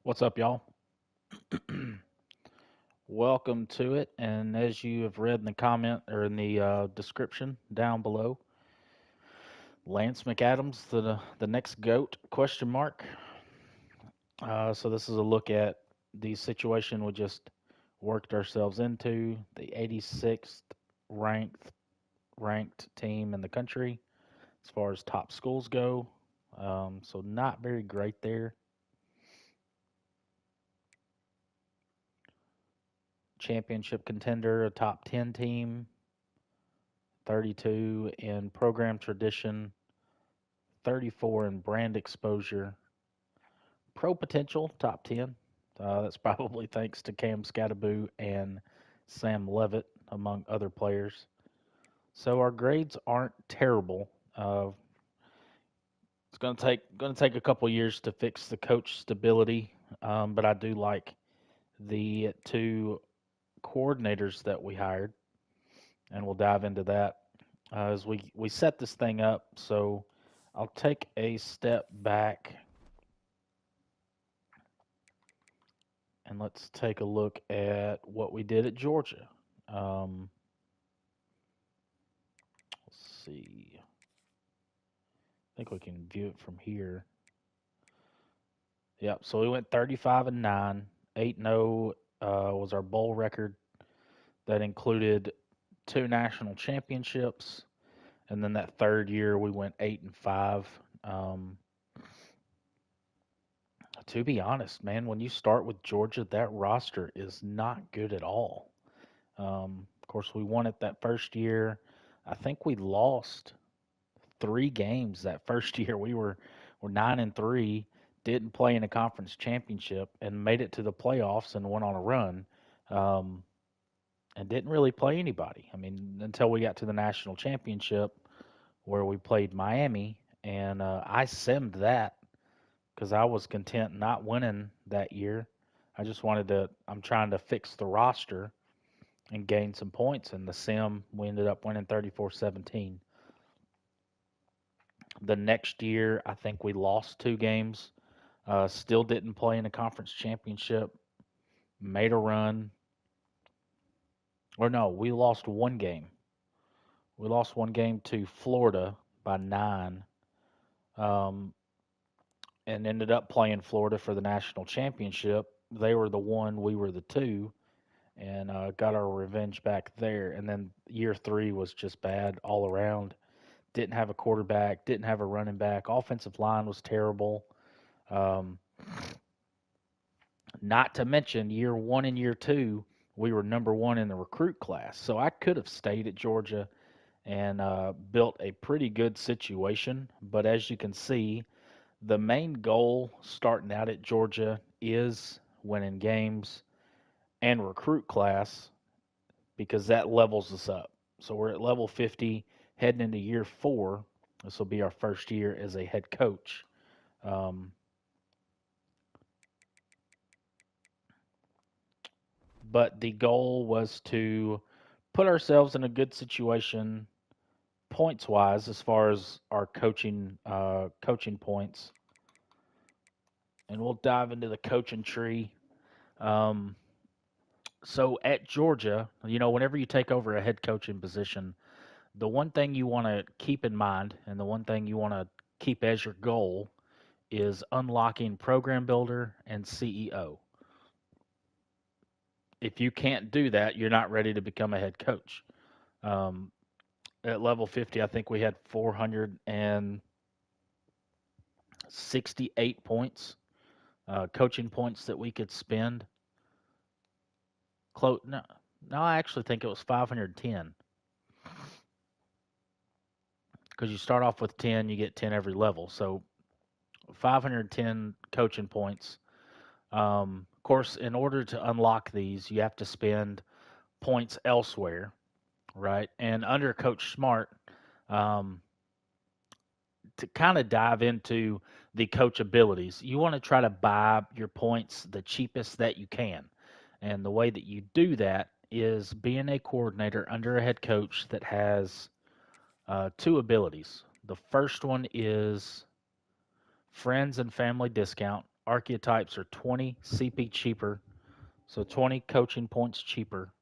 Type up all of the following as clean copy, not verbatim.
What's up, y'all? Welcome to it. And as you have read in the comment or in the description down below, Lance McAdams, the next goat? Question mark. So this is a look at the situation we just worked ourselves into. The 86th ranked ranked team in the country as far as top schools go. So not very great there. Championship contender, a top 10 team, 32 in program tradition, 34 in brand exposure, pro potential, top 10. That's probably thanks to Cam Scattaboo and Sam Levitt, among other players. So our grades aren't terrible. It's going to take a couple years to fix the coach stability, but I do like the two coordinators that we hired, and we'll dive into that as we set this thing up. So I'll take a step back and let's take a look at what we did at Georgia. Um, let's see. I think we can view it from here. Yep. So we went 35-9. 8-0 was our bowl record. That included two national championships, and then that third year we went 8-5. Um, to be honest, man, when you start with Georgia, that roster is not good at all. Of course, we won it that first year. I think we lost three games that first year. We were 9-3, didn't play in a conference championship, and made it to the playoffs and went on a run, um, and didn't really play anybody. I mean, until we got to the national championship where we played Miami, and I simmed that because I was content not winning that year. I just wanted to. I'm trying to fix the roster and gain some points. In the sim, we ended up winning 34-17. The next year, I think we lost two games. Still didn't play in a conference championship. Made a run. Or no, we lost one game. We lost one game to Florida by 9, um, and ended up playing Florida for the national championship. They were the one, we were the two, and got our revenge back there. And then year three was just bad all around. Didn't have a quarterback, didn't have a running back. Offensive line was terrible. Um, Not to mention year one and year two, we were number one in the recruit class. So I could have stayed at Georgia and built a pretty good situation. But as you can see, the main goal starting out at Georgia is winning games and recruit class because that levels us up. So we're at level 50 heading into year four. This will be our first year as a head coach. Um, but the goal was to put ourselves in a good situation points wise as far as our coaching points, and we'll dive into the coaching tree. Um, so at Georgia, whenever you take over a head coaching position, the one thing you want to keep in mind and the one thing you want to keep as your goal is unlocking program builder and CEO. If you can't do that, you're not ready to become a head coach. Um, at level 50, I think we had 468 points, coaching points that we could spend. No, no, I actually think it was 510 because you start off with 10, you get 10 every level. So 510 coaching points. Of course, in order to unlock these, you have to spend points elsewhere, right? And under Coach Smart, um, to kind of dive into the coach abilities, you want to try to buy your points the cheapest that you can. And the way that you do that is being a coordinator under a head coach that has two abilities. The first one is friends and family discount. archetypes are 20 CP cheaper, so 20 coaching points cheaper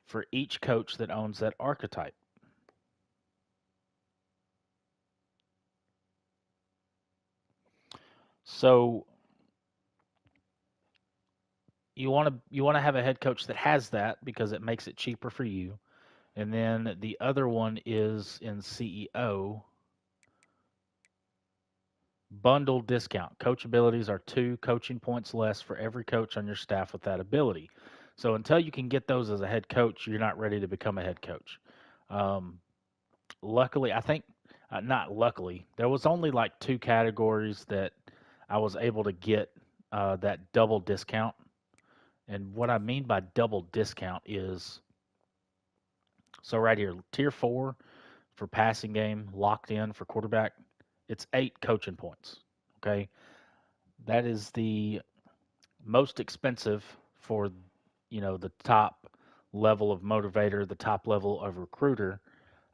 for each coach that owns that archetype. So you want to have a head coach that has that because it makes it cheaper for you. And then the other one is in CEO, bundle discount. Coach abilities are 2 coaching points less for every coach on your staff with that ability. So until you can get those as a head coach, you're not ready to become a head coach. Um, Luckily, I think not luckily, there was only like 2 categories that I was able to get that double discount. And what I mean by double discount is so right here, tier 4 for passing game, locked in for quarterback, it's 8 coaching points. Okay, that is the most expensive for the top level of motivator, the top level of recruiter.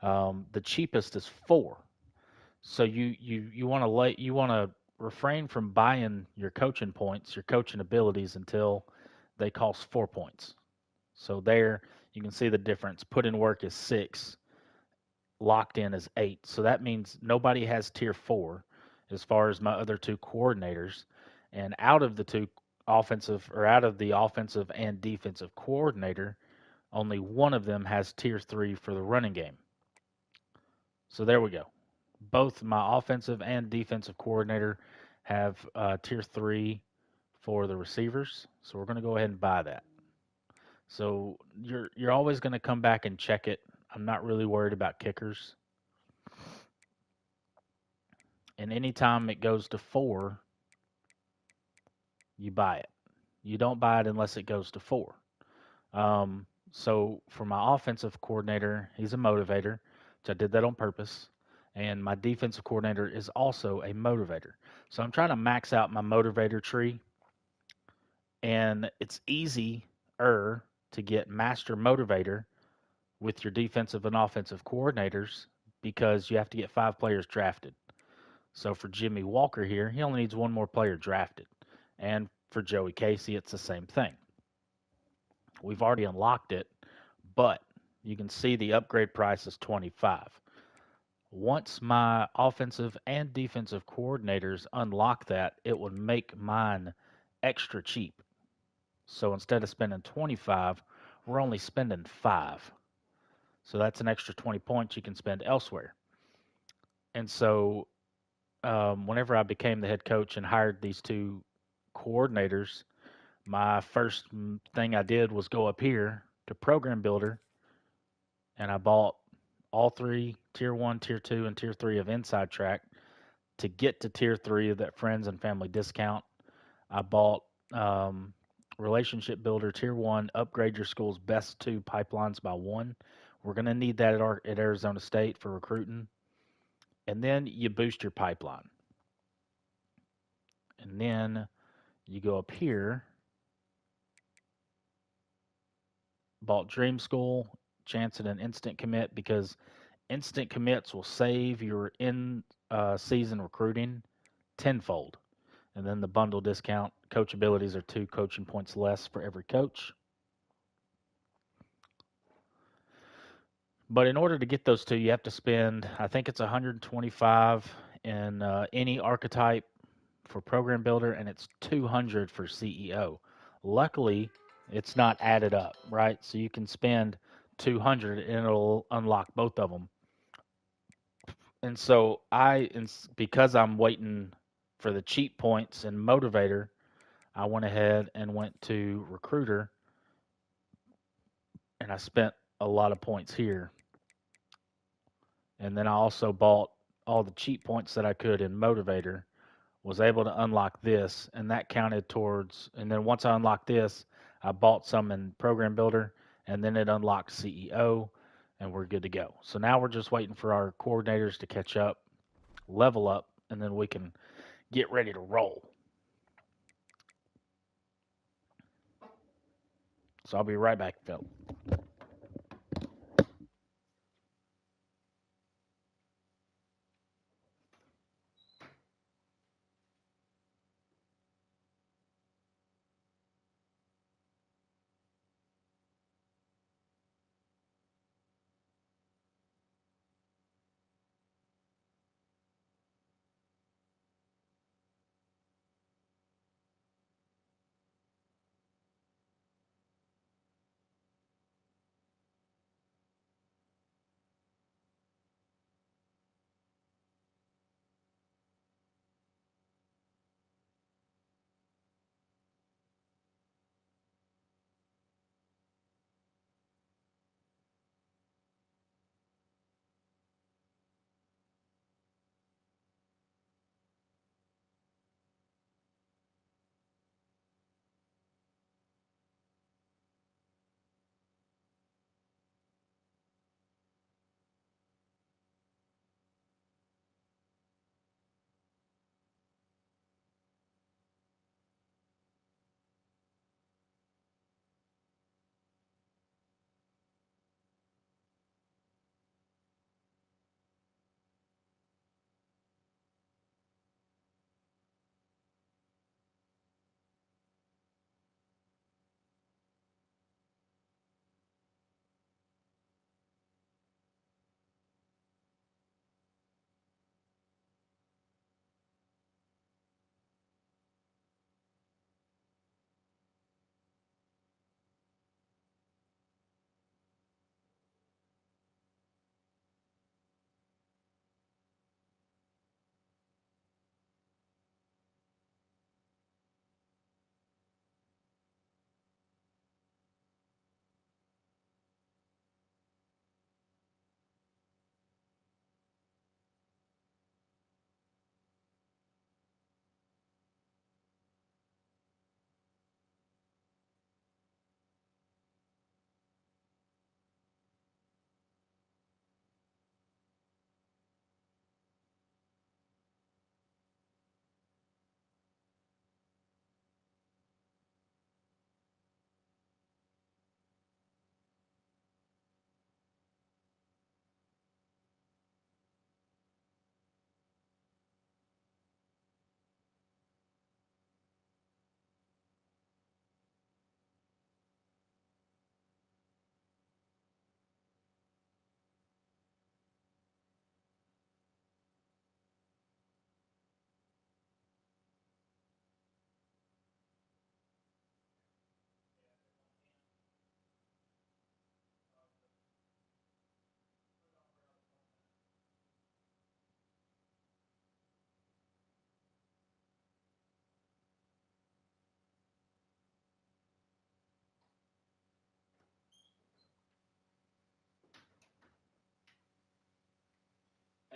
The cheapest is 4. So you want to refrain from buying your coaching points, your coaching abilities until they cost 4 points. So there you can see the difference. Put in work is 6, locked in is 8. So that means nobody has tier 4 as far as my other 2 coordinators. And out of the offensive and defensive coordinator, only one of them has tier 3 for the running game. So there we go. Both my offensive and defensive coordinator have tier 3 for the receivers. So we're going to go ahead and buy that. So you're always going to come back and check it. I'm not really worried about kickers. And anytime it goes to 4, you buy it. You don't buy it unless it goes to 4. So for my offensive coordinator, he's a motivator, which I did that on purpose. And my defensive coordinator is also a motivator. So I'm trying to max out my motivator tree. And it's easier to get master motivator with your defensive and offensive coordinators because you have to get 5 players drafted. So for Jimmy Walker here, he only needs 1 more player drafted. And for Joey Casey, it's the same thing. We've already unlocked it, but you can see the upgrade price is 25. Once my offensive and defensive coordinators unlock that, it would make mine extra cheap. So instead of spending 25, we're only spending 5. So that's an extra 20 points you can spend elsewhere. And so whenever I became the head coach and hired these 2 coordinators, my first thing I did was go up here to Program Builder and I bought all 3 Tier 1, Tier 2, and Tier 3 of Inside Track to get to Tier 3 of that Friends and Family discount. I bought Relationship Builder Tier 1, upgrade your school's best 2 pipelines by 1. We're going to need that at Arizona State for recruiting. And then you boost your pipeline. And then you go up here, bought Dream School, chance at an instant commit because instant commits will save your in season recruiting tenfold. And then the bundle discount, coach abilities are 2 coaching points less for every coach. But in order to get those 2, you have to spend, I think it's 125 in any archetype for Program Builder, and it's 200 for CEO. Luckily, it's not added up, right? So you can spend 200 and it'll unlock both of them. And so because I'm waiting for the cheap points and motivator, I went ahead and went to recruiter and I spent a lot of points here. And then I also bought all the cheap points that I could in motivator, was able to unlock this, and that counted towards, and then once I unlocked this, I bought some in program builder, and then it unlocked CEO, and we're good to go. So now we're just waiting for our coordinators to catch up, level up, and then we can get ready to roll. So I'll be right back, Phil.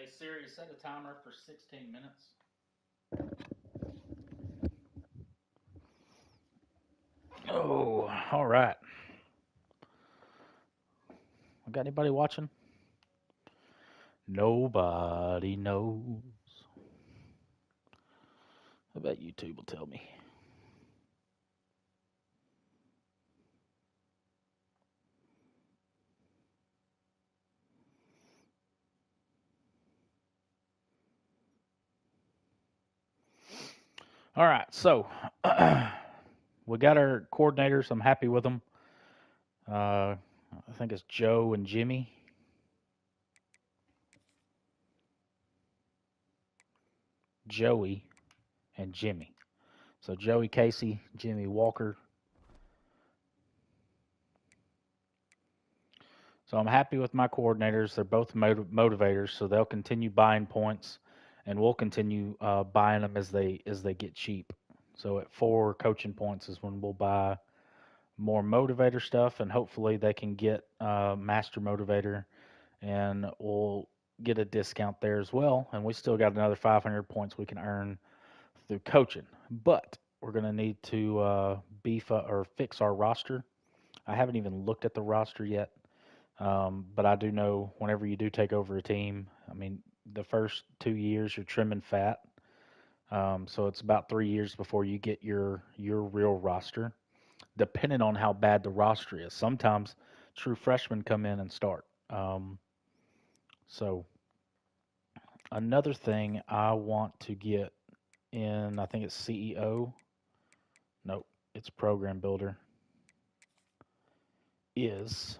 Hey Siri, set a timer for 16 minutes. Oh, all right. Got anybody watching? Nobody knows. I bet YouTube will tell me. All right, so we got our coordinators. I'm happy with them. I think it's Joe and Jimmy. Joey and Jimmy. So Joey Casey, Jimmy Walker. So I'm happy with my coordinators. They're both motivators, so they'll continue buying points, and we'll continue buying them as they get cheap. So at 4 coaching points is when we'll buy more motivator stuff, and hopefully they can get master motivator, and we'll get a discount there as well. And we still got another 500 points we can earn through coaching, but we're going to need to beef up or fix our roster. I haven't even looked at the roster yet. But I do know whenever you do take over a team, I mean, the first 2 years you're trimming fat. So it's about 3 years before you get your real roster, depending on how bad the roster is. Sometimes true freshmen come in and start. So another thing I want to get in, I think it's CEO. Nope, it's program builder. Is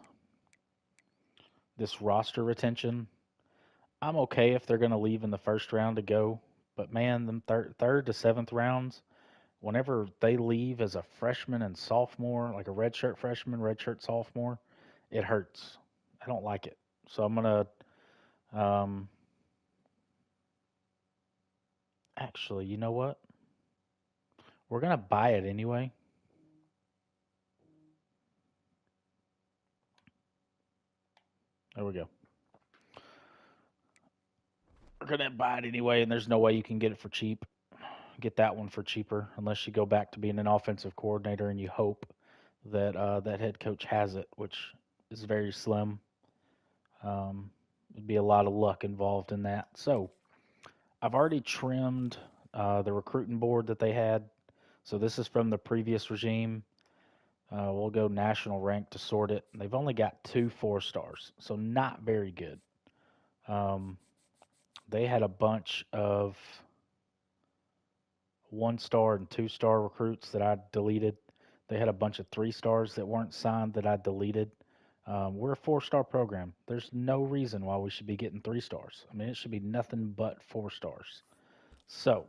this roster retention? I'm okay if they're going to leave in the first round to go, but man, them third to seventh rounds, whenever they leave as a freshman and sophomore, like a redshirt freshman, redshirt sophomore, it hurts. I don't like it. So I'm gonna actually, you know what? We're gonna buy it anyway. There we go. We're gonna buy it anyway, and there's no way you can get it for cheap. Get that one for cheaper unless you go back to being an offensive coordinator and you hope that that head coach has it, which is very slim. It'd be a lot of luck involved in that. So I've already trimmed the recruiting board that they had. So this is from the previous regime. We'll go national rank to sort it. They've only got 2 4 stars, so not very good. Um, they had a bunch of 1 star and 2 star recruits that I deleted. They had a bunch of 3 stars that weren't signed that I deleted. We're a 4 star program. There's no reason why we should be getting 3 stars. I mean, it should be nothing but 4 stars. So,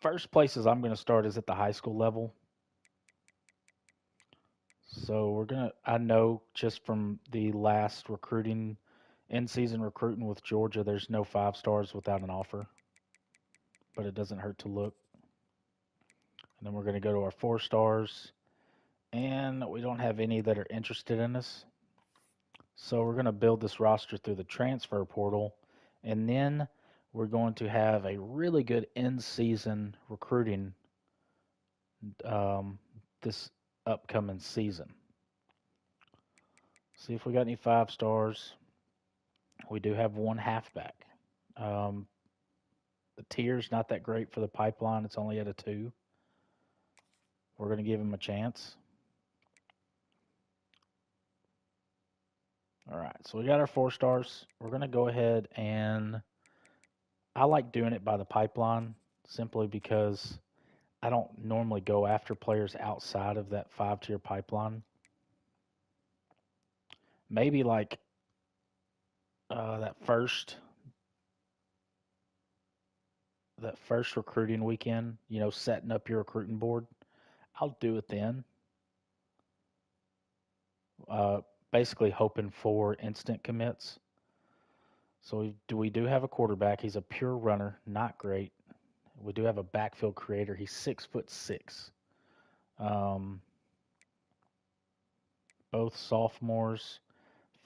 first places I'm going to start is at the high school level. So, I know just from the last recruiting, in season recruiting with Georgia, there's no 5 stars without an offer, but it doesn't hurt to look. And then we're going to go to our 4 stars, and we don't have any that are interested in us. So we're going to build this roster through the transfer portal, and then we're going to have a really good in-season recruiting this upcoming season. See if we got any 5 stars. We do have 1 halfback. Um, the tier's not that great for the pipeline. It's only at a 2. We're going to give him a chance. All right, so we got our 4 stars. We're going to go ahead and I like doing it by the pipeline simply because I don't normally go after players outside of that 5 tier pipeline. Maybe like that first recruiting weekend, setting up your recruiting board. I'll do it then. Uh, Basically hoping for instant commits. So we do have a quarterback. He's a pure runner, not great. We do have a backfield creator. He's 6'6". Um, both sophomores,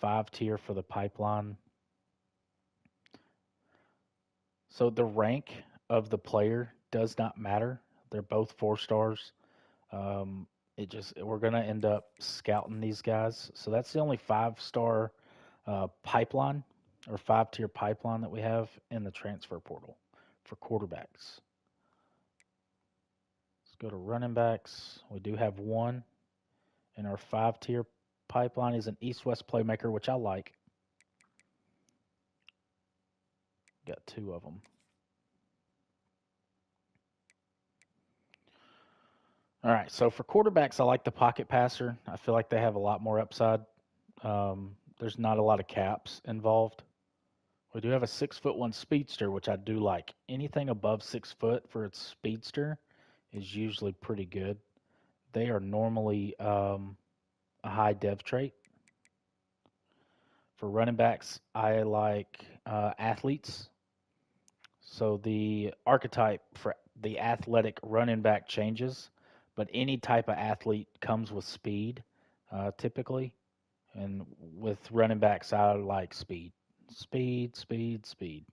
5 tier for the pipeline. So the rank of the player does not matter. They're both 4 stars. Um, we're gonna end up scouting these guys. So that's the only 5 star pipeline or 5 tier pipeline that we have in the transfer portal for quarterbacks. Let's go to running backs. We do have one in our 5 tier pipeline. He's an east-west playmaker, which I like. Got 2 of them. All right, so for quarterbacks, I like the pocket passer. I feel like they have a lot more upside. There's not a lot of caps involved. We do have a 6'1" speedster, which I do like. Anything above 6 foot for its speedster is usually pretty good. They are normally a high dev trait. For running backs, I like athletes. So the archetype for the athletic running back changes, but any type of athlete comes with speed, typically. And with running backs, I like speed. Speed, speed, speed.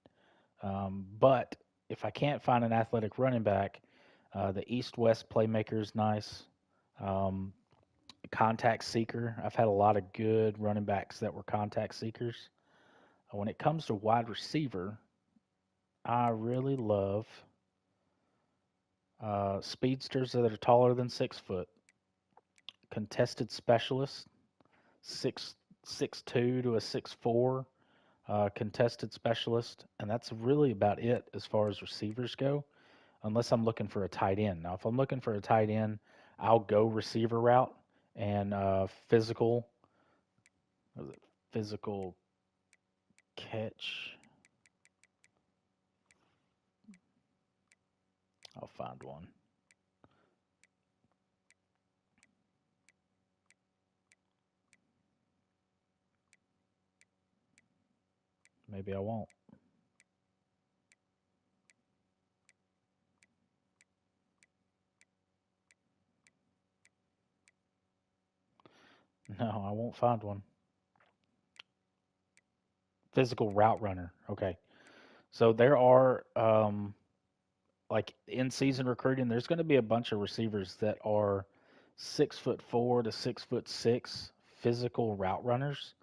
But if I can't find an athletic running back, the east-west playmaker is nice. Um, Contact seeker. I've had a lot of good running backs that were contact seekers. When it comes to wide receiver, I really love speedsters that are taller than 6 foot, contested specialists, 6'2" to a 6'4", contested specialist, and that's really about it as far as receivers go, unless I'm looking for a tight end. Now, if I'm looking for a tight end, I'll go receiver route and was it physical catch. I'll find one. Maybe I won't. No, I won't find one. Physical route runner. Okay. So there are like in season recruiting, there's going to be a bunch of receivers that are 6'4" to 6'6" physical route runners.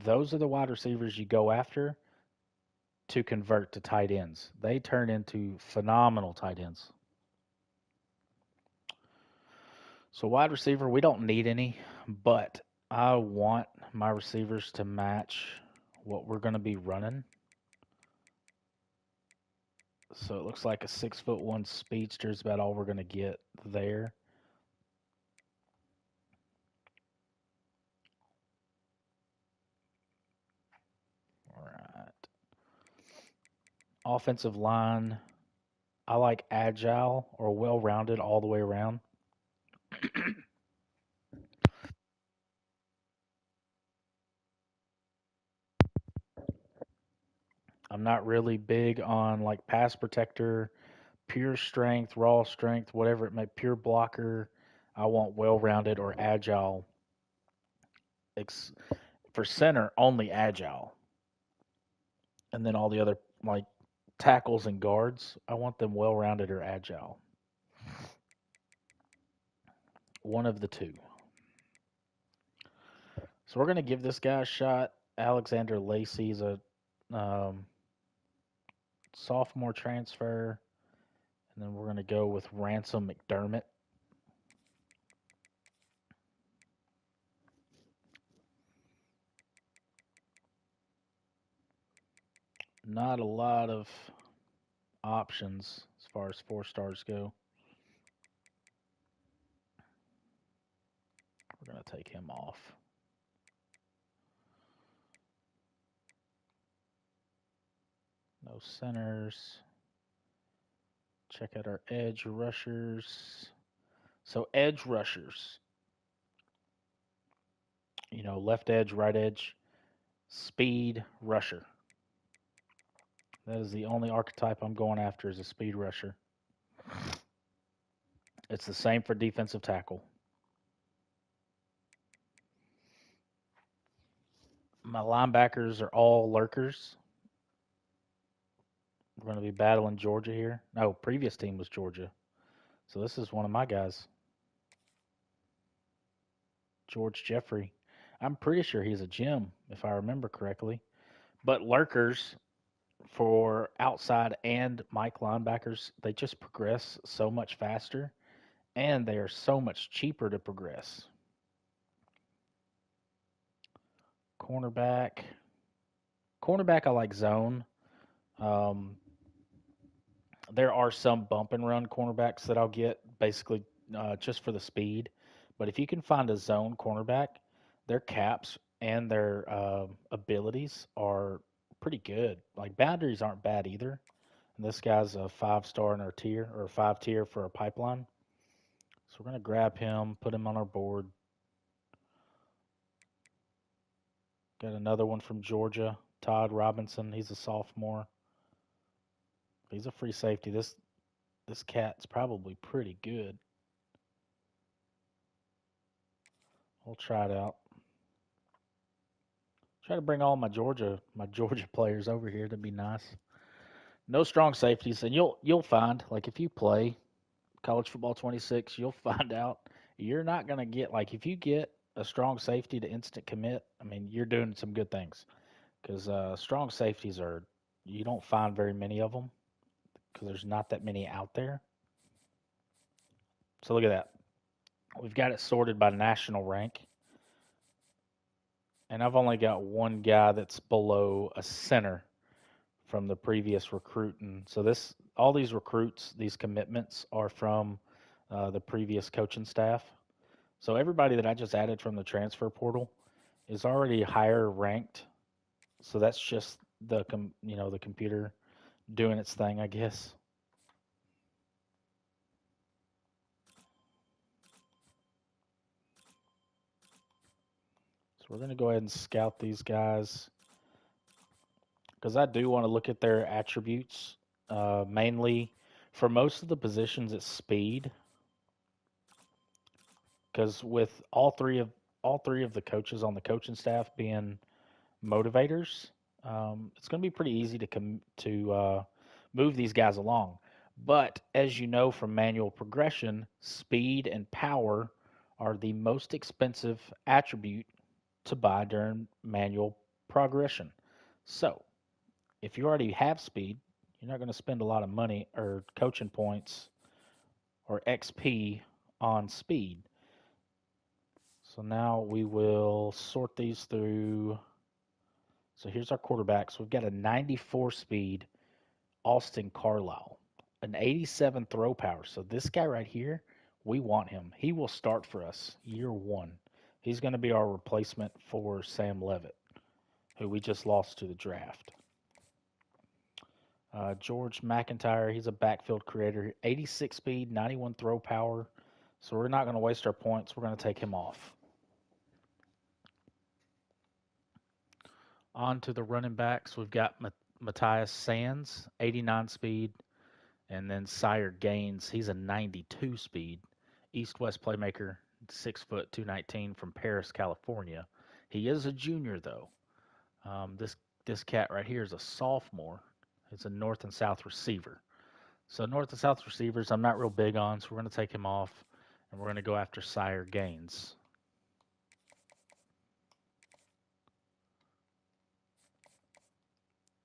Those are the wide receivers you go after to convert to tight ends. They turn into phenomenal tight ends. So wide receiver, we don't need any, but I want my receivers to match what we're going to be running. So it looks like a 6'1" speedster is about all we're going to get there. All right. Offensive line, I like agile or well-rounded all the way around. I'm not really big on like pass protector, pure strength, raw strength, whatever it may, pure blocker. I want well-rounded or agile. Ex- for center, only agile, and then all the other like tackles and guards, I want them well-rounded or agile. One of the two. So we're gonna give this guy a shot. Alexander Lacey's a um, sophomore transfer, and then we're gonna go with Ransom McDermott. Not a lot of options as far as 4 stars go. We're gonna take him off. No centers. Check out our edge rushers. So edge rushers, left edge, right edge, speed rusher. That is the only archetype I'm going after is a speed rusher. It's the same for defensive tackle. My linebackers are all lurkers. We're going to be battling Georgia here. No, previous team was Georgia. So this is one of my guys, George Jeffrey. I'm pretty sure he's a gem, if I remember correctly. But lurkers for outside and Mike linebackers, they just progress so much faster, and they are so much cheaper to progress. Cornerback. Cornerback, I like zone. Um, there are some bump and run cornerbacks that I'll get basically just for the speed. But if you can find a zone cornerback, their caps and their abilities are pretty good. Like boundaries aren't bad either. And this guy's a 5 star in our tier or 5 tier for our pipeline. So we're going to grab him, put him on our board. Got another one from Georgia, Todd Robinson. He's a sophomore. He's a free safety. This cat's probably pretty good. We'll try it out. Try to bring all my Georgia players over here. That'd be nice. No strong safeties, and you'll find like if you play college football 26, you'll find out you're not gonna get like if you get a strong safety to instant commit. I mean, you're doing some good things because strong safeties are you don't find very many of them because there's not that many out there. So look at that. We've got it sorted by national rank, and I've only got one guy that's below a center from the previous recruit. And so this, all these recruits, these commitments are from the previous coaching staff. So everybody that I just added from the transfer portal is already higher ranked. So that's just the computer doing its thing, I guess. So we're gonna go ahead and scout these guys because I do want to look at their attributes. Mainly, for most of the positions, it's speed. Because with all three of the coaches on the coaching staff being motivators, it's going to be pretty easy to move these guys along. But as you know from manual progression, speed and power are the most expensive attribute to buy during manual progression. So if you already have speed, you're not going to spend a lot of money or coaching points or XP on speed. So now we will sort these through. So here's our quarterbacks. We've got a 94 speed Austin Carlisle, an 87 throw power. So this guy right here, we want him. He will start for us year one. He's going to be our replacement for Sam Levitt, who we just lost to the draft. George McIntyre, he's a backfield creator, 86 speed, 91 throw power. So we're not going to waste our points. We're going to take him off. On to the running backs. We've got Matthias Sands, 89 speed, and then Sire Gaines. He's a 92 speed, East-West playmaker, 6 foot 219 from Paris, California. He is a junior though. This cat right here is a sophomore. It's a north and south receiver. So north and south receivers, I'm not real big on, so we're going to take him off, and we're going to go after Sire Gaines.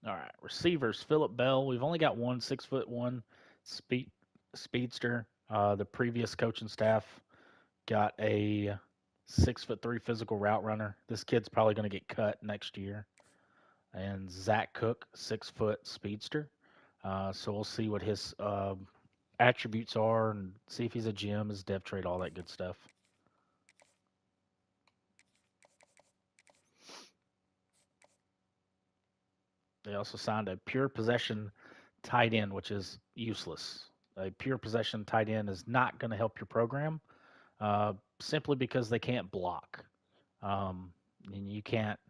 All right, receivers. Philip Bell. We've only got one 6'1" speed speedster. The previous coaching staff got a 6'3" physical route runner. This kid's probably going to get cut next year. And Zach Cook, 6 foot speedster. So we'll see what his attributes are and see if he's a gem, his dev trade, all that good stuff. They also signed a pure possession tight end, which is useless. A pure possession tight end is not going to help your program simply because they can't block, and you can't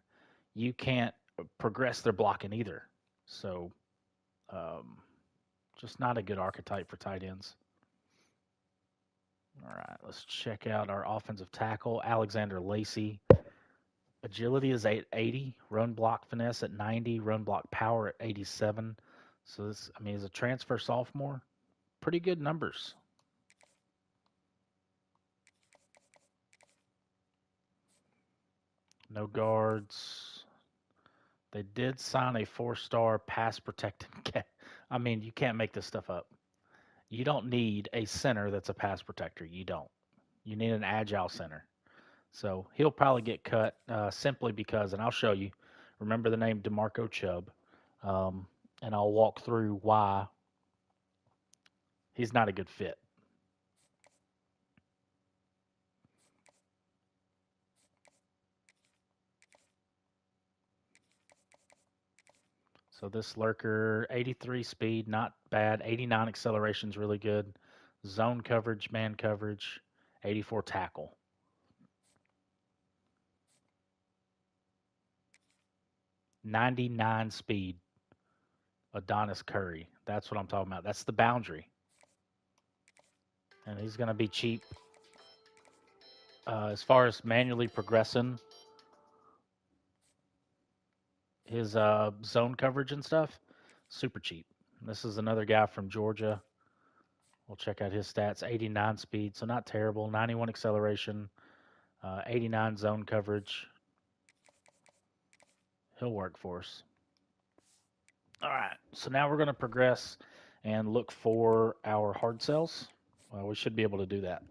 progress their blocking either. So, um, just not a good archetype for tight ends. All right, let's check out our offensive tackle, Alexander Lacey. Agility is 880, run block finesse at 90, run block power at 87. So this, I mean, as a transfer sophomore, pretty good numbers. No guards. They did sign a 4-star pass protecting cat. I mean, you can't make this stuff up. You don't need a center that's a pass protector. You don't. You need an agile center. So he'll probably get cut simply because, and I'll show you. Remember the name DeMarco Chubb, um, and I'll walk through why he's not a good fit. So this lurker, 83 speed, not bad. 89 acceleration is really good. Zone coverage, man coverage, 84 tackle. 99 speed, Adonis Curry. That's what I'm talking about. That's the boundary. And he's going to be cheap. As far as manually progressing his zone coverage and stuff, super cheap. This is another guy from Georgia. We'll check out his stats. 89 speed, so not terrible. 91 acceleration, 89 zone coverage. He'll work for us. All right, so now we're going to progress and look for our hard sells. Well, we should be able to do that.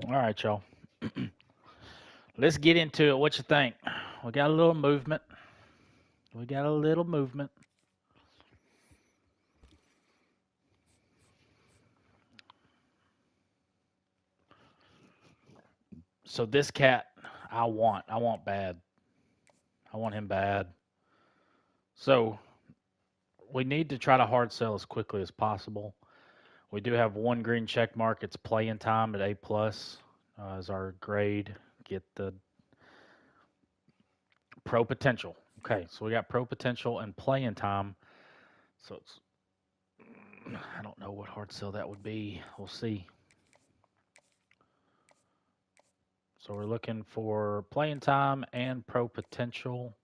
All right, y'all. Let's get into it. What you think? We got a little movement. We got a little movement. So this cat, I want bad. I want him bad. So we need to try to hard sell as quickly as possible. We do have one green check mark. It's playing time at A plus as our grade. Get the pro potential. Okay, so we got pro potential and playing time. So it's I don't know what hard sell that would be. We'll see. So we're looking for playing time and pro potential,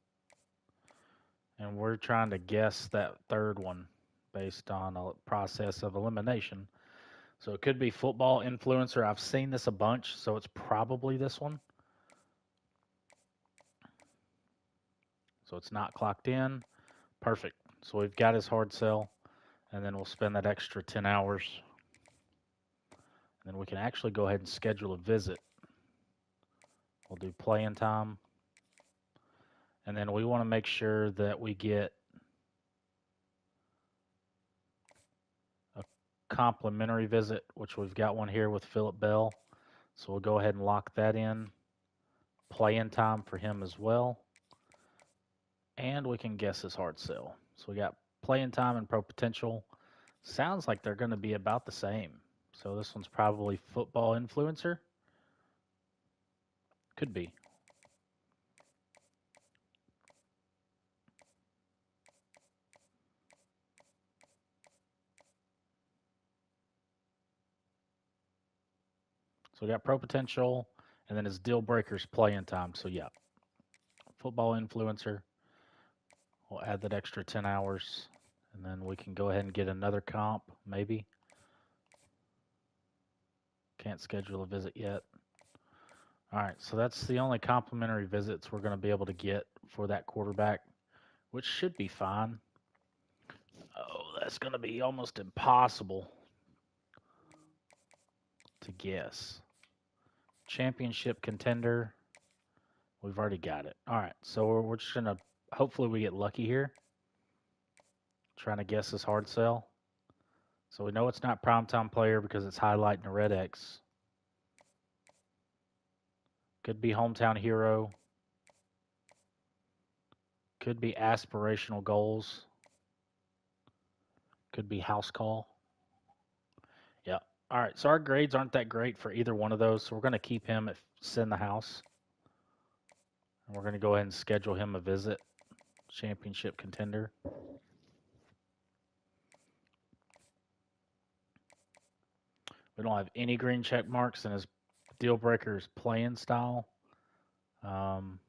and we're trying to guess that third one based on a process of elimination. So it could be football influencer. I've seen this a bunch, so it's probably this one. So it's not clocked in. Perfect. So we've got his hard sell, and then we'll spend that extra 10 hours. And then we can actually go ahead and schedule a visit. We'll do playing time. And then we want to make sure that we get a complimentary visit, which we've got one here with Philip Bell. So we'll go ahead and lock that in. Playing time for him as well. And we can guess his hard sell. So we got playing time and pro potential. Sounds like they're going to be about the same. So this one's probably football influencer. Could be. So we got pro potential, and then his deal breakers playing time. So yeah, football influencer. We'll add that extra 10 hours, and then we can go ahead and get another comp, maybe. Can't schedule a visit yet. All right, so that's the only complimentary visits we're going to be able to get for that quarterback, which should be fine. Oh, that's going to be almost impossible to guess. Championship contender. We've already got it. All right, so we're just going to hopefully we get lucky here. Trying to guess this hard sell. So we know it's not primetime player because it's highlighting a red X. Could be hometown hero. Could be aspirational goals. Could be house call. Yeah. All right. So our grades aren't that great for either one of those. So we're going to keep him at send the house. And we're going to go ahead and schedule him a visit. Championship contender. We don't have any green check marks, and his deal breaker is playing style. Um,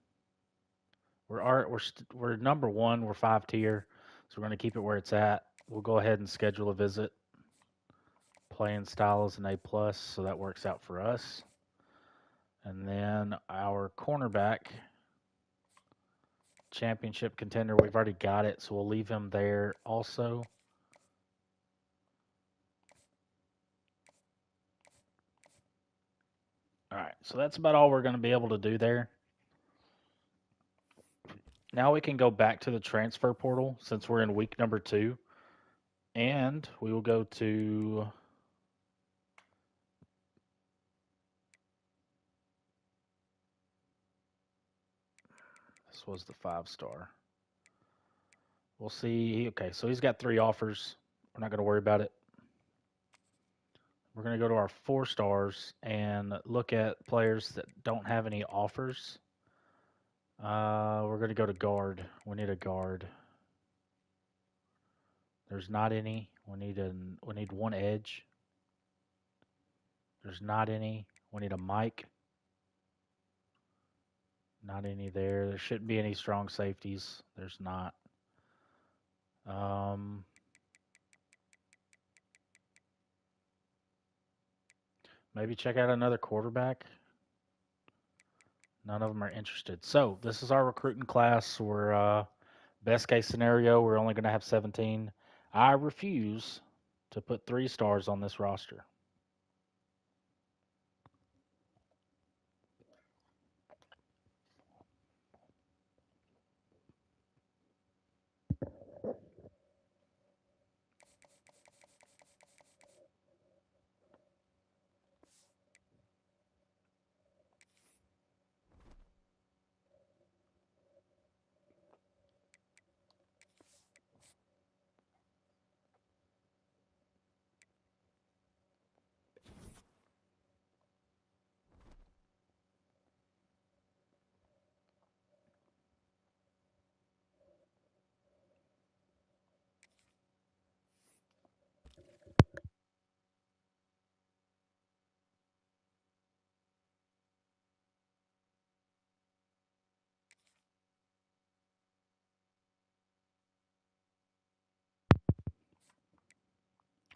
we're number one. We're 5 tier, so we're going to keep it where it's at. We'll go ahead and schedule a visit. Playing style is an A plus, so that works out for us. And then our cornerback, championship contender, we've already got it, so we'll leave him there also. All right, so that's about all we're going to be able to do there. Now we can go back to the transfer portal since we're in week number 2, and we will go to this was the 5-star. We'll see. Okay, so he's got 3 offers. We're not going to worry about it. We're going to go to our 4 stars and look at players that don't have any offers. We're going to go to guard. We need a guard. There's not any. We need one edge. There's not any. We need a mic. Not any there. There shouldn't be any strong safeties. There's not. Maybe check out another quarterback. None of them are interested. So this is our recruiting class. We're best case scenario. We're only going to have 17. I refuse to put 3 stars on this roster.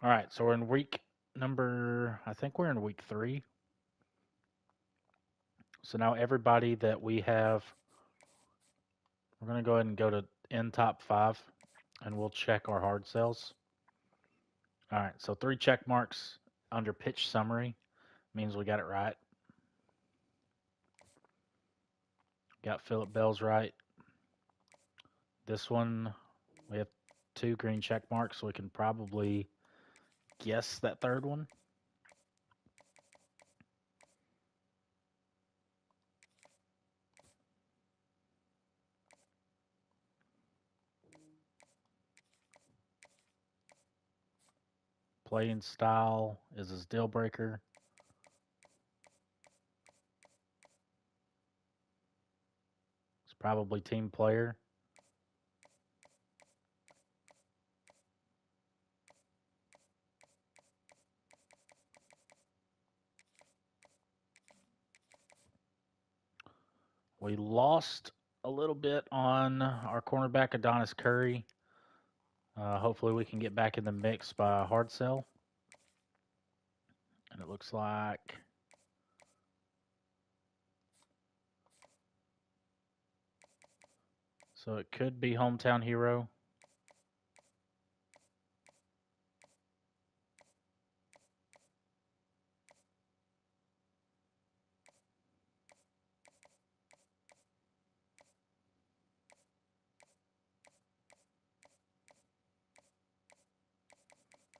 All right, so we're in week number, I think we're in week 3. So now everybody that we have, we're going to go ahead and go to in top 5, and we'll check our hard sells. All right, so 3 check marks under pitch summary means we got it right. Got Philip Bell's right. This one, we have 2 green check marks, so we can probably guess that third one. Playing style is his deal breaker. It's probably team player. We lost a little bit on our cornerback Adonis Curry. Hopefully we can get back in the mix by a hard sell. And it looks like so it could be hometown hero.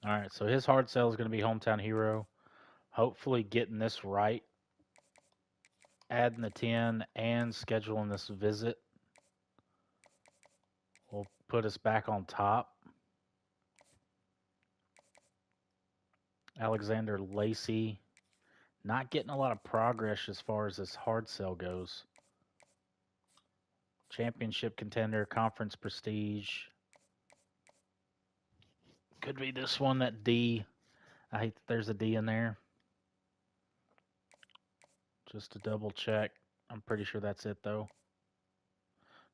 All right, so his hard sell is going to be hometown hero. Hopefully getting this right, adding the 10 and scheduling this visit will put us back on top. Alexander Lacey, not getting a lot of progress as far as this hard sell goes. Championship contender, conference prestige. Could be this one, that D. I hate that there's a D in there. Just to double check. I'm pretty sure that's it, though.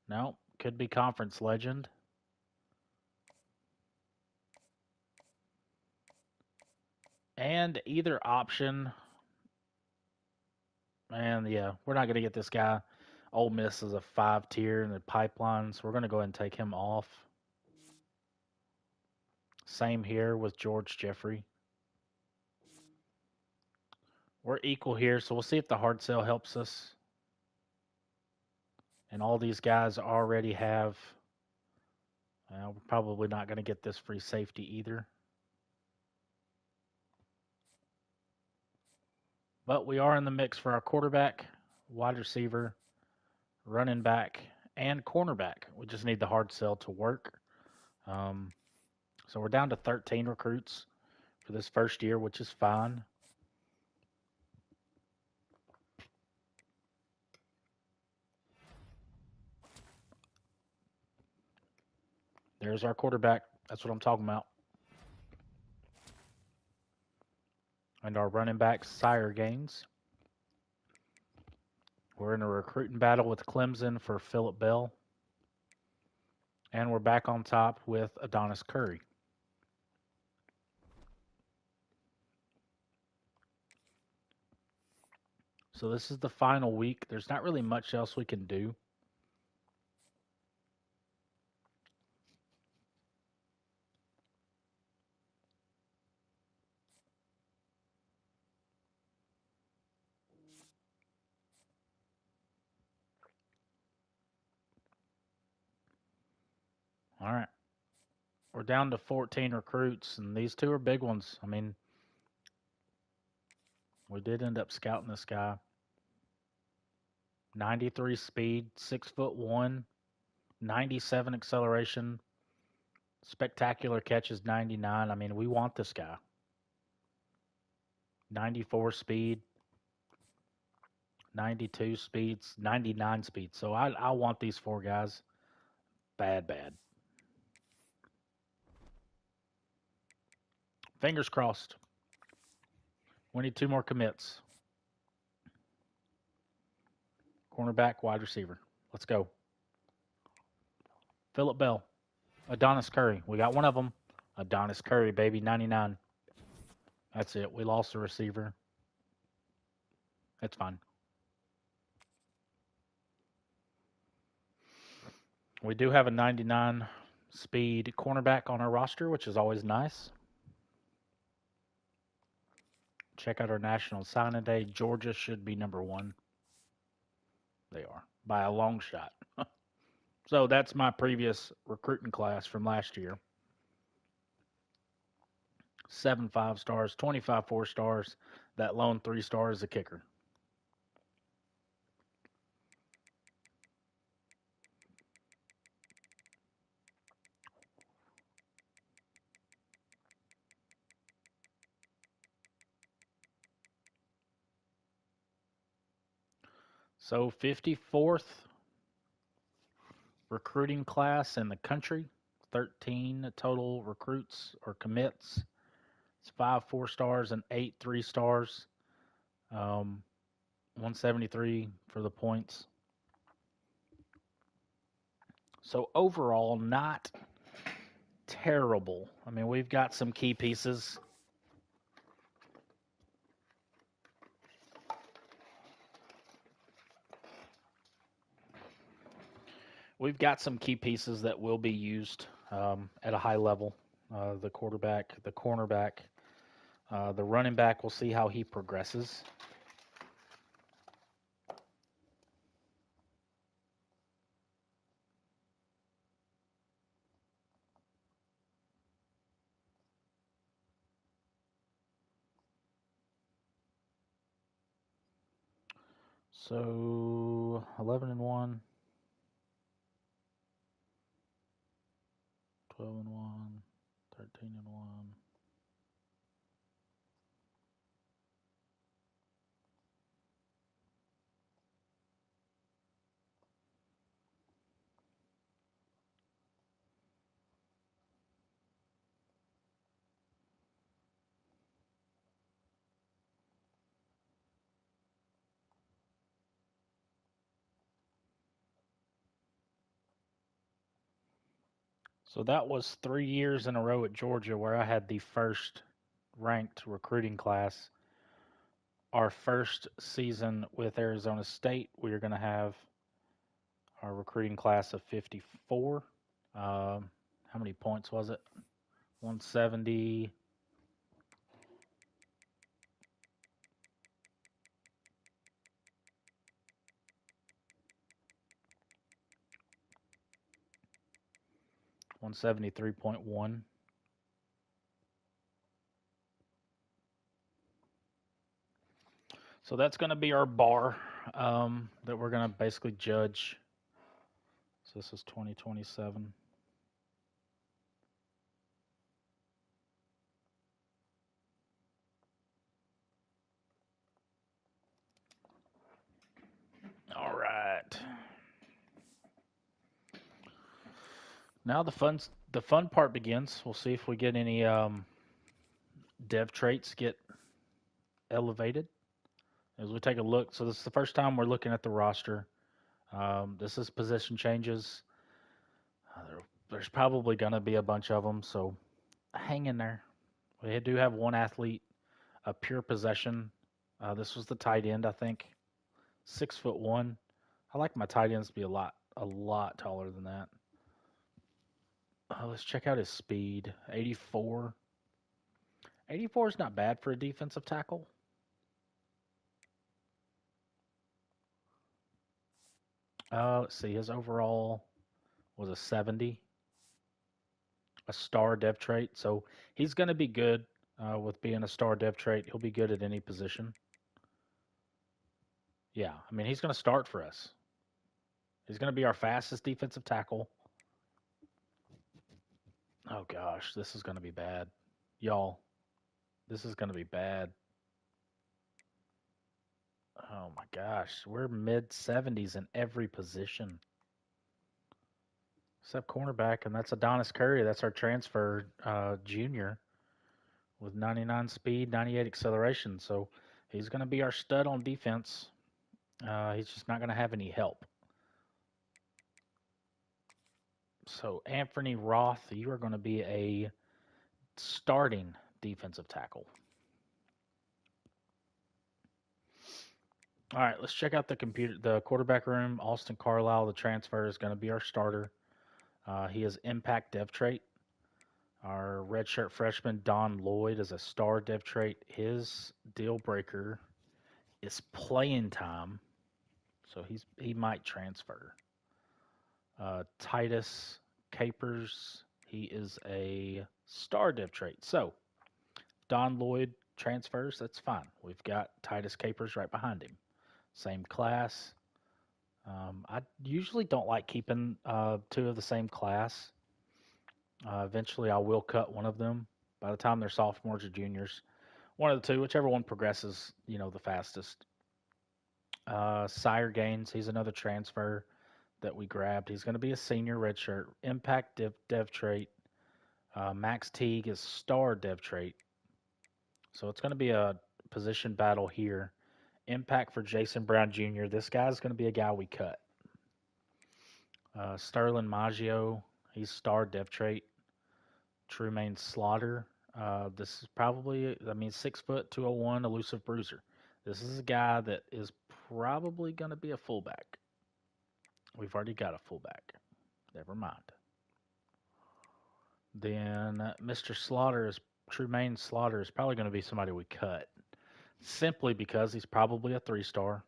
No, could be conference legend. And either option. And yeah, we're not going to get this guy. Ole Miss is a 5-tier in the pipeline, so we're going to go ahead and take him off. Same here with George Jeffrey. We're equal here, so we'll see if the hard sell helps us. And all these guys already have. We're probably not going to get this free safety either. But we are in the mix for our quarterback, wide receiver, running back, and cornerback. We just need the hard sell to work. So we're down to 13 recruits for this first year, which is fine. There's our quarterback. That's what I'm talking about. And our running back, Sire Gaines. We're in a recruiting battle with Clemson for Philip Bell. And we're back on top with Adonis Curry. So this is the final week. There's not really much else we can do. All right. We're down to 14 recruits, and these 2 are big ones. I mean, we did end up scouting this guy. 93 speed, 6'1", 97 acceleration, spectacular catches, 99. I mean, we want this guy. 94 speed, 92 speeds, 99 speed. So I want these 4 guys bad. Fingers crossed. We need 2 more commits. Cornerback, wide receiver. Let's go. Philip Bell. Adonis Curry. We got one of them. Adonis Curry, baby, 99. That's it. We lost the receiver. It's fine. We do have a 99 speed cornerback on our roster, which is always nice. Check out our national signing day. Georgia should be number one. They are by a long shot. So that's my previous recruiting class from last year. 7 5 stars, 25 4 stars. That lone 3 star is a kicker. So 54th recruiting class in the country. 13 total recruits or commits. It's 5 4 stars and 8 3 stars. 173 for the points. So overall, not terrible. I mean, we've got some key pieces. We've got some key pieces that will be used at a high level. The quarterback, the cornerback, the running back. We'll see how he progresses. So 11-1, 12-1, 13-1. So that was 3 years in a row at Georgia where I had the first ranked recruiting class. Our first season with Arizona State, we are going to have our recruiting class of 54. How many points was it? 170. 173.1. So that's going to be our bar that we're going to basically judge. So this is 2027. All right. Now the fun part begins. We'll see if we get any dev traits get elevated as we take a look. So this is the first time we're looking at the roster. This is position changes. There's probably going to be a bunch of them, so hang in there. We do have one athlete, a pure possession. This was the tight end, I think, 6'1". I like my tight ends to be a lot taller than that. Let's check out his speed, 84. 84 is not bad for a defensive tackle. Let's see, his overall was a 70, a star dev trait. So he's going to be good with being a star dev trait. He'll be good at any position. Yeah, I mean, he's going to start for us. He's going to be our fastest defensive tackle. Oh, gosh, this is going to be bad. Y'all, this is going to be bad. Oh, my gosh. We're mid 70s in every position except cornerback, and that's Adonis Curry. That's our transfer junior with 99 speed, 98 acceleration. So he's going to be our stud on defense. He's just not going to have any help. So Anthony Roth, you are going to be a starting defensive tackle. All right, let's check out the quarterback room. Austin Carlisle, the transfer, is going to be our starter. He is impact dev trait. Our redshirt freshman Don Lloyd is a star dev trait. His deal breaker is playing time, so he might transfer. Titus Capers, he is a star dev trait. So Don Lloyd transfers, that's fine. We've got Titus Capers right behind him. Same class. I usually don't like keeping two of the same class. Eventually, I will cut one of them by the time they're sophomores or juniors. One of the two, whichever one progresses, the fastest. Sire Gaines, he's another transfer that we grabbed. He's going to be a senior redshirt, impact dev trait. Max Teague is star dev trait. So it's going to be a position battle here. Impact for Jason Brown Jr. This guy's going to be a guy we cut. Sterling Maggio, he's star dev trait. Trumaine Slaughter, this is probably, 6 foot, 201, elusive bruiser. This is a guy that is probably going to be a fullback. We've already got a fullback. Never mind. Then Mr. Trumaine Slaughter is probably going to be somebody we cut simply because he's probably a 3-star.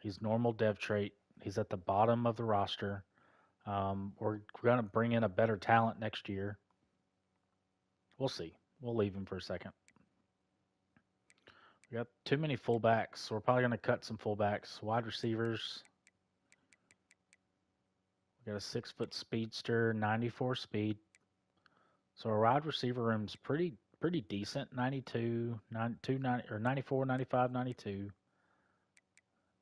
He's normal dev trait. He's at the bottom of the roster. We're going to bring in a better talent next year. We'll see. We'll leave him for a second. We got too many fullbacks, so we're probably going to cut some fullbacks. Wide receivers. We got a 6-foot speedster, 94 speed. So our wide receiver room's pretty decent. 92, 92, 90, or 94, 95, 92.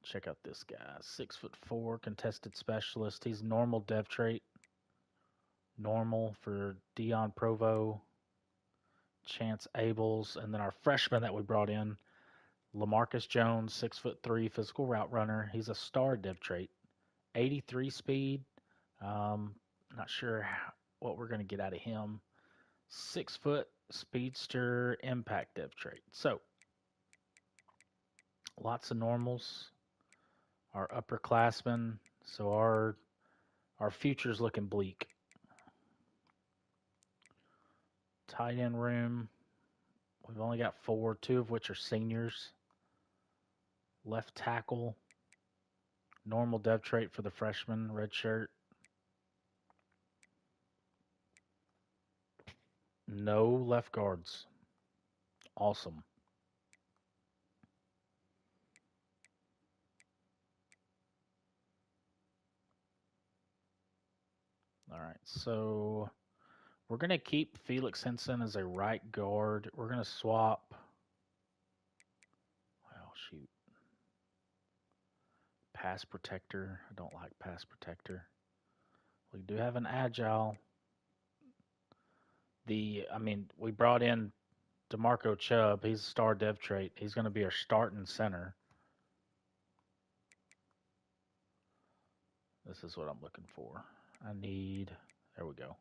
Check out this guy. 6'4", contested specialist. He's normal dev trait. Normal for Dion Provo, Chance Abels, and then our freshman that we brought in, LaMarcus Jones, 6'3", physical route runner. He's a star dev trait. 83 speed. Not sure what we're going to get out of him. 6-foot speedster impact dev trait. So lots of normals. Our upperclassmen. So our future's looking bleak. Tight end room. We've only got 4, 2 of which are seniors. Left tackle. Normal dev trait for the freshman, red shirt. No left guards. Awesome. All right, so we're going to keep Felix Henson as a right guard. We're going to swap. Well, shoot. Pass protector. I don't like pass protector. We do have an agile. We brought in DeMarco Chubb. He's a star dev trait. He's going to be our starting center. This is what I'm looking for. There we go.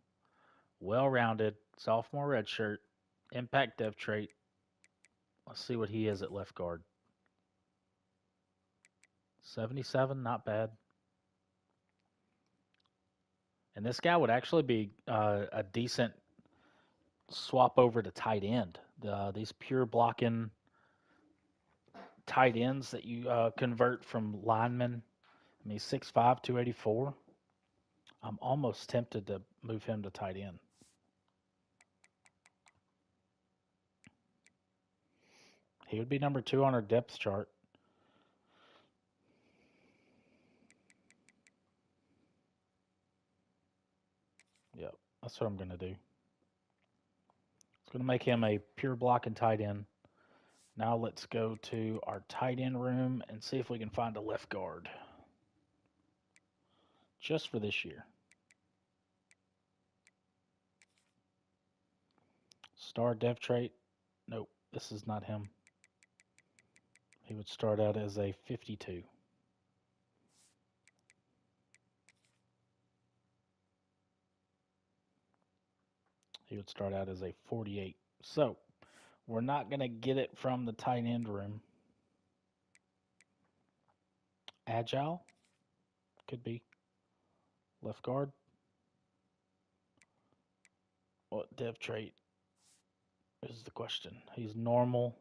Well-rounded, sophomore red shirt, impact dev trait. Let's see what he is at left guard. 77, not bad. And this guy would actually be a decent swap over to tight end. These pure blocking tight ends that you convert from linemen. 6'5", 284. I'm almost tempted to move him to tight end. He would be number 2 on our depth chart. Yep, that's what I'm going to do. It's going to make him a pure blocking tight end. Now let's go to our tight end room and see if we can find a left guard. Just for this year. Star dev trait. Nope, this is not him. He would start out as a 52. He would start out as a 48. So we're not going to get it from the tight end room. Agile. Could be. Left guard. What dev trait is the question? He's normal.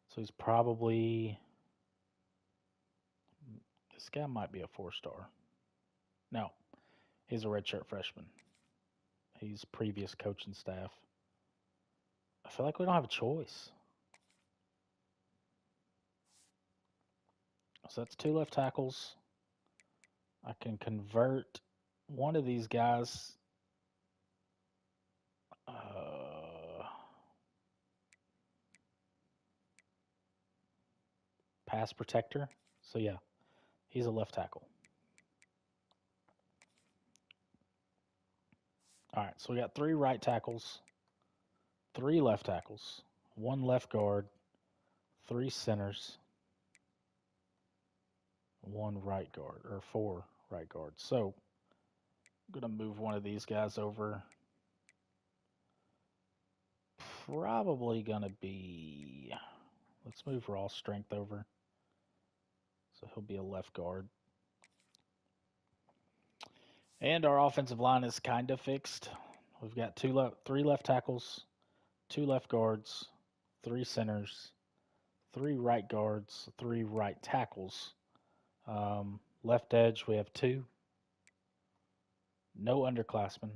So he's probably. This guy might be a 4-star. No, he's a redshirt freshman. He's previous coaching staff. I feel like we don't have a choice. So that's 2 left tackles. I can convert one of these guys. Pass protector. So yeah, he's a left tackle. All right, so we got 3 right tackles, 3 left tackles, 1 left guard, 3 centers, 1 right guard, or 4 right guards. So I'm going to move one of these guys over. Probably going to be, let's move raw strength over. So he'll be a left guard. And our offensive line is kind of fixed. We've got 3 left tackles, 2 left guards, 3 centers, 3 right guards, 3 right tackles. Left edge, we have 2. No underclassmen.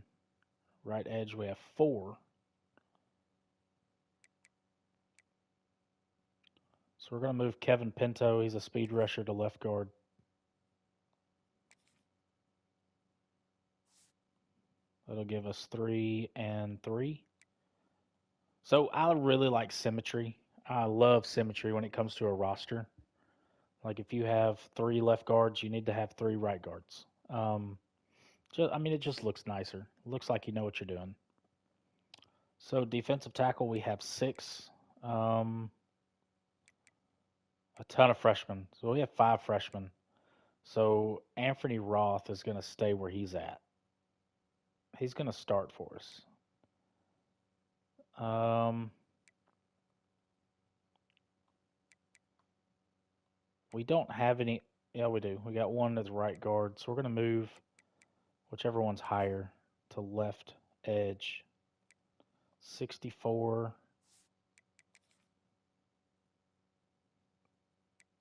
Right edge, we have 4. So we're going to move Kevin Pinto. He's a speed rusher to left guard. That'll give us 3 and 3. So I really like symmetry. I love symmetry when it comes to a roster. Like if you have 3 left guards, you need to have 3 right guards. It just looks nicer. It looks like you know what you're doing. So defensive tackle, we have 6. A ton of freshmen. So we have 5 freshmen. So Anthony Roth is going to stay where he's at. He's going to start for us. We don't have any. Yeah, we do. We got one that's right guard. So we're going to move whichever one's higher to left edge. 64.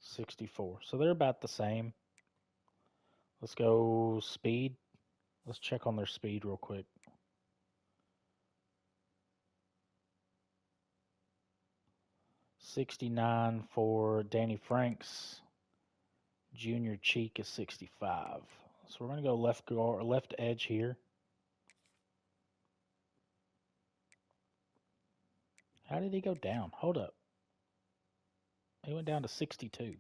64. So they're about the same. Let's go speed. Let's check on their speed real quick. .69 for Danny Franks. Junior Cheek is 65. So we're going to go left edge here. How did he go down? Hold up. He went down to 62.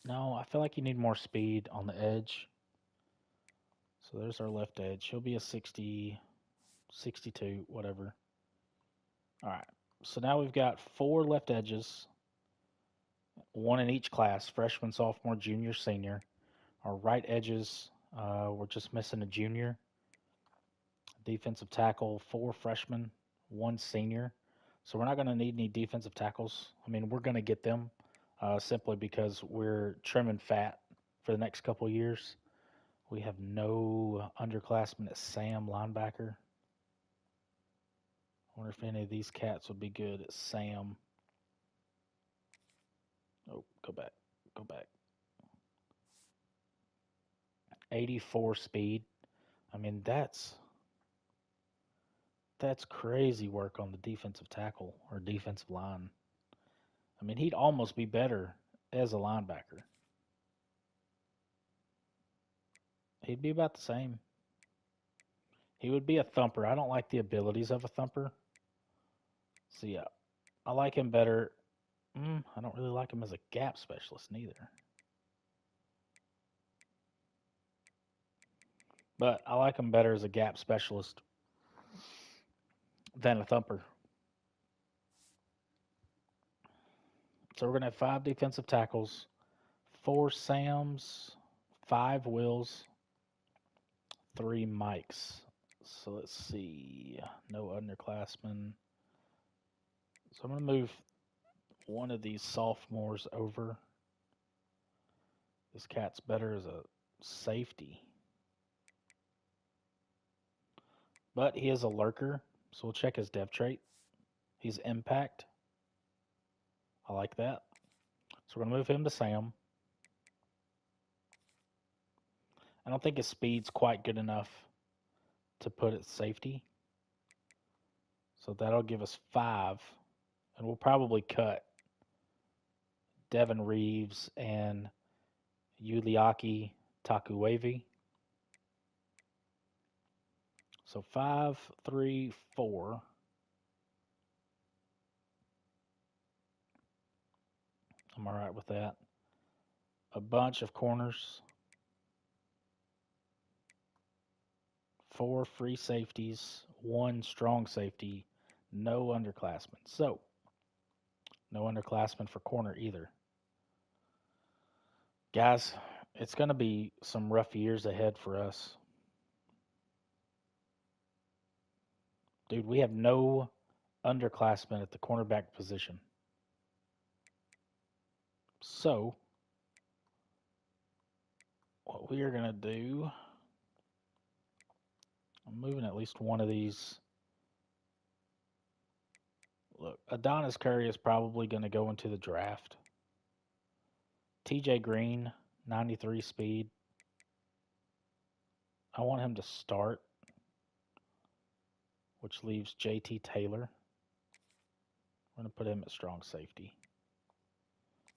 No, I feel like you need more speed on the edge. So there's our left edge. He'll be a 60, 62, whatever. All right. So now we've got 4 left edges, 1 in each class, freshman, sophomore, junior, senior. Our right edges, we're just missing a junior. Defensive tackle, 4 freshmen, 1 senior. So we're not going to need any defensive tackles. I mean, we're going to get them simply because we're trimming fat for the next couple years. We have no underclassmen at Sam linebacker. I wonder if any of these cats would be good at Sam. Oh, go back. 84 speed. I mean, that's crazy work on the defensive tackle or defensive line. I mean, he'd almost be better as a linebacker. He'd be about the same. He would be a thumper. I don't like the abilities of a thumper. So, yeah, I like him better. I don't really like him as a gap specialist neither. But I like him better as a gap specialist than a thumper. So we're going to have 5 defensive tackles, 4 Sams, 5 Wills, 3 Mikes. So let's see. No underclassmen. So I'm going to move one of these sophomores over. This cat's better as a safety. But he is a lurker, so we'll check his dev trait. He's impact. I like that. So we're going to move him to Sam. I don't think his speed's quite good enough to put at safety. So that'll give us 5. And we'll probably cut Devin Reeves and Yuliaki Takuevi. So 5, 3, 4. I'm all right with that. A bunch of corners. 4 free safeties. 1 strong safety. No underclassmen. So, no underclassmen for corner either. Guys, it's going to be some rough years ahead for us. Dude, we have no underclassmen at the cornerback position. So, what we are going to do, I'm moving at least one of these. Look, Adonis Curry is probably going to go into the draft. TJ Green, 93 speed. I want him to start, which leaves JT Taylor. I'm going to put him at strong safety.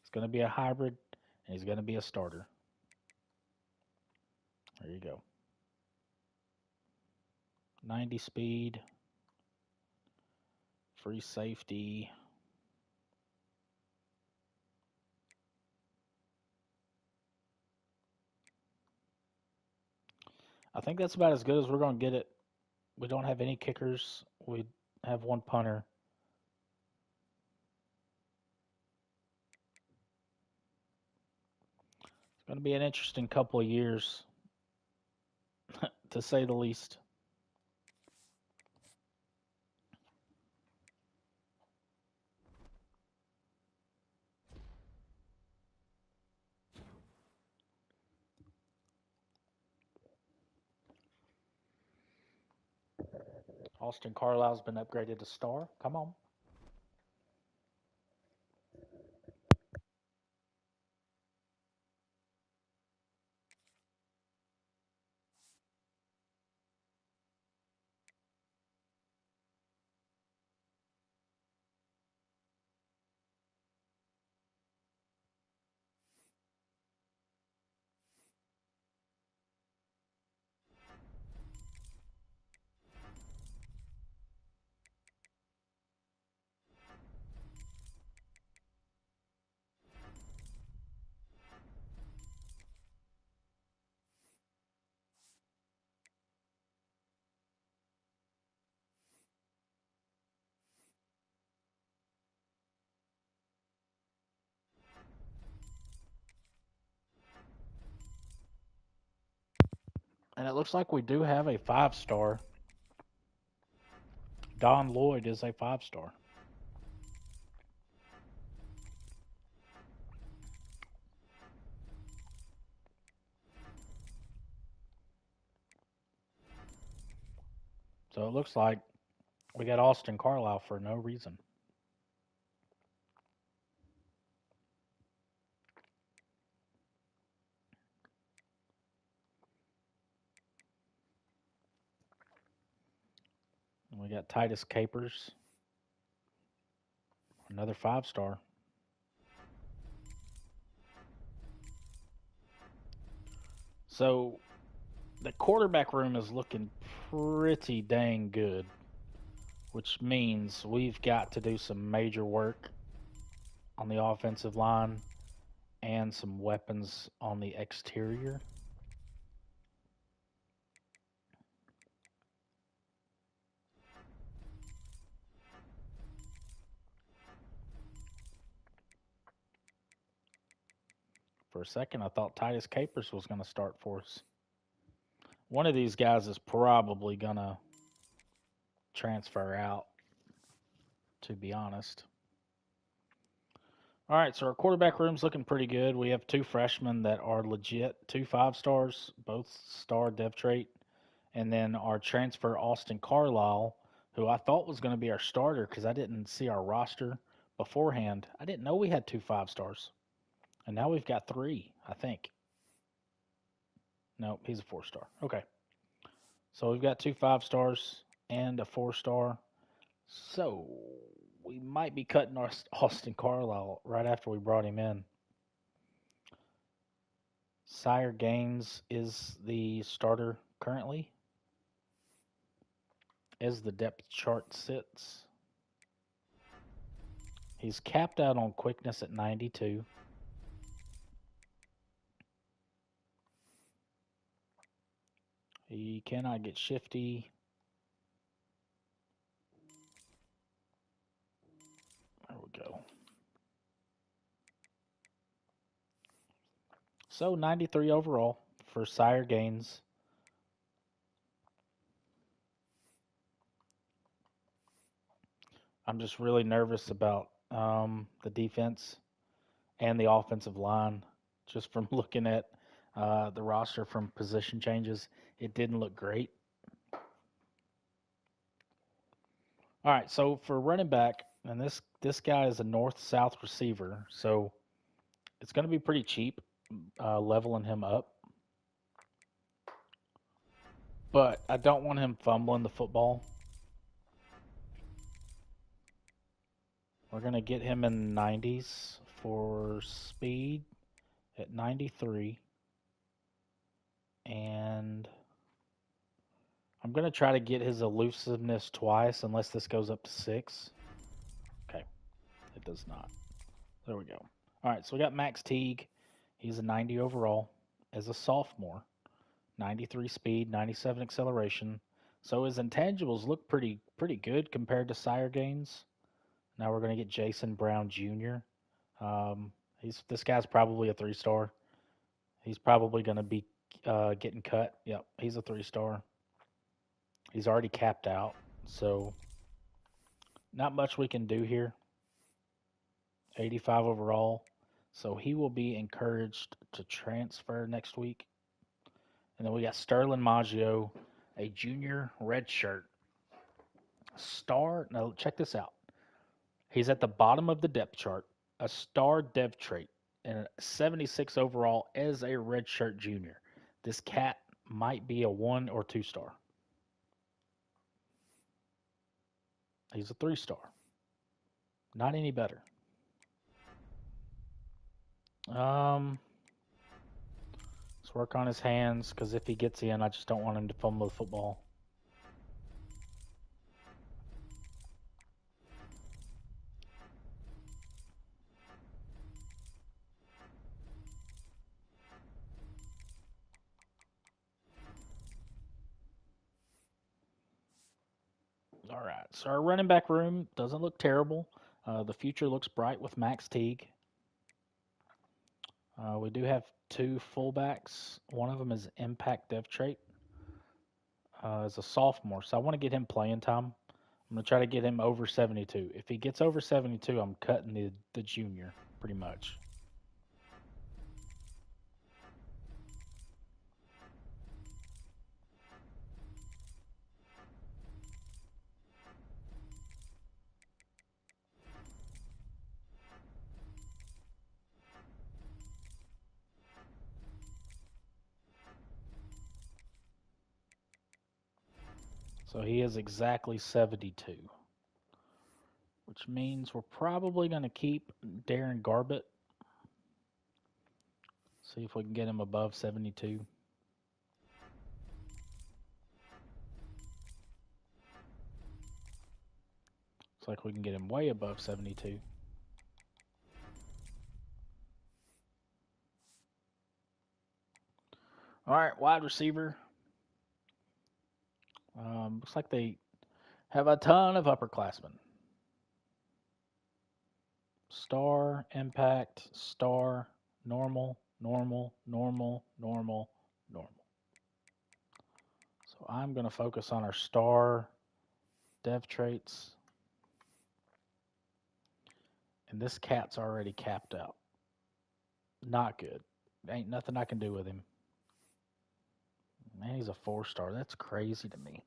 He's going to be a hybrid, and he's going to be a starter. There you go. 90 speed. Free safety. I think that's about as good as we're going to get it. We don't have any kickers. We have 1 punter. It's going to be an interesting couple of years, to say the least. Austin Carlisle's been upgraded to star. Come on. And it looks like we do have a 5-star. Don Lloyd is a 5-star. So it looks like we got Austin Carlisle for no reason. And we got Titus Capers, another 5-star. So the quarterback room is looking pretty dang good, which means we've got to do some major work on the offensive line and some weapons on the exterior. For a second, I thought Titus Capers was going to start for us. One of these guys is probably going to transfer out, to be honest. All right, so our quarterback room's looking pretty good. We have two freshmen that are legit, two 5 stars, both star dev trait. And then our transfer, Austin Carlisle, who I thought was going to be our starter because I didn't see our roster beforehand. I didn't know we had two 5 stars. And now we've got three, I think. No, he's a 4 star. Okay. So we've got two 5 stars and a 4 star. So we might be cutting our Austin Carlisle right after we brought him in. Sire Gaines is the starter currently, as the depth chart sits. He's capped out on quickness at 92. He cannot get shifty. There we go. So 93 overall for Sire Gaines. I'm just really nervous about the defense and the offensive line. Just from looking at the roster from position changes, it didn't look great. All right, so for running back, and this guy is a north-south receiver, so it's going to be pretty cheap leveling him up. But I don't want him fumbling the football. We're going to get him in 90s for speed at 93. And I'm going to try to get his elusiveness twice unless this goes up to 6. Okay, it does not. There we go. All right, so we got Max Teague. He's a 90 overall as a sophomore. 93 speed, 97 acceleration. So his intangibles look pretty good compared to Sire Gaines. Now we're going to get Jason Brown Jr. This guy's probably a 3-star. He's probably going to be getting cut. Yep, he's a 3-star. He's already capped out, so not much we can do here. 85 overall, so he will be encouraged to transfer next week. And then we got Sterling Maggio, a junior redshirt star. Now check this out. He's at the bottom of the depth chart, a star dev trait, and a 76 overall as a redshirt junior. This cat might be a 1 or 2-star. He's a 3-star. Not any better. Let's work on his hands, because if he gets in, I just don't want him to fumble the football. All right, so our running back room doesn't look terrible. The future looks bright with Max Teague. We do have two fullbacks. One of them is impact dev trait as a sophomore, so I want to get him playing time. I'm going to try to get him over 72. If he gets over 72, I'm cutting the junior pretty much. So he is exactly 72, which means we're probably going to keep Darren Garbett. See if we can get him above 72. Looks like we can get him way above 72. All right, wide receiver. Looks like they have a ton of upperclassmen. Star, impact, star, normal, normal, normal, normal, normal. So I'm going to focus on our star dev traits. And this cat's already capped out. Not good. Ain't nothing I can do with him. Man, he's a 4-star. That's crazy to me.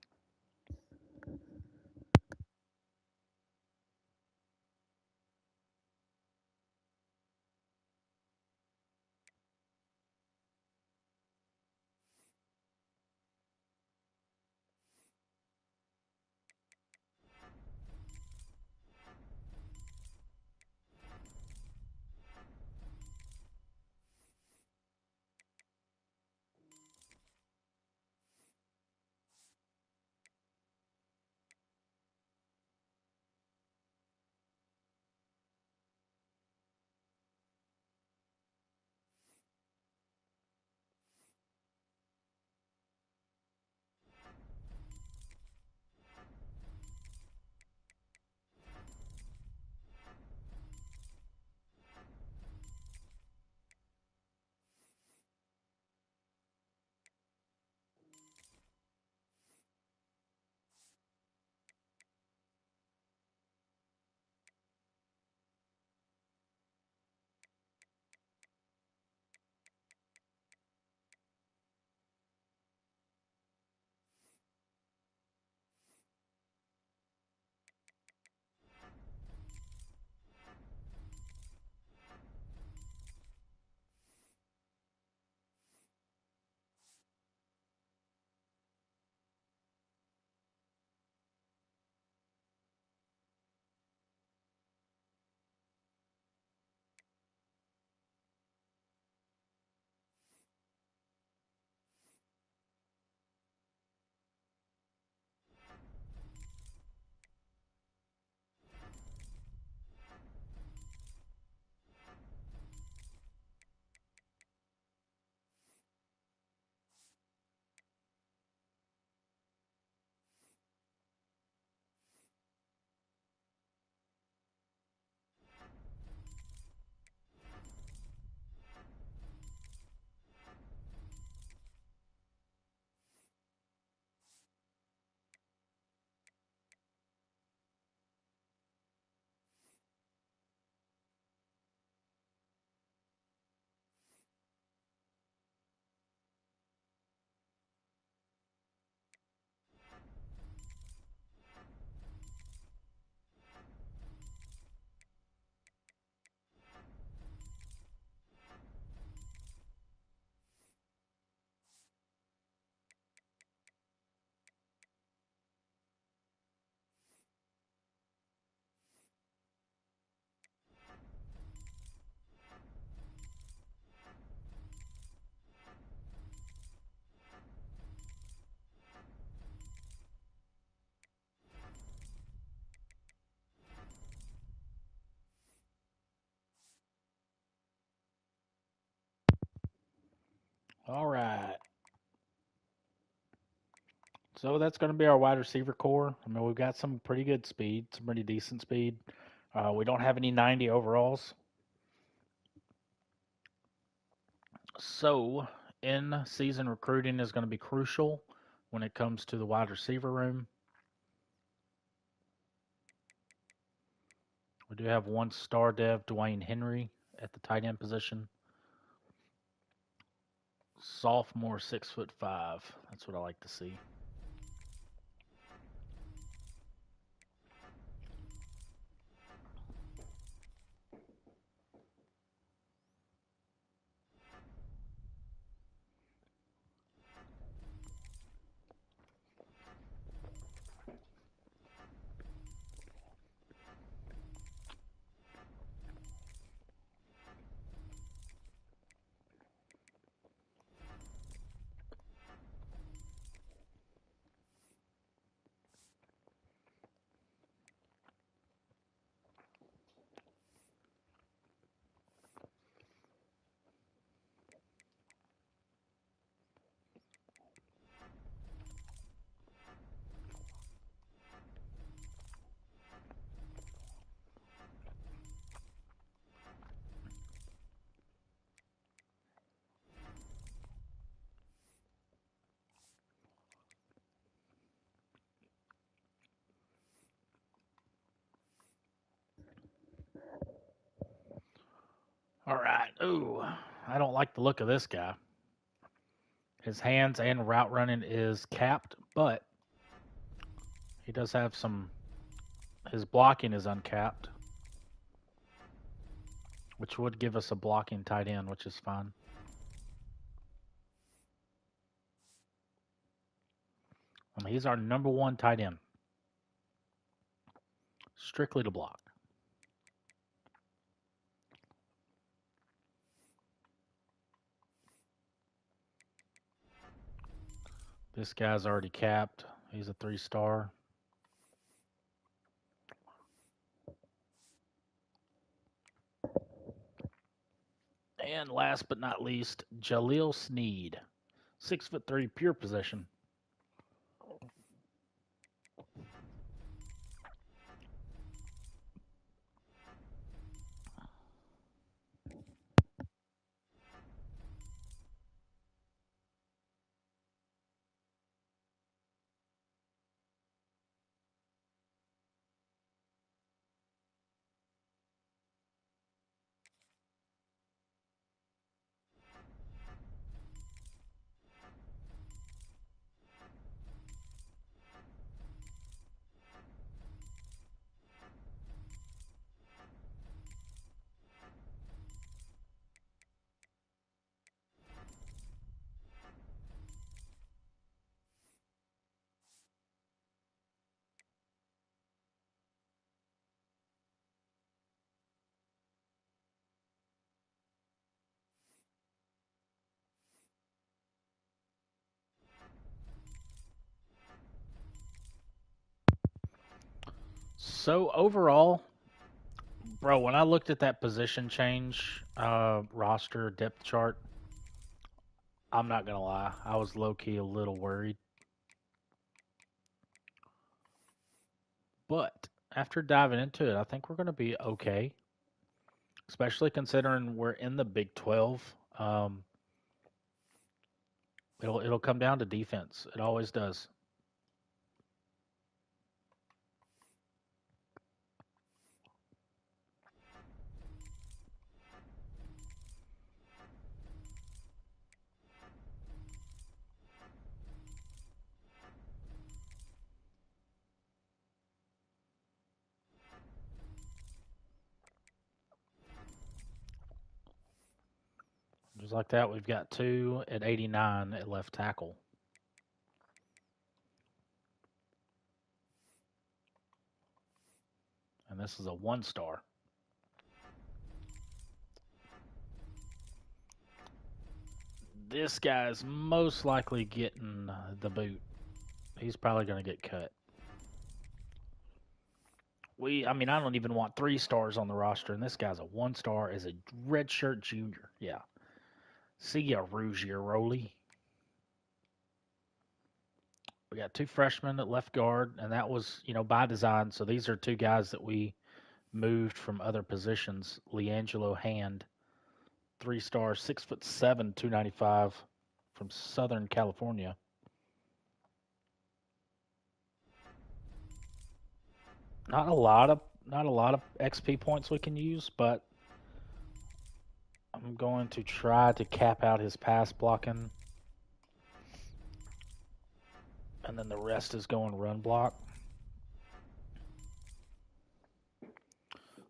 All right. So that's going to be our wide receiver core. I mean, we've got some pretty good speed, some pretty decent speed. We don't have any 90 overalls. So, in season recruiting is going to be crucial when it comes to the wide receiver room. We do have one star dev, Dwayne Henry, at the tight end position. Sophomore, 6'5". That's what I like to see. Ooh, I don't like the look of this guy. His hands and route running is capped, but he does have some. His blocking is uncapped, which would give us a blocking tight end, which is fine. He's our number one tight end, strictly to block. This guy's already capped. He's a 3-star. And last but not least, Jaleel Sneed, 6'3", pure possession. So overall, bro, when I looked at that position change roster depth chart, I'm not gonna lie, I was low key a little worried. But after diving into it, I think we're gonna be okay, especially considering we're in the Big 12. It'll come down to defense. It always does. Just like that, we've got two at 89 at left tackle. And this is a 1-star. This guy's most likely getting the boot. He's probably going to get cut. I mean, I don't even want 3 stars on the roster, and this guy's a 1-star as a redshirt junior. Yeah. See ya, Ruggiero. We got 2 freshmen at left guard, and that was, by design. So these are 2 guys that we moved from other positions. Leangelo Hand, 3-star, 6'7", 295, from Southern California. Not a lot of XP points we can use, but I'm going to try to cap out his pass blocking. And then the rest is going run block.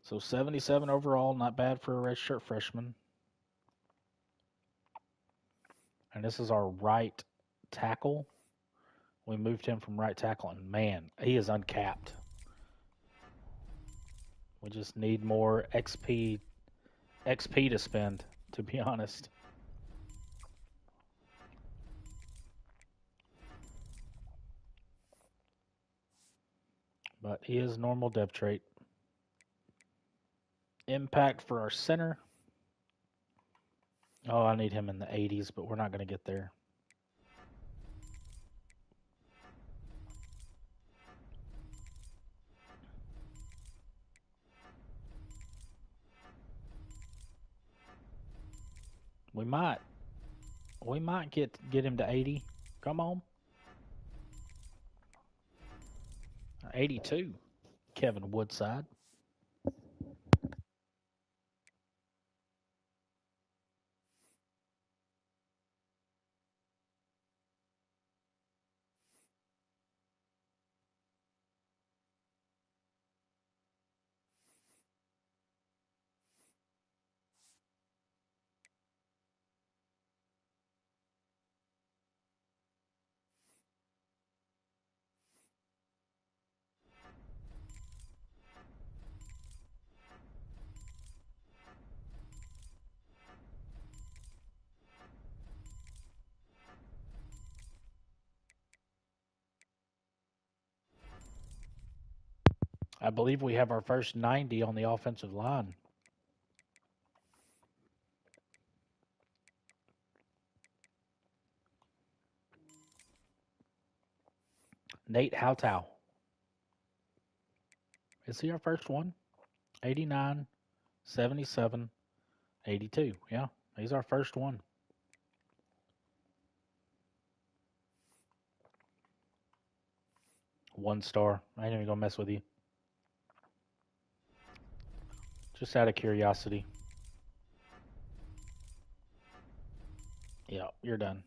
So 77 overall, not bad for a redshirt freshman. And this is our right tackle. We moved him from right tackle, and man, he is uncapped. We just need more XP to spend, to be honest. But he is normal depth trait. Impact for our center. Oh, I need him in the 80s, but we're not going to get there. We might get him to 80. Come on. 82. Kevin Woodside. I believe we have our first 90 on the offensive line. Nate Howtow. Is he our first one? 89, 77, 82. Yeah, he's our first one. One star. I ain't even gonna mess with you. Just out of curiosity. Yeah, you're done.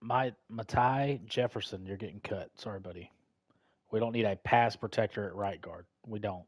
Matai Jefferson, you're getting cut. Sorry, buddy. We don't need a pass protector at right guard. We don't.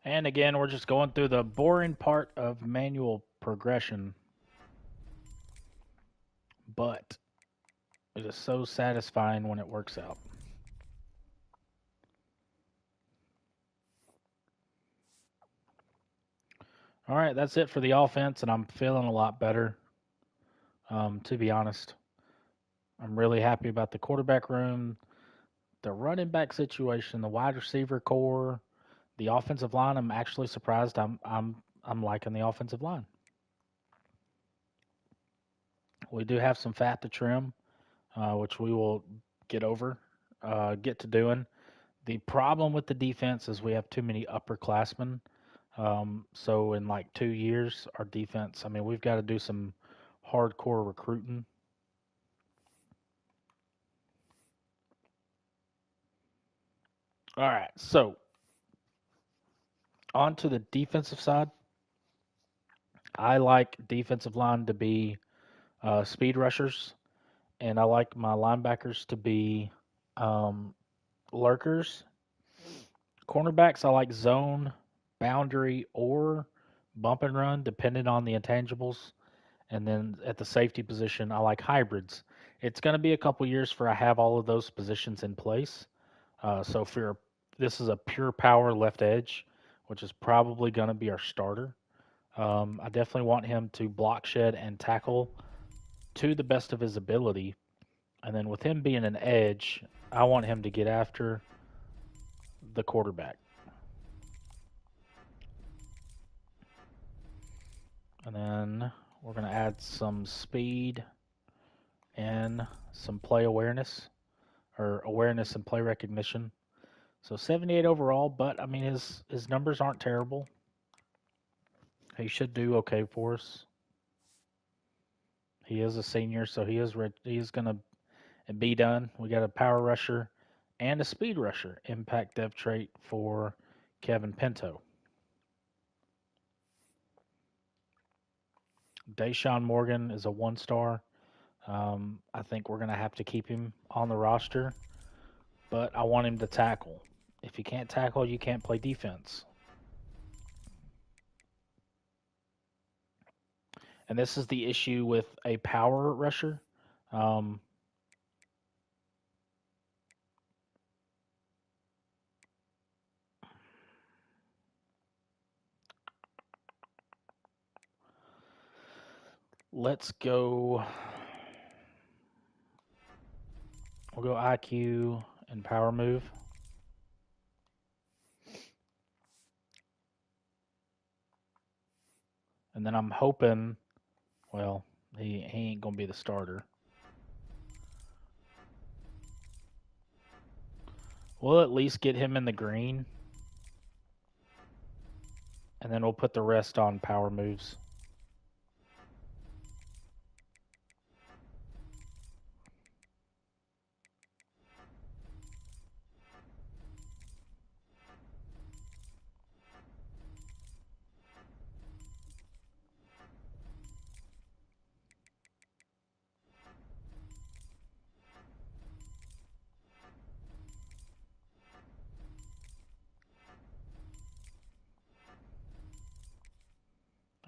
And again, we're just going through the boring part of manual progression, but it is so satisfying when it works out. All right, that's it for the offense, and I'm feeling a lot better. To be honest, I'm really happy about the quarterback room, the running back situation, the wide receiver core, the offensive line. I'm actually surprised. I'm liking the offensive line. We do have some fat to trim, which we will get to doing. The problem with the defense is we have too many upperclassmen. So in like 2 years, our defense, I mean, we've got to do some hardcore recruiting. All right, so on to the defensive side. I like defensive line to be speed rushers, and I like my linebackers to be um, lurkers. Cornerbacks, I like zone, boundary, or bump and run, depending on the intangibles. And then at the safety position, I like hybrids. It's going to be a couple years for I have all of those positions in place. So for this is a pure power left edge, which is probably going to be our starter. I definitely want him to block, shed, and tackle to the best of his ability. And then with him being an edge, I want him to get after the quarterback. And then we're going to add some speed and some play awareness, or awareness and play recognition. So 78 overall, but I mean his numbers aren't terrible. He should do okay for us. He is a senior, so he is going to be done. We got a power rusher and a speed rusher, impact depth trait for Kevin Pinto. Deshaun Morgan is a 1-star. I think we're going to have to keep him on the roster, but I want him to tackle. If you can't tackle, you can't play defense. And this is the issue with a power rusher. Let's go. We'll go IQ and power move. And then I'm hoping, well, he ain't going to be the starter. We'll at least get him in the green. And then we'll put the rest on power moves.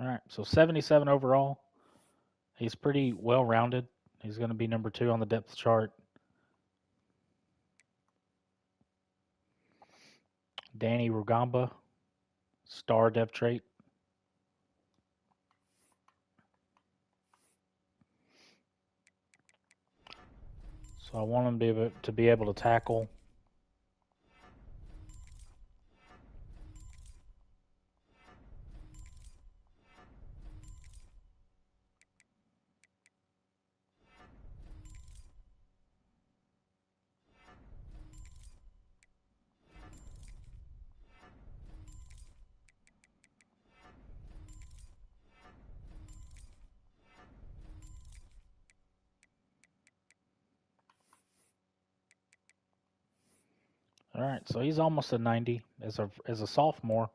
All right, so 77 overall. He's pretty well-rounded. He's going to be number 2 on the depth chart. Danny Rugamba, star depth trait. So I want him to be able to tackle. All right, so he's almost a 90 as a sophomore,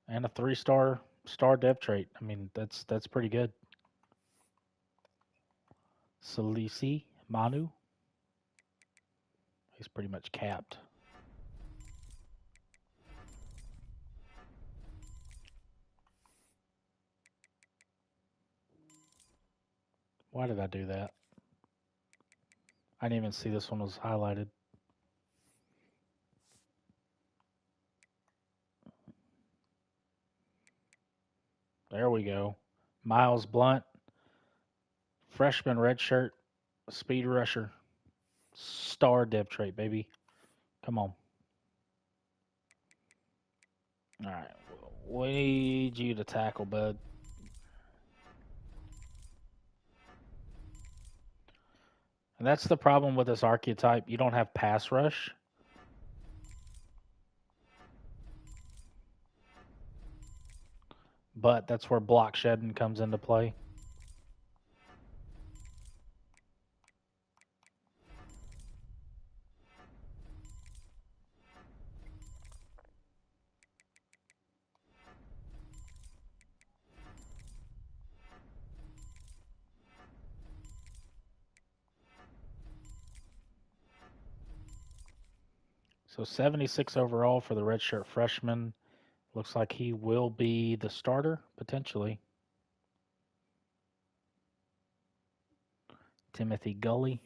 and a 3-star depth trait. I mean, that's pretty good. Salisi Manu. He's pretty much capped. Why did I do that? I didn't even see this one was highlighted. There we go. Miles Blunt, freshman redshirt, speed rusher, star depth trait, baby. Come on. All right. We need you to tackle, bud. And that's the problem with this archetype. You don't have pass rush. But that's where block shedding comes into play. So 76 overall for the redshirt freshman. Looks like he will be the starter, potentially. Timothy Gully.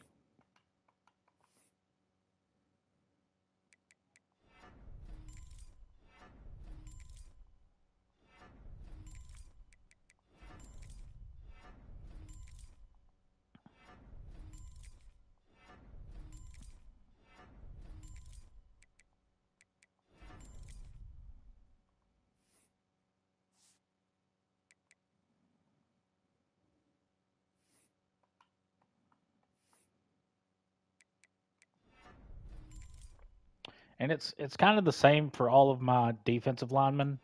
And it's kind of the same for all of my defensive linemen.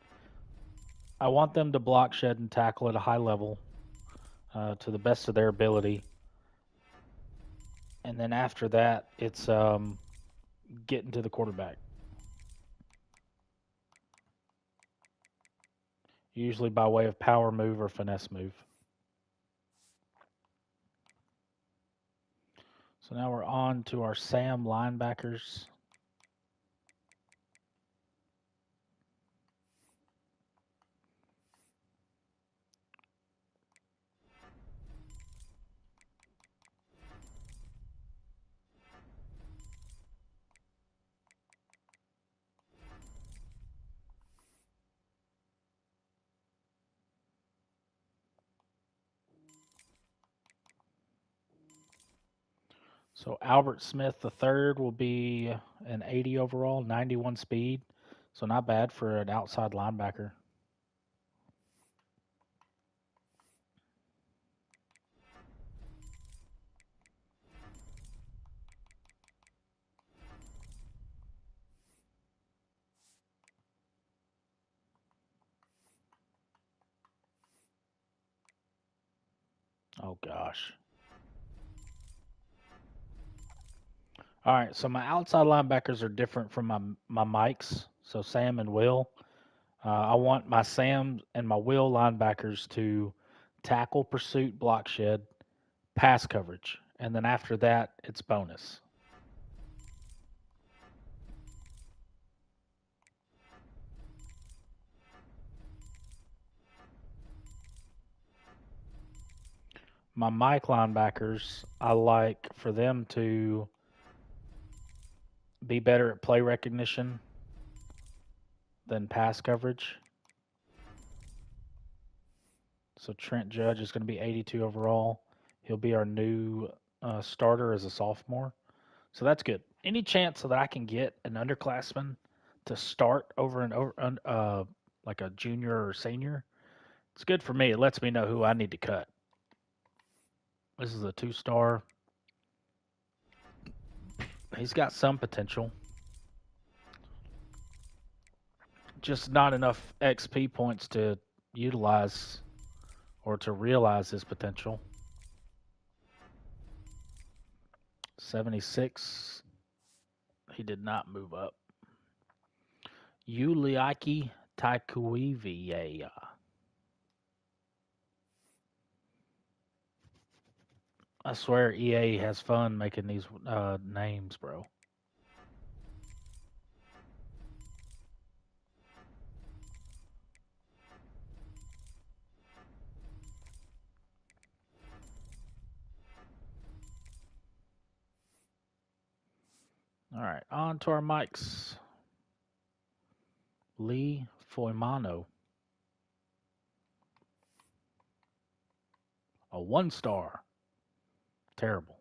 I want them to block, shed, and tackle at a high level to the best of their ability. And then after that, it's getting to the quarterback, usually by way of power move or finesse move. So now we're on to our Sam linebackers. So Albert Smith the third will be an 80 overall, 91 speed. So not bad for an outside linebacker. Oh gosh. All right, so my outside linebackers are different from my Mikes. So Sam and Will. I want my Sam and my Will linebackers to tackle, pursuit, block, shed, pass coverage, and then after that, it's bonus. My Mike linebackers, I like for them to be better at play recognition than pass coverage. So Trent Judge is going to be 82 overall. He'll be our new starter as a sophomore. So that's good. Any chance that I can get an underclassman to start over and over, like a junior or senior, it's good for me. It lets me know who I need to cut. This is a 2-star. He's got some potential, just not enough XP points to utilize or to realize his potential. 76. He did not move up. Uliaki Taikuivia. I swear EA has fun making these names, bro. All right, on to our mics. Lee Foimano. A 1-star. Terrible.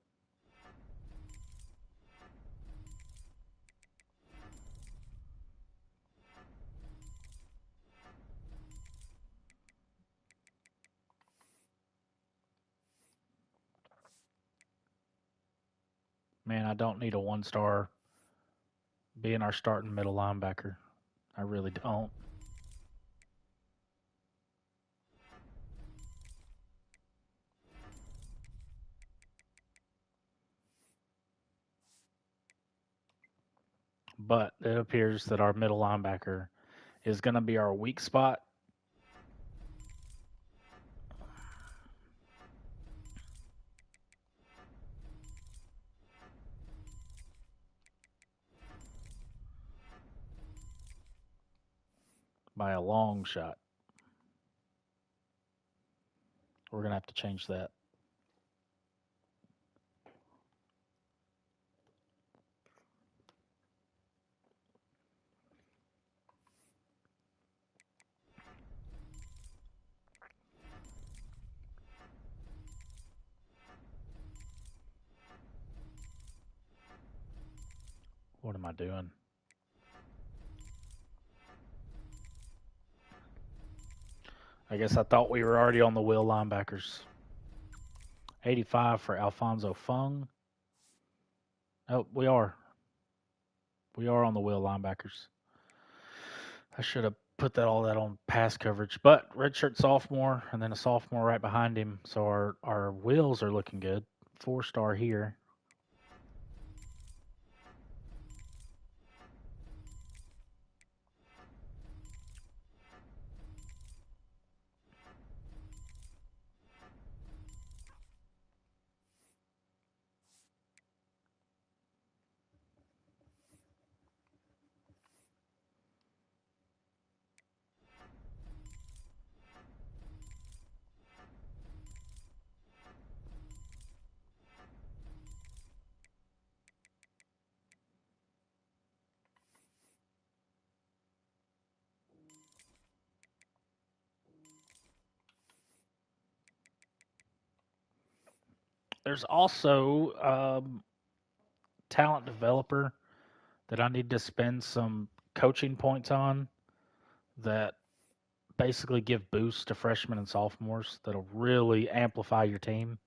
Man, I don't need a 1-star being our starting middle linebacker. I really don't. But it appears that our middle linebacker is going to be our weak spot. By a long shot. We're going to have to change that. What am I doing? I guess I thought we were already on the will linebackers. 85 for Alfonso Fung. Oh, we are. We are on the wheel linebackers. I should have put all that on pass coverage, but redshirt sophomore and then a sophomore right behind him. So our wheels are looking good. 4-star here. There's also talent developer that I need to spend some coaching points on that basically give boosts to freshmen and sophomores that'll really amplify your team.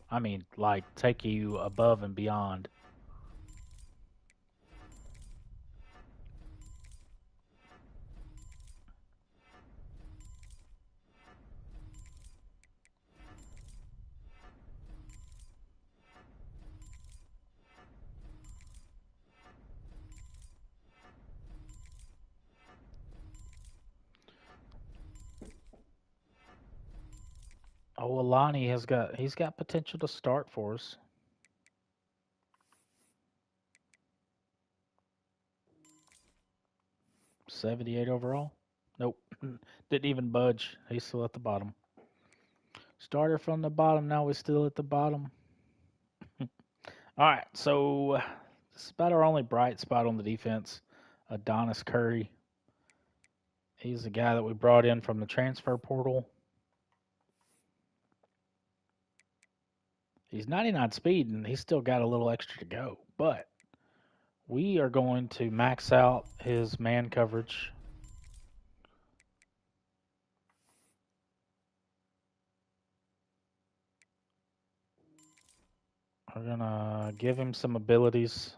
I mean, like take you above and beyond. Oh, Alani he's got potential to start for us. 78 overall. Nope. Didn't even budge. He's still at the bottom. Started from the bottom, now we're still at the bottom. All right, so this is about our only bright spot on the defense. Adonis Curry. He's the guy that we brought in from the transfer portal. He's 99 speed, and he's still got a little extra to go. But we are going to max out his man coverage. We're going to give him some abilities.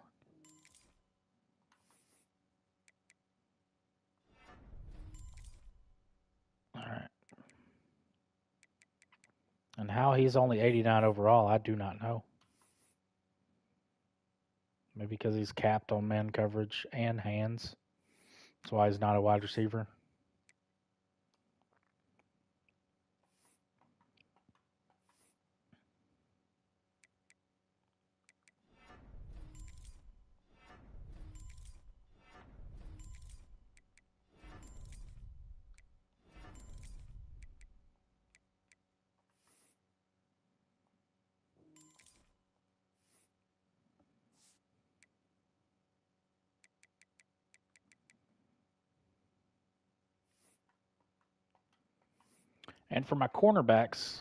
All right. And how he's only 89 overall, I do not know. Maybe because he's capped on man coverage and hands. That's why he's not a wide receiver. And for my cornerbacks,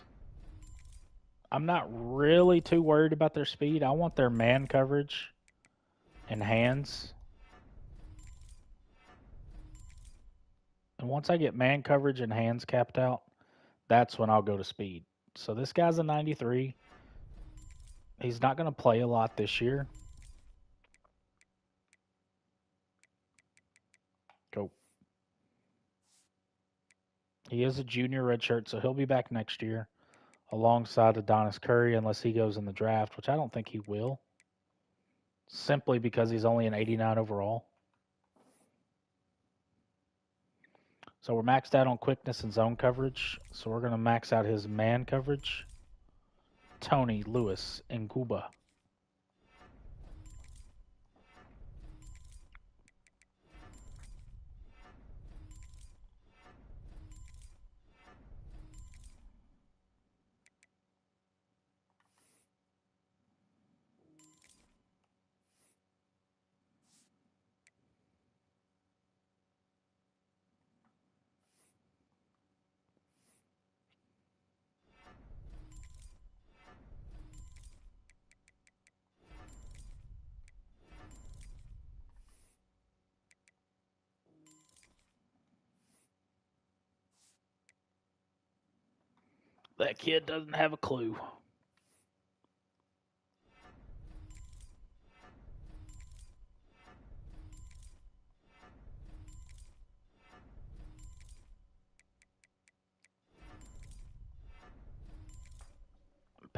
I'm not really too worried about their speed. I want their man coverage and hands. And once I get man coverage and hands capped out, that's when I'll go to speed. So this guy's a 93. He's not going to play a lot this year. Go. He is a junior redshirt, so he'll be back next year alongside Adonis Curry unless he goes in the draft, which I don't think he will, simply because he's only an 89 overall. So we're maxed out on quickness and zone coverage. So we're going to max out his man coverage. Tony Lewis in Cuba. That kid doesn't have a clue.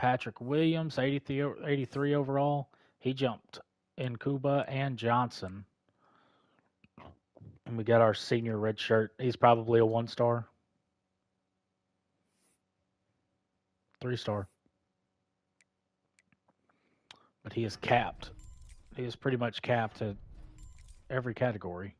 Patrick Williams, 83 overall. He jumped in Cuba and Johnson. And we got our senior red shirt. He's probably a 1-star. 3-star. But he is capped. He is pretty much capped at every category.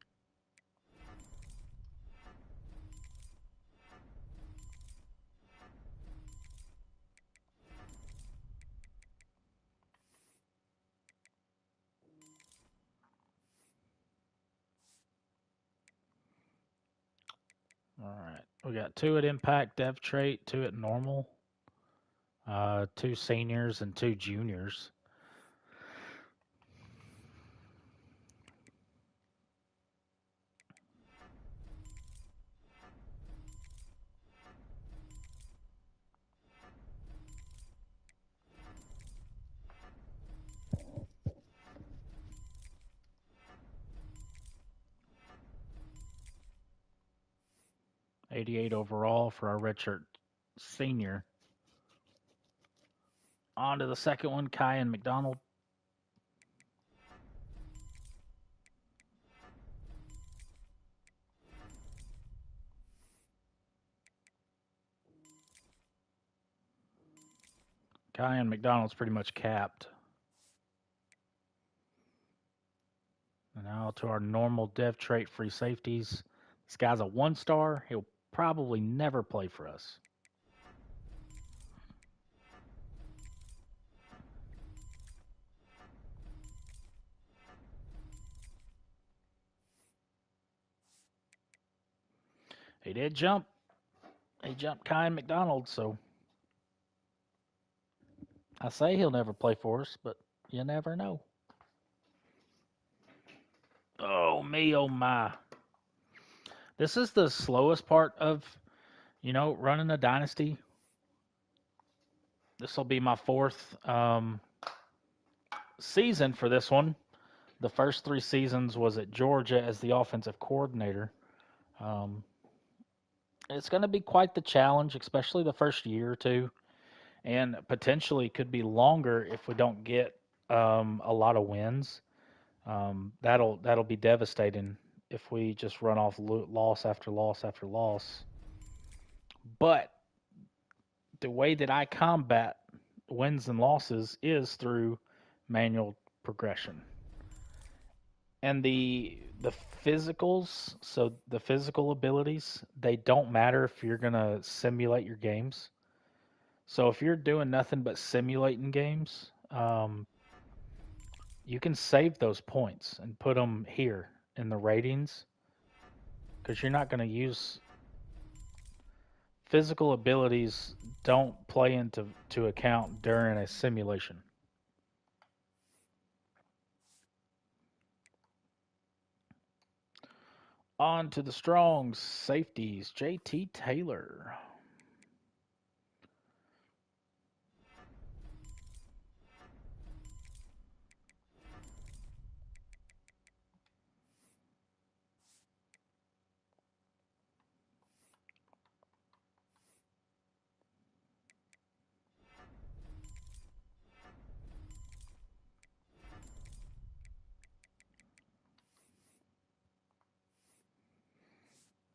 All right. We got 2 at Impact Dev Trait, 2 at Normal, 2 seniors, and 2 juniors. $88 overall for our redshirt senior. On to the second one, Kyan McDonald. Kyan McDonald's pretty much capped. And now to our normal dev trait free safeties. This guy's a 1-star. He'll probably never play for us. He did jump. He jumped Kyan McDonald, so I say he'll never play for us, but you never know. Oh, me, oh, my. This is the slowest part of, running a dynasty. This will be my 4th season for this one. The first 3 seasons was at Georgia as the offensive coordinator. It's going to be quite the challenge, especially the first year or two, and potentially could be longer if we don't get a lot of wins. That'll be devastating if we just run off loss after loss after loss. But the way that I combat wins and losses is through manual progression. And the physicals, so the physical abilities, they don't matter if you're going to simulate your games. So if you're doing nothing but simulating games, you can save those points and put them here in the ratings because you're not going to use physical abilities don't play into account during a simulation. On to the strong safeties. JT Taylor.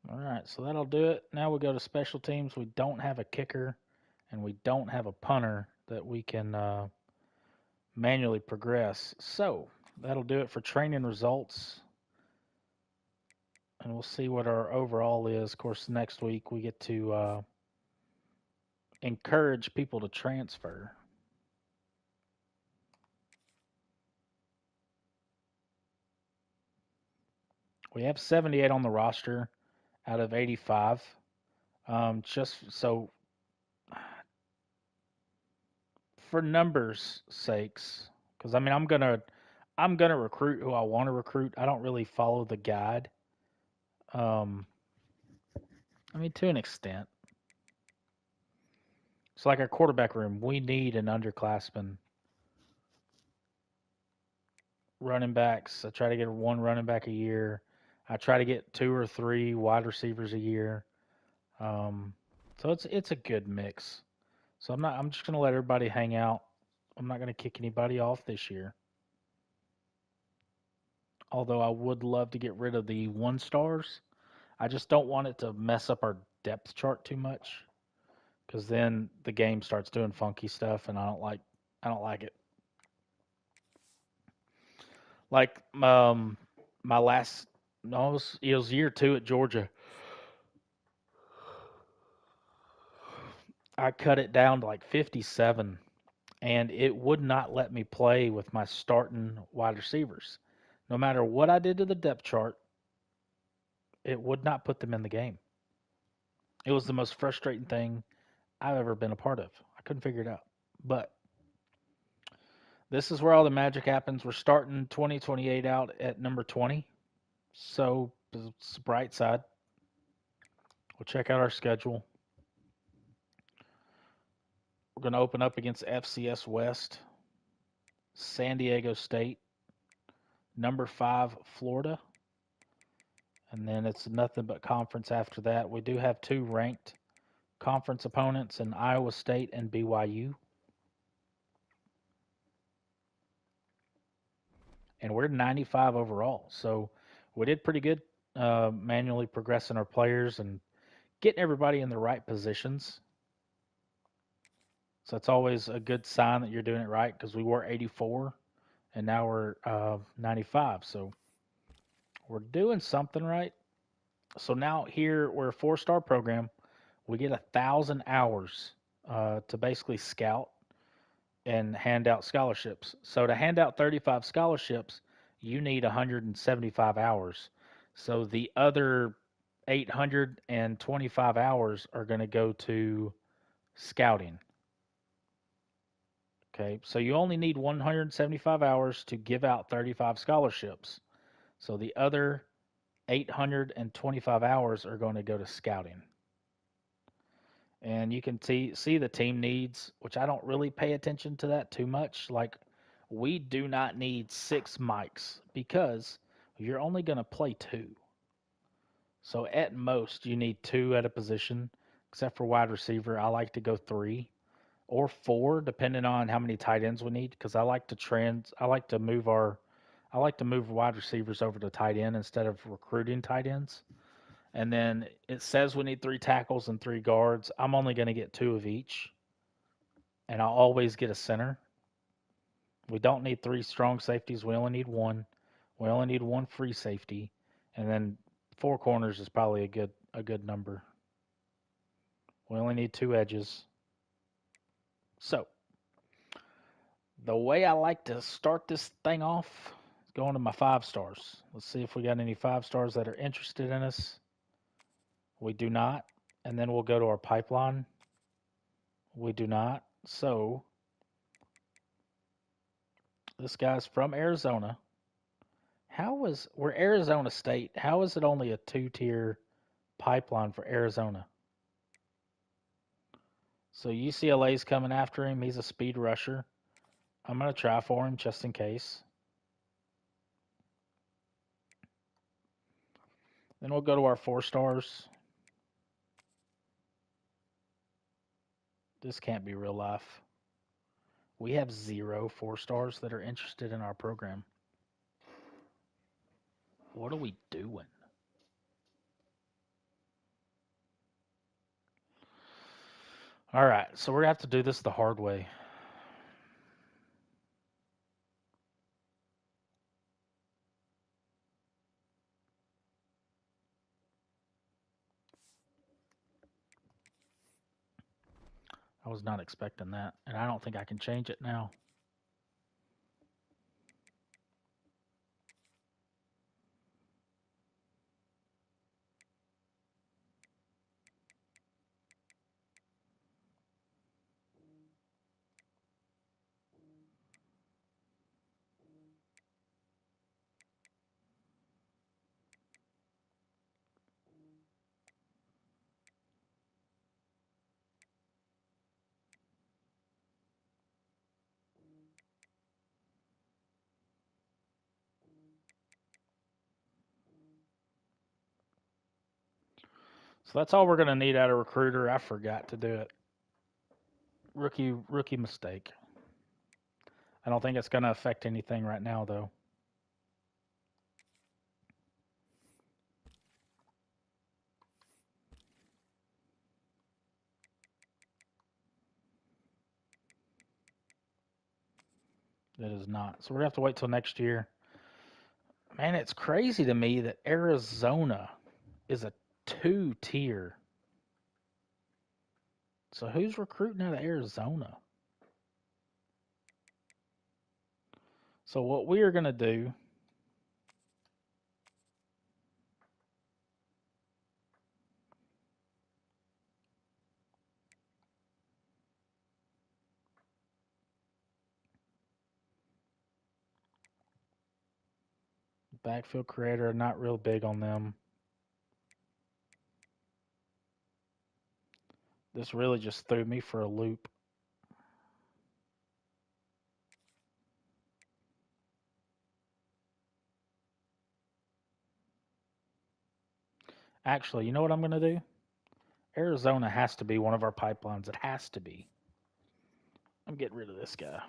All right, so that'll do it. Now we go to special teams. We don't have a kicker, and we don't have a punter that we can manually progress. So that'll do it for training results. And we'll see what our overall is. Of course, next week we get to encourage people to transfer. We have 78 on the roster out of 85. Just so for numbers' sakes, because I mean I'm gonna recruit who I want to recruit. I don't really follow the guide. I mean to an extent. It's like our quarterback room. We need an underclassman. Running backs. I try to get 1 running back a year. I try to get 2 or 3 wide receivers a year. So it's a good mix. So I'm just gonna let everybody hang out. I'm not gonna kick anybody off this year. Although I would love to get rid of the 1 stars. I just don't want it to mess up our depth chart too much, because then the game starts doing funky stuff, and I don't like it. Like my last no, it was year 2 at Georgia. I cut it down to like 57, and it would not let me play with my starting wide receivers. No matter what I did to the depth chart, it would not put them in the game. It was the most frustrating thing I've ever been a part of. I couldn't figure it out. But this is where all the magic happens. We're starting 2028 out at number 20. So it's the bright side. We'll check out our schedule. We're going to open up against FCS West, San Diego State, number 5 Florida, and then it's nothing but conference after that. We do have 2 ranked conference opponents in Iowa State and BYU, and we're 95 overall. So we did pretty good manually progressing our players and getting everybody in the right positions. So it's always a good sign that you're doing it right, because we were 84 and now we're 95. So we're doing something right. So now here we're a 4-star program. We get 1,000 hours to basically scout and hand out scholarships. So to hand out 35 scholarships, you need 175 hours. So the other 825 hours are going to go to scouting. Okay, so you only need 175 hours to give out 35 scholarships. So the other 825 hours are going to go to scouting. And you can see the team needs, which I don't really pay attention to that too much. Like, we do not need 6 mics because you're only going to play 2. So at most, you need 2 at a position, except for wide receiver. I like to go 3 or 4, depending on how many tight ends we need, because I like to move wide receivers over to tight end instead of recruiting tight ends. And then it says we need 3 tackles and 3 guards. I'm only going to get 2 of each, and I'll always get a center. We don't need 3 strong safeties. We only need 1. We only need 1 free safety, and then 4 corners is probably a good number. We only need 2 edges. So the way I like to start this thing off is going to my 5 stars. Let's see if we got any 5 stars that are interested in us. We do not. And then we'll go to our pipeline. We do not. So this guy's from Arizona. We're Arizona State. How is it only a 2-tier pipeline for Arizona? So UCLA's coming after him. He's a speed rusher. I'm going to try for him just in case. Then we'll go to our 4 stars. This can't be real life. We have 0 4 stars that are interested in our program. What are we doing? All right, so we're going to have to do this the hard way. I was not expecting that, and I don't think I can change it now. So that's all we're going to need out of recruiter. I forgot to do it. Rookie mistake. I don't think it's going to affect anything right now, though. It is not. So we're going to have to wait till next year. Man, it's crazy to me that Arizona is a 2-tier. So who's recruiting out of Arizona? So what we are going to do, backfield creator, not real big on them. This really just threw me for a loop. Actually, you know what I'm going to do? Arizona has to be one of our pipelines. It has to be. I'm getting rid of this guy.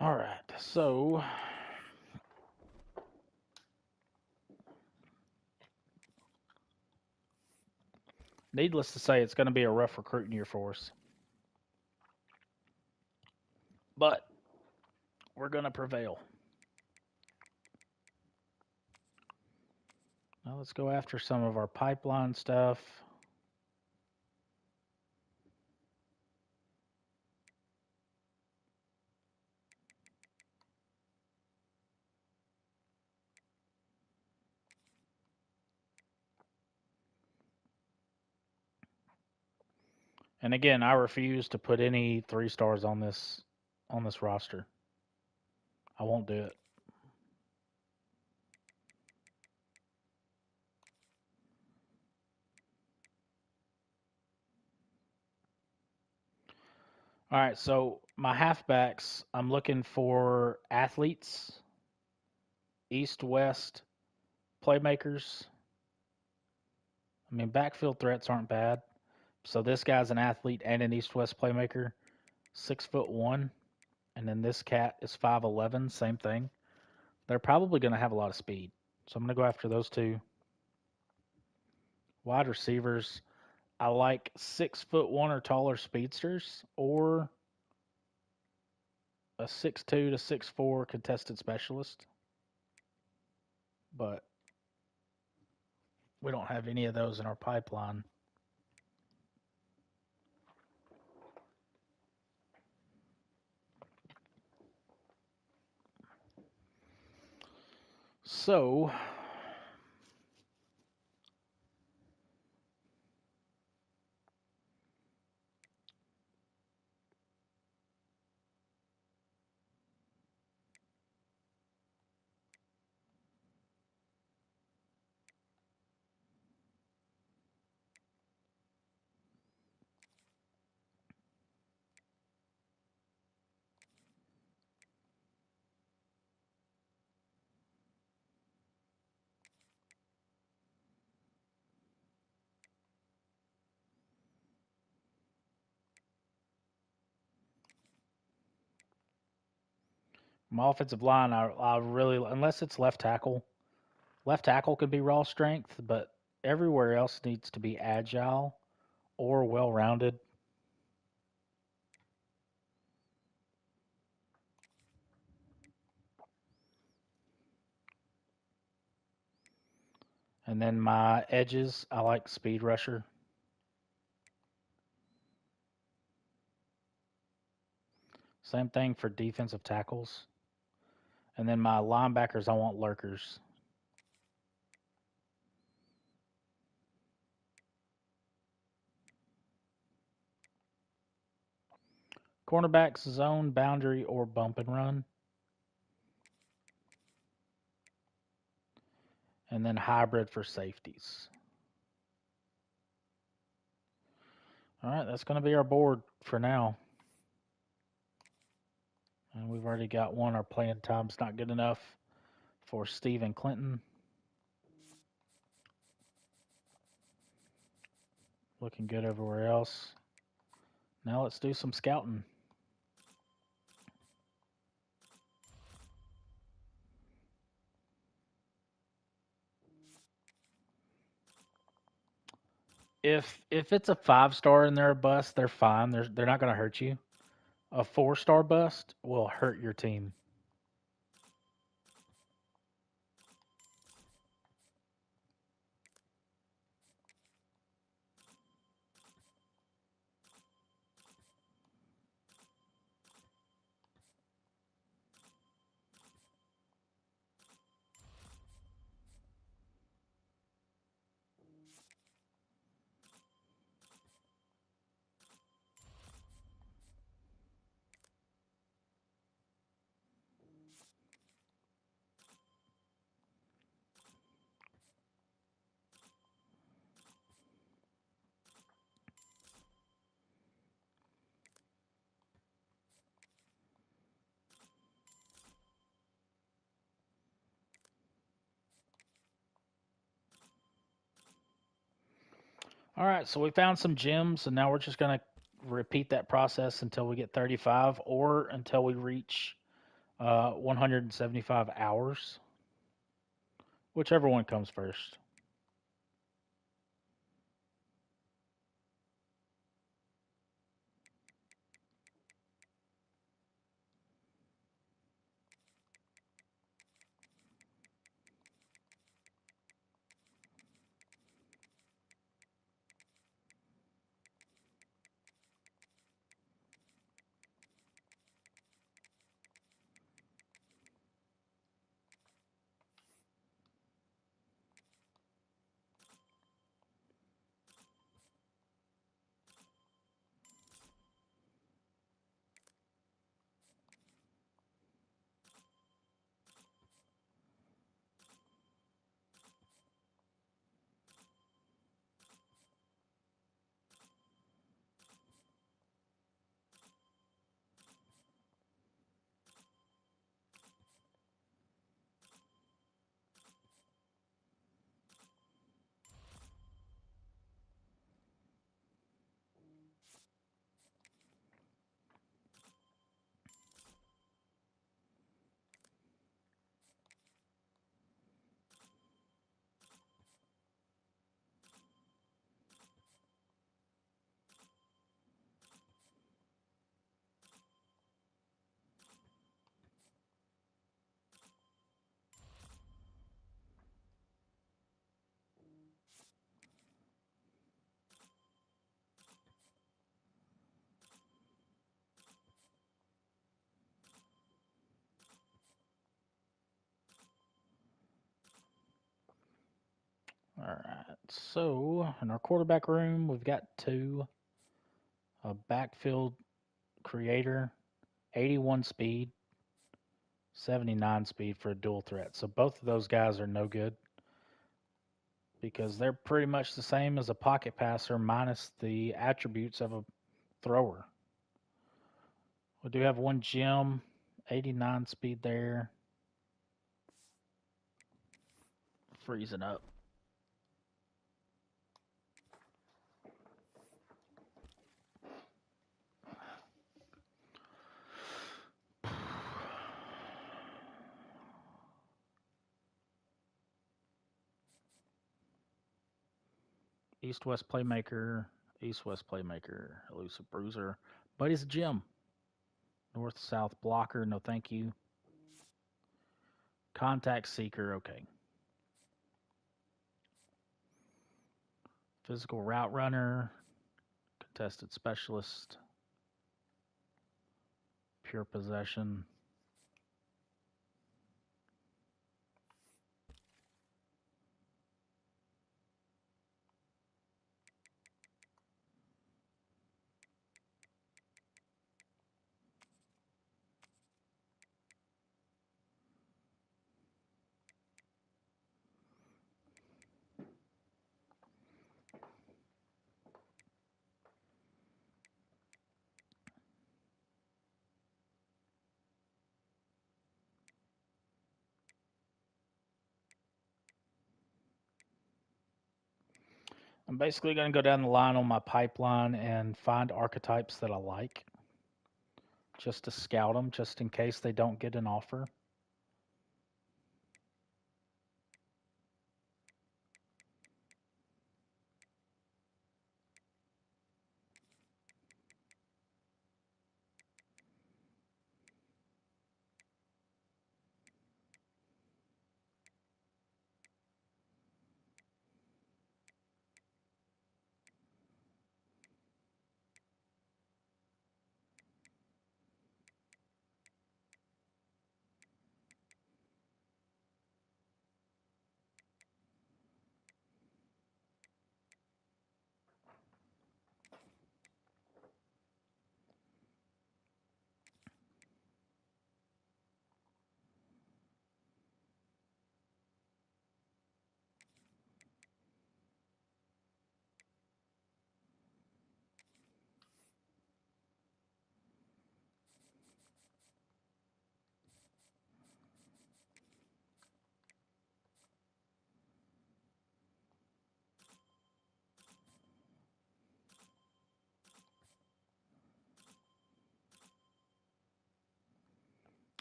All right, so needless to say, it's going to be a rough recruiting year for us. But we're going to prevail. Now let's go after some of our pipeline stuff. And again, I refuse to put any 3-stars on this roster. I won't do it. All right, so my halfbacks, I'm looking for athletes, east-west playmakers. I mean, backfield threats aren't bad. So this guy's an athlete and an east-west playmaker, 6'1", and then this cat is 5'11", same thing. They're probably going to have a lot of speed, so I'm going to go after those two. Wide receivers, I like 6'1" or taller speedsters, or a 6'2" to 6'4" contested specialist. But we don't have any of those in our pipeline. So My offensive line, I really, unless it's left tackle could be raw strength, but everywhere else needs to be agile or well rounded. And then my edges, I like speed rusher. Same thing for defensive tackles. And then my linebackers, I want lurkers. Cornerbacks, zone, boundary, or bump and run. And then hybrid for safeties. All right, that's going to be our board for now. And we've already got one. Our playing time's not good enough for Steve and Clinton. Looking good everywhere else. Now let's do some scouting. If it's a 5-star and they're a bust, they're fine. They're not going to hurt you. A 4-star bust will hurt your team. All right, so we found some gems, and now we're just going to repeat that process until we get 35 or until we reach 175 hours, whichever one comes first. All right, so in our quarterback room, we've got two: a backfield creator, 81 speed, 79 speed for a dual threat. So both of those guys are no good because they're pretty much the same as a pocket passer minus the attributes of a thrower. We do have one gem, 89 speed there, freezing up. East-West playmaker, East-West playmaker, elusive bruiser. Buddy's a gym. North-South blocker, no thank you. Contact seeker, okay. Physical route runner, contested specialist, pure possession. I'm basically going to go down the line on my pipeline and find archetypes that I like, just to scout them, just in case they don't get an offer.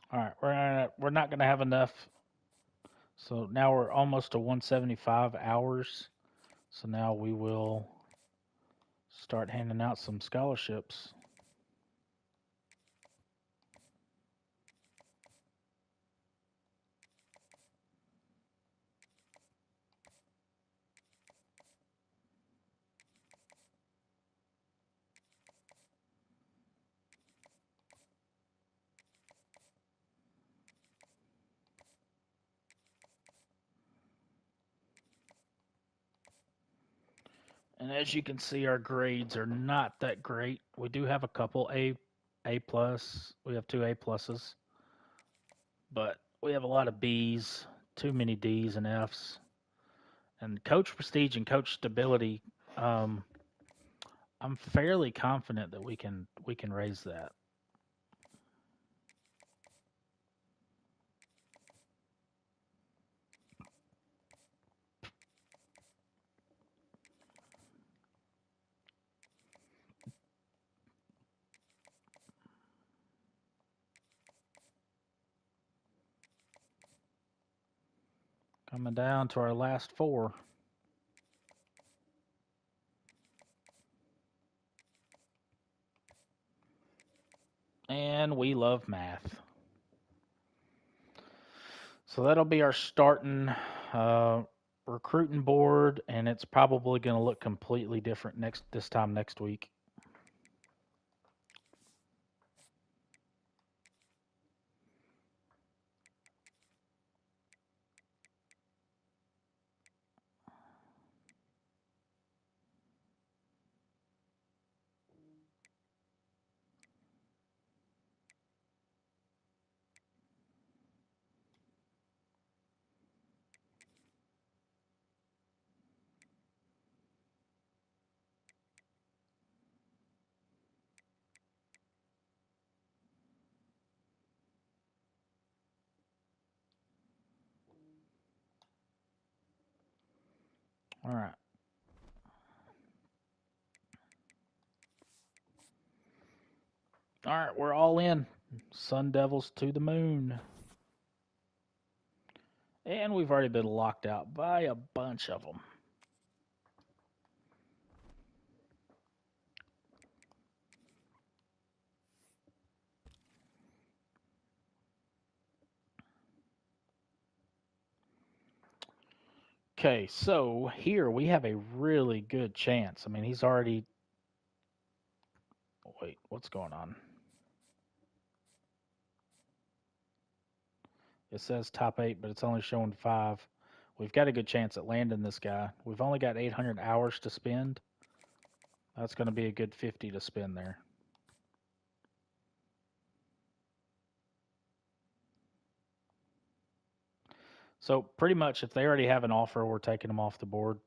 All right, we're not going to have enough. So now we're almost to 175 hours. So now we will start handing out some scholarships. And as you can see, our grades are not that great. We do have a couple A plus. We have 2 A pluses, but we have a lot of B's, too many D's and F's. And coach prestige and coach stability, um, I'm fairly confident that we can raise that. Coming down to our last 4. And we love math. So that'll be our starting uh, recruiting board, and it's probably going to look completely different this time next week. All right. All right, we're all in. Sun Devils to the moon. And we've already been locked out by a bunch of them. Okay, so here we have a really good chance. I mean, he's already. Wait, what's going on? It says top 8, but it's only showing 5. We've got a good chance at landing this guy. We've only got 800 hours to spend. That's going to be a good 50 to spend there. So pretty much, if they already have an offer, we're taking them off the board.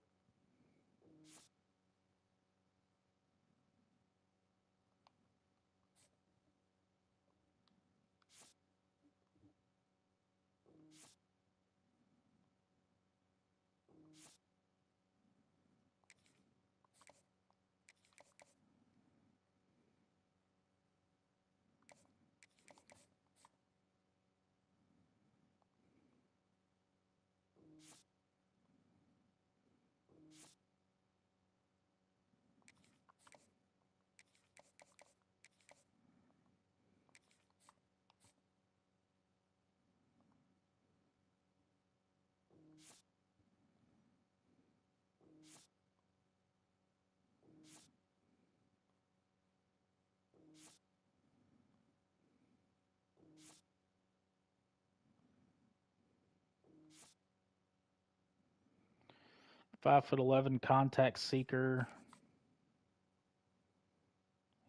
Five foot 11 contact seeker.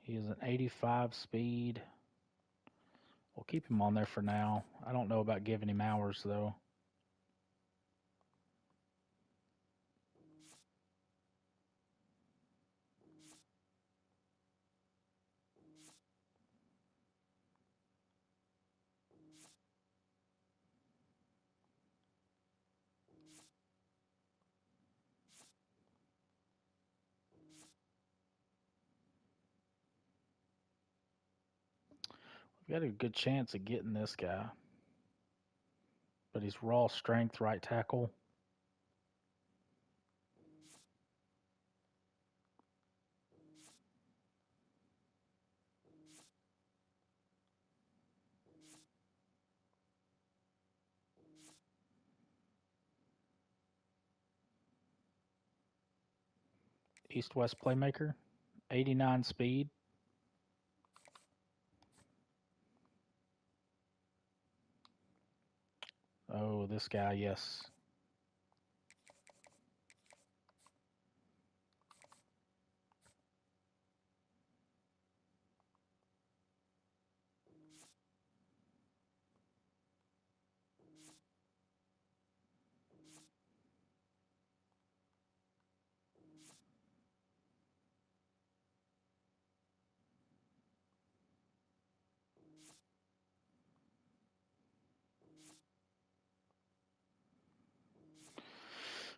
He is an 85 speed. We'll keep him on there for now. I don't know about giving him hours though. We've got a good chance of getting this guy. But he's raw strength right tackle. East-west playmaker. 89 speed. Oh, this guy, yes.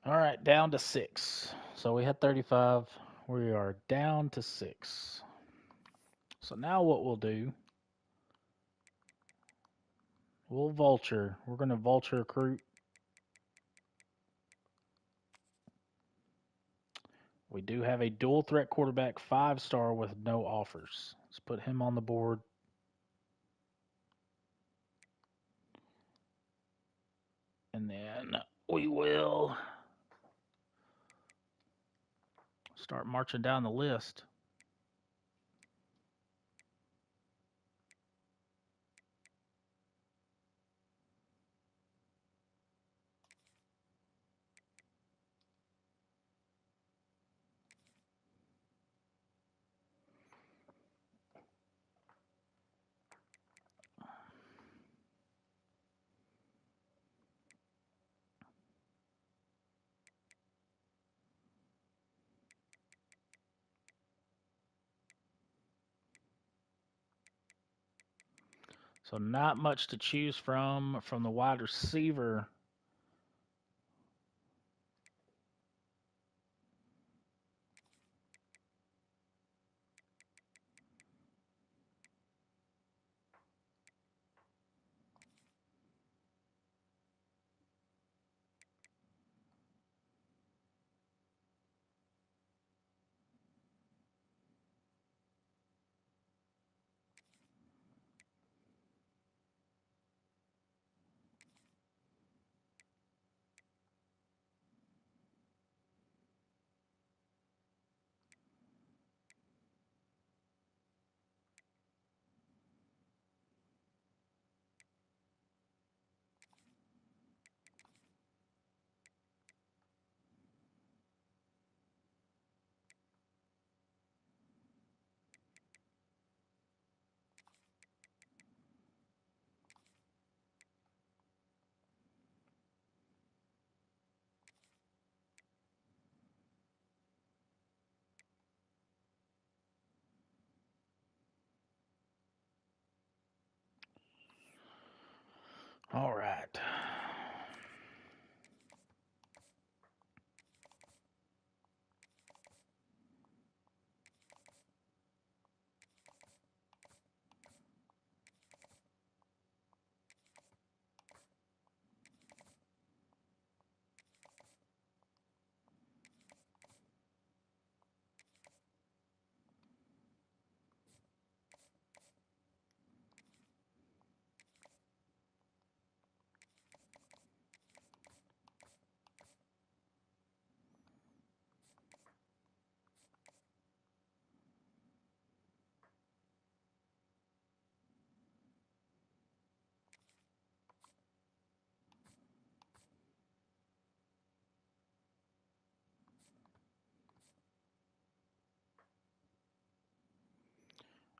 All right, down to 6. So we had 35. We are down to 6. So now what we'll do, we'll vulture. We're going to vulture recruit. We do have a dual threat quarterback, 5-star with no offers. Let's put him on the board. And then we will start marching down the list. So not much to choose from the wide receiver.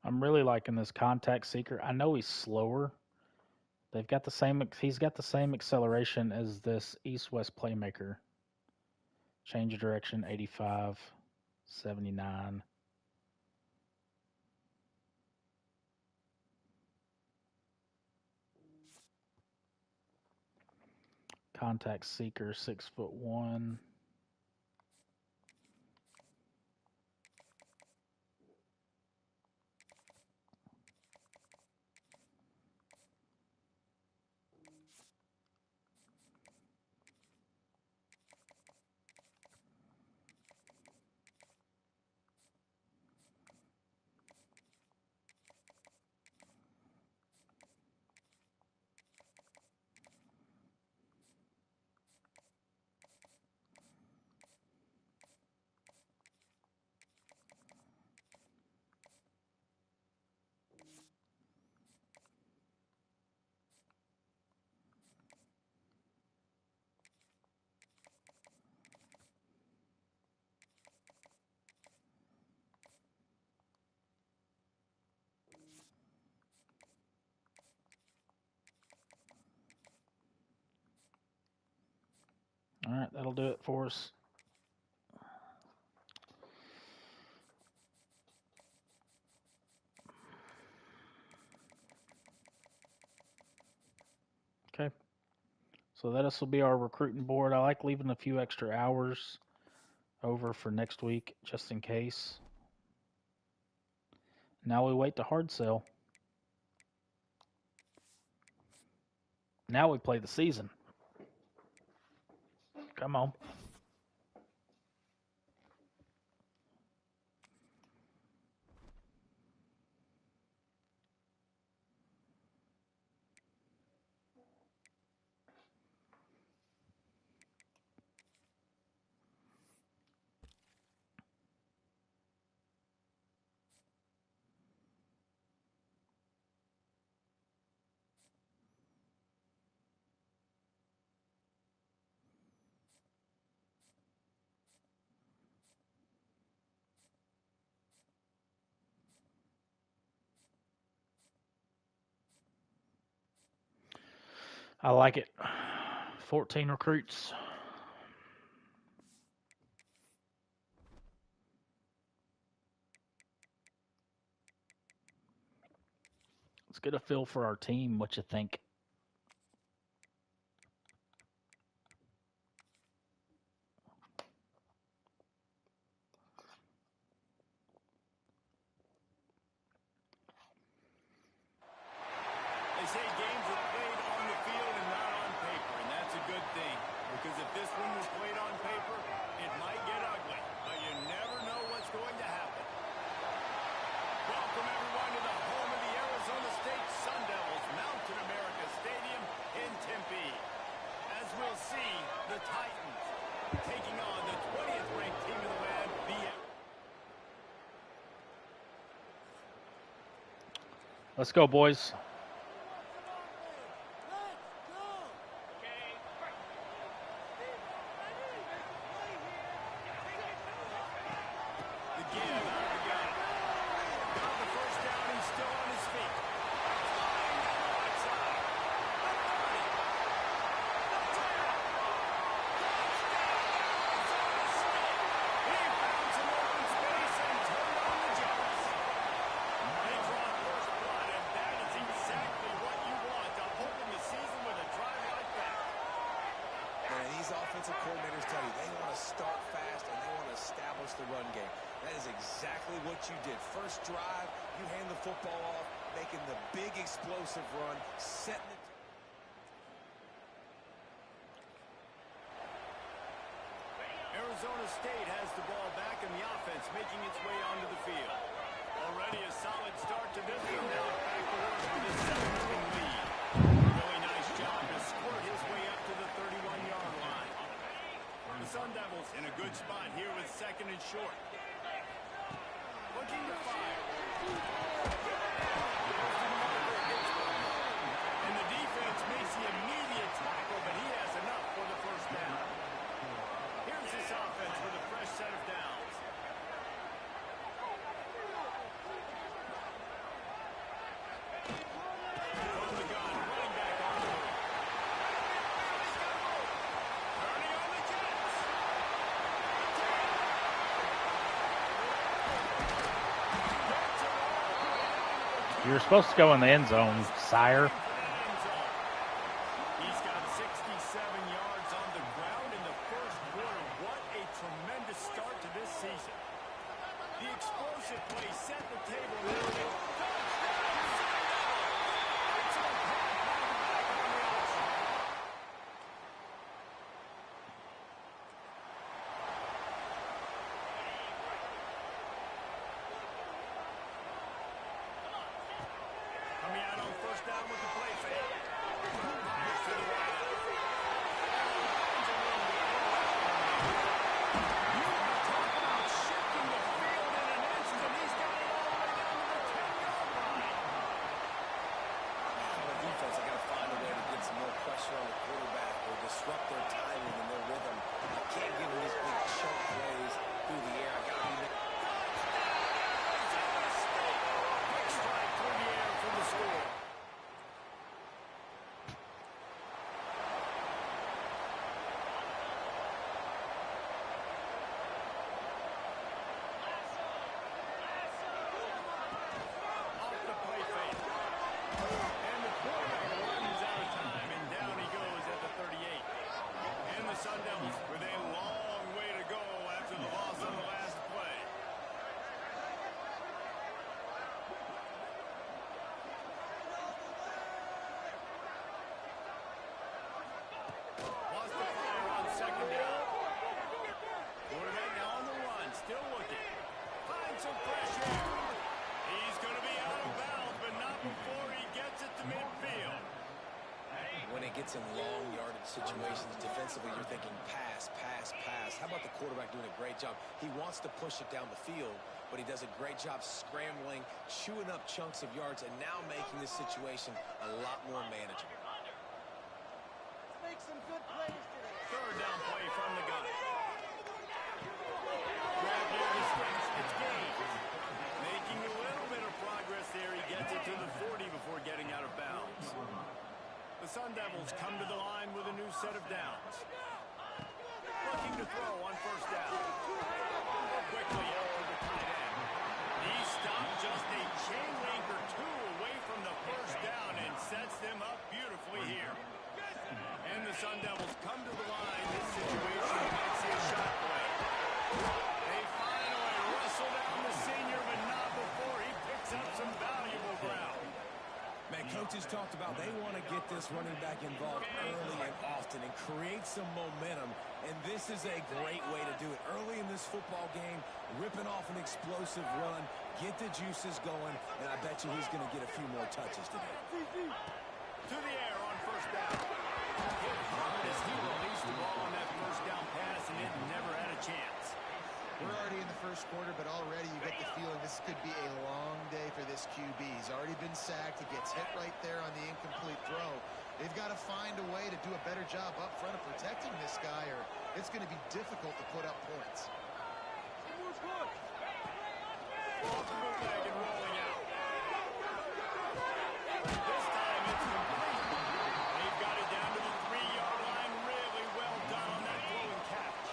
I'm really liking this contact seeker. I know he's slower. They've got the same. He's got the same acceleration as this east-west playmaker. Change of direction, 85, 79. Contact seeker, 6'1". All right, that'll do it for us. Okay. So this will be our recruiting board. I like leaving a few extra hours over for next week, just in case. Now we wait to hard sell. Now we play the season. Come on. I like it. 14 recruits. Let's get a feel for our team. What you think? They say games are played on the field and not on paper, and that's a good thing. Because if this one was played on paper, it might get ugly. But you never know what's going to happen. Welcome, everyone, to the home of the Arizona State Sun Devils, Mountain America Stadium in Tempe. As we'll see, the Titans taking on the 20th ranked team in the land, the... Let's go, boys. Offensive coordinators tell you they want to start fast and they want to establish the run game. That is exactly what you did. First drive, you hand the football off, making the big explosive run, setting it. Arizona State has the ball back in the offense, making its way onto the field. Already a solid start to this one. Now back to work with his 7-0 lead. Really nice job to squirt his way up to the 31-yard line. The Sun Devils in a good spot here with second and short. Looking to fire. And the defense makes the immediate tackle, but he has enough for the first down. Here's this offense with a fresh set of downs. You're supposed to go in the end zone, sire. He's got 67 yards on the ground in the first quarter. What a tremendous start to this season. The explosive play set the table. Coming out on first down with the play fake. Myers to the right. You talk about shifting the field in an instant. He's got it all the way down to the 10-yard line. On the defense, I got to find a way to get some more pressure on the quarterback or disrupt their timing and their rhythm. I can't give them these big choke plays through the air. I got to be Strike through the air for the score. Off the play fake. And the quarterback runs out of time, and down he goes at the 38. And the Sun Devils with a long way to go after the loss on the last play. Lost the fire on second down. Quarterback now on the run, still looking. Finds some fresh air. He's going to be out of bounds, but not before he gets it to midfield. when it gets in long yardage situations defensively, you're thinking pass, pass, pass. How about the quarterback doing a great job? He wants to push it down the field, but he does a great job scrambling, chewing up chunks of yards, and now making this situation a lot more manageable. Make some good plays today. Third down play from the gun. Grab near the sticks. It's gained. Making a little bit of progress there. He gets it to the 40 before getting out of bounds. The Sun Devils come to the line with a new set of downs. Looking to throw on first down. Quickly out to the tight end. He stopped just a chain link or two away from the first down and sets them up beautifully here. And the Sun Devils come to the line. This situation, you might see a shot play. They finally wrestle down the senior, but not before he picks up some valuable ground. Man, coaches talked about they want to get this running back involved early and often and create some momentum, and this is a great way to do it. Early in this football game, ripping off an explosive run, get the juices going, and I bet you he's going to get a few more touches today. To the air on first down. Hit hard as he released the ball on that first down pass, and it never had a chance. We're already in the first quarter, but already you get the feeling this could be a long day for this QB. He's already been sacked. He gets hit right there on the incomplete throw. They've got to find a way to do a better job up front of protecting this guy, or it's going to be difficult to put up points. Off the bootleg and rolling out. This time it's complete. They've got it down to the 3-yard line. Really well done on that throw and catch.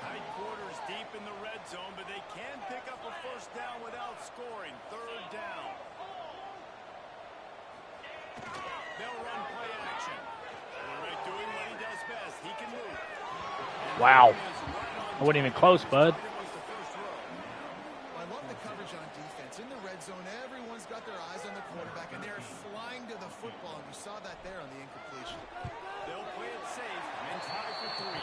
Tight quarters deep in the red zone, but they can pick up a first down without scoring. Third down. They'll run play action. Quarterback doing what he does best. He can move. Wow. I wasn't even close, bud. I love the coverage on defense. In the red zone, everyone's got their eyes on the quarterback, and they're flying to the football, and you saw that there on the incompletion. They'll play it safe and try for 3.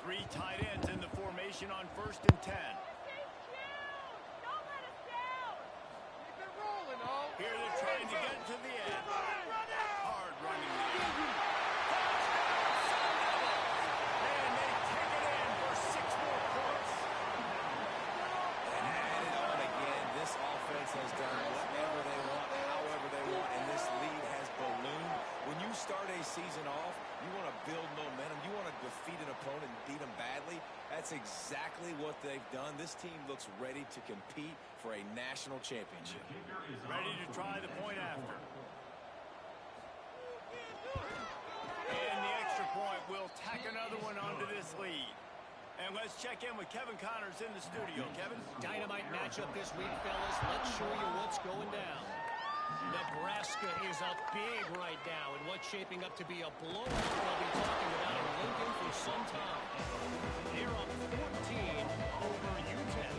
Three tight ends in the formation on 1st and 10. Here they're trying to get to the edge. Hard running the edge. And they take it in for 6 more points. And add it on again. This offense has done whatever they want, however they want, and this lead has That's exactly what they've done. This team looks ready to compete for a national championship. Ready to try the point after. And the extra point will tack another one onto this lead. And let's check in with Kevin Connors in the studio. Kevin? Dynamite matchup this week, fellas. Let's show you what's going down. Nebraska is up big right now in what's shaping up to be a blowout we'll be talking about in Lincoln for some time. They're up 14 over UTEP.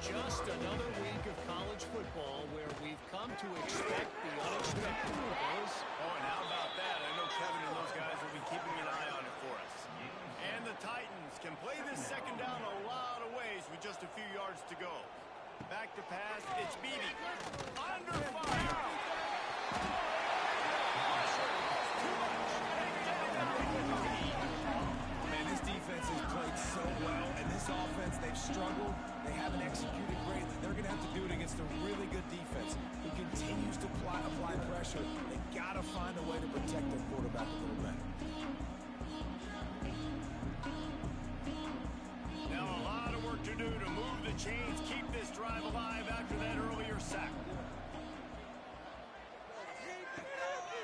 Just another week of college football where we've come to expect the unexpected. Fellas. Oh, and how about that? I know Kevin and those guys will be keeping an eye on it for us. And the Titans can play this second down a lot of ways with just a few yards to go. Back to pass, it's Beebe. Under fire! Man, this defense has played so well, and this offense, they've struggled. They haven't executed greatly. They're going to have to do it against a really good defense who continues to apply pressure. They got to find a way to protect their quarterback a little better. Now a lot of work to do to move the chains, keep this drive alive after that earlier sack.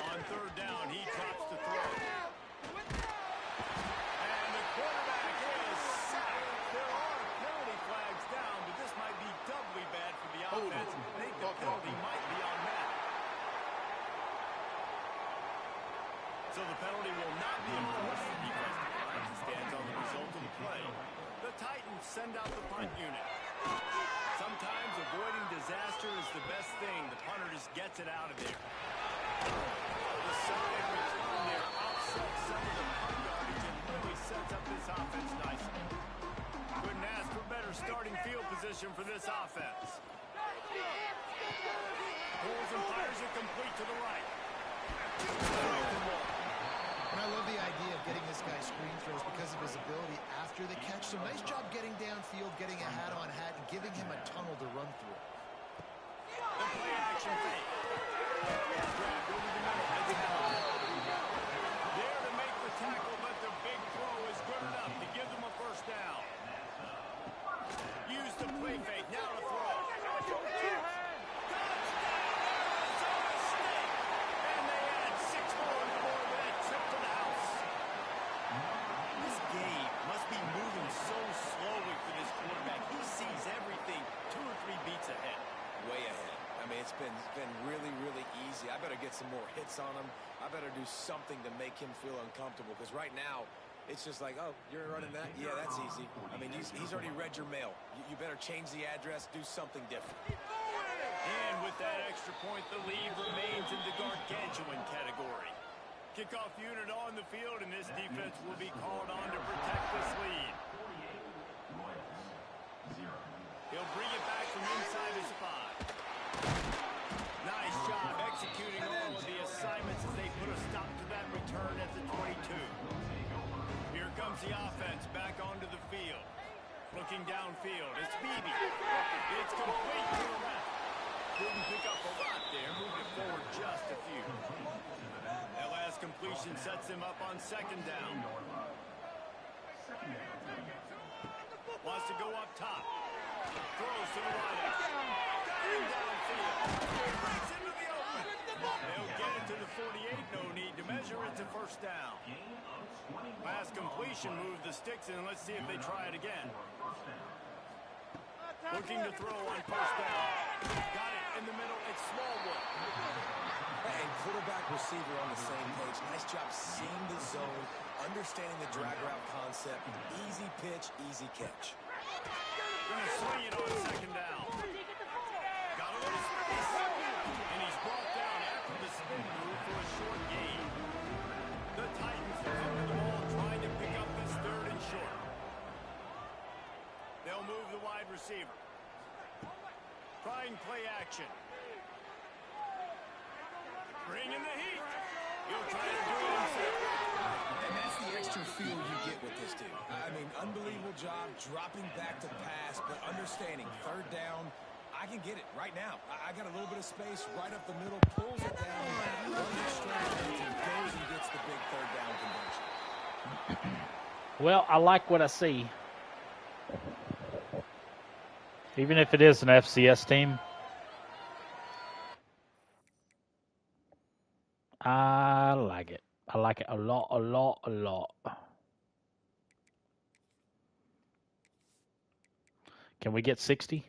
On third down, he drops the throw. And the quarterback is sacked. There are penalty flags down, but this might be doubly bad for the offense. I think the penalty might be on Matt. So the penalty will not be enforced. The defense stands on the result of the play. The Titans send out the punt unit. Sometimes avoiding disaster is the best thing. The punter just gets it out of there. The side return there offsets some of the punt yardage and really sets up this offense nicely. Couldn't ask for better starting field position for this offense. Pulls and fires it complete to the right. And I love the idea of getting this guy screen throws because of his ability after the catch. So nice job getting downfield, getting a hat-on-hat, and giving him a tunnel to run through. The play action fake. Grabbed over the middle. There to make the tackle, but the big throw is good enough to give them a first down. Use the play fake. Now to throw. So slowly for this quarterback. He sees everything 2 or 3 beats ahead. Way ahead. I mean, it's been really, really easy. I better get some more hits on him. I better do something to make him feel uncomfortable because right now it's just like, oh, you're running that? Yeah, that's easy. I mean, he's already read your mail. You better change the address, do something different. And with that extra point, the lead remains in the gargantuan category. Kickoff unit on the field, and this defense will be called on to protect this lead. He'll bring it back from inside his spot. Nice job executing all of the assignments as they put a stop to that return at the 22. Here comes the offense back onto the field. Looking downfield, it's Beebe. It's complete to the left. Couldn't pick up a lot there, moved it forward just a few. That last completion sets him up on second down. Wants to go up top. Throws to the right. Diving downfield. Breaks into the open. They'll get it to the 48. No need to measure. It's a first down. Last completion moved the sticks in. Let's see if they try it again. Looking to throw on first down. Got it in the middle. It's Smallwood. And quarterback receiver on the same page. Nice job seeing the zone, understanding the drag route concept. Easy pitch, easy catch. Gonna swing it on second down. Got a little space. And he's brought down after the spin move for a short gain. The Titans are coming to the ball trying to pick up this third and short. They'll move the wide receiver. Trying play action. Bring in the heat. He'll try to do it himself. And that's the extra feel you get with this dude. I mean, unbelievable job dropping back to pass, but understanding third down, I can get it right now. I got a little bit of space right up the middle, pulls it down, runs it straight, and goes and gets the big third down conversion. Well, I like what I see. Even if it is an FCS team, I like it. I like it a lot, a lot, a lot. Can we get 60?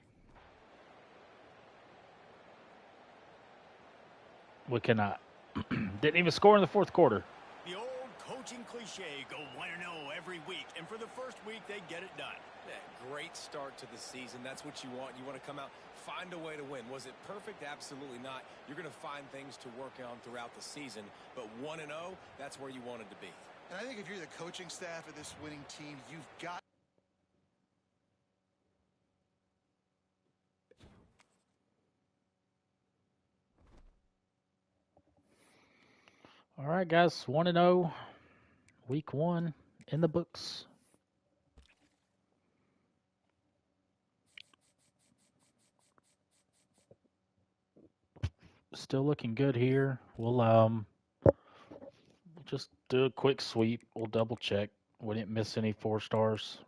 We cannot. Didn't even score in the fourth quarter. The old coaching cliche, go 1-0 every week. And for the first week, they get it done. Yeah, great start to the season. That's what you want. You want to come out, find a way to win. Was it perfect? Absolutely not. You're going to find things to work on throughout the season. But 1-0, that's where you wanted to be. And I think if you're the coaching staff of this winning team, you've got... All right, guys. 1-0. Week 1 in the books. Still looking good here. We'll just do a quick sweep. We'll double check. We didn't miss any 4 stars.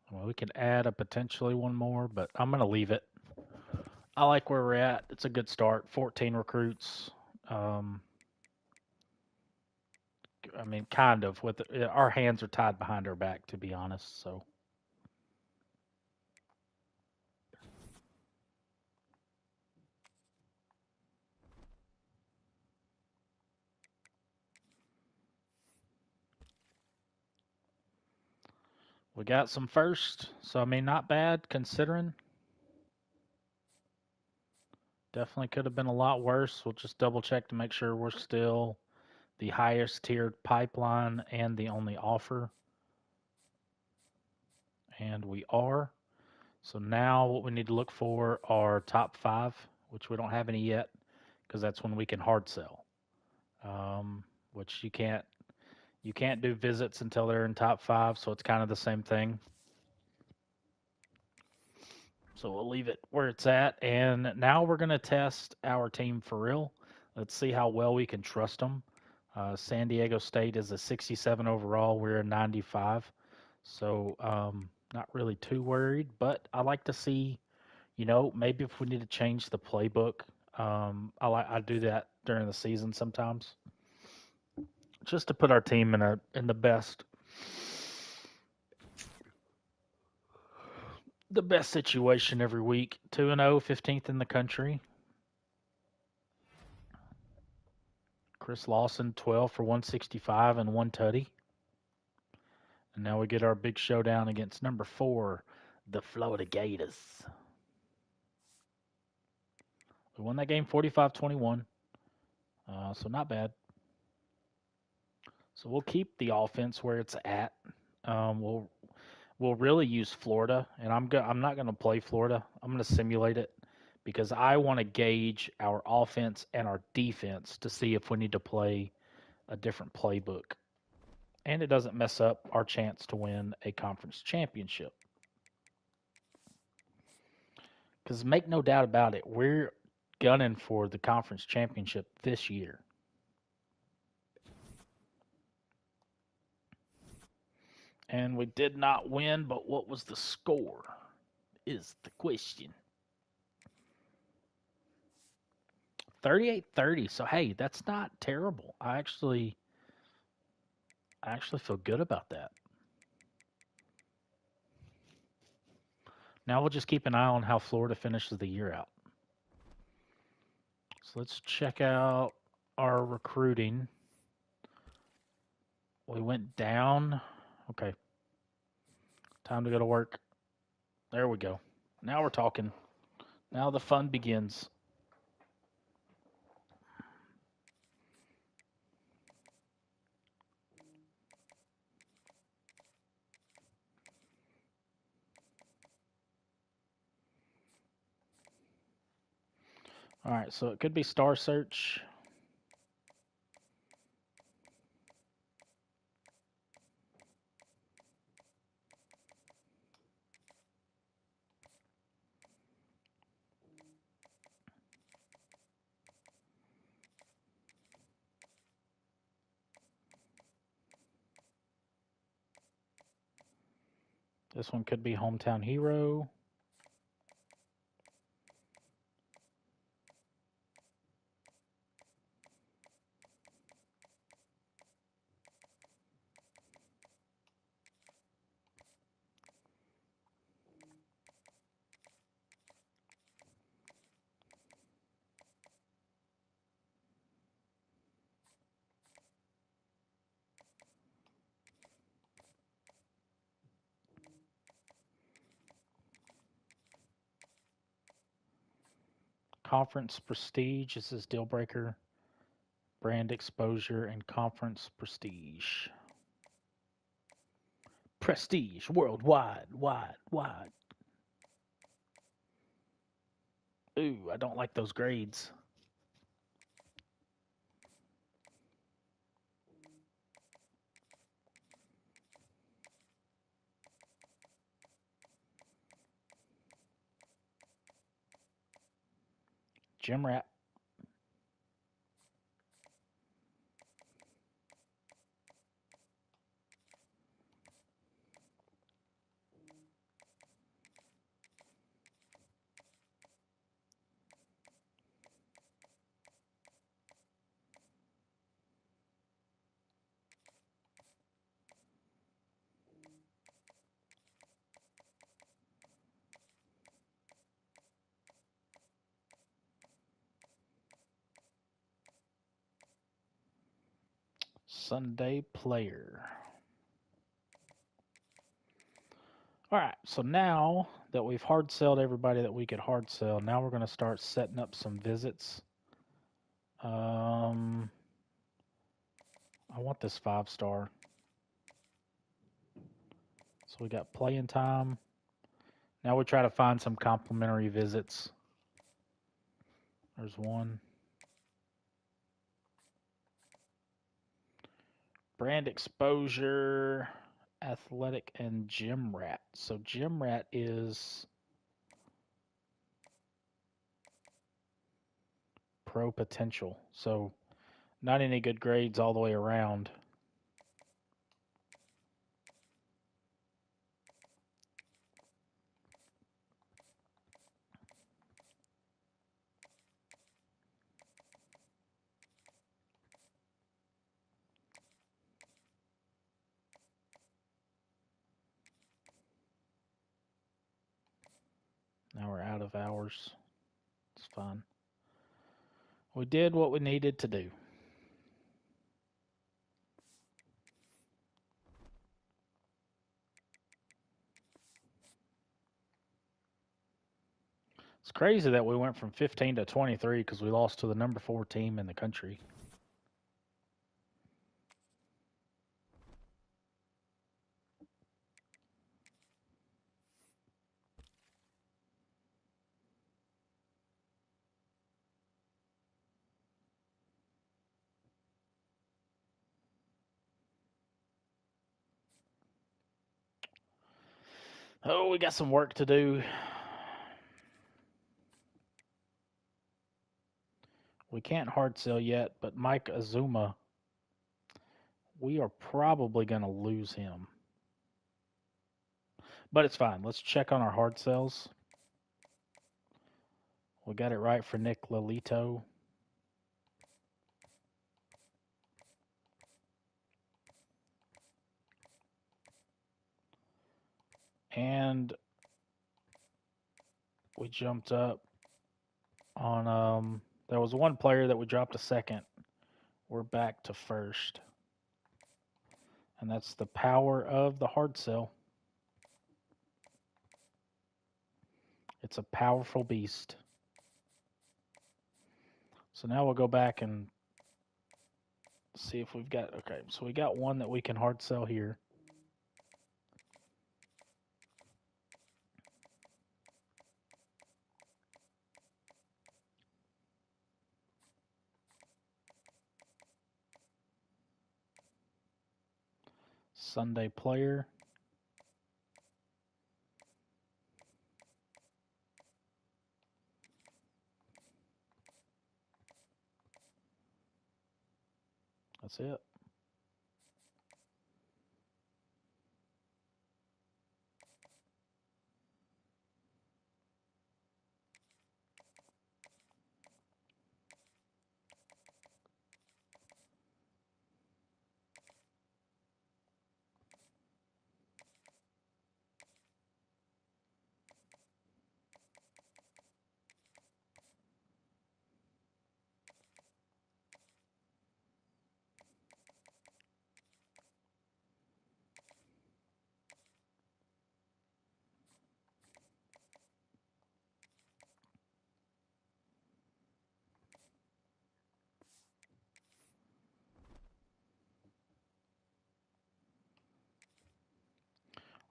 Well, we can add a potentially one more, but I'm going to leave it. I like where we're at. It's a good start. 14 recruits. I mean, kind of. With our hands are tied behind our back, to be honest. So. We got some first, so I mean, not bad considering. Definitely could have been a lot worse. We'll just double check to make sure we're still the highest tiered pipeline and the only offer. And we are. So now what we need to look for are top 5, which we don't have any yet, because that's when we can hard sell. Which you can't do visits until they're in top 5, so it's kind of the same thing. So we'll leave it where it's at. And now we're going to test our team for real. Let's see how well we can trust them. San Diego State is a 67 overall. We're a 95. So not really too worried. But I like to see, maybe if we need to change the playbook. I do that during the season sometimes, just to put our team in the best situation every week. 2-0, 15th in the country. Chris Lawson, 12 for 165 and 1 tutty. And now we get our big showdown against number 4, the Florida Gators. We won that game 45-21, so not bad. So we'll keep the offense where it's at. We'll really use Florida, and I'm not going to play Florida. I'm going to simulate it because I want to gauge our offense and our defense to see if we need to play a different playbook. And it doesn't mess up our chance to win a conference championship. Because make no doubt about it, we're gunning for the conference championship this year. And we did not win, but what was the score is the question. 38-30. So, hey, that's not terrible. I actually feel good about that. Now we'll just keep an eye on how Florida finishes the year out. So let's check out our recruiting. We went down. Okay. Time to go to work. There we go. Now we're talking. Now the fun begins. All right, so it could be Star Search. This one could be Hometown Hero. Conference Prestige. This is Deal Breaker. Brand exposure and conference prestige. Prestige worldwide, wide. Ooh, I don't like those grades. Gym Rat. Sunday Player. All right, so now that we've hard sold everybody that we could hard sell, now we're going to start setting up some visits. I want this 5-star. So we got playing time. Now we try to find some complimentary visits. There's one. Brand exposure, athletic, and gym rat. So gym rat is pro potential. So not any good grades all the way around. Now we're out of hours. It's fine. We did what we needed to do. It's crazy that we went from 15 to 23 because we lost to the number 4 team in the country. Oh, we got some work to do. We can't hard sell yet, but Mike Azuma, we are probably going to lose him. But it's fine. Let's check on our hard sells. We got it right for Nick Lolito. And we jumped up on there was one player that we dropped to second. We're back to first. And that's the power of the hard sell. It's a powerful beast. So now we'll go back and see if we've got, okay, so we got one that we can hard sell here. Sunday Player. That's it.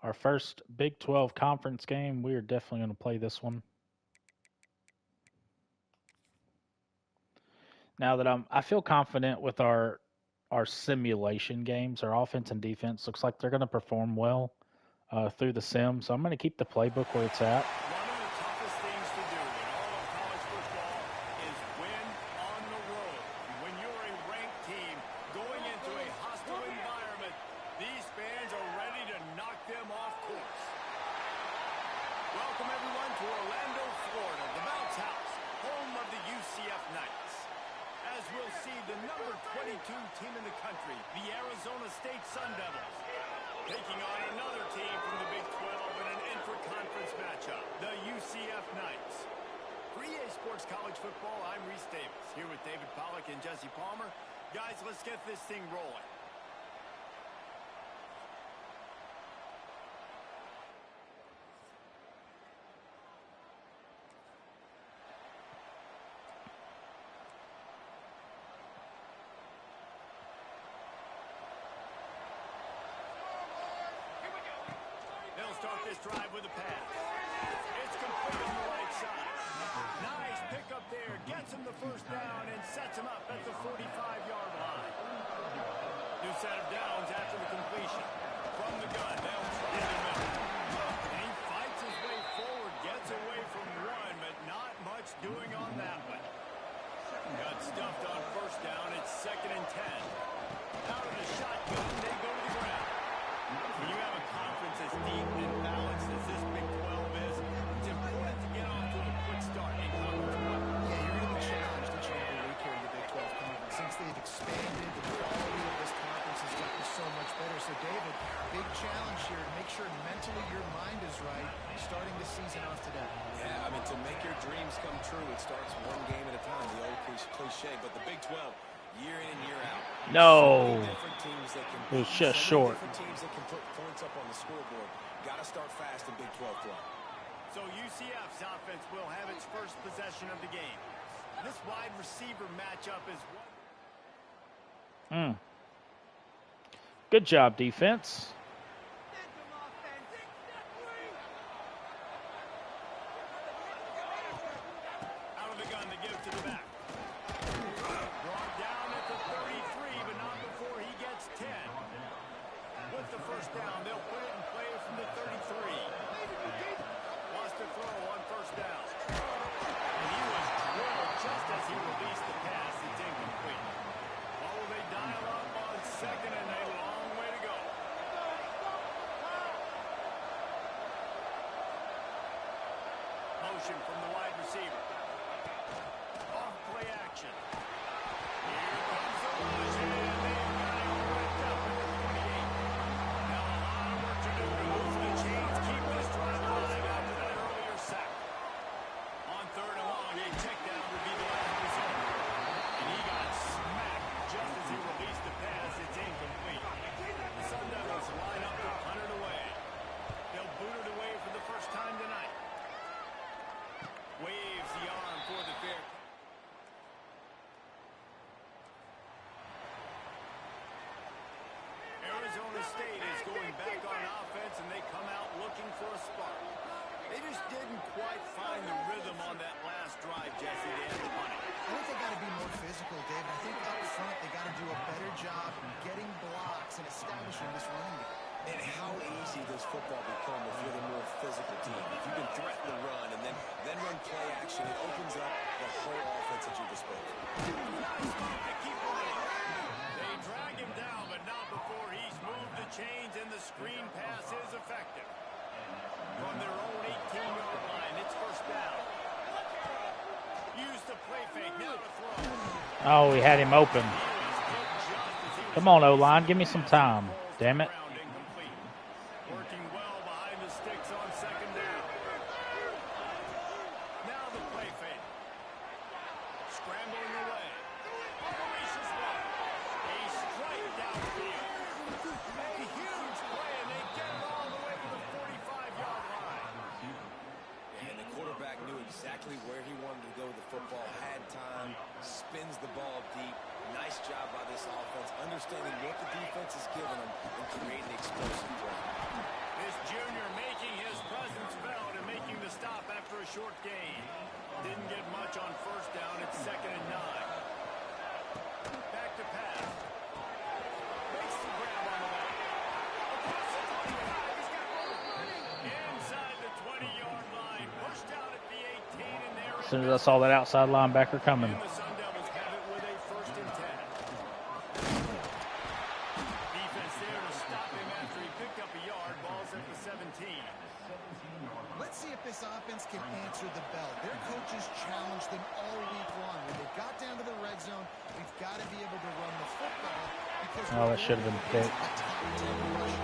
Our first Big 12 conference game, we are definitely going to play this one. Now that I feel confident with our simulation games, our offense and defense looks like they're going to perform well through the sim. So I'm going to keep the playbook where it's at. One of the toughest things to do in all of college football is win on the road. When you're a ranked team going into a hostile environment, these fans are ready to knock them off course. Welcome everyone to Orlando, Florida, the Bounce House, home of the UCF Knights. As we'll see, the number 22 team in the country, the Arizona State Sun Devils, taking on another team from the Big 12 in an intra-conference matchup, the UCF Knights. For EA Sports College Football, I'm Reese Davis, here with David Pollack and Jesse Palmer. Guys, let's get this thing rolling. Start this drive with a pass. It's complete on the right side. Nice pickup there. Gets him the first down and sets him up at the 45-yard line. New set of downs after the completion. From the gun, they'll try the middle. And he fights his way forward, gets away from one, but not much doing on that one. Got stuffed on first down. It's 2nd and 10. Out of the shotgun, they go to the ground. When you have a conference as deep and balanced as this Big 12 is, it's important to get off to a quick start in conference play. Yeah, you're going to be challenged each and every week here in the Big 12 Conference. Since they've expanded, the quality of this conference has gotten so much better. So, David, big challenge here to make sure mentally your mind is right starting the season off today. Yeah, I mean, to make your dreams come true, it starts one game at a time, the old cliche. But the Big 12, year in and year out. No. Teams that can It was just short. Different teams that can put points up on the scoreboard. Got to start fast in Big 12 play. So UCF's offense will have its first possession of the game. This wide receiver matchup is one. Good job, defense. Out of the gun to give to the back. Brought down at the 33, but not before he gets 10. With the first down, they'll put it in play from the 33. Lost a throw on first down. And he was drilled just as he released the pass. It's incomplete. Oh, they dial up on 2nd and a long way to go. Motion from the wide receiver. Off play action. Here comes the rush, and they've got him ripped up at the 28. Now a lot of work to do to move the chains, keep this drive alive after that earlier sack. On 3rd and long, a check down would be the last result. And he got smacked just as he released the pass. It's incomplete. The Sun Devils line up to punt it away. They'll boot it away for the first time tonight. Waves the arm for the fair. Arizona State is going back on offense, and they come out looking for a spark. They just didn't quite find the rhythm on that last drive, Jesse. They had to punt it. I think they got to be more physical, David. I think up front they got to do a better job getting blocks and establishing this running game. And how easy does football become if you're the more physical team? If you can threaten the run and then run play action, it opens up the whole offense at your disposal. They keep running. They drag him down, but not before he's moved the chains, and the screen pass is effective. From their own 18-yard line, it's first down. Use the play fake, now to throw. Oh, we had him open. Come on, O-line, give me some time. Damn it. Working well behind the sticks on 2nd down. Now the play fake. Scrambling away. Gracious one. A strike downfield. A huge play, and they get it all the way to the 45-yard line. And the quarterback knew exactly where he wanted to go with the football, had time, spins the ball deep. Nice job by this offense, understanding what the defense is giving them and creating the explosive play. This Jr. making his presence felt and making the stop after a short gain. Didn't get much on first down. It's 2nd and 9. Back to pass. Makes the grab on the back. Across the 25. He's got room. Inside the 20-yard line. Pushed out at the 18, and there As soon as I saw that outside linebacker coming. the Sun Devils have it with a 1st and 10. Defense there to stop him after he picked up a yard. Ball's at the 17. Let's see if this offense can answer the bell. Their coaches challenged them all week long. When they got down to the red zone, we've got to be able to run the football. Because Oh, that should have been picked.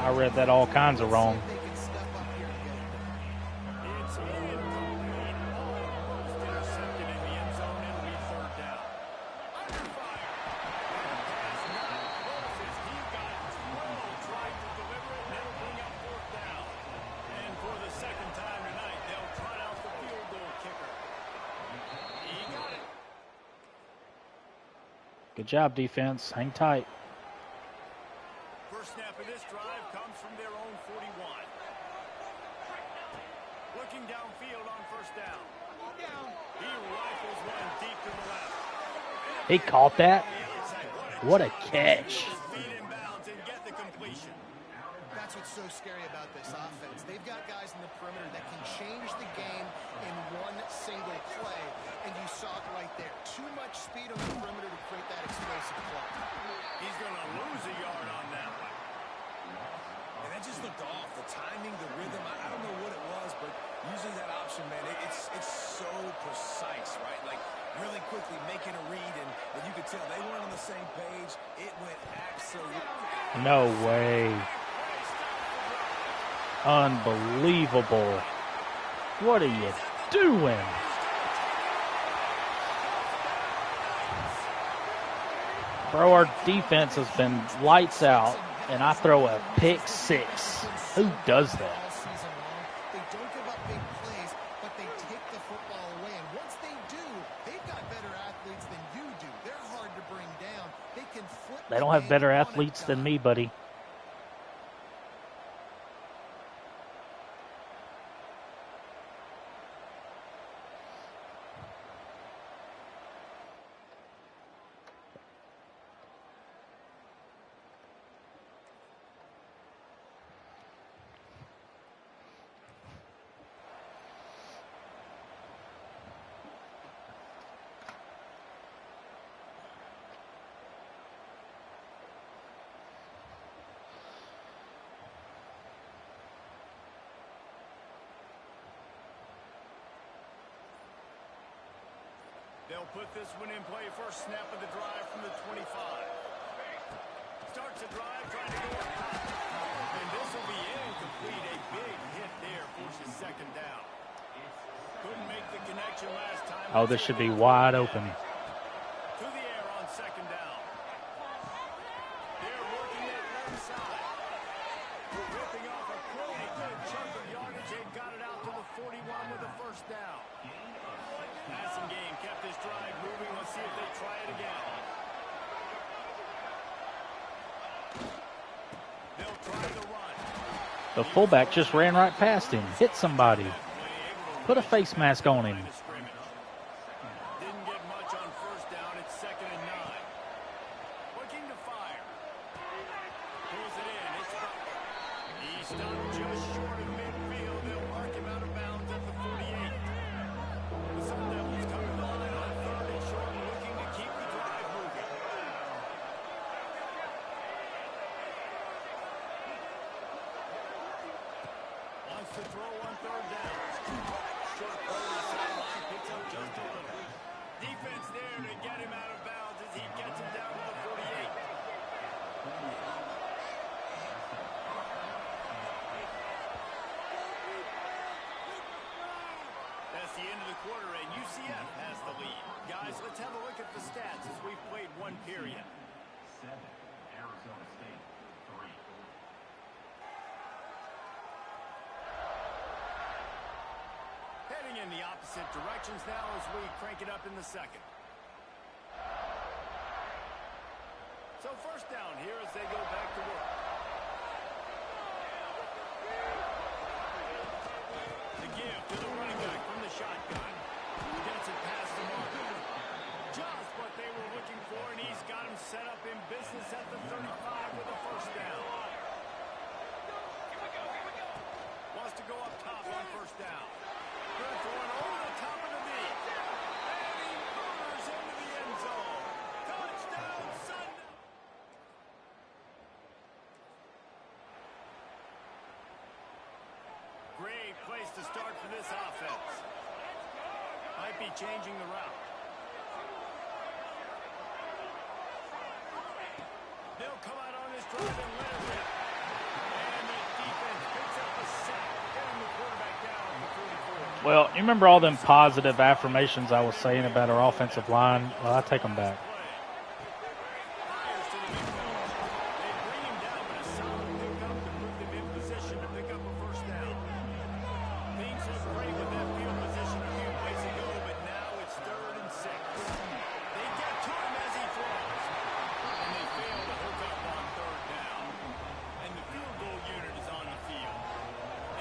I read that all kinds of wrong. They can step up here and get it done. It's incomplete. Almost intercepted in the end zone. It'll be 3rd down. Under fire. Pass not close as he got 12. Tried to deliver it, and it'll bring up 4th down. And for the 2nd time tonight, they'll trot out the field goal kicker. He got it. Good job, defense. Hang tight. First snap of this drive comes from their own 41. Looking downfield on 1st down. He rifles one deep to the left. He caught that. On the outside. What a catch. Feet in bounds and get the completion. That's what's so scary about this offense. They've got guys in the perimeter that can change the game in one single play, and you saw it right there. Too much speed on the perimeter to create that explosive play. He's going to lose a yard on that one. And that just looked off. The timing, the rhythm, I don't know what it was, but usually that option, man, it's so precise, right? Like, really quickly making a read, and you could tell they weren't on the same page. It went absolutely... No way. Unbelievable. What are you doing? Bro, our defense has been lights out, and I throw a pick 6. Who does that? All season long, they don't give up big plays, but they take the football away. And once they do, they've got better athletes than you do. They're hard to bring down. They can flip. They don't have better athletes than me, buddy. They'll put this one in play. First snap of the drive from the 25. Starts a drive, trying to go up top. And this will be incomplete. A big hit there forces 2nd down. Couldn't make the connection last time. Oh, this should be wide open. To the air on 2nd down. They're working that left side. Ripping off a pretty good chunk of yardage. They got it out to the 41 with the 1st down. Passing game kept this drive moving. Let's see if they try it again. They'll try the run. The fullback just ran right past him. Hit somebody. Put a face mask on him. Didn't get much on 1st down. It's 2nd and 9. Looking to fire. Pulls it in. It's He's stopped just short of midfield. They'll mark him out of bounds at the 48. The Sun Devils come to the line on 3rd and short, looking to keep the drive moving. Wants to throw on 3rd down. Short ball to the sideline, picks up just a little. Defense there to get him out of bounds as he gets him down to the 48. That's the end of the quarter, and UCF has the lead. Guys, let's have a look at the stats as we've played one period. 7, Arizona State, 3. Heading in the opposite directions now as we crank it up in the 2nd. So 1st down here as they go back to work. give to the running back from the shotgun. Gets it past the marker. Just what they were looking for, and he's got him set up in business at the 35 with a first down. Wants to go up top on first down. Good throwing over the top of the knee. And he murders into the end zone. Touchdown, Sunday. Great place to start for this offense. Might be changing the route. They'll come out on this drive and let it rip. And the defense picks up a sack, getting the quarterback down at the 44. Well, you remember all them positive affirmations I was saying about our offensive line? Well, I take them back. Fires to the midfield. They bring him down, but a solid pickup to put them in position to pick up a first down. Things looked great with that field position a few plays ago, but now it's 3rd and 6. They get to him as he throws. And they fail to hook up on 3rd down. And the field goal unit is on the field.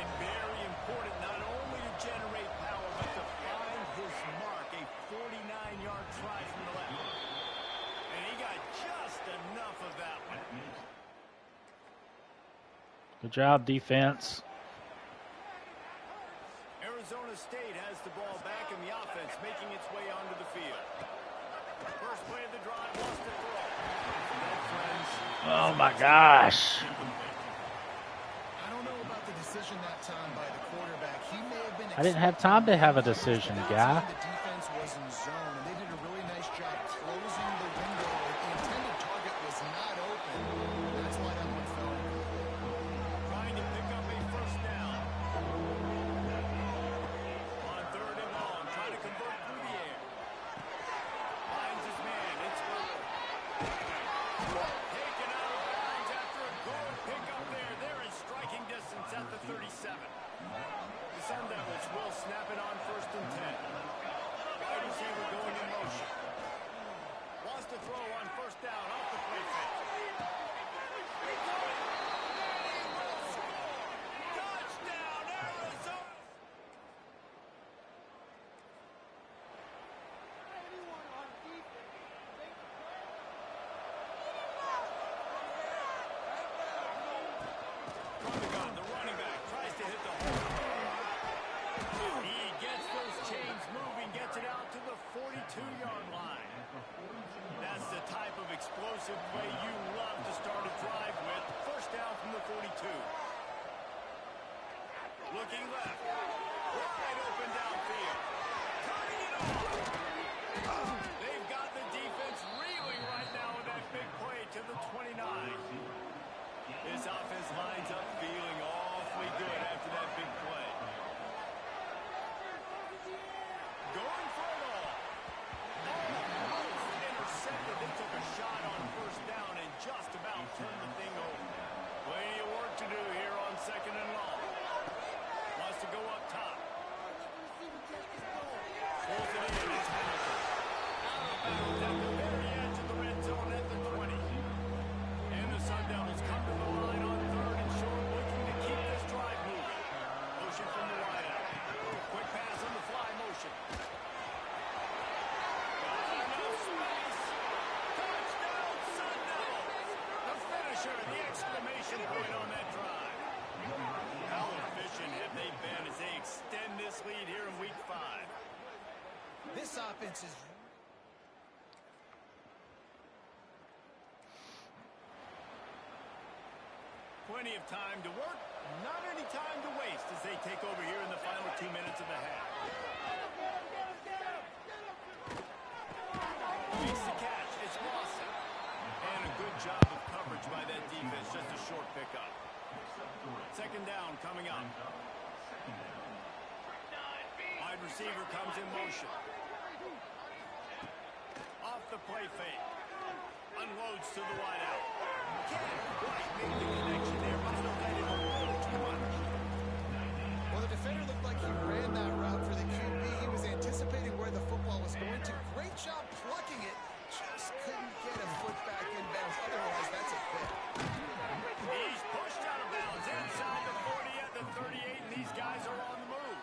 And very important not only to generate power, but to find his mark. A 49-yard try from the left. And he got just enough of that one. Good job, defense. Arizona State has the ball back in the offense, making its way onto the field. First play of the drive, lost the throw. That, friends, Oh, my gosh. I don't know about the decision that time by the quarterback. He may have been. I didn't have time to have a decision, guy. The defense was in zone, and they did a really nice job closing the window. The intended target was not open. That's why that one fell. trying to pick up a first down. On 3rd and long, trying to convert through the air. Finds his man. It's Butler. Taken out of bounds after a good pickup there. They're in striking distance at the 37. The Sun Devils will snap it on 1st and 10. Wide receiver going in motion. Wants to throw on 1st down off the play fake. Touchdown, Arizona! From the gun, the running back tries to hit the hole. He gets those chains moving, gets it out to the 42-yard line. That's the type of explosive play you love to start a drive with. First down from the 42. Looking left. Wide open downfield. Turning it off. They've got the defense reeling right now with that big play to the 29. This offense lines up feeling awfully good after that big play. Going for it all. Almost intercepted. They took a shot on 1st down and just about turned the thing over. Plenty of work to do here on 2nd and long. Wants to go up top. Pulls it in. It's Hamilton. Out of bounds at the very edge of the red zone at the 20. And the Sun Devils come to the line on 3rd and short, looking to keep this drive moving. Motion from the wideout. Quick pass on the fly motion. Got enough space. Touchdown, Sun Devils. The finisher, the exclamation point on that drive. How efficient have they been as they extend this lead here in Week 5? This offense is. Plenty of time to work, not any time to waste as they take over here in the final 2 minutes of the half. Makes the catch. It's Lawson. And a good job of coverage by that defense. Just a short pickup. 2nd down coming up. Wide receiver comes in motion. Off the play fake. Unloads to the wideout. Can't quite make the connection there, but he'll let it go too much. Well, the defender looked like he ran that route for the QB. He was anticipating where the football was going to. Great job plucking it. Just couldn't get a foot back in bounds. Otherwise, that's a pick. He's pushed out of bounds inside the 40 at the 38, and these guys are on the move.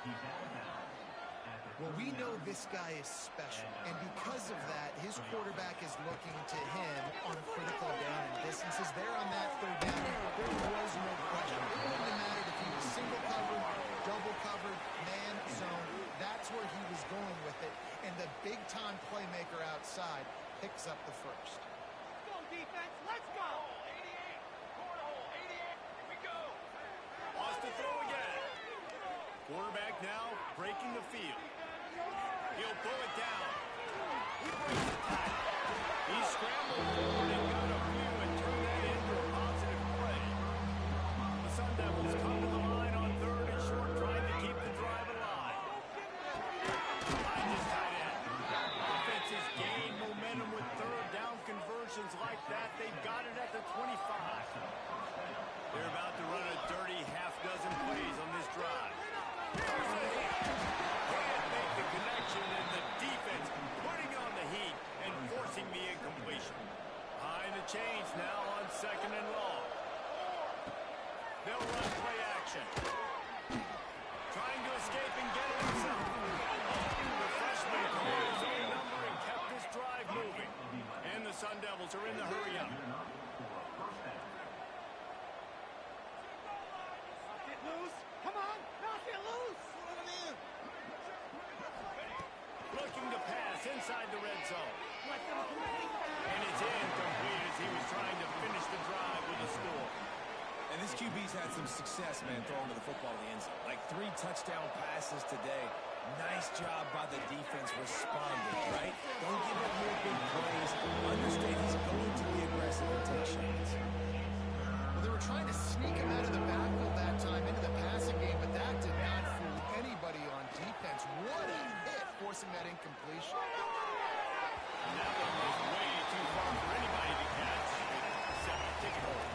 we know this guy is special, and because of that, his quarterback is looking to him on critical down and distances. There on that third down, there was no question. It wouldn't have mattered if he was single covered, double covered, man zone. That's where he was going with it, and the big-time playmaker outside picks up the first. Go, defense, let's go! 88, cornhole, 88, here we go! Wants to throw again. Quarterback now breaking the field. He'll pull it down. He breaks the tackle. He scrambled forward and got a view and turned that into a positive play. The Sun Devils come to the line on third and short, trying to keep the drive alive. Behind his tight end. Offenses gain momentum with third down conversions like that. They've got it at the 25. They're about to run a dirty half dozen plays on this drive. Can't make the connection, and the defense putting on the heat and forcing the incompletion. Behind the chains now on second and long. They'll run play action. Trying to escape and get it himself. The freshman cleared his own number and kept this drive moving. And the Sun Devils are in the hurry-up. Get loose. Come on. Knock it loose. Looking to pass inside the red zone. And it's incomplete as he was trying to finish the drive with a score. And this QB's had some success, man, throwing to the football in the end zone. Like 3 touchdown passes today. Nice job by the defense responding, right? Don't give up more big plays. Understand he's going to be aggressive and take shots. Well, they were trying to sneak him out of the backfield that time into the passing game, but that did not fool anybody on defense. What a hit, forcing that incompletion. And that one was way too far for anybody to catch. Except the ticket holder.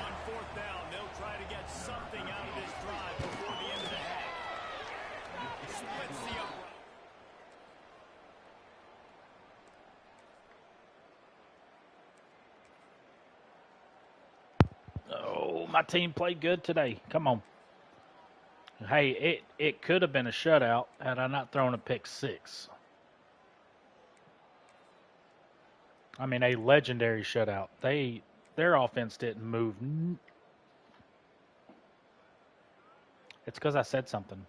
On fourth down, they'll try to get something out of this drive before the end of the half. Splits the upright. Oh, my team played good today. Come on. Hey, it could have been a shutout had I not thrown a pick 6. I mean, a legendary shutout. Their offense didn't move. It's because I said something.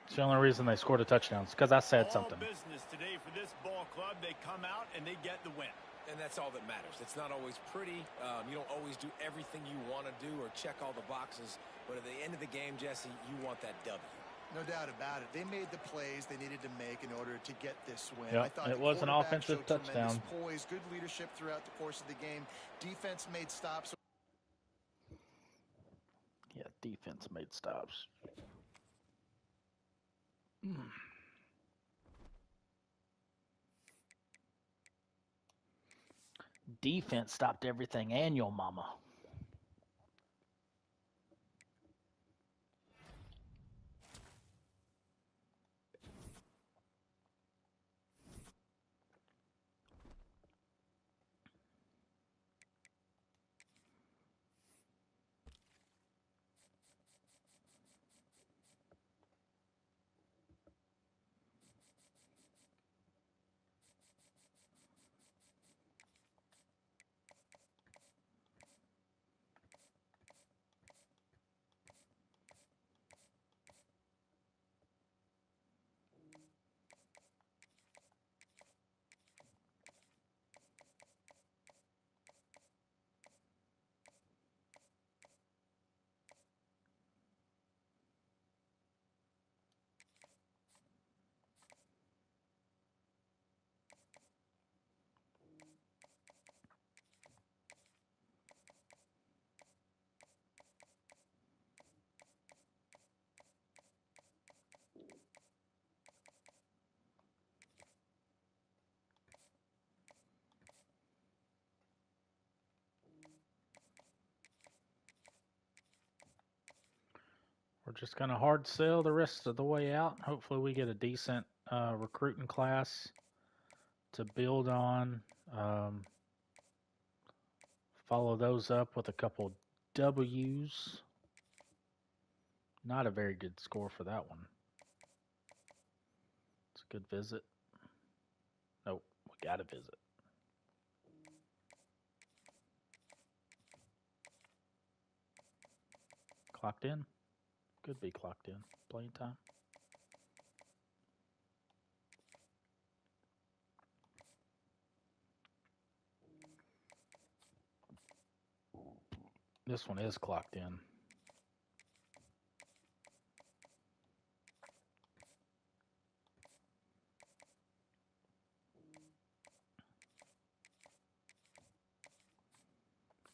It's the only reason they scored a touchdown. It's because I said something. All business today for this ball club. They come out and they get the win. And that's all that matters. It's not always pretty. You don't always do everything you want to do or check all the boxes. But at the end of the game, Jesse, you want that W. No doubt about it. They made the plays they needed to make in order to get this win. Yep, I thought it the was an quarterback offensive showed tremendous touchdown. Poise, good leadership throughout the course of the game. Defense made stops. Yeah, defense made stops. Defense stopped everything and your mama. We're just going to hard sell the rest of the way out. Hopefully we get a decent recruiting class to build on. Follow those up with a couple W's. Not a very good score for that one. It's a good visit. Nope, we got to visit. Clocked in? Could be clocked in. Playing time. This one is clocked in.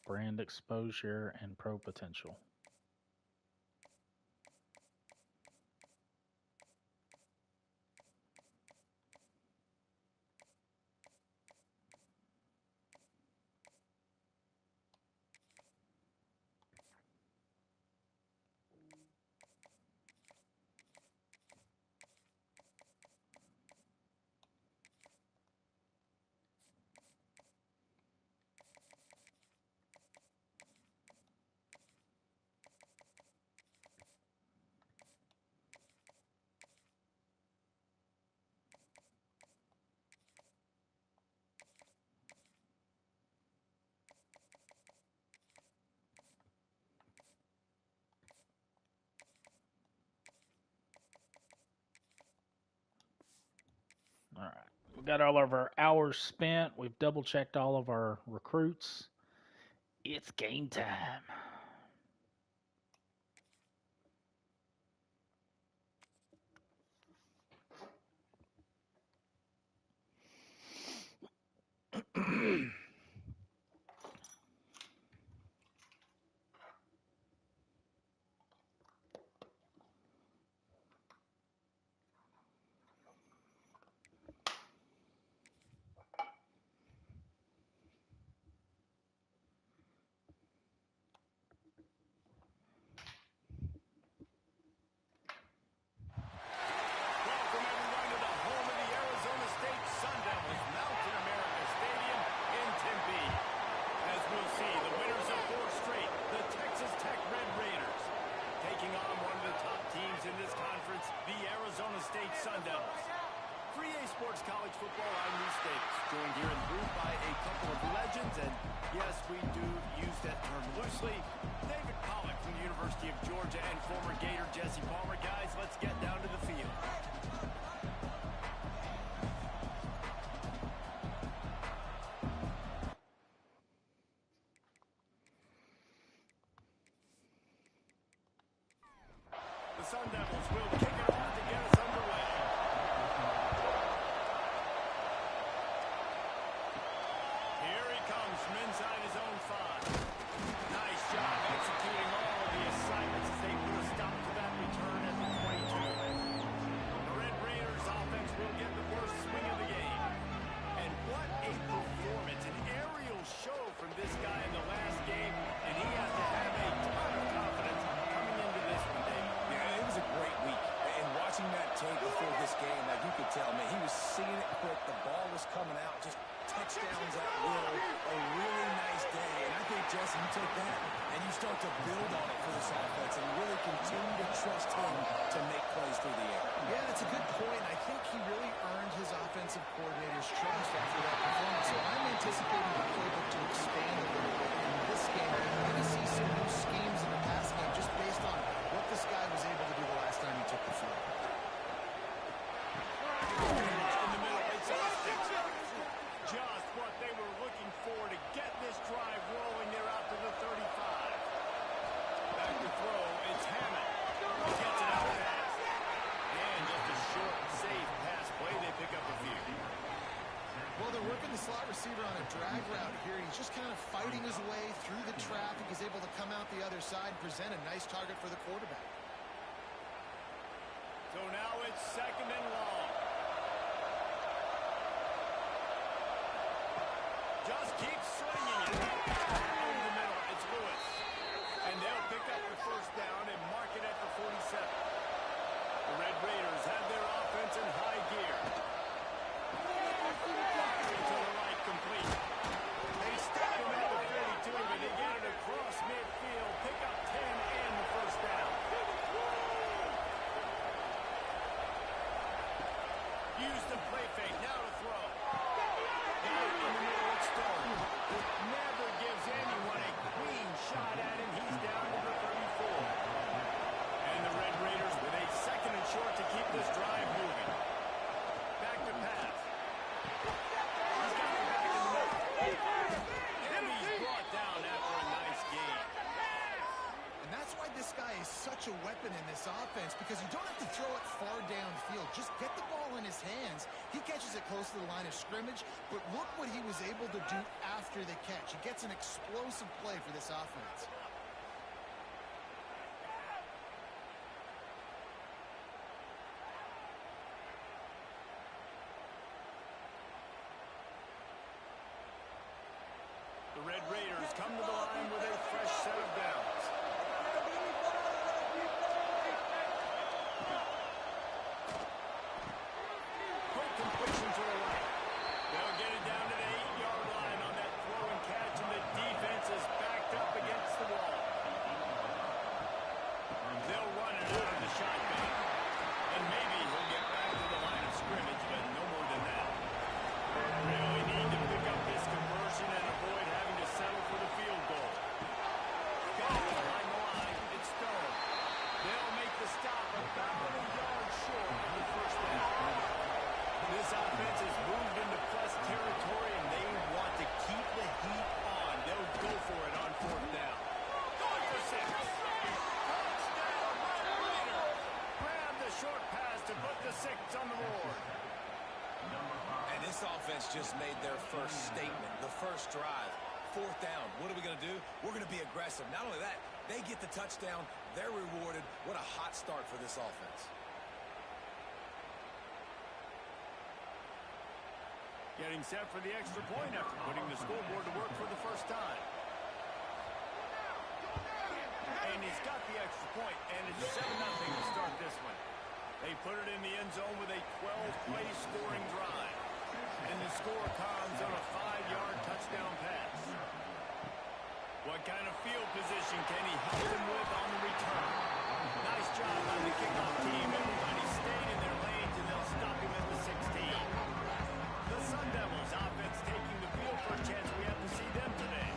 Brand exposure and pro potential. All right. We got all of our hours spent. We've double checked all of our recruits. It's game time. Welcome everyone to the home of the Arizona State Sun Devils, Mountain America Stadium in Tempe. As we'll see, the winners of 4 straight, the Texas Tech Red Raiders, taking on one of the top teams in this conference, the Arizona State Sun Devils. For EA Sports College Football, I'm Lou Staples, joined here in booth by a couple of legends, and yes, we do use that term loosely. David Pollock from the University of Georgia and former Gator Jesse Palmer. Guys, let's get down to the field. The Sun Devils will kick it off to get us underway. Here he comes from inside his own 5. Nice job executing all of the assignments as they put a stop to that return at the 22. The Red Raiders offense will get the first swing of the game. And what a performance, an aerial show from this guy in the last game, and he has to have a ton of confidence coming into this one, Dave. Yeah, it was a great week. And watching that tape before this game, like you could tell, man, he was seeing it quick. The ball was coming out, just touchdowns at will. A really nice day. And I think, Jesse, you take that and you start to build on it for this offense and really continue to trust him to make plays through the air. Yeah, that's a good point. I think he really earned his offensive coordinator's trust after that performance. So I'm anticipating the playbook to expand a little bit in this game. We're going to see some new schemes in the passing game just based on what this guy was able to do the last time he took the field. In the middle, it's all sticks. Just what they were looking for to get this drive rolling there out to the 35. Back to throw, it's Hammond. He gets it out fast. And just a short, safe pass play, they pick up a few. Well, they're working the slot receiver on a drag route here. He's just kind of fighting his way through the traffic. He's able to come out the other side and present a nice target for the quarterback. So now it's 2nd and long. Just keep swinging it. In the middle, it's Lewis. And they'll pick up the first down and mark it at the 47. The Red Raiders have their offense in high gear. Firing to the right, complete. They stop him at the 32, but they get it across midfield. Pick up 10 and the first down. You use the play fake. Now to throw. Got it in the middle. It's Stone. Never gives anyone a clean shot at him. He's down to the 34. And the Red Raiders with a second and short to keep this drive moving. Back to pass. He's got the back in the middle. And he's brought down after a nice game. And that's why this guy is such a weapon in this offense, because you don't have to throw it far downfield. Just get the ball in his hands. He catches it close to the line of scrimmage, but look what he was able to do after the catch. He gets an explosive play for this offense. The Red Raiders come to the line with a fresh set of downs. Quick completion to the right. They'll get it down to the 8-yard line on that throw and catch, and the defense is backed up against the wall. They'll run it out of the shotgun. And maybe he'll get back to the line of scrimmage, but no more than that. Really need to pick up this conversion and avoid having to settle for the field goal. Got it behind the line. It's Stone. They'll make the stop about a yard short of the first down. This offense has moved into plus territory, and they want to keep the heat on. They'll go for it on fourth down. Going for 6. Touchdown, Red Raider. Grab the short pass to put the 6 on the board. And this offense just made their first statement, the first drive. Fourth down. What are we going to do? We're going to be aggressive. Not only that, they get the touchdown. They're rewarded. What a hot start for this offense. Getting set for the extra point after putting the scoreboard to work for the first time. And he's got the extra point, and it's 7-0 to start this one. They put it in the end zone with a 12-play scoring drive. And the score comes on a 5-yard touchdown pass. What kind of field position can he help them with on the return? Nice job by the kickoff team. Everybody stayed in their lanes, and they'll stop him at the 16. The Sun Devils offense taking the field for a chance we have to see them today.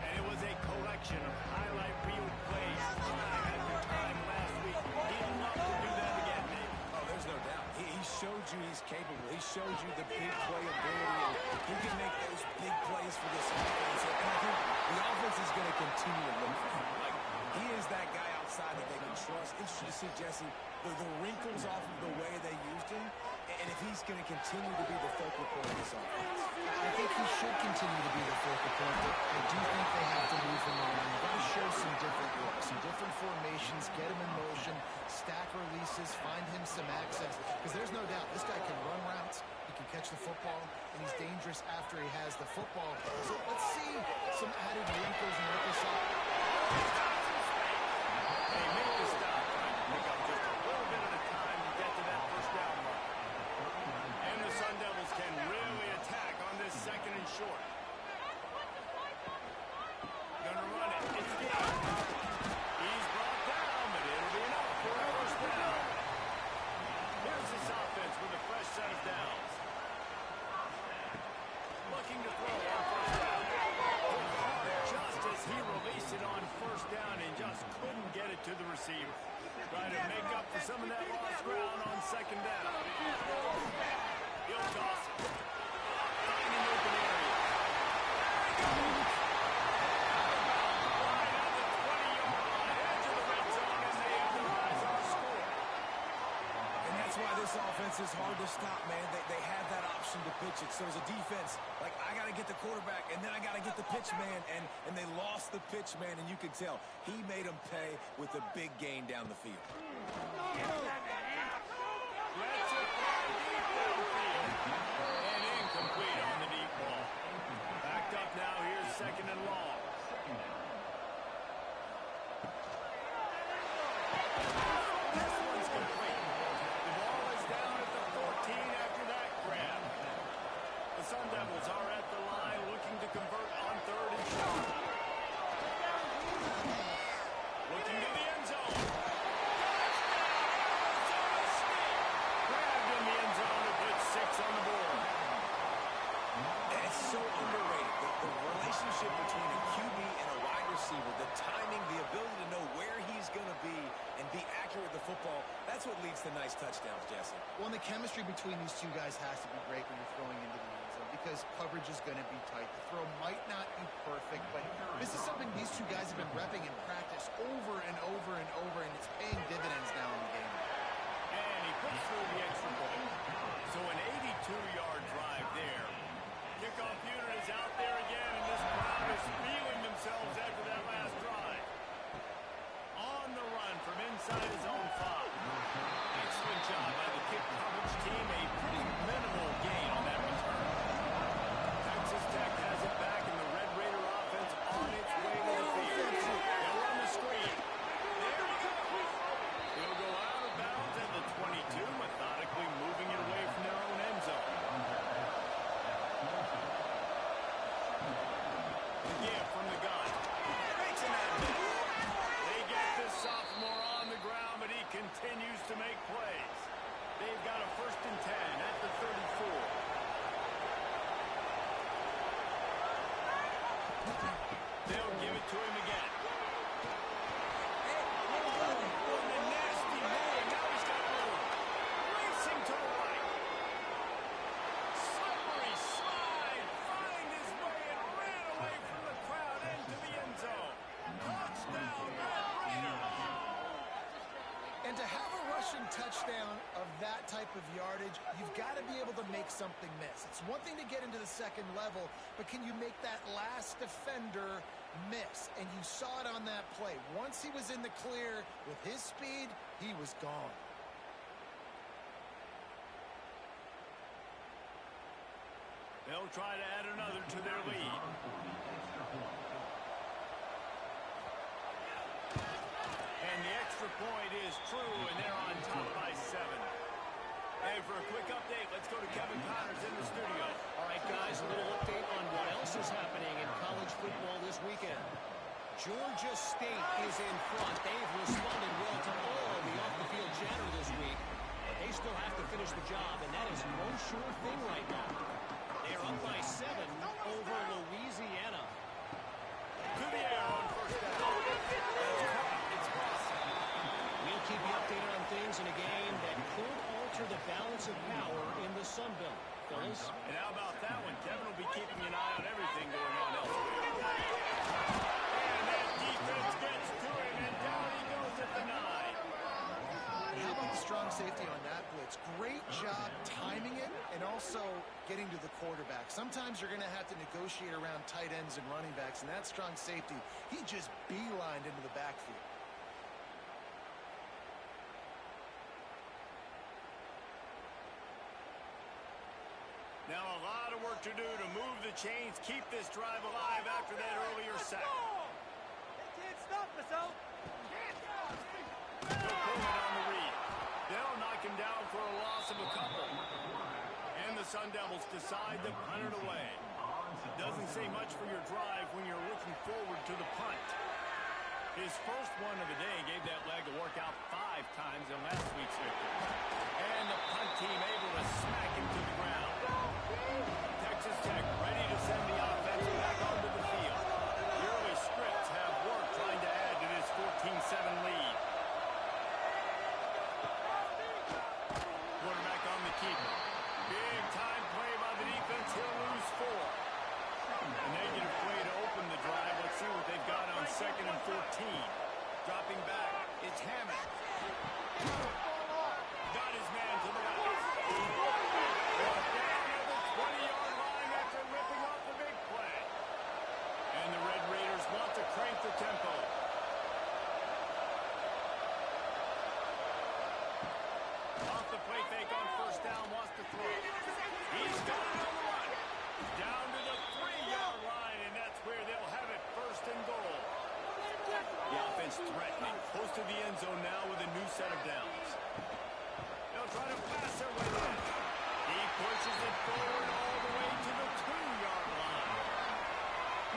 And it was a collection of highlight reel plays time after time last week. He'd love to do that again, Nick. Oh, there's no doubt. He showed you he's capable. He showed you the big play ability. He can make those big plays for this offense. And I think the offense is going to continue to look for him. Like, he is that guy outside that they can trust. Interesting to see, Jesse, the wrinkles off of the way they used him, and if he's going to continue to be the focal point of this offense. I think he should continue to be the focal point, but I do think they have to move him around. They've got to show some different looks, some different formations, get him in motion, stack releases, find him some access, because there's no doubt this guy can run routes, he can catch the football, and he's dangerous after he has the football. So let's see some added wrinkles in what this offense. They make the stop, trying to pick up just a little bit at a time to get to that first down mark. And the Sun Devils can really attack on this second and short. Gonna run it. It's Gabe. He's brought down, but it'll be enough for a first down. Here's this offense with a fresh set of downs. Looking to throw on first down. Just as he released it on first down and just couldn't get it to the receiver. Trying to make up for some of that lost ground on second down. He'll toss it. Finding open area. Right on the 20-yard line, edge of the red zone, and they otherwise are scored. And that's why this offense is hard to stop, man. They have that option to pitch it. So as a defense, like, I got to get the quarterback, and then I got to get the pitch man. And they lost the pitch man, and you can tell he made them pay with a big gain down the field. Let's it fly deep downfield. And incomplete on the deep ball. Backed up now. Here's second and long. This one's complete. The ball is down at the 14 after that grab. The Sun Devils are at the line looking to convert on third and short. Looking to the end zone. Touchdown! makes the nice touchdowns, Jesse? Well, and the chemistry between these two guys has to be great when you're throwing into the end zone because coverage is going to be tight. The throw might not be perfect, but this is something these two guys have been repping in practice over and over and over, and it's paying dividends now in the game. And he puts through the extra point. So an 82-yard drive there. Kickoff unit is out there again, and this crowd is feeling themselves after that last drive. On the run from inside his own 5. Excellent job by the kick coverage team. A pretty minimal gain on that return. Texas Tech has it back, and the Red Raider offense on its way to the field. They'll run the screen. There he goes. He'll go out of bounds at the 22, methodically moving it away from their own end zone. Again from the gun. Makes an attempt. They get this sophomore on the ground, but he continues to make plays. They've got a 1st and 10 at the 34. They'll give it to him again. What a nasty move. Now he's got room. Racing to the right. Slippery slide. Find his way and ran away from the crowd into the end zone. Touchdown, Red Raiders. And to have a rushing touchdown of that type of yardage, you've got to be able to make something miss. It's one thing to get into the second level, but can you make that last defender miss? And you saw it on that play. Once he was in the clear with his speed, he was gone. They'll try to add another to their lead. And the extra point is true, and they're on top by 7. Hey, for a quick update, let's go to Kevin Connors in the studio. All right, guys, a little update on what else is happening in college football this weekend. Georgia State is in front. They've responded well to all the off-the-field chatter this week, but they still have to finish the job, and that is no sure thing right now. They are up by 7 over Louisiana. To the air on 1st down. It's crossing. We'll keep you updated on things in a game that could alter the balance of power in the Sun Belt. Fellas? And how about that one? Kevin will be keeping an eye on everything going on elsewhere. And that defense gets to him, and down he goes at the 9. And how about the strong safety on that blitz? Great job timing it and also getting to the quarterback. Sometimes you're going to have to negotiate around tight ends and running backs, and that strong safety, he just beelined into the backfield. Now a lot of work to do to move the chains, keep this drive alive after that earlier sack. They can't stop us, Al. They'll pull it on the read. They'll knock him down for a loss of a couple. And the Sun Devils decide to punt it away. Doesn't say much for your drive when you're looking forward to the punt. His first one of the day gave that leg a workout 5 times in last week's victory. And the punt team able to smack him to the ground. Texas Tech ready to send the offense back onto the field. The early scripts have worked trying to add to this 14-7 lead. Quarterback on the keeper. Big time play by the defense. He'll lose 4. A negative play to open the drive. Let's see what they've got on 2nd and 14. Dropping back. It's Hammond. Got his man to the left. Brought down at the 20-yard line after ripping off the big play. And the Red Raiders want to crank the tempo. Off the play fake on 1st down, wants to throw. He's got it on the run. Down to the 3-yard line, and that's where they'll have it 1st and goal. The offense threatening. Close to the end zone now with a new set of downs. They'll try to pass their way in. He pushes it forward all the way to the 2-yard line.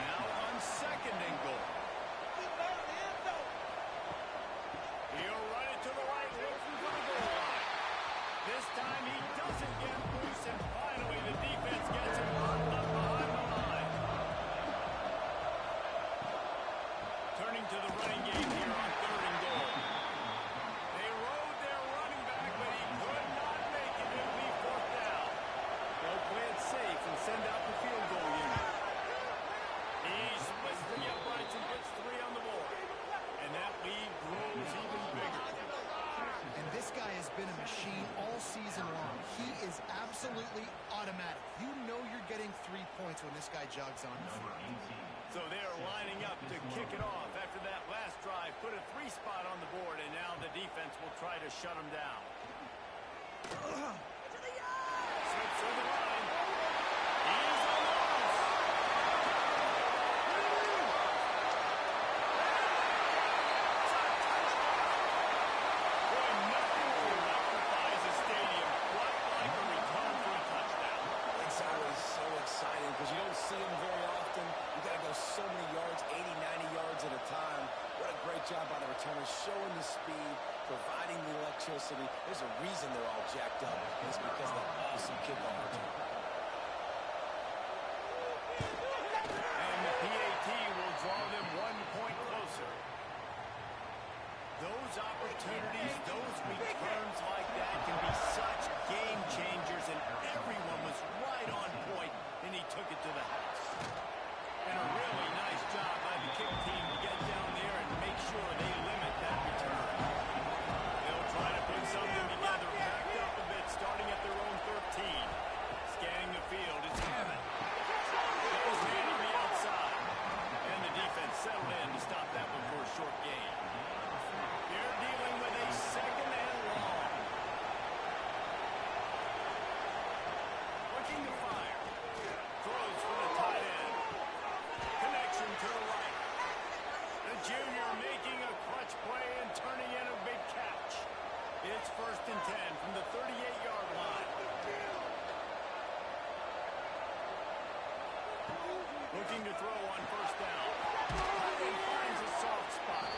Now on 2nd and goal. He'll run it to the right, looking for the goal line. This time he doesn't get loose, and finally the defense gets him locked up behind the line. Turning to the running game here on 3rd and goal. They rode their running back absolutely automatic. You know you're getting 3 points when this guy jogs on the field. So they're lining up to kick it off after that last drive. Put a 3 spot on the board, and now the defense will try to shut them down. Slips through the line. He's on the loose. Boy, nothing electrifies a stadium quite like a return for a touchdown. It's always so exciting because you don't see them very often. You got to go so many yards, 80, 90 yards at a time. What a great job by the returners, showing the speed, providing the electricity. There's a reason they're all jacked up. It's because of the awesome kickoff return. And the PAT will draw them 1 point closer. Those opportunities, those returns like that can be such game changers, and everyone was right on point, and he took it to the house. And a really nice job by the kick team to get down there and make sure they limit that return. They'll try to put something together, backed up a bit, starting at their own 13. Scanning the field, it's Hammond. Goes man on the outside. And the defense settled in to stop that one for a short gain. They're dealing with a second and long. Looking to fire. Throws for the tight end. Connection to the right. The junior making a clutch play and turning in a big catch. It's 1st and 10 from the 38-yard line. Looking to throw on 1st down. And finds a soft spot.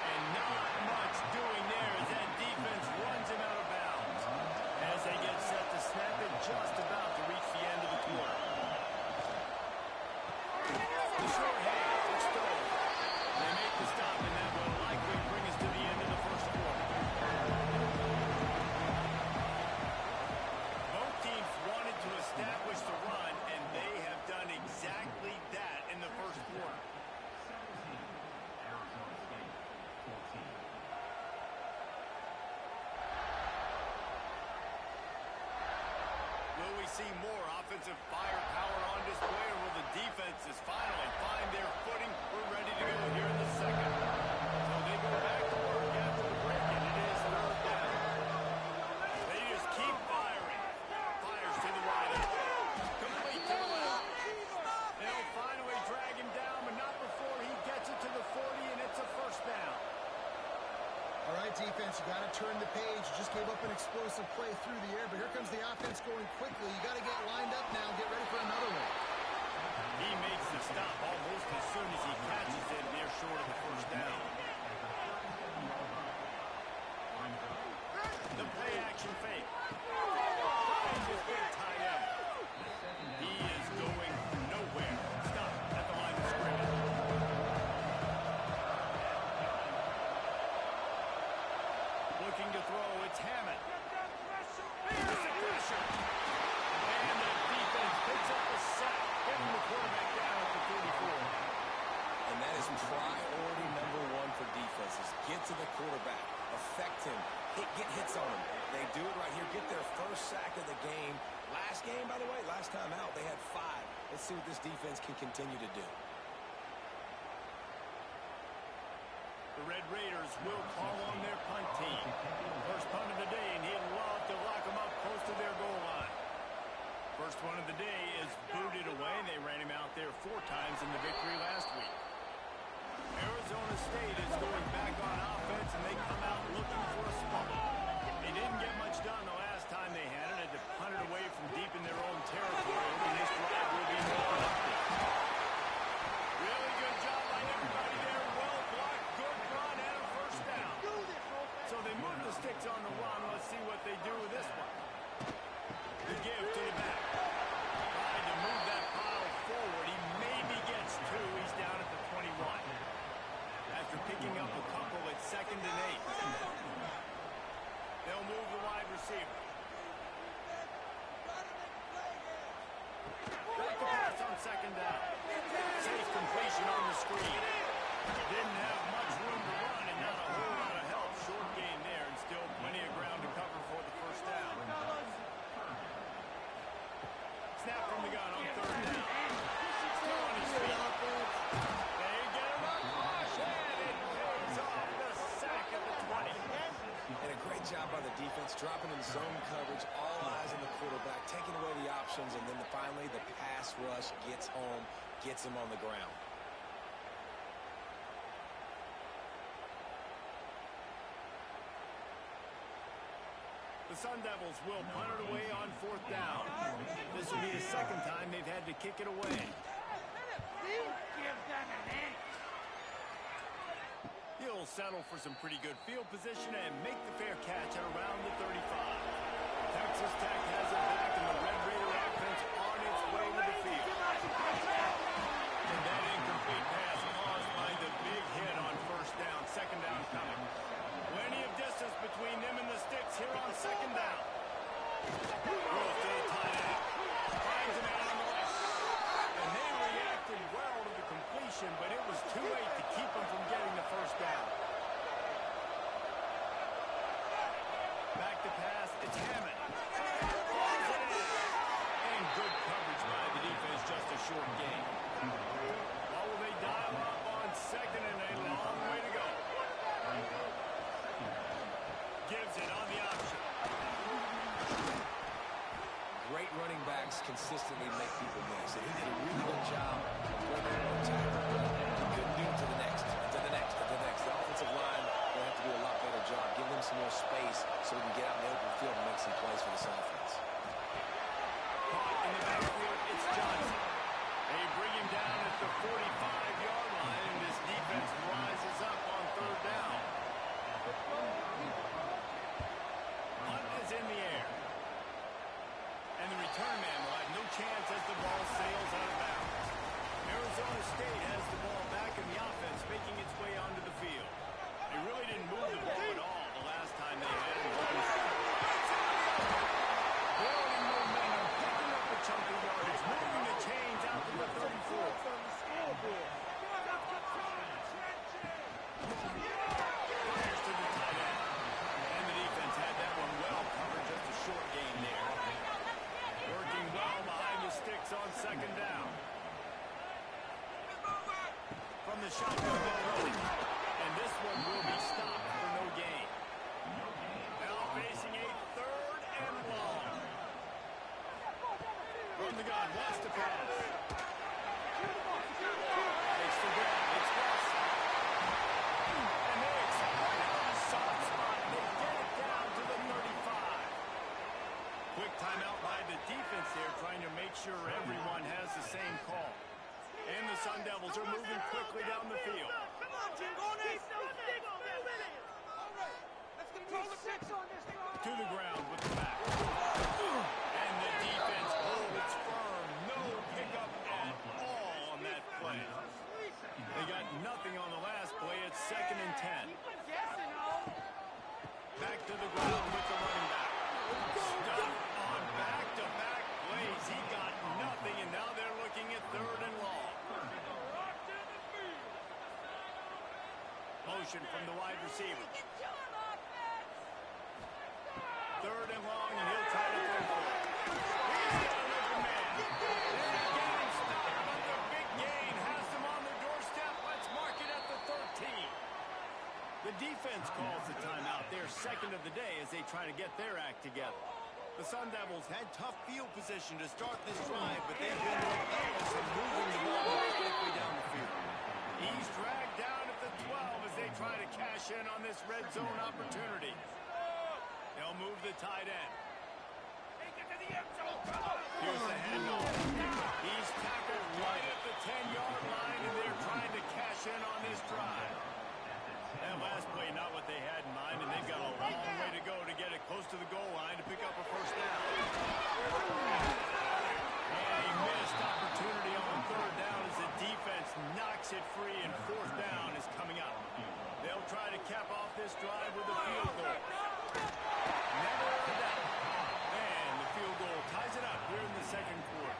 And not much doing there as that defense runs him out of bounds. As they get set to snap it, just about to reach the end of the quarter. The short hand for Stone. They make the stop, and that will likely bring us to the end of the first quarter. Both teams wanted to establish the run, and they have done exactly that in the first quarter. 17, Arizona State, 14. Will we see more offensive firepower on display, or will the defenses finally find their footing? We're ready to go here in the second. So they go back to work after the break, and it is 3rd down. They just keep firing. Fires to the right. Complete to the left. They'll finally drag him down, but not before he gets it to the 40, and it's a 1st down. All right, defense, you got to turn the page. You just gave up an explosive play through the air, but here comes the offense going quickly. You got to get lined up now, get ready for another one. He makes the stop almost as soon as he catches it near short of the 1st down. The play action fake. He's just been tied up. He is going nowhere. Stop at the line of scrimmage. Looking to throw, it's Hammond. Here's the pressure. And the defense picks up the sack, getting the quarterback down at the 44. And that is priority #1 for defenses. Get to the quarterback. Affect him. Get hits on him. They do it right here. Get their 1st sack of the game. Last game, by the way, last time out, they had 5. Let's see what this defense can continue to do. The Red Raiders will call on their punt team. First punt of the day, and he'd love to lock them up close to their goal line. First one of the day is booted away. They ran him out there 4 times in the victory last week. Arizona State is going back on offense, and they come out looking for a spot. They didn't get much done the last time they had it. Had to punt it away from deep in their own territory, and this drive will be more productive. Really good job by everybody there. Well blocked, good run, and a 1st down. So they move the sticks on the run. Let's see what they do with this one. The give to the back. Trying to move that pile forward. He maybe gets 2. He's down at the 21. After picking up a couple at 2nd and 8. They'll move the wide receiver. Got the pass on 2nd down. Safe completion on the screen. Didn't have much room to run and not a whole lot of help. Short gain there, and still plenty of ground to cover for the 1st down. zone coverage, all eyes on the quarterback, taking away the options, and then finally the pass rush gets home, gets him on the ground. The Sun Devils will punt it away on 4th down. This will be the second time they've had to kick it away. He'll settle for some pretty good field position and make the fair catch at around the 35. Texas Tech has it back in the Red Raider offense on its way to the field. And that incomplete pass caused by the big hit on 1st down, 2nd down coming. Plenty of distance between them and the sticks here on 2nd down. Throws to the tight end. Finds a man on the left. And they reacted well to the completion, but it was too late to keep them from getting the 1st down. Back to pass. It's Hammond. And good coverage by the defense, just a short gain. What will they dial up on 2nd and a long way to go? Gives it on the option. Great running backs consistently make people miss. And he did a really good job of bringing one tackle. He couldn't do it to the next, and to the next, and to the next. The offensive line will have to do a lot better job. Give them some more space so we can get out in the open field and make some plays for this offense. Caught in the backfield, it's Johnson. They bring him down at the 45-yard line, and this defense rises up on 3rd down. Punt is in the air. And the return man will have no chance as the ball sails out of bounds. Arizona State has the ball back in the offense, making its way onto the field. They really didn't move the ball at all the last time they had it. Building momentum, picking up a chunk of yardage, moving the chains out to the 34. Fires to the tight end. And the defense had that one well covered, just a short gain there. Working well behind the sticks on 2nd down. From the shotgun, and this one will be stopped for no gain. Now facing a 3rd and long. From the gun, wants to pass. Takes the grab, it's West. And they exploit it on a soft spot. They get it down to the 35. Quick timeout by the defense here, trying to make sure everyone has the same call. And the Sun Devils are moving quickly down the field. To the ground with the back. And the defense holds firm. No pickup at all on that play. They got nothing on the last play. It's 2nd and 10. Back to the ground with the running back. Stuck on back-to-back plays. He got nothing, and now they're looking at 3rd and long. Motion from the wide receiver. 3rd and long, and he'll try to throw for it. He's got an open man. They're getting stopped, but the big gain has them on their doorstep. Let's mark it at the 13. The defense calls the timeout. They're 2nd of the day as they try to get their act together. The Sun Devils had tough field position to start this drive, but they've been relentless in moving the ball quickly down the field. He's dragged down at the 12 as they try to cash in on this red zone opportunity. They'll move the tight end. Here's the handoff. He's tackled right at the 10-yard line, and they're trying to cash in on this drive. That last play, not what they had in mind, and they've got a long way to go to get it close to the goal line to pick up a 1st down. And a missed opportunity on 3rd down as the defense knocks it free, and 4th down is coming up. They'll try to cap off this drive with a field goal. Never a doubt. And the field goal ties it up here in the 2nd quarter.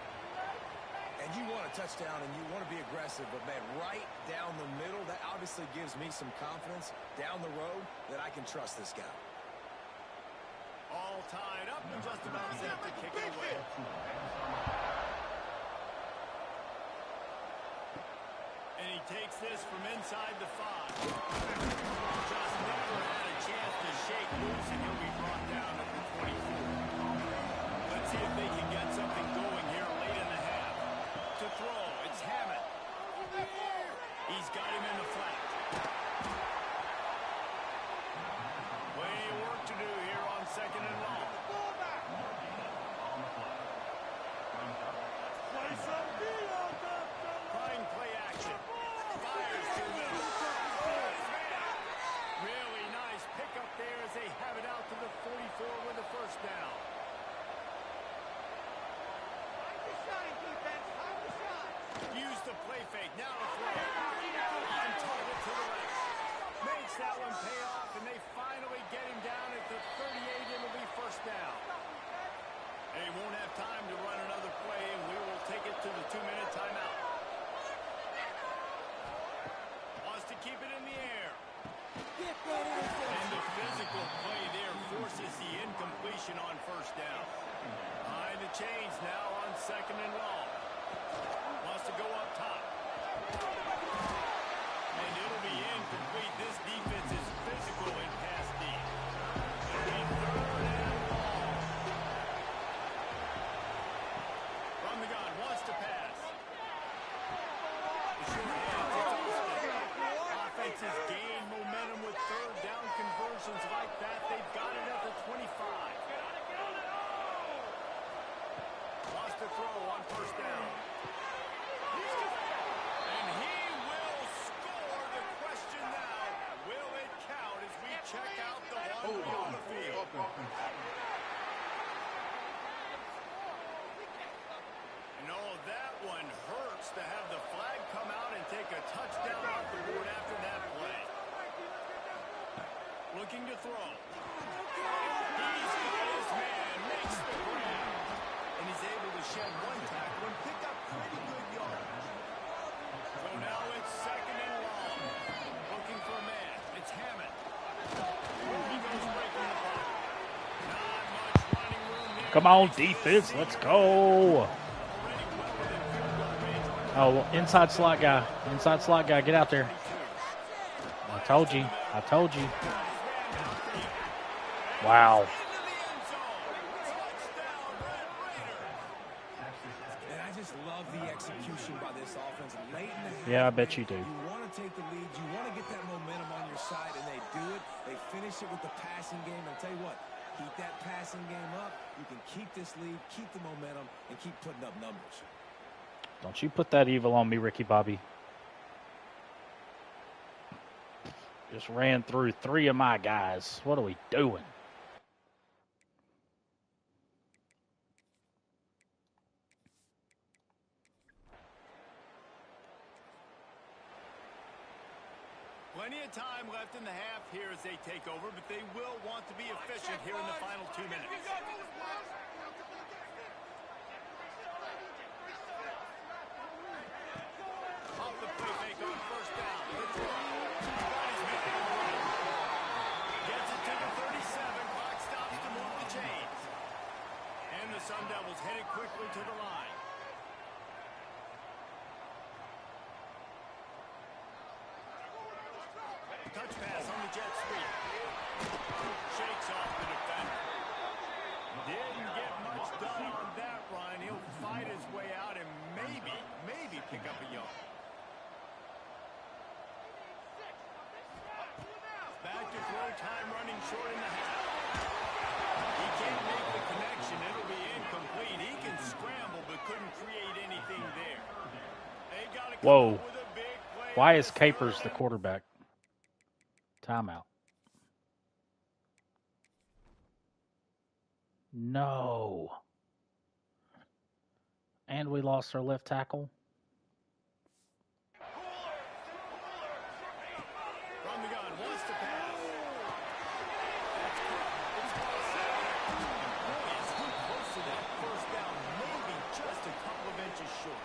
And you want a touchdown and you want to be aggressive, but, man, right down the middle, that obviously gives me some confidence down the road that I can trust this guy. All tied up and just about set to kick it away. And he takes this from inside the 5. Just never had a chance to shake loose, and he'll be brought down at the 24. Let's see if they can get something going here late in the half. To throw, it's Hammond. He's got him in the flat. Plenty of work to do here on 2nd and long. Fine play action. Fires to the middle. Really nice pickup there as they have it out to the 44 with a first down. Use the play fake. Now to throw. On target to the right. Makes that one pay off, and they finally get him down at the 38. It'll be first down. They won't have time to run another play, and we will take it to the 2-minute timeout. Wants to keep it in the air. And the physical play there forces the incompletion on first down. Behind the chains now on 2nd and long. Wants to go up top. And it'll be incomplete. This defense is physical in pass deep. It'll be 3rd and long. From the gun, wants to pass. The short hands, it's Austin. Offenses gain momentum with 3rd down conversions like that. They've got it at the 25. Lost to throw on first down. And he will score. The question now, will it count as we check out the one on the field? No, that one hurts to have the flag come out and take a touchdown off the board after that play. Looking to throw. He's got his man, makes the grab. And he's able to shed one tackle and pick up pretty good yards. So now it's 2nd and long. Looking for a man. It's Hammond. He goes breaking the pocket. Not much running room there. Come on, defense. Let's go. Oh, inside slot guy. Inside slot guy. Get out there. I told you. I told you. Wow. And I just love the execution by this offense late in the half. Yeah, I bet you do. You want to take the lead. You want to get that momentum on your side, and they do it. They finish it with the passing game. And I'll tell you what, keep that passing game up. You can keep this lead, keep the momentum, and keep putting up numbers. Don't you put that evil on me, Ricky Bobby. Just ran through 3 of my guys. What are we doing? Plenty of time left in the half here as they take over, but they will want to be efficient here in the final 2 minutes. Off the play fake on first down. Gets it to the 37. Clock stops to move the chains. And the Sun Devils headed quickly to the line. Touch pass on the jet sweep. Shakes off the defender. Didn't get much done on that run. He'll fight his way out and maybe pick up a yard. Back to throw time, running short in the half. He can't make the connection. It'll be incomplete. He can scramble but couldn't create anything there. They got to come up with a big play. Why is Capers the quarterback? Timeout. No. And we lost our left tackle. From the gun, wants to pass. It's close to that first down, maybe just a couple of inches short.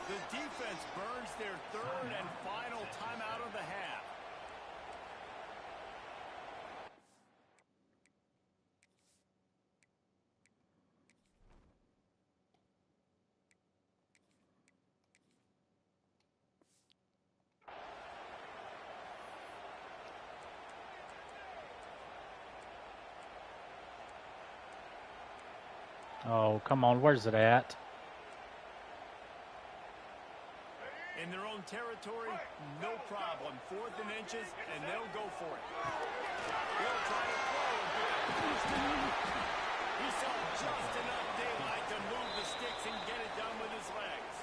The defense burns their 3rd and final timeout of the half. Oh, come on. Where's it at? In their own territory, no problem. 4th and inches, and they'll go for it. They'll try to throw. He saw just enough daylight to move the sticks and get it done with his legs.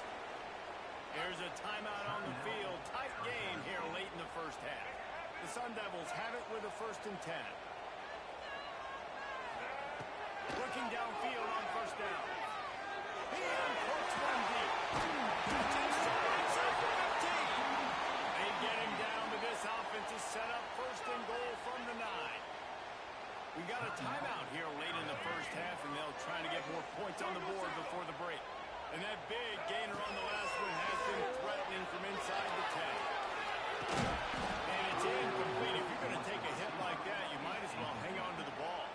There's a timeout on the field. Tight game here late in the first half. The Sun Devils have it with a 1st and 10. Looking downfield on 1st down. He uncorks one deep. They get him down, but this offense is set up 1st and goal from the 9. We got a timeout here late in the first half, and they'll try to get more points on the board before the break. And that big gainer on the last one has been threatening from inside the 10. And it's incomplete. If you're going to take a hit like that, you might as well hang on to the ball.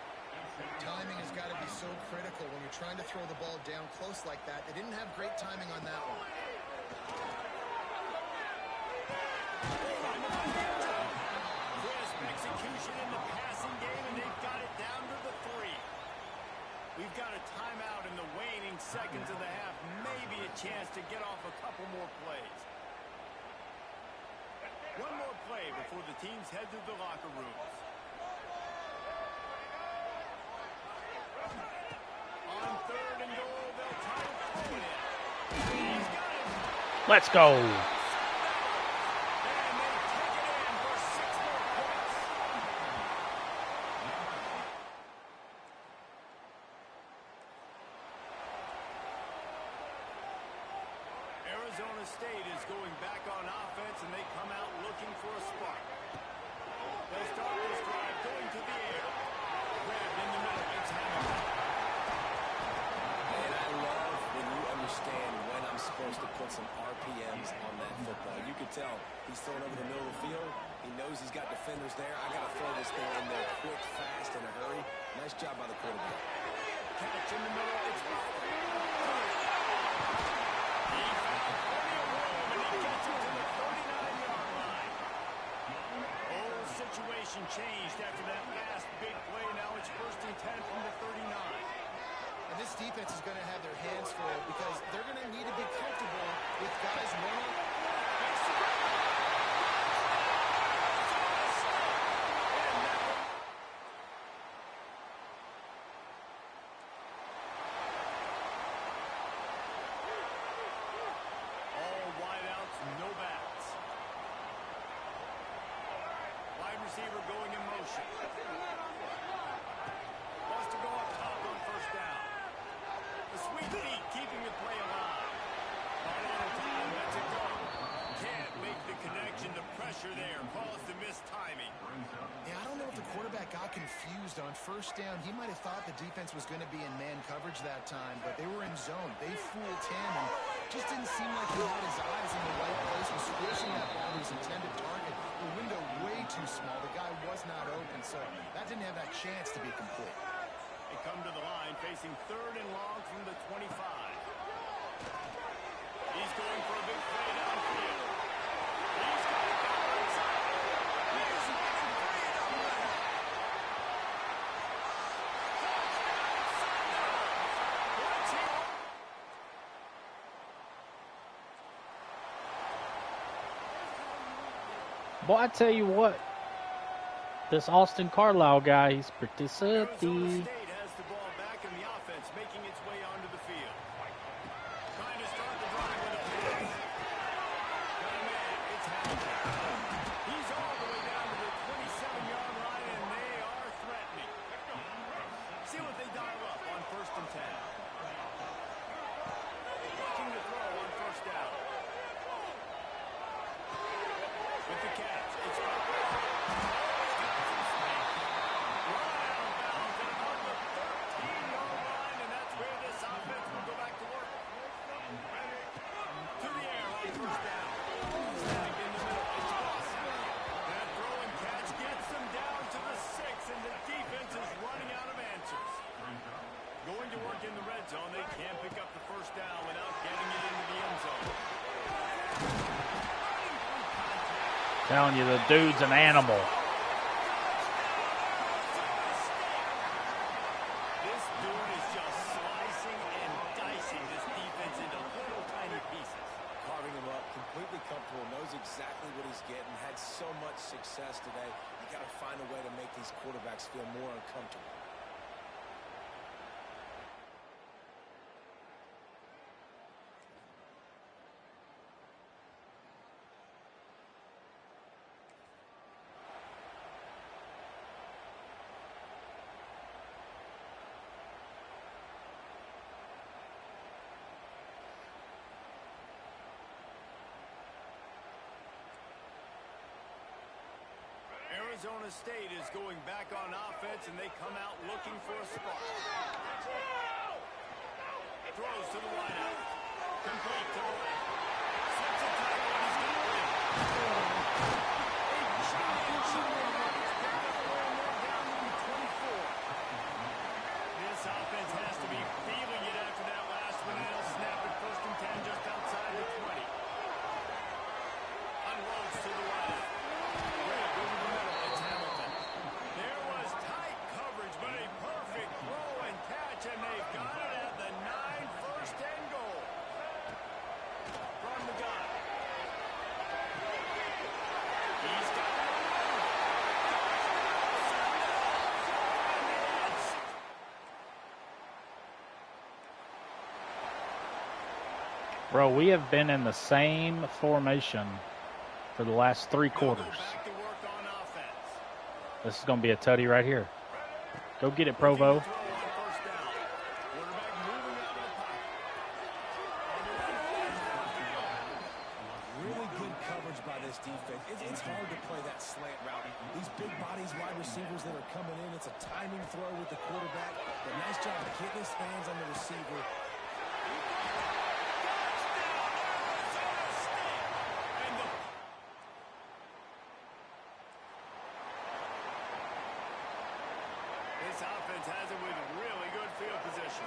Timing has got to be so critical when you're trying to throw the ball down close like that. They didn't have great timing on that one. Crisp execution in the passing game, and they've got it down to the 3. We've got a timeout in the waning seconds of the half. Maybe a chance to get off a couple more plays. One more play before the teams head to the locker rooms. On 3rd and goal, they'll try to throw it in. He's got it. Let's go. And they take it in for 6 more points. Arizona State is going back on offense, and they come out looking for a spark. They'll start this drive going to the air. Grabbed in the middle. It's Hamilton. And I love when you understand when I'm supposed to put some RPMs on that football. You can tell he's throwing over the middle of the field. He knows he's got defenders there. I got to throw this thing in there quick, fast, in a hurry. Nice job by the quarterback. Catch in the middle. It's he found plenty of room, and he gets it to the 39-yard line. Whole situation changed after that last big play. Now it's 1st and 10 from the 39. And this defense is going to have their hands full because they're going to need to be comfortable with guys running. All wideouts, no backs. Wide receiver going in motion. Wants to go up top on 1st down. The sweet feet keeping the play alive. Right on time, that's a go. Can't make the connection. The pressure there caused the missed timing. Yeah, I don't know if the quarterback got confused on 1st down. He might have thought the defense was going to be in man coverage that time, but they were in zone. They fooled him, and just didn't seem like he had his eyes in the right place. Was forcing that ball to his intended target. The window way too small. The guy was not open, so that didn't have that chance to be complete. They come to the line facing 3rd and long from the 25. He's going for a big play downfield. He's got it down inside. He's running free down there. Boy, I tell you what, this Austin Carlisle guy, he's pretty Arizona sucky. State has the ball back in the offense, making its way onto the field. Trying to start the drive with a pass. Got a man, it's Hamilton. He's all the way down to the 27-yard line, and they are threatening. See what they dial up on 1st and 10. Looking to throw on 1st down. With the catch, it's in the red zone. They can't pick up the 1st down without getting it into the end zone. Telling you, the dude's an animal. This dude is just slicing success today. You got to find a way to make these quarterbacks feel more uncomfortable. Arizona State is going back on offense, and they come out looking for a spot. Throws to the wideout. Complete to the left. Sets a tackle, and he's going to win. Down to 24. This offense has to be feeling it after that last one. They'll snap it 1st and 10 just outside the 20. Unloads to the wideout. And they've got it at the 9, 1st and goal. From the gun. He's got it. Bro, we have been in the same formation for the last 3 quarters. Back to work on offense. This is going to be a tutty right here. Go get it, Provo. Defense. It's hard to play that slant route. These big bodies, wide receivers that are coming in, it's a timing throw with the quarterback. A nice job of getting his hands on the receiver. This offense has it with really good field position.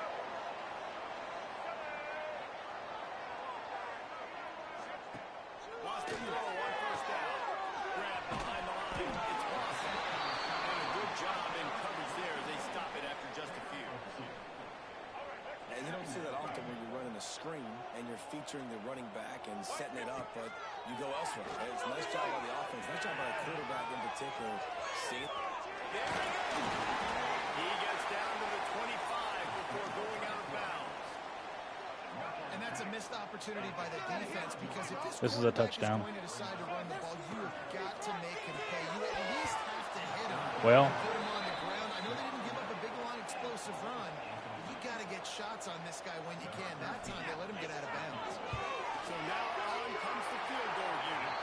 Lost the throw on 1st down. Grab behind the line. It's Boston. And a good job in coverage there as they stop it after just a few. And you don't see that often when you're running a screen and you're featuring the running back and setting it up, but you go elsewhere. Right? It's a nice job by the offense. Nice job by the quarterback in particular. See it? He gets down to the 25 before going out of bounds. And that's a missed opportunity by the defense because if this is a touchdown. Is going to decide to run the ball, you have got to make him pay. You at least have to hit him. Well, put him on the ground. I know they didn't give up a big, long, explosive run, but you got to get shots on this guy when you can. That time they let him get out of bounds. So now on comes the field goal unit.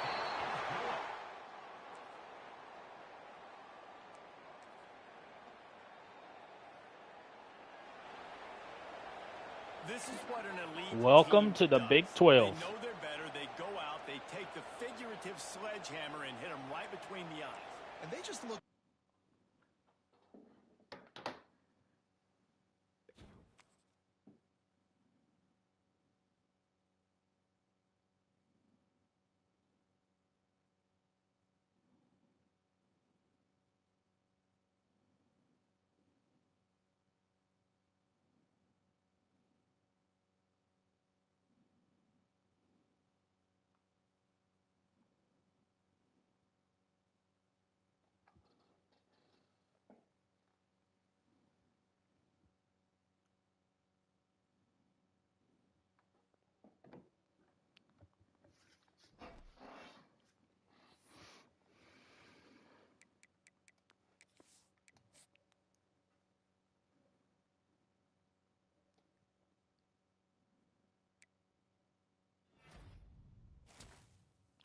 This is what an elite welcome to the does. Big 12. They know they're better. They go out. They take the figurative sledgehammer and hit them right between the eyes. And they just look.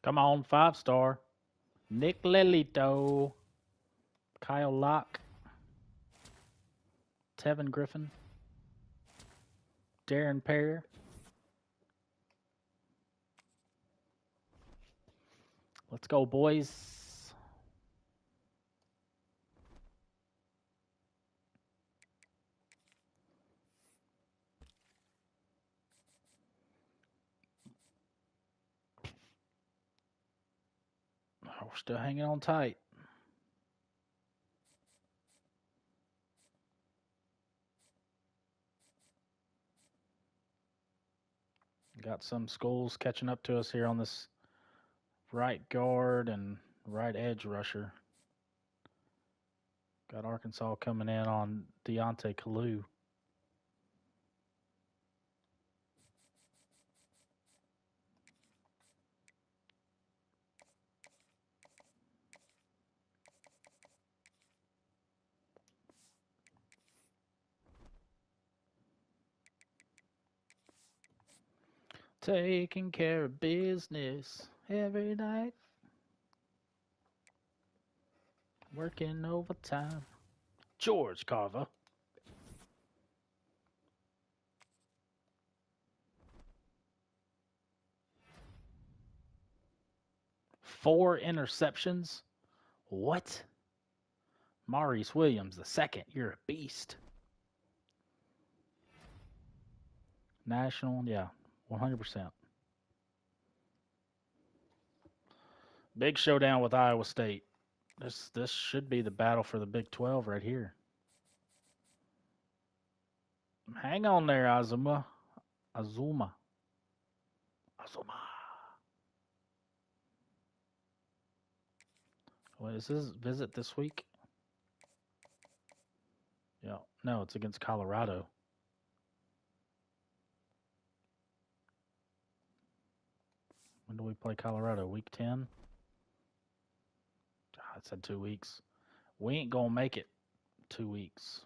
Come on, 5-star. Nick Lelito. Kyle Locke. Tevin Griffin. Darren Pear. Let's go, boys. Oh, we're still hanging on tight. Got some schools catching up to us here on this right guard and right edge rusher. Got Arkansas coming in on Deontay Kalu. Taking care of business every night. Working overtime. George Carver. Four interceptions. What? Maurice Williams, the second. You're a beast. National, yeah, 100%. Big showdown with Iowa State. This should be the battle for the Big 12 right here. Hang on there, Azuma. What is this visit this week? Yeah, no, it's against Colorado. When do we play Colorado? Week 10? I said 2 weeks. We ain't gonna make it 2 weeks.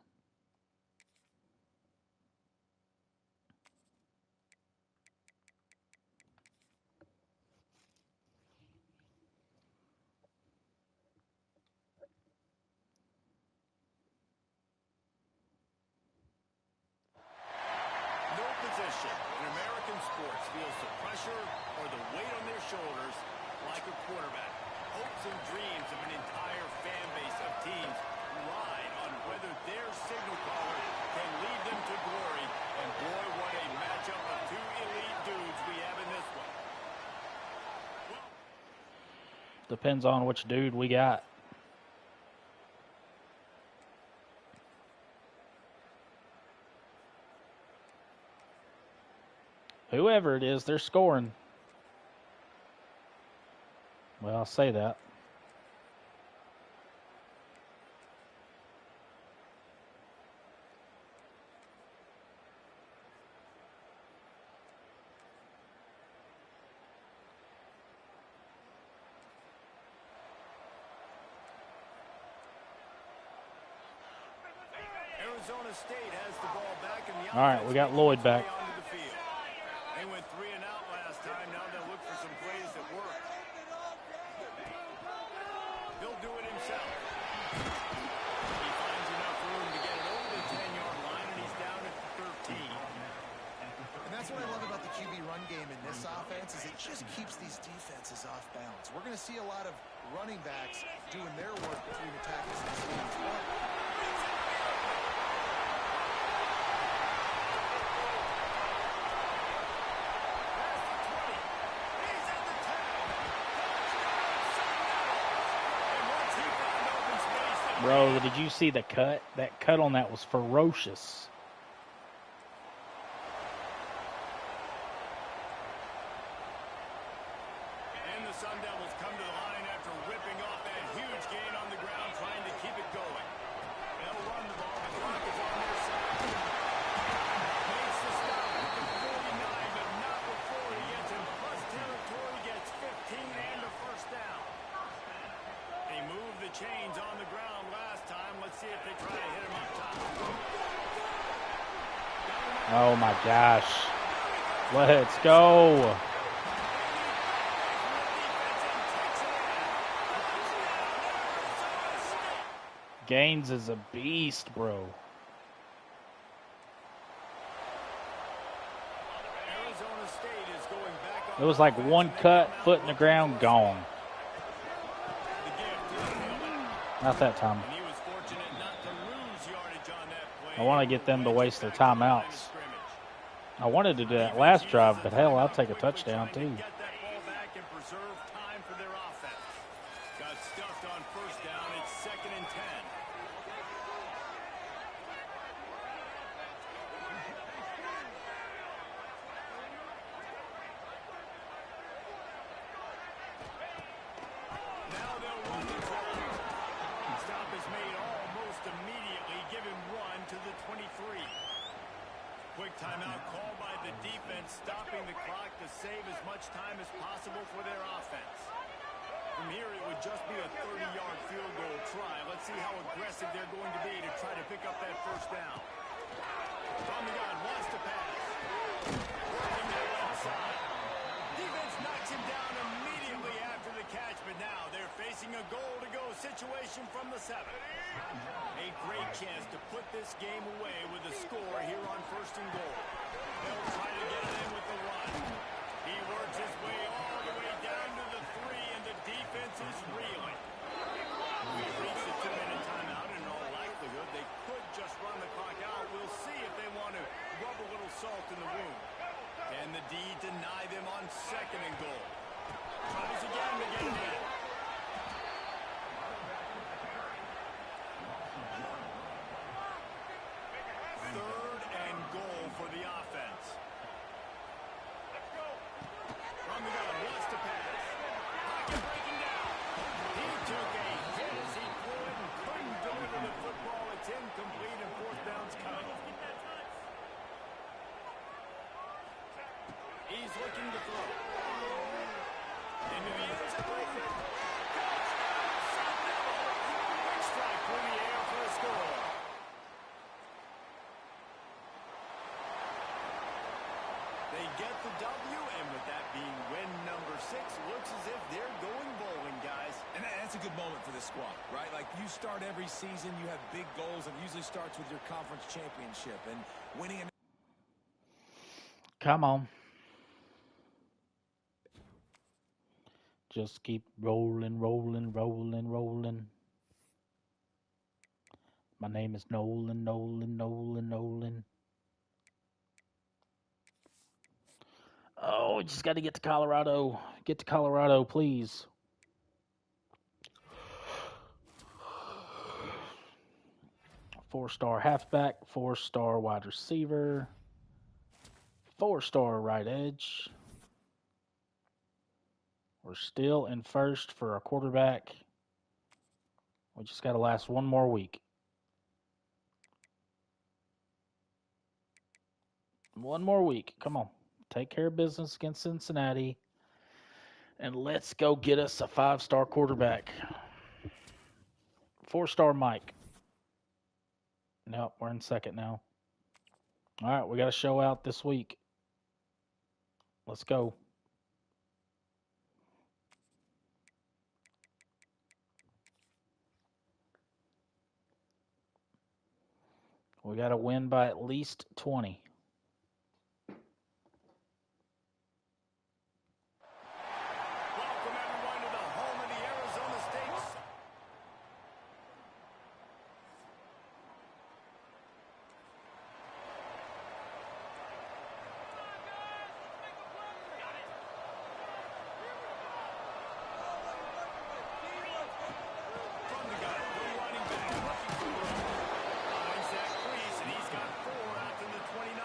No position in American sports feels the pressure or the weight on their shoulders like a quarterback. Hopes and dreams of an entire fan base of teams ride on whether their signal caller can lead them to glory. And boy, what a matchup of two elite dudes we have in this one. Depends on which dude we got. Whoever it is, they're scoring. Well, I'll say that. Arizona State has the ball back in the All right, we got Lloyd back. They went 3 and out last time. Now they'll look for some plays that work. He'll do it himself. He finds enough room to get it over the 10-yard line, and he's down at 13. And that's what I love about the QB run game in this offense is it just keeps these defenses off balance. We're going to see a lot of running backs doing their work between the tackles and the seams. Bro, did you see the cut? That cut on that was ferocious. And the Sun Devils come to the line after ripping off that huge gain on the ground, trying to keep it going. They'll run the ball. The clock is on their side. Makes the stop at the 49, but not before he gets in plus territory, gets 15 and a first down. They moved the chains on the ground last time. Let's see if they try to hit him up top. Oh my gosh. Let's go. Gaines is a beast, bro. Arizona State is going back on. It was like one cut, foot in the ground, gone. The gift to the tailback. Not that time. And he was fortunate not to lose yardage on that play. I want to get them to waste their timeouts. I wanted to do that last drive, but hell, I'll take a touchdown too. Get that ball back and preserve time for their offense. Got stuffed on first down. It's 2nd and 10. Now they'll timeout called by the defense, stopping the clock to save as much time as possible for their offense. From here, it would just be a 30-yard field goal try. Let's see how aggressive they're going to be to try to pick up that first down. From the gun, wants to pass. Working that left side. Defense knocks him down immediately after the catch, but now they're facing a goal-to-go situation from the 7. A great chance to put this game away with a score here on 1st and goal. They'll try to get it in with the run. He works his way all the way down to the 3, and the defense is reeling. We've reached the 2-minute timeout, and in all likelihood, they could just run the clock out. We'll see if they want to rub a little salt in the wound. Can the D deny them on 2nd and goal? Tries again to get it in. 3rd and goal for the offense. From the gun, wants to pass. Pocket breaking down. He took a hit as he threw it and couldn't deliver the football. It's incomplete and 4th down's coming. He's looking to throw. Into the end zone. Quick strike through the air for a score. They get the W, and with that being win number 6, looks as if they're going bowling, guys. And that's a good moment for this squad, right? Like, you start every season, you have big goals, and it usually starts with your conference championship. And winning an... Come on. Just keep rolling, rolling, rolling, rolling. My name is Nolan, Nolan, Nolan, Nolan. Oh, we just got to get to Colorado. Get to Colorado, please. Four-star halfback, 4-star wide receiver, 4-star right edge. We're still in 1st for our quarterback. We just got to last one more week. One more week. Come on. Take care of business against Cincinnati. And let's go get us a 5-star quarterback. 4-star Mike. Nope, we're in 2nd now. All right, we got to show out this week. Let's go. We got to win by at least 20. Welcome, everyone, to the home of the Arizona State. From the gun, the running back looking for the finds that crease, and he's got 4 out to the 29.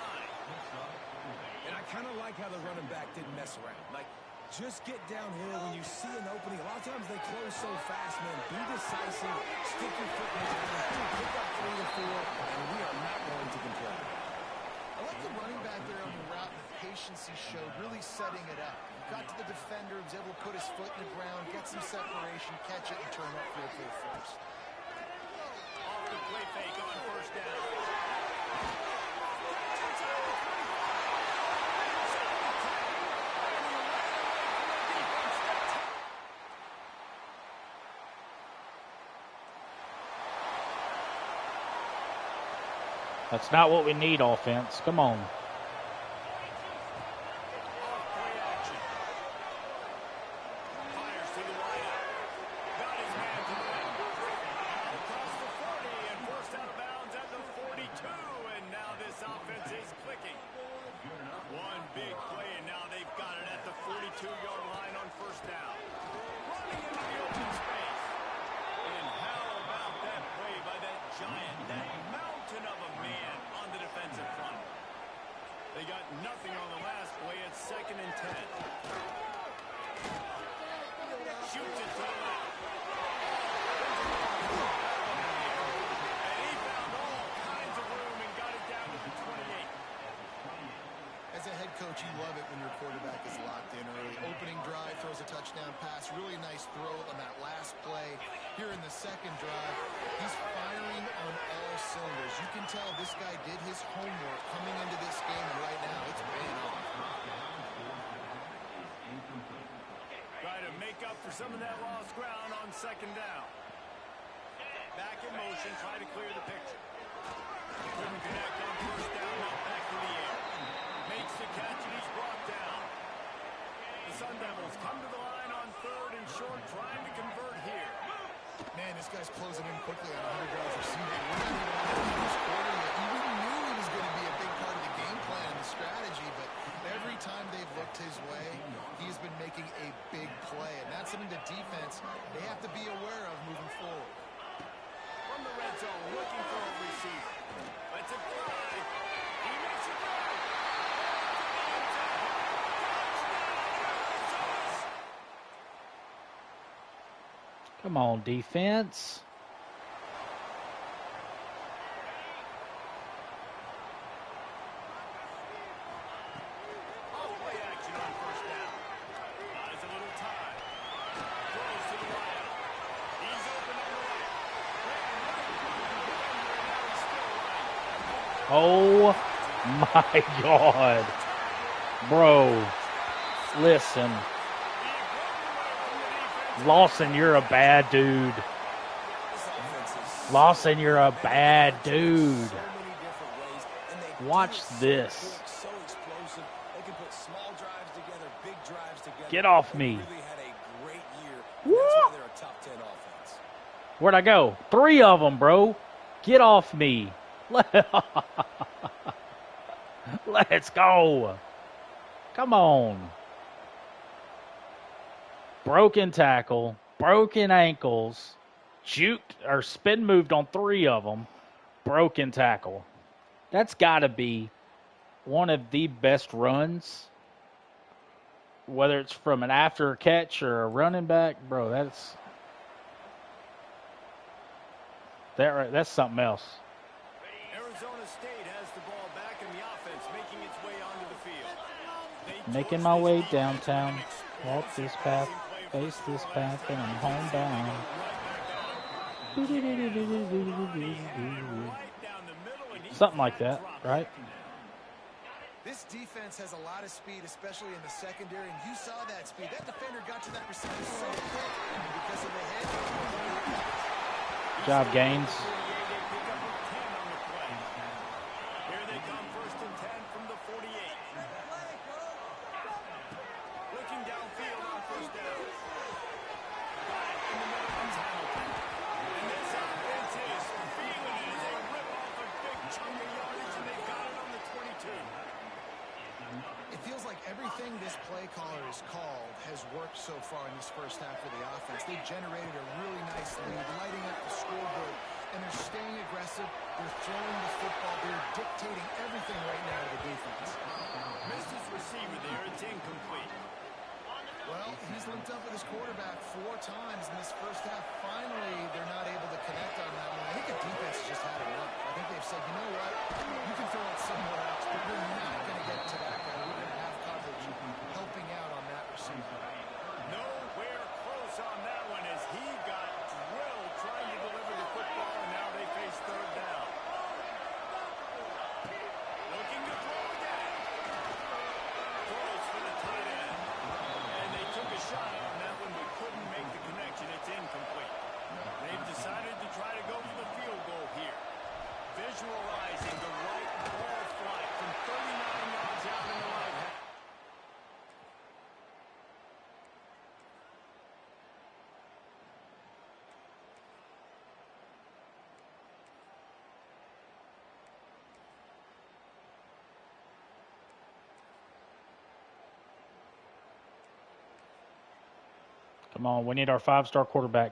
And I kind of like how the running back didn't mess around. Like, just get downhill when you see an opening. A lot of times they close so fast, man. Be decisive, stick your foot in the ground, pick up 3 or 4, and we are not going to complain. I like the running back there on the route and the patience he showed, really setting it up. Got to the defender, was able to put his foot in the ground, get some separation, catch it, and turn up for a 1st. Off the play fake on 1st down. That's not what we need, offense. Come on. Off-play action. Fires to the wideout. Got his man to the left. Across the 40 and forced out of bounds at the 42. And now this offense is clicking. One big play, and now they've got it at the 42-yard line on 1st down. Running into the open space. And how about that play by that giant, that mountain of a man on the defensive front? They got nothing on the last play. It's 2nd and 10. Shoots it to the left. And he found all kinds of room and got it down to the 28. As a head coach, you love it when your quarterback is locked in early. Opening drive, throws a touchdown pass. Really nice throw on that last play. Here in the second drive, he's firing on all cylinders. You can tell this guy did his homework coming into this game, and right now it's paying off. Try to make up for some of that lost ground on second down. Back in motion, try to clear the picture. Couldn't connect on first down, now back to the air. Makes the catch, and he's brought down. The Sun Devils come to the line on third and short, trying to convert here. Man, this guy's closing in quickly on 100 yards receiving. We're not even in the first quarter yet. You knew he was going to be a big part of the game plan and the strategy, but every time they've looked his way, he's been making a big play, and that's something the defense, they have to be aware of moving forward. From the red zone, looking for a receiver. Let's it fly. He makes it go. Come on, defense. Off-play action on first down. Buys a little time. Throws to the right. He's open on the right. Oh my God. Bro, listen. Lawson, you're a bad dude. Lawson, you're a bad dude. Watch this. Get off me. Where'd I go? 3 of them, bro. Get off me. Let's go. Come on. Broken tackle, broken ankles, juked or spin moved on 3 of them, broken tackle. That's got to be one of the best runs, whether it's from an after catch or a running back, bro. That's something else. Arizona State has the ball back in the offense, making its way onto the field. Making my way downtown. Walk this path, face this path, and I'm homebound. Something like that, right? This defense has a lot of speed, especially in the secondary, and you saw that speed. That defender got to that receiver so quick because of the hit. Good job, Gaines. Here they come, first and 10 from the 48. Looking downfield on first down. Got it in the middle of Hamilton. And this offense is feeling it as they rip off a big chunk of yardage, and they got it on the 22. It feels like everything this play caller has called has worked so far in this first half for the offense. They've generated a really nice lead, lighting up the scoreboard, and they're staying aggressive. They're throwing the football. They're dictating everything right now to the defense. Missed his receiver there. It's incomplete. Well, he's linked up with his quarterback 4 times in this first half. Finally, they're not able to connect on that one. I think the defense has just had enough. I think they've said, you know what, you can throw it somewhere else, but we're not going to get to that guy. We're going to have coverage helping out on that receiver. Nowhere close on that one as he got drilled trying to deliver the football, and now they face third down. Looking to throw again. Throws for the tight end. And they took a shot on that one but couldn't make the connection. It's incomplete. They've decided to try to go for the field goal here. Visualizing the right ball flight from 39 yards out in the right half. Come on, we need our 5-star quarterback.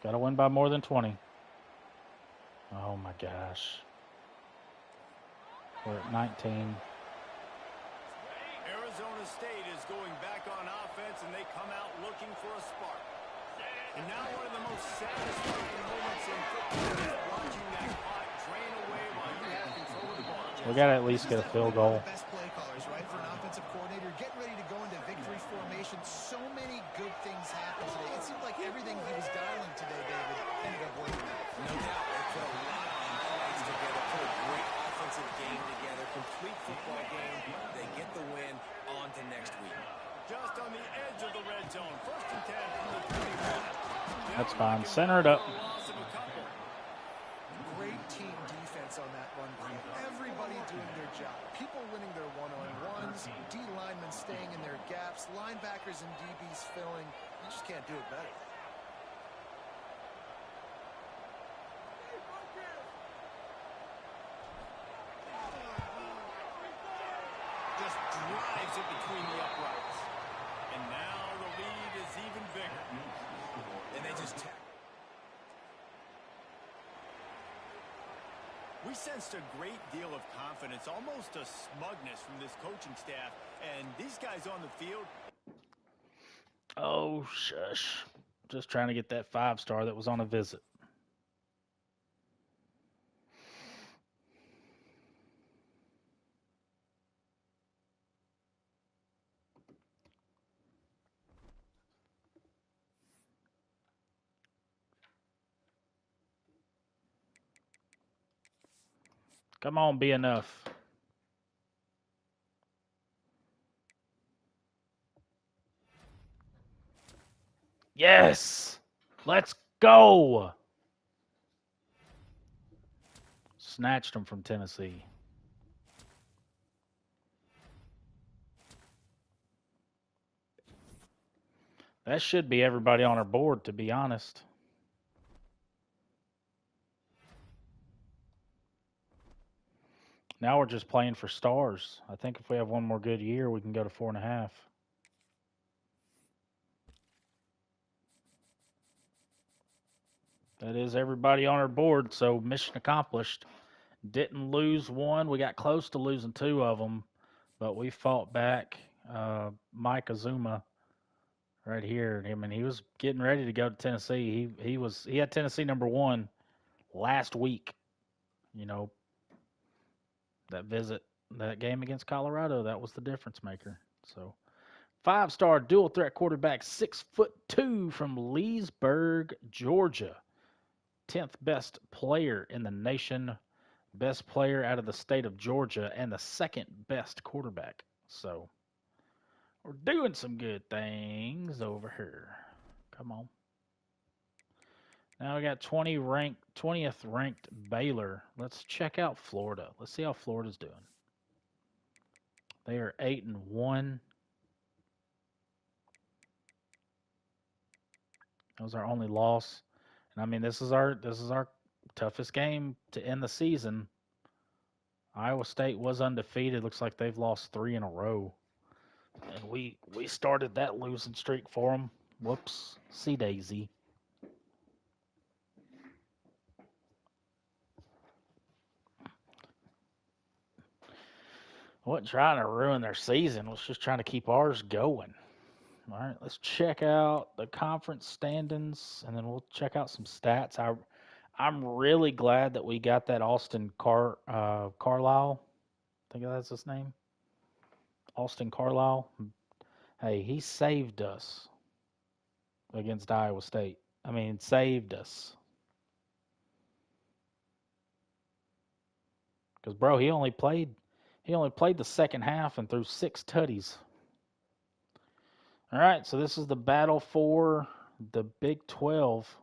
Got to win by more than 20. Oh my gosh. We're at 19. Arizona State is going back on offense, and they come out looking for a spark. And now one of the most satisfying moments in football is watching that clock drain away while you have control of the ball. We got to at least get a field goal. One of the best play callers, right? For an offensive coordinator, getting ready to go into victory formation. So many good things happened today. It seemed like everything he was dialing today, David, ended up working out. No doubt. They put a lot of highlights together, put a great offensive game together, complete football game. They get the win. On to next week. Just on the edge of the red zone. 1st and 10 from the 21. That's fine. Center it up. Great team defense on that run play. Everybody doing their job. People winning their one-on-ones, D linemen staying in their gaps, linebackers and DBs filling. You just can't do it better. Just drives it between the uprights. And now the lead is even bigger. And they just We sensed a great deal of confidence, almost a smugness from this coaching staff. And these guys on the field. Oh, shush. Just trying to get that 5-star that was on a visit. Come on, be enough. Yes! Let's go! Snatched them from Tennessee. That should be everybody on our board, to be honest. Now we're just playing for stars. I think if we have one more good year, we can go to 4.5. That is everybody on our board, so mission accomplished. Didn't lose one. We got close to losing 2 of them, but we fought back. Mike Azuma, right here. I mean, he was getting ready to go to Tennessee. He had Tennessee number 1 last week. You know, that game against Colorado, that was the difference maker. So, 5-star dual threat quarterback, 6'2" from Leesburg, Georgia. 10th best player in the nation, best player out of the state of Georgia, and the 2nd best quarterback. So, we're doing some good things over here. Come on. Now we got 20th ranked Baylor. Let's check out Florida. Let's see how Florida's doing. They are 8-1. That was our only loss. And I mean, this is our toughest game to end the season. Iowa State was undefeated. Looks like they've lost 3 in a row. And we started that losing streak for them. Whoops. See Daisy. I wasn't trying to ruin their season. I was just trying to keep ours going. All right, let's check out the conference standings, and then we'll check out some stats. I'm really glad that we got that Austin Carlisle. I think that's his name. Austin Carlisle. Hey, he saved us against Iowa State. I mean, saved us. Because, bro, he only played the second half and threw 6 tutties. All right, so this is the battle for the Big 12,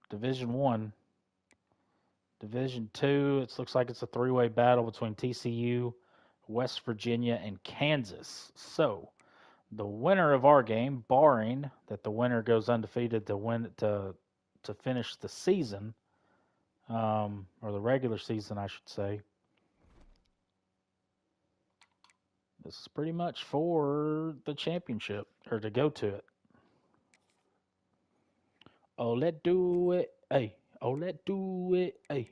Division 1. Division 2, it looks like it's a 3-way battle between TCU, West Virginia, and Kansas. So the winner of our game, barring that the winner goes undefeated to finish the season, or the regular season, I should say. This is pretty much for the championship, or to go to it. Oh, let's do it, hey. Oh, let's do it, hey.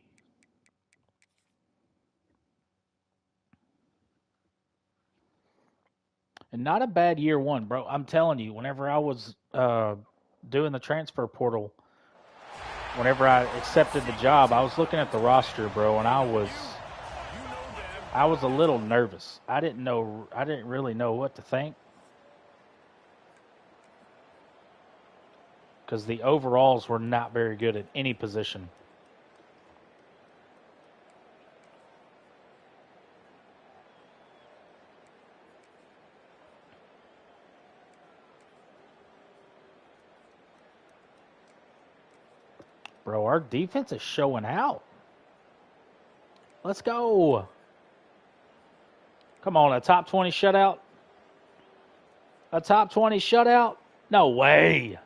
And not a bad year 1, bro. I'm telling you, whenever I was doing the transfer portal, whenever I accepted the job, I was looking at the roster, bro, and I was I was a little nervous. I didn't really know what to think. Because the overalls were not very good at any position. Bro, our defense is showing out. Let's go. Come on, a top 20 shutout? A top 20 shutout? No way.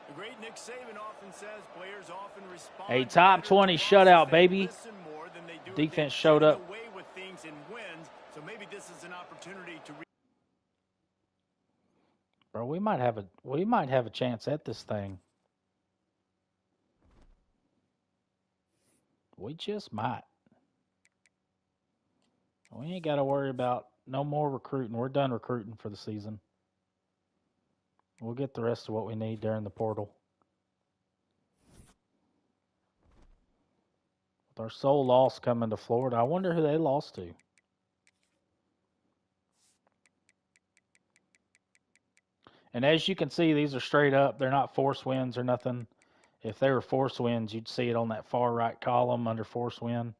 The great Nick Saban often says players often respond. A top 20 shutout, baby. Defense showed up. Away with things and wins, so maybe this is an opportunity to. Bro, we might have a chance at this thing. We just might. We ain't got to worry about no more recruiting. We're done recruiting for the season. We'll get the rest of what we need during the portal. With our sole loss coming to Florida, I wonder who they lost to. And as you can see, these are straight up. They're not force wins or nothing. If they were force wins, you'd see it on that far right column under force win.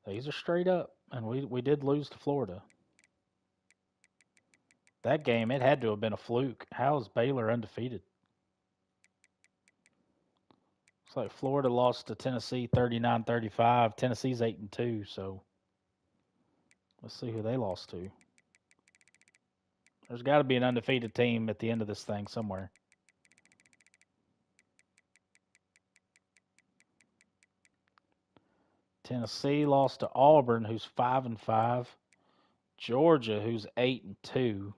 These are straight up, and we did lose to Florida. That game, it had to have been a fluke. How is Baylor undefeated? Looks like Florida lost to Tennessee 39-35. Tennessee's 8-2, so let's see who they lost to. There's got to be an undefeated team at the end of this thing somewhere. Tennessee lost to Auburn, who's 5-5. Georgia, who's 8-2.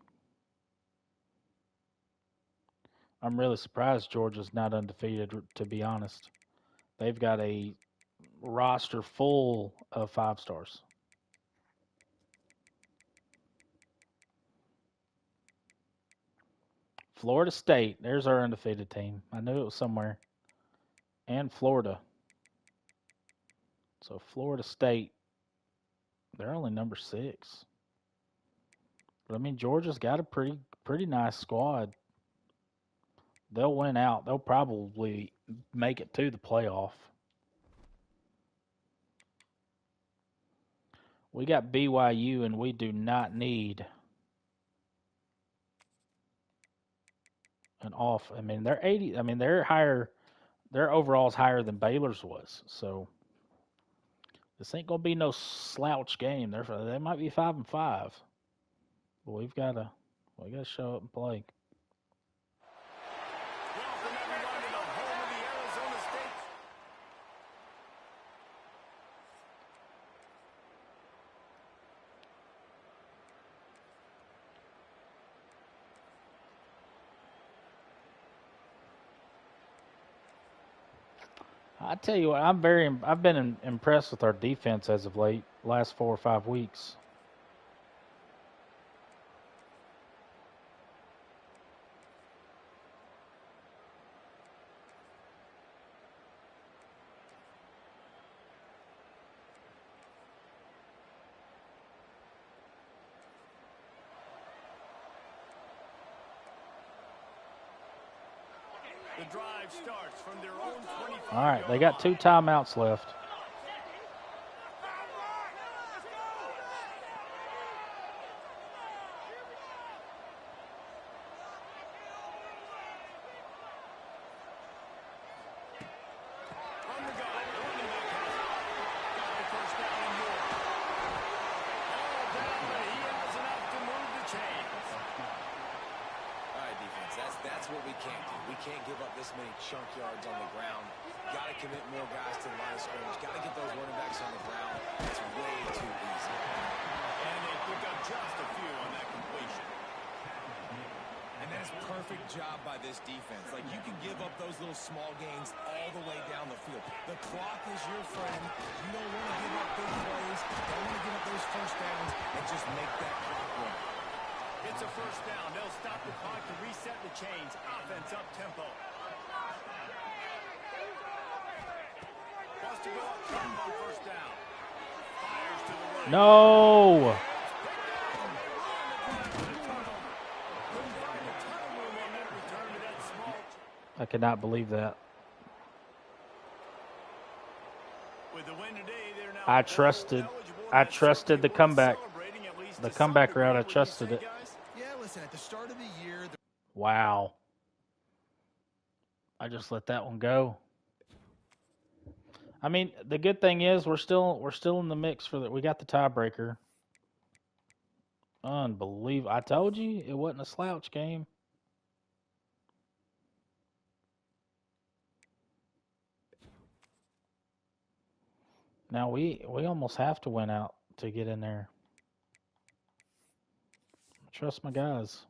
I'm really surprised Georgia's not undefeated, to be honest. They've got a roster full of 5 stars. Florida State, there's our undefeated team. I knew it was somewhere. And Florida. So Florida State, they're only number 6. But I mean, Georgia's got a pretty nice squad. They'll win out. They'll probably make it to the playoff. We got BYU, and we do not need an off. I mean, they're 80. I mean, they're higher. Their overall's higher than Baylor's was. So this ain't gonna be no slouch game. They might be 5-5. But we gotta show up and play. Welcome everyone to the home of the Arizona State. I tell you what, I've been impressed with our defense as of late, last 4 or 5 weeks. The drive starts from their own 25. All right, they got 2 timeouts left. On the go, running back got the first down and more. All down, but he has enough to move the chains. All right, defense, that's what we can't do. We can't give up this many chunk yards on the ground. Got to commit more guys to the line of scrimmage. Got to get those running backs on the ground. It's way too easy. And they pick up just a few on that completion. And that's perfect job by this defense. Like, you can give up those little small gains all the way down the field. The clock is your friend. You don't want to give up big plays. Don't want to give up those first downs and just make that clock run. It's a first down. They'll stop the clock to reset the chains. Offense up tempo. Wants to go up top on first down. Fires to the right. No. I cannot believe that. With the win today, they're now I trusted eligible, and I that's trusted certainly the worth comeback. celebrating, at least The to some comeback route, degree. I Wouldn't you trusted say, it. guys? Yeah, listen, at the start of the year, Wow. I just let that one go. I mean, the good thing is we're still in the mix for the. We got the tiebreaker. Unbelievable! I told you it wasn't a slouch game. Now we almost have to win out to get in there. Trust my guys.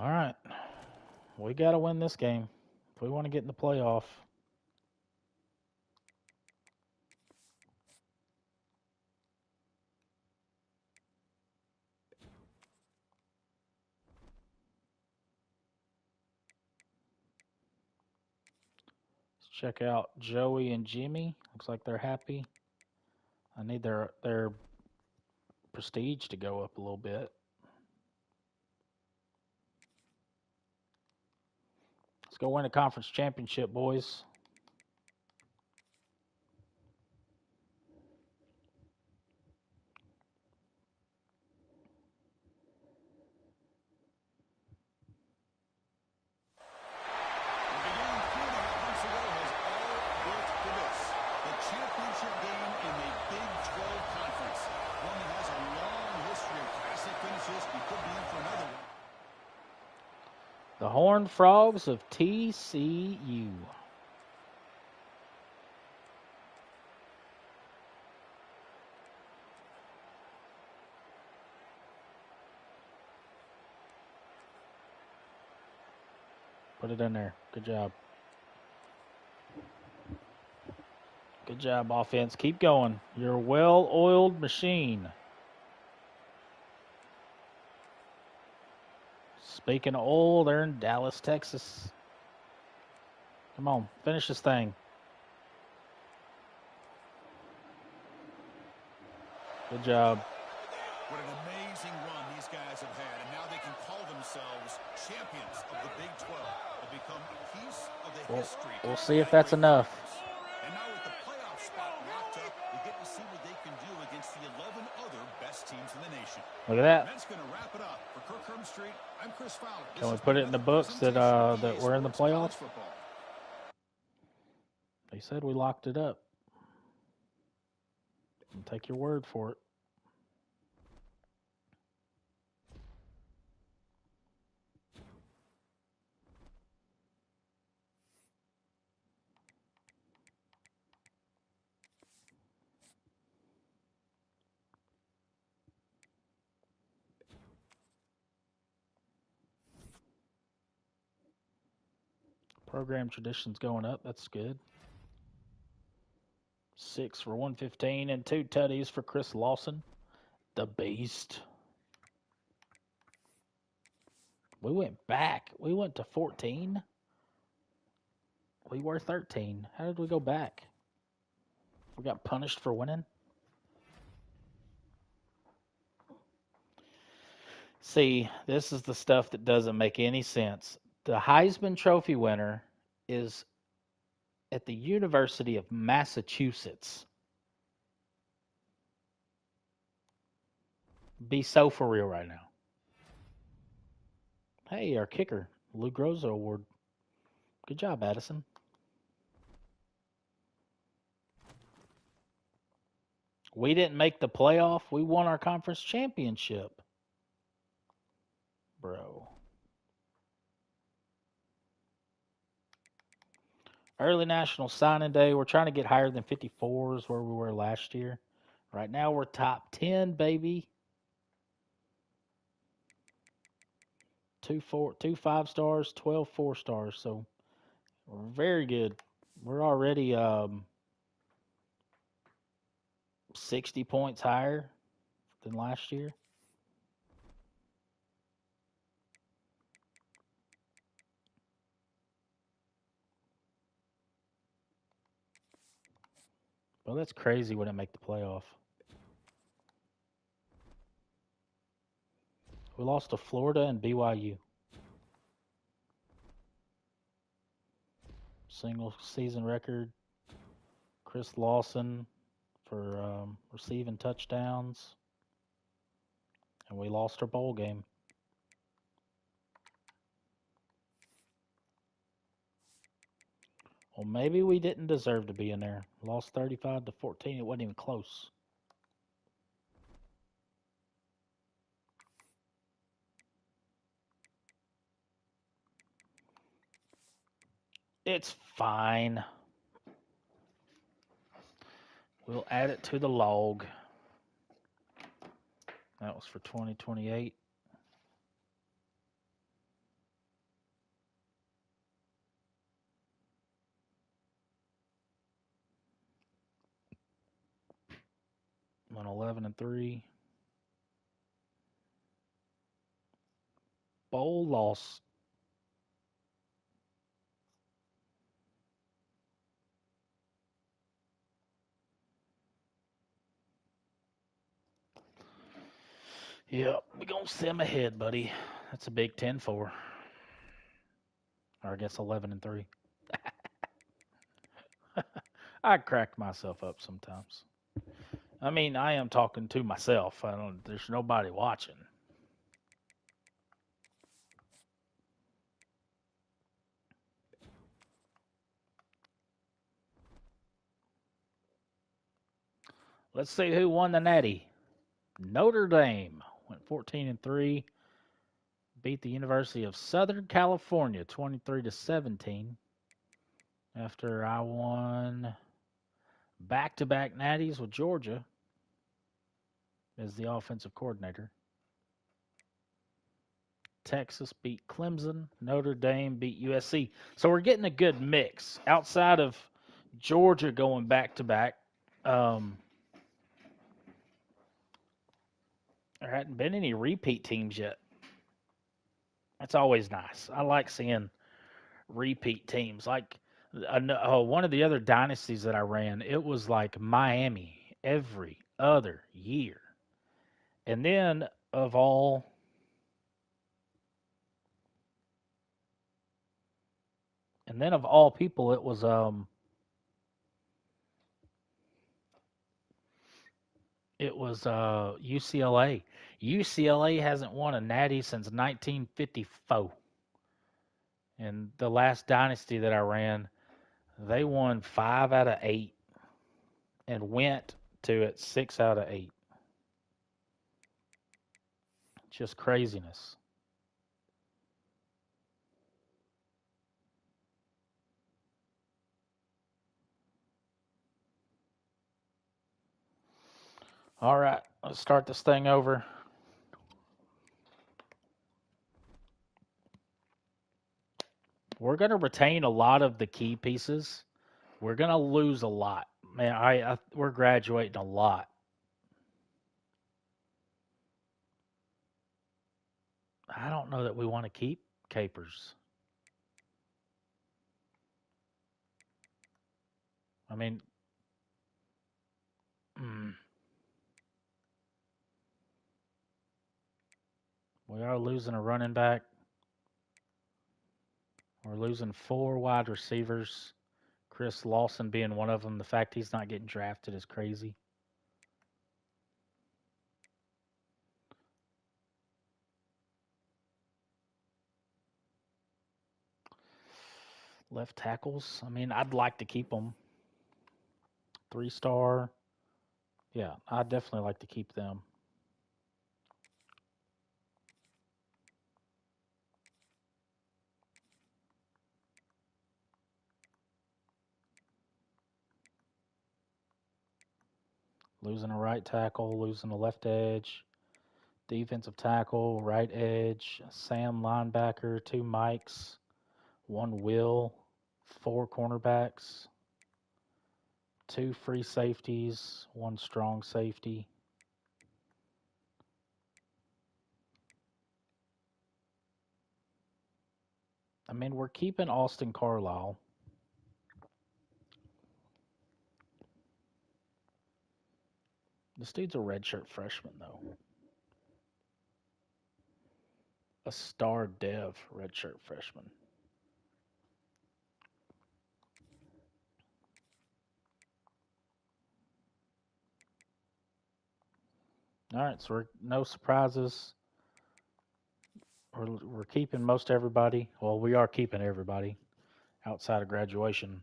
All right, we got to win this game if we want to get in the playoff. Let's check out Joey and Jimmy. Looks like they're happy. I need their prestige to go up a little bit. Let's go win a conference championship, boys. Championship game in the Big 12 Conference. One that has a long history of classic finishes. We could be in for another one. The Horned Frogs of TCU. Put it in there. Good job. Good job, offense. Keep going. You're a well-oiled machine. Speaking of oil, they're in Dallas, Texas. Come on, finish this thing. Good job. What an amazing run these guys have had, and now they can call themselves champions of the Big 12. They've become a piece of the history. We'll see if that's enough. And now with the playoff spot locked up, we get to see what they can do against the 11 other best teams in the nation. Look at that. That's going to wrap it up. For Kirk Street, I'm Chris Fowler. Can we put it in the books that we're in the playoffs? They said we locked it up. I'll take your word for it. Program tradition's going up. That's good. 6 for 115 and 2 tutties for Chris Lawson. The beast. We went back. We went to 14. We were 13. How did we go back? We got punished for winning? See, this is the stuff that doesn't make any sense. The Heisman Trophy winner is at the University of Massachusetts. Be so for real right now. Hey, our kicker, Lou Groza Award. Good job, Addison. We didn't make the playoff. We won our conference championship. Bro. Early National Signing Day. We're trying to get higher than 54s where we were last year. Right now we're top 10, baby. 2 5 stars, 12 4 stars. So we're very good. We're already 60 points higher than last year. Well, that's crazy. We didn't make the playoff. We lost to Florida and BYU. Single season record. Chris Lawson for receiving touchdowns. And we lost our bowl game. Well, maybe we didn't deserve to be in there. Lost 35-14. It wasn't even close. It's fine. We'll add it to the log. That was for 2028. Went 11-3. Bowl loss. Yep, we're going to send ahead, buddy. That's a Big 10-4. Or I guess 11-3. I crack myself up sometimes. I mean, I am talking to myself. There's nobody watching. Let's see who won the Natty. Notre Dame went 14-3. Beat the University of Southern California 23-17. After I won back-to-back Natties with Georgia as the offensive coordinator. Texas beat Clemson. Notre Dame beat USC. So we're getting a good mix. Outside of Georgia going back-to-back, there hadn't been any repeat teams yet. That's always nice. I like seeing repeat teams. Like one of the other dynasties that I ran, it was like Miami every other year. And then of all people, it was UCLA. UCLA hasn't won a Natty since 1954. And the last dynasty that I ran, they won 5 out of 8 and went to it 6 out of 8. Just craziness. All right, let's start this thing over. We're going to retain a lot of the key pieces. We're going to lose a lot. Man, we're graduating a lot. I don't know that we want to keep Capers. I mean, we are losing a running back. We're losing 4 wide receivers. Chris Lawson being one of them. The fact he's not getting drafted is crazy. Left tackles. I mean, I'd like to keep them. 3-star. Yeah, I'd definitely like to keep them. Losing a right tackle, losing a left edge, defensive tackle, right edge, Sam linebacker, 2 Mikes, 1 Will, 4 cornerbacks, 2 free safeties, 1 strong safety. I mean, we're keeping Austin Carlisle. This dude's a redshirt freshman, though. A star dev redshirt freshman. All right, so no surprises. We're keeping most everybody. Well, we are keeping everybody outside of graduation.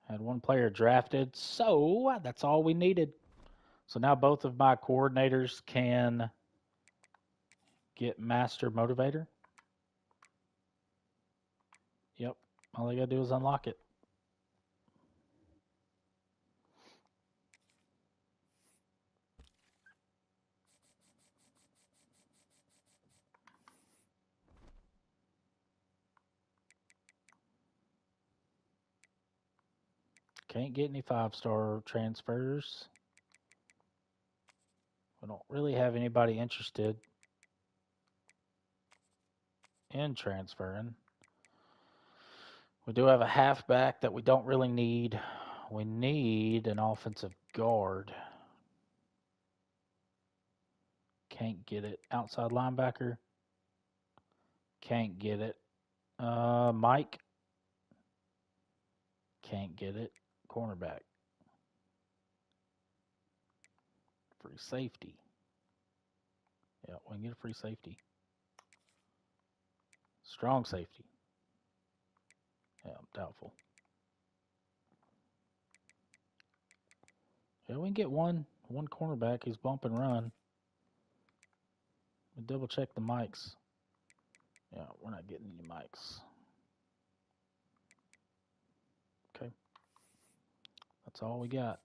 Had one player drafted, so that's all we needed. So now both of my coordinators can get Master Motivator. Yep, all they got to do is unlock it. Can't get any 5-star transfers. We don't really have anybody interested in transferring. We do have a halfback that we don't really need. We need an offensive guard. Can't get it. Outside linebacker. Can't get it. Mike. Can't get it. Cornerback. Free safety. Yeah, we can get a free safety. Strong safety. Yeah, doubtful. Yeah, we can get one cornerback. He's bump and run. We double check the mics. Yeah, we're not getting any mics. Okay. That's all we got.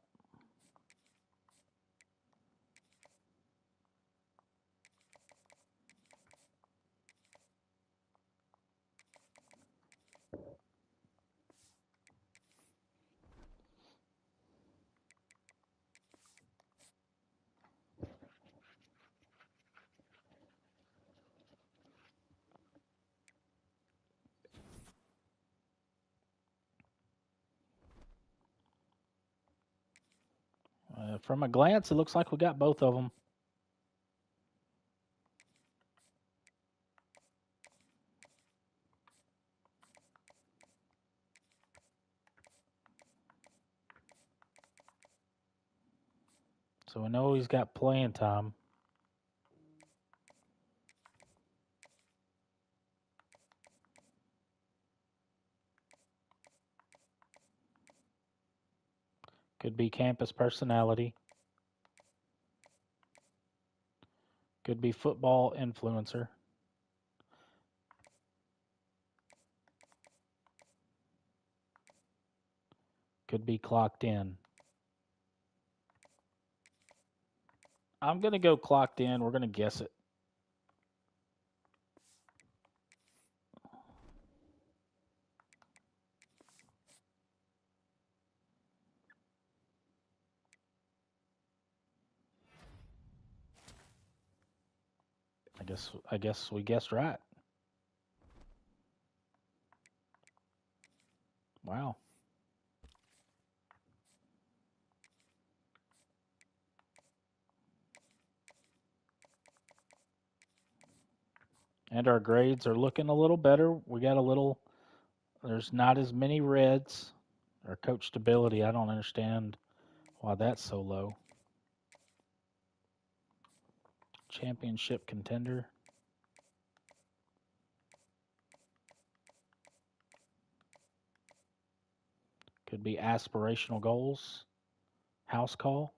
From a glance, it looks like we got both of them. So we know he's got playing time. Could be campus personality. Could be football influencer. Could be clocked in. I'm going to go clocked in. We're going to guess it. I guess we guessed right. Wow. And our grades are looking a little better. We got a little, there's not as many reds. Our coach stability, I don't understand why that's so low. Championship contender. Could be aspirational goals. House call.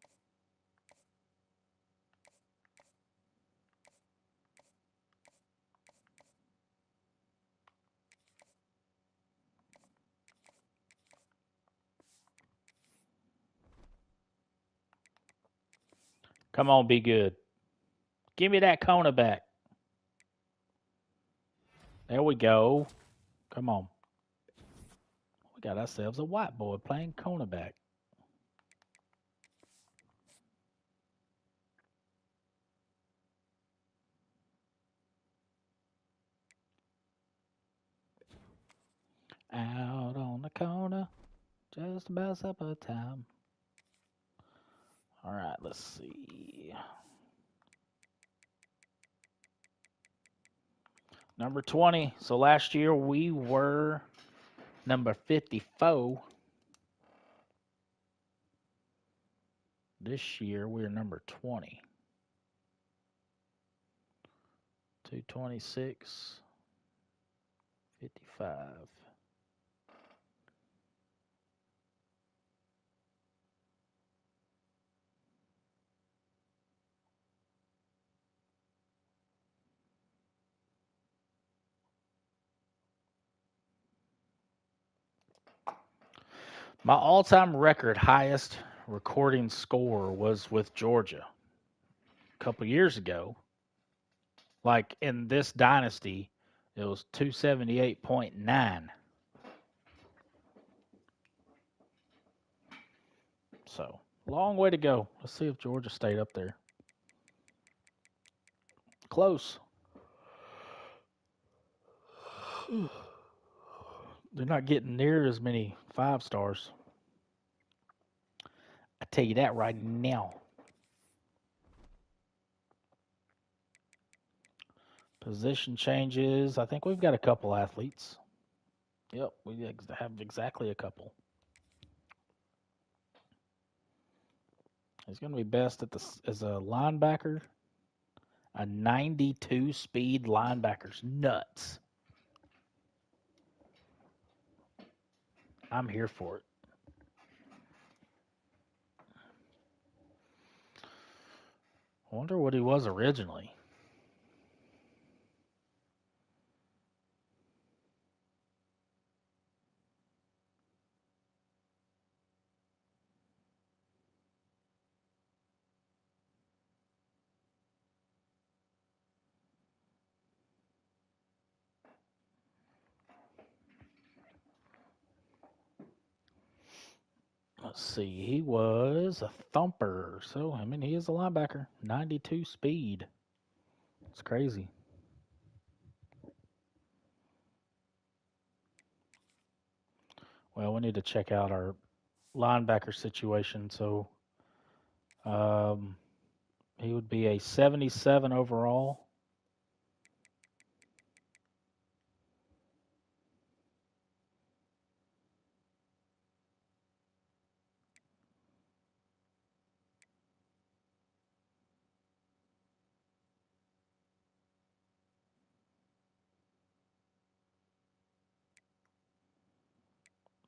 Come on, be good. Give me that Kona back. There we go. Come on. We got ourselves a white boy playing Kona back. Out on the corner, just about supper time. All right, let's see. Number 20. So last year we were number 54. This year we're number 20. 226, 55. My all-time record highest recording score was with Georgia a couple years ago. Like in this dynasty, it was 278.9. So, long way to go. Let's see if Georgia stayed up there. Close. They're not getting near as many 5 stars. I tell you that right now. Position changes. I think we've got a couple athletes. Yep, we have exactly a couple. He's going to be best as a linebacker. A 92 speed linebacker's nuts. I'm here for it. I wonder what he was originally. Let's see. He was a thumper. So, I mean, he is a linebacker. 92 speed. It's crazy. Well, we need to check out our linebacker situation. So, he would be a 77 overall.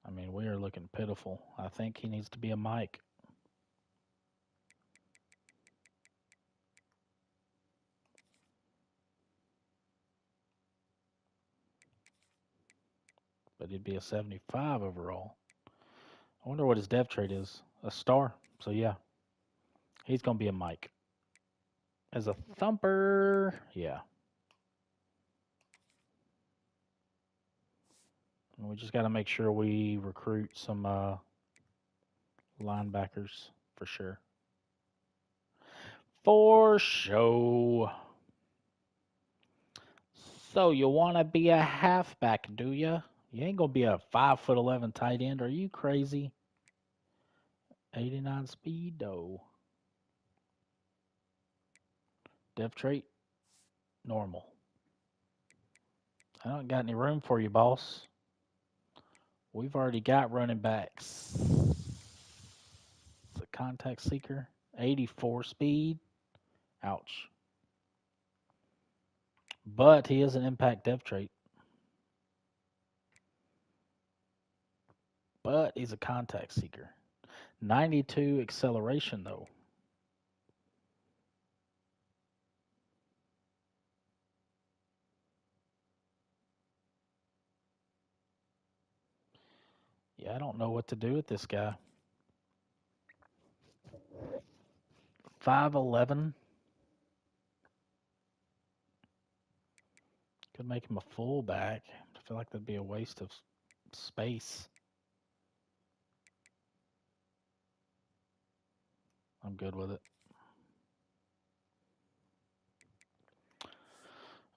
I mean, we are looking pitiful. I think he needs to be a Mike. But he'd be a 75 overall. I wonder what his depth trait is. A star. So, yeah, he's going to be a Mike. As a thumper, yeah. And we just got to make sure we recruit some linebackers for sure. For sure. So, you want to be a halfback, do you? You ain't going to be a 5'11" tight end. Are you crazy? 89 speed, though. Depth trait, normal. I don't got any room for you, boss. We've already got running backs. The contact seeker, 84 speed. Ouch. But he is an impact depth trait. But he's a contact seeker. 92 acceleration, though. Yeah, I don't know what to do with this guy. 5'11". Could make him a fullback. I feel like that'd be a waste of space. I'm good with it.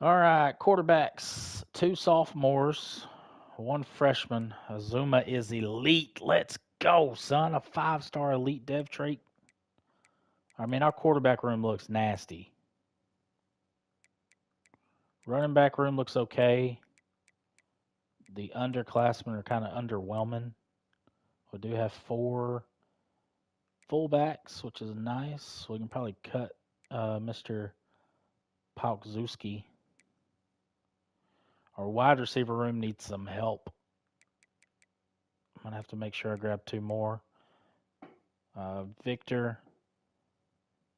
All right, quarterbacks. 2 sophomores. One freshman. Azuma is elite. Let's go, son. A 5-star elite dev trait. I mean, our quarterback room looks nasty. Running back room looks okay. The underclassmen are kind of underwhelming. We do have 4 fullbacks, which is nice. We can probably cut Mr. Paukzuski. Our wide receiver room needs some help. I'm going to have to make sure I grab 2 more. Victor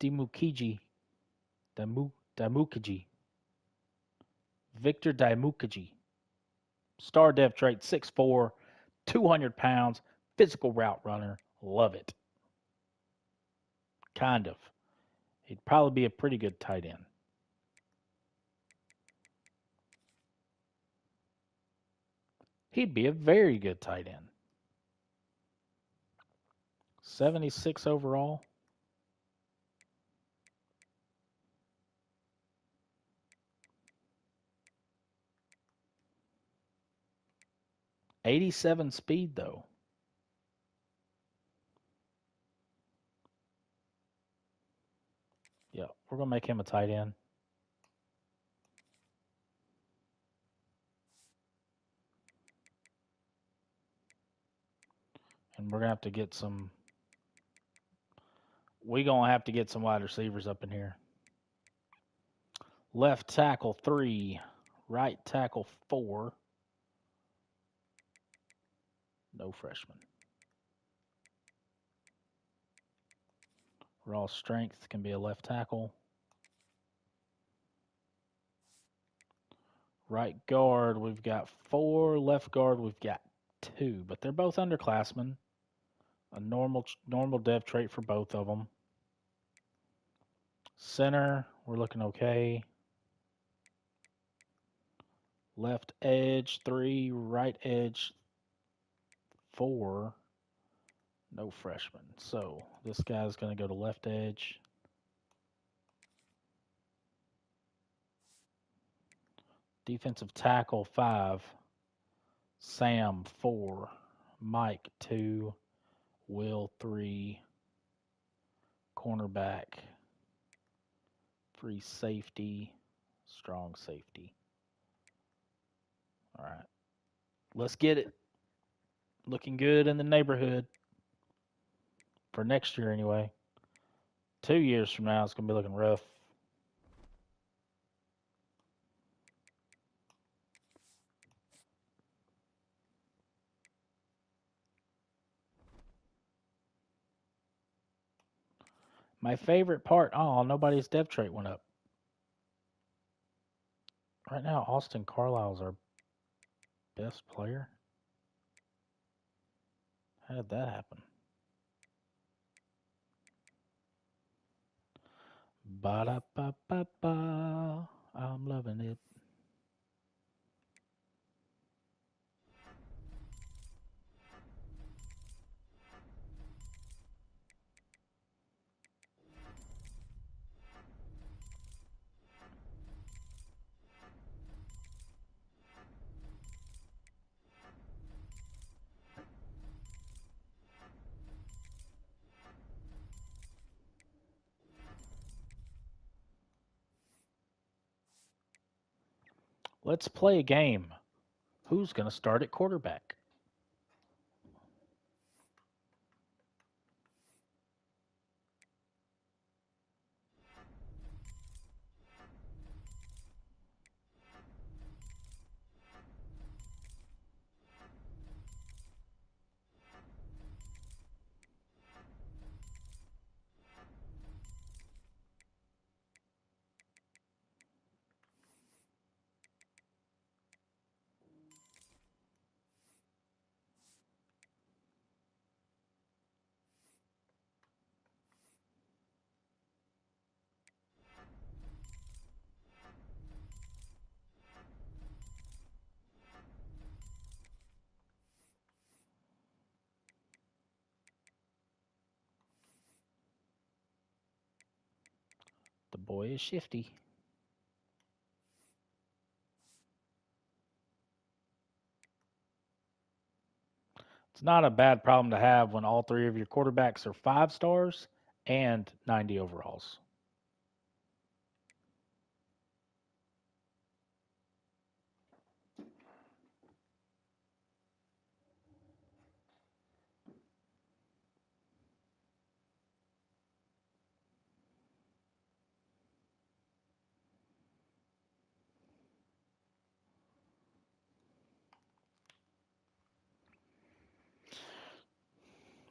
Dimukiji. Dimukiji. Victor Dimukiji. Star dev trait, 6'4", 200 pounds, physical route runner. Love it. Kind of. He'd probably be a pretty good tight end. He'd be a very good tight end. 76 overall. '87 speed, though. Yeah, we're going to make him a tight end. And we're going to have to get some... We're going to have to get some wide receivers up in here. Left tackle, 3. Right tackle, 4. No freshman. Raw strength can be a left tackle. Right guard, we've got 4. Left guard, we've got 2. But they're both underclassmen. A normal dev trait for both of them. Center, we're looking okay. Left edge, 3. Right edge, 4. No freshman. So this guy's going to go to left edge. Defensive tackle, 5. Sam, 4. Mike, 2. Will, 3. Cornerback, free safety, strong safety. All right. Let's get it. Looking good in the neighborhood. For next year, anyway. 2 years from now, it's going to be looking rough. My favorite part, nobody's dev trait went up. Right now, Austin Carlisle's our best player. How did that happen? Ba-da-ba-ba-ba. I'm loving it. Let's play a game. Who's going to start at quarterback? The boy is shifty. It's not a bad problem to have when all three of your quarterbacks are 5 stars and 90 overalls.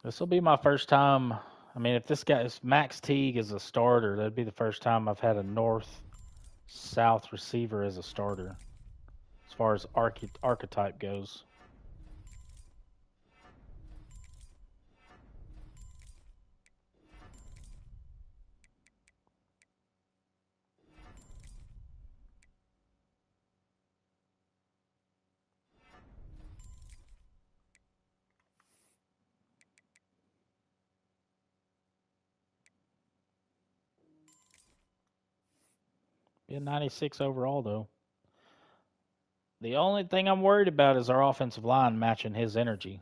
This will be my first time. I mean, if Max Teague is a starter, that'd be the first time I've had a north-south receiver as a starter, as far as archetype goes. Be a 96 overall, though. The only thing I'm worried about is our offensive line matching his energy.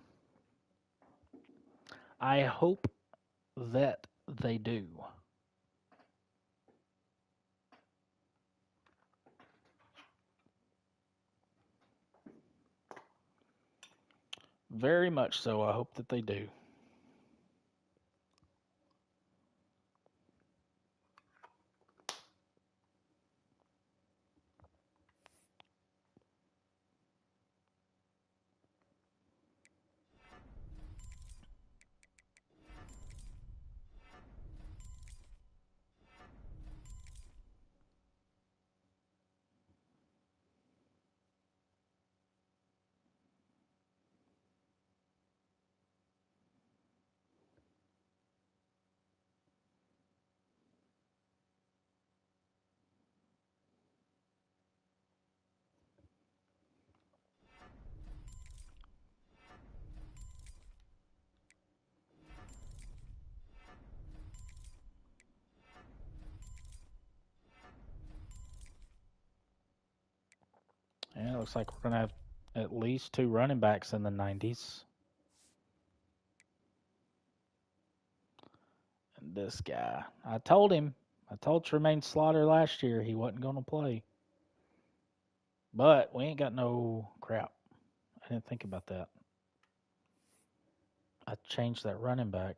I hope that they do. Very much so. I hope that they do. Yeah, it looks like we're going to have at least 2 running backs in the 90s. And this guy, I told Tremaine Slaughter last year he wasn't going to play. But we ain't got no crap. I didn't think about that. I changed that running back.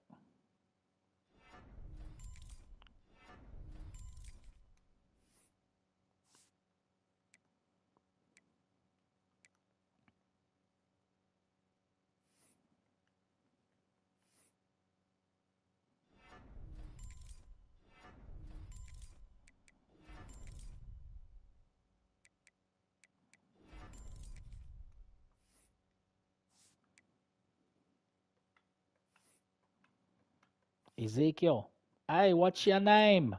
Ezekiel, hey, what's your name?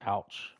Ouch.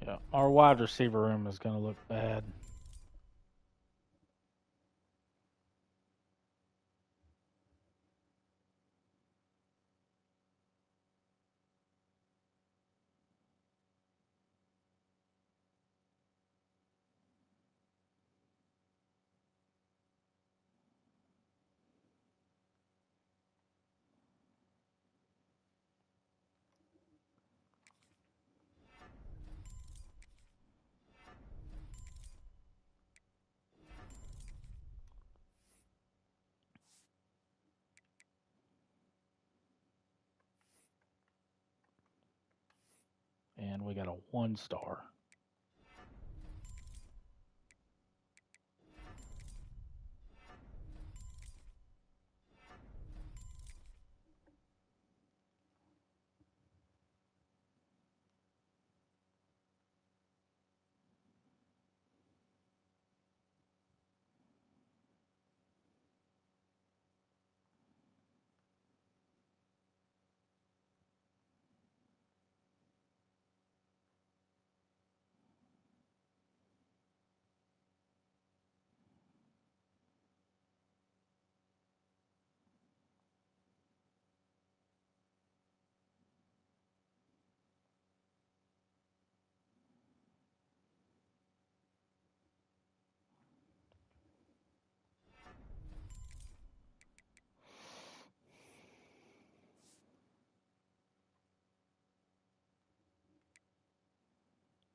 Yeah, our wide receiver room is going to look bad. And we got a 1-star.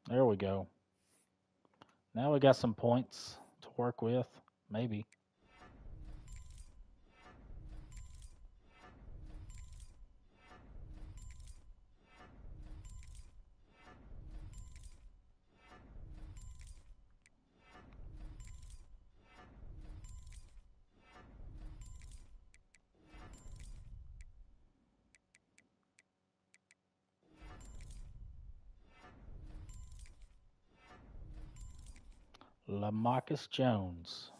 There we go. Now we got some points to work with, maybe. LaMarcus Jones.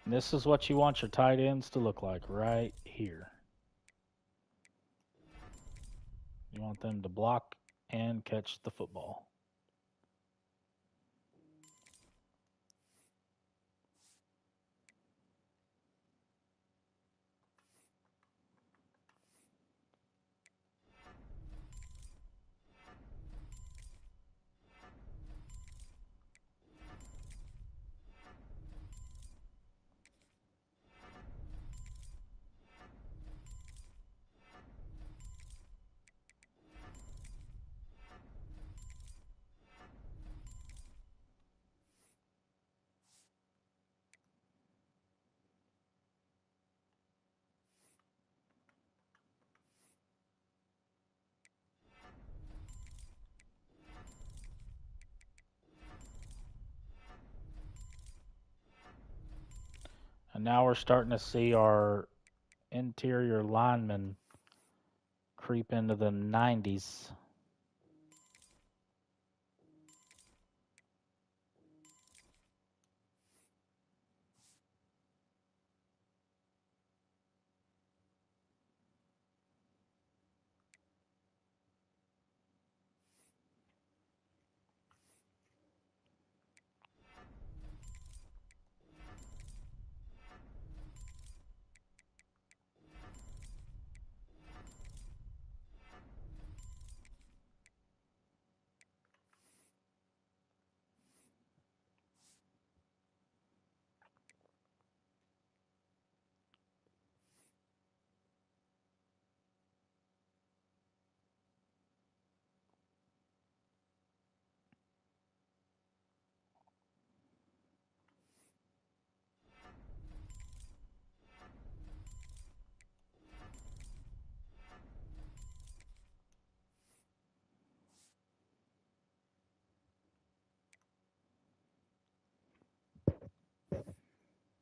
This is what you want your tight ends to look like right here. You want them to block and catch the football. And now we're starting to see our interior linemen creep into the 90s.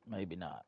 Maybe not.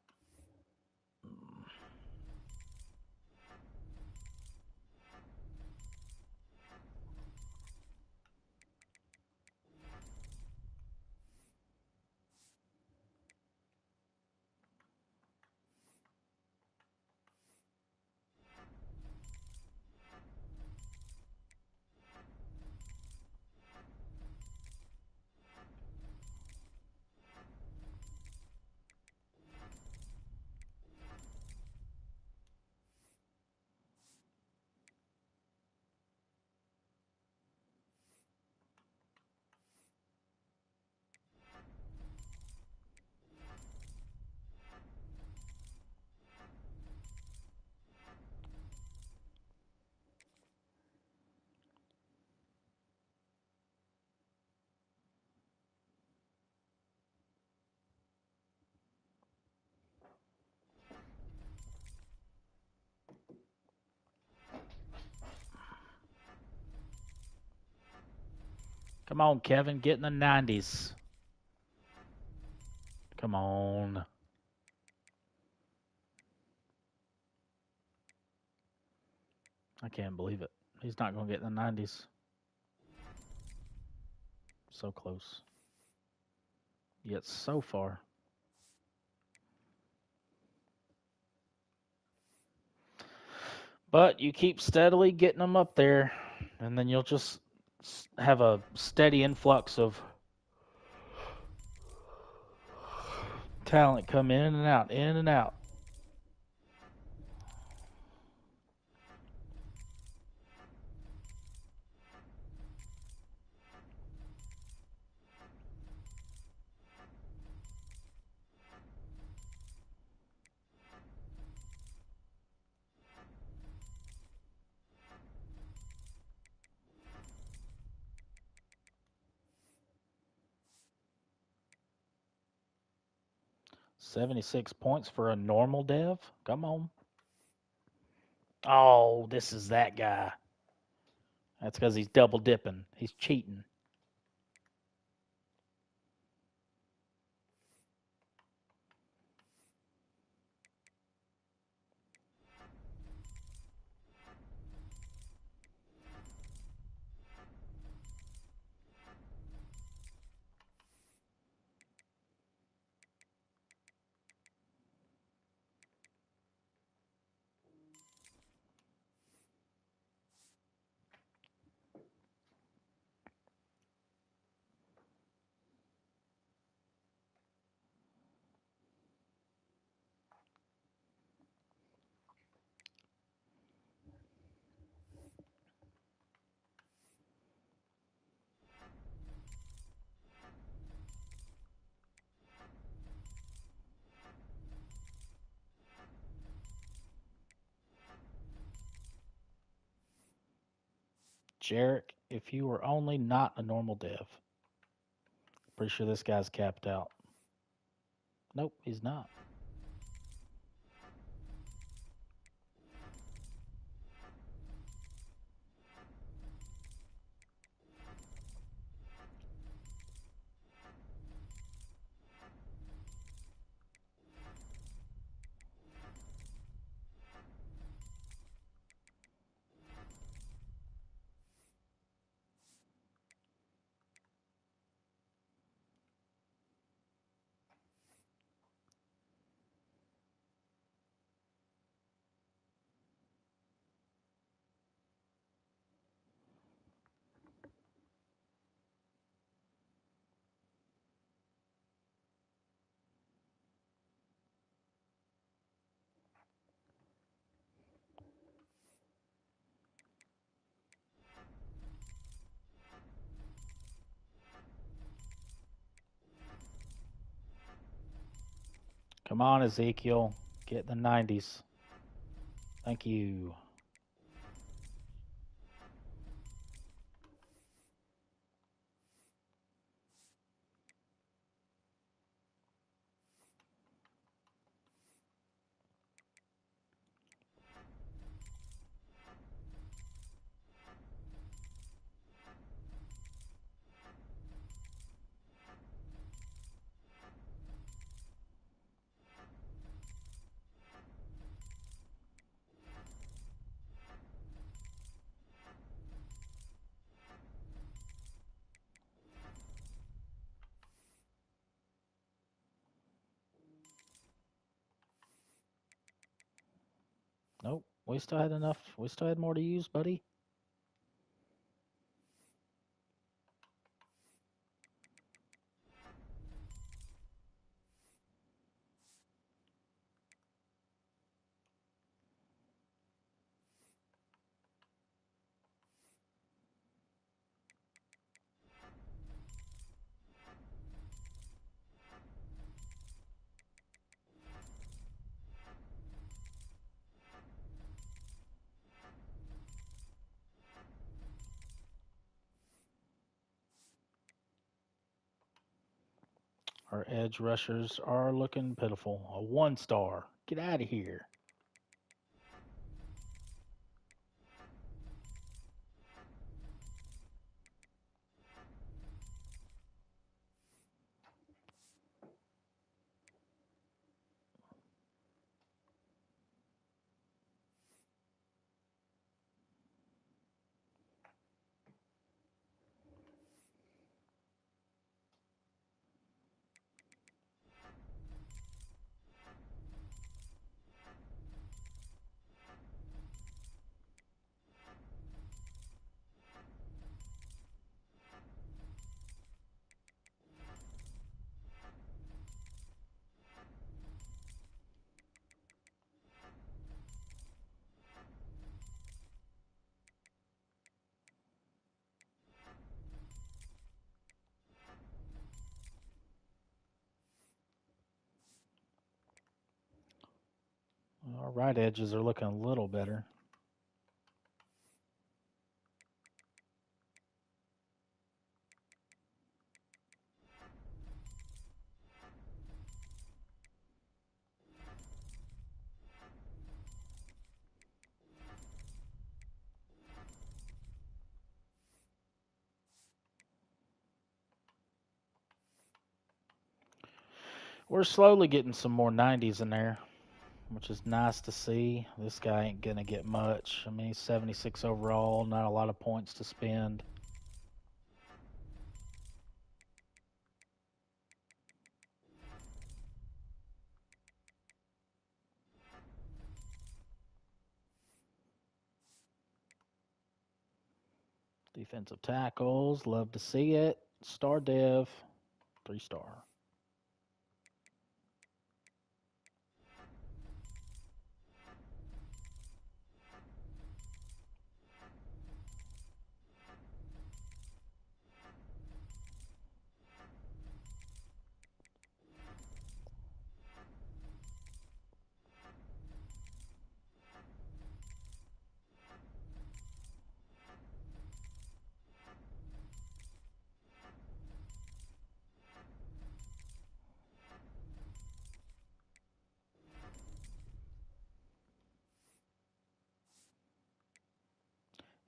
Come on, Kevin, get in the 90s. Come on. I can't believe it. He's not going to get in the 90s. So close. Yet so far. But you keep steadily getting them up there, and then you'll just have a steady influx of talent come in and out, in and out. $76 points for a normal dev? Come on. Oh, this is that guy. That's because he's double dipping. He's cheating. Jarek, if you were only not a normal dev. Pretty sure this guy's capped out. Nope, he's not. Come on, Ezekiel. Get in the 90s. Thank you. Nope. We still had enough. We still had more to use, buddy. Our edge rushers are looking pitiful. A 1-star. Get out of here. Our right edges are looking a little better. We're slowly getting some more 90s in there, which is nice to see. This guy ain't going to get much. I mean, he's 76 overall, not a lot of points to spend. Defensive tackles, love to see it. Star Dev, 3-star.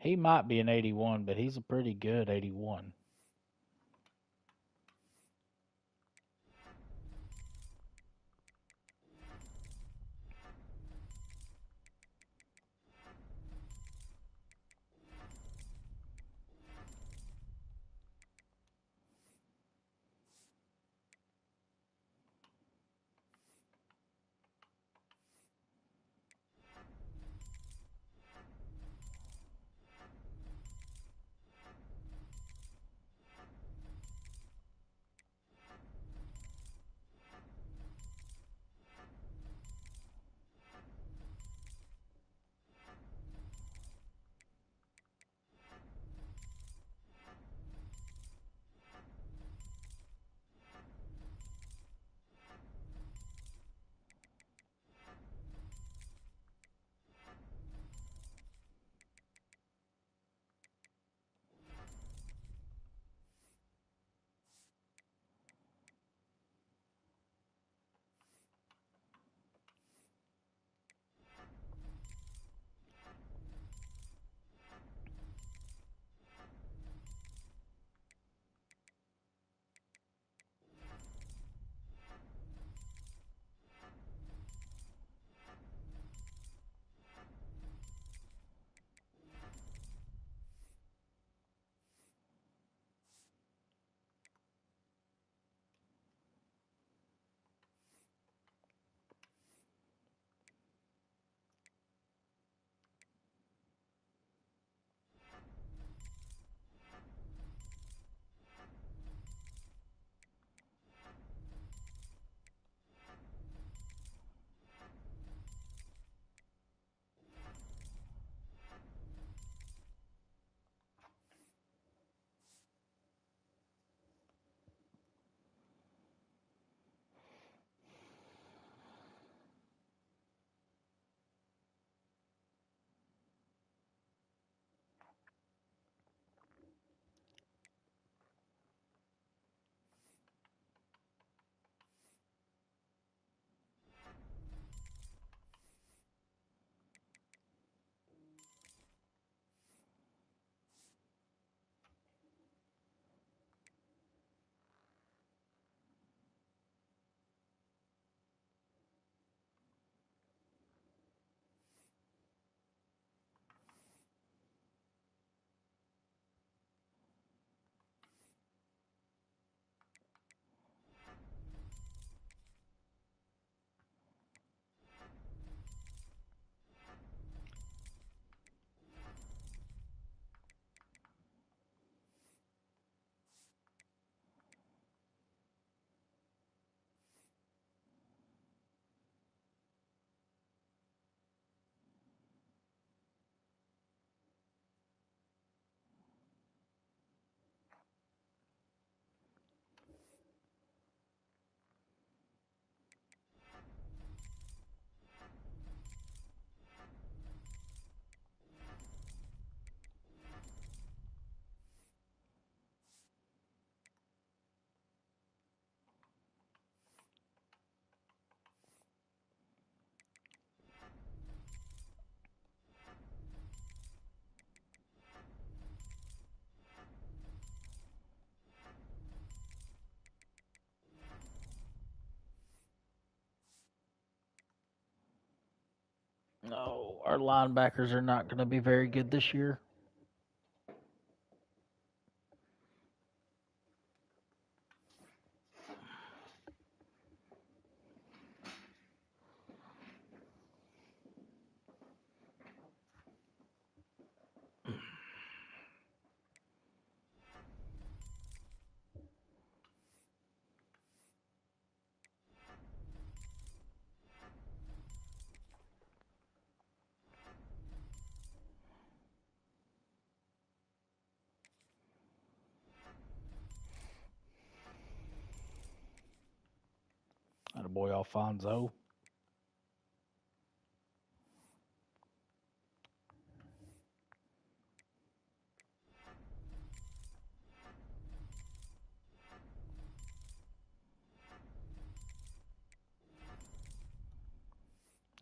He might be an 81, but he's a pretty good 81. No, our linebackers are not going to be very good this year. Attaboy Alfonso.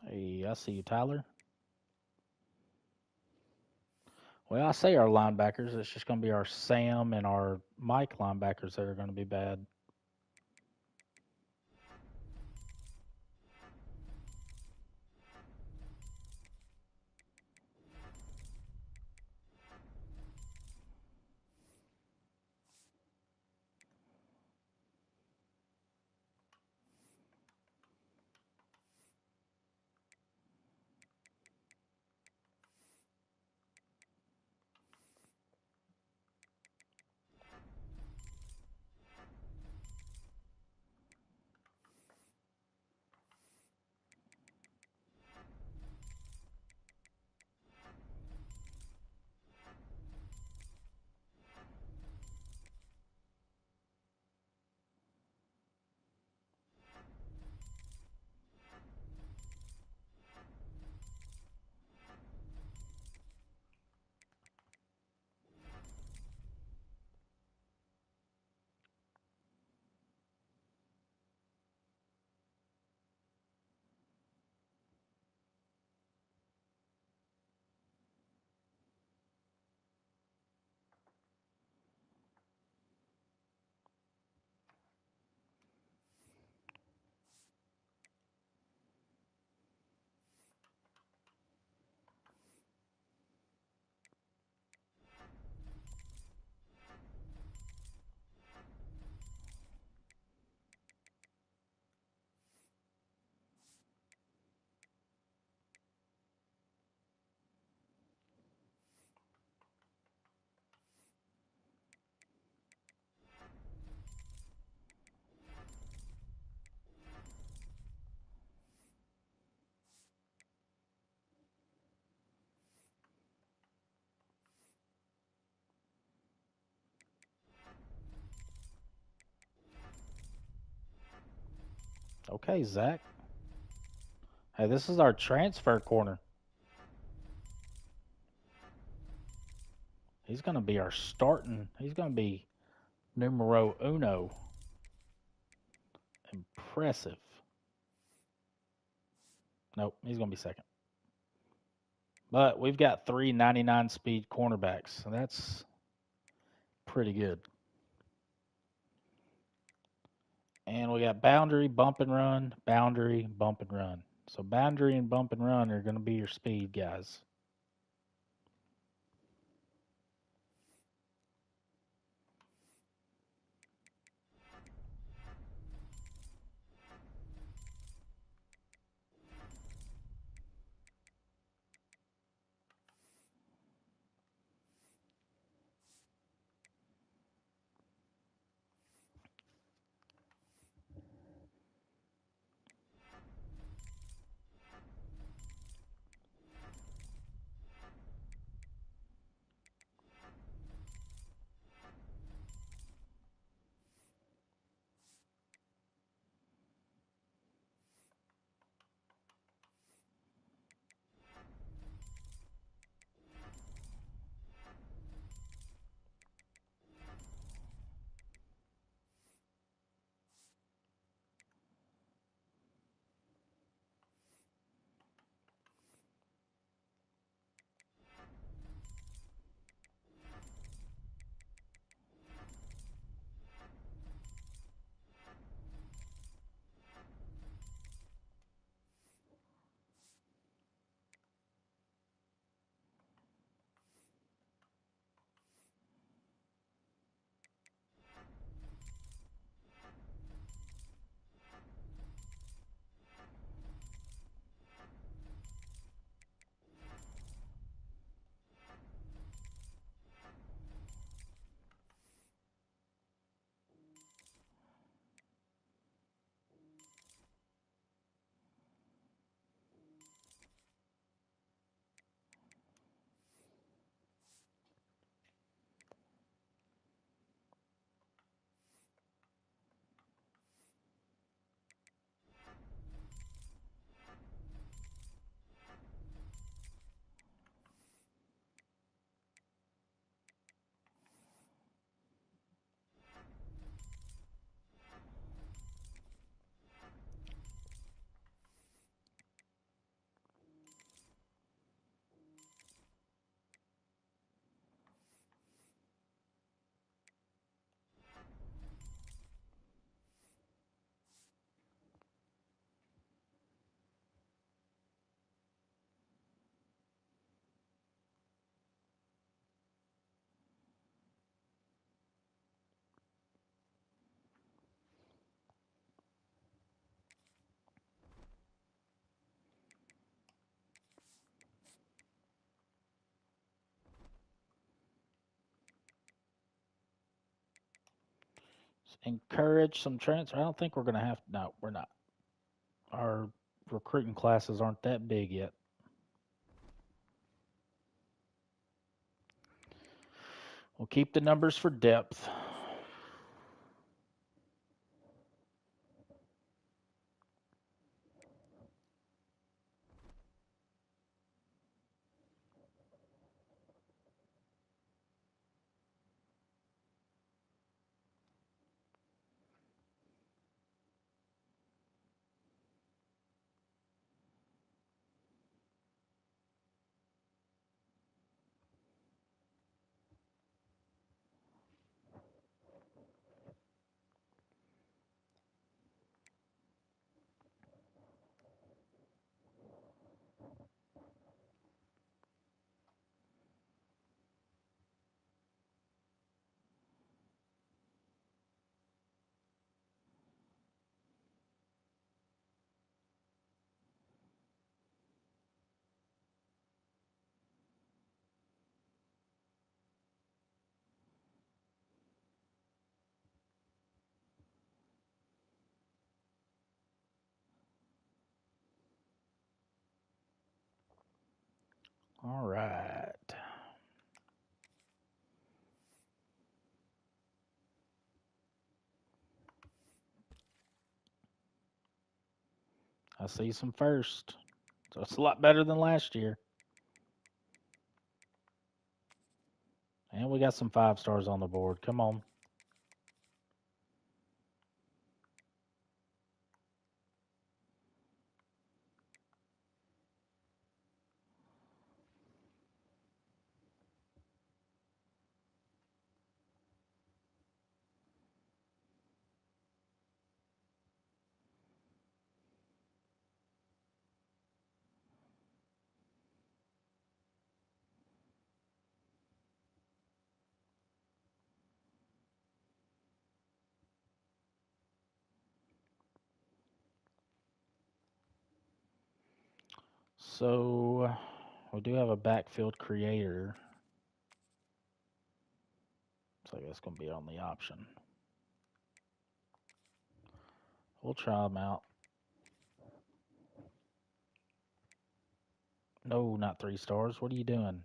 Hey, I see you, Tyler. Well, I say our linebackers. It's just going to be our Sam and our Mike linebackers that are going to be bad. Okay, Zach. Hey, this is our transfer corner. He's going to be our starting. He's going to be numero uno. Impressive. Nope, he's going to be second. But we've got 399 speed cornerbacks, so that's pretty good. And we got boundary, bump and run, boundary, bump and run. So boundary and bump and run are going to be your speed guys. encourage some transfer. I don't think we're going to have. No, we're not. Our recruiting classes aren't that big yet. We'll keep the numbers for depth. All right. I see some first. So it's a lot better than last year. And we got some 5 stars on the board. Come on. So we do have a backfield creator. Looks like that's going to be on the option. We'll try them out. No, not 3 stars. What are you doing?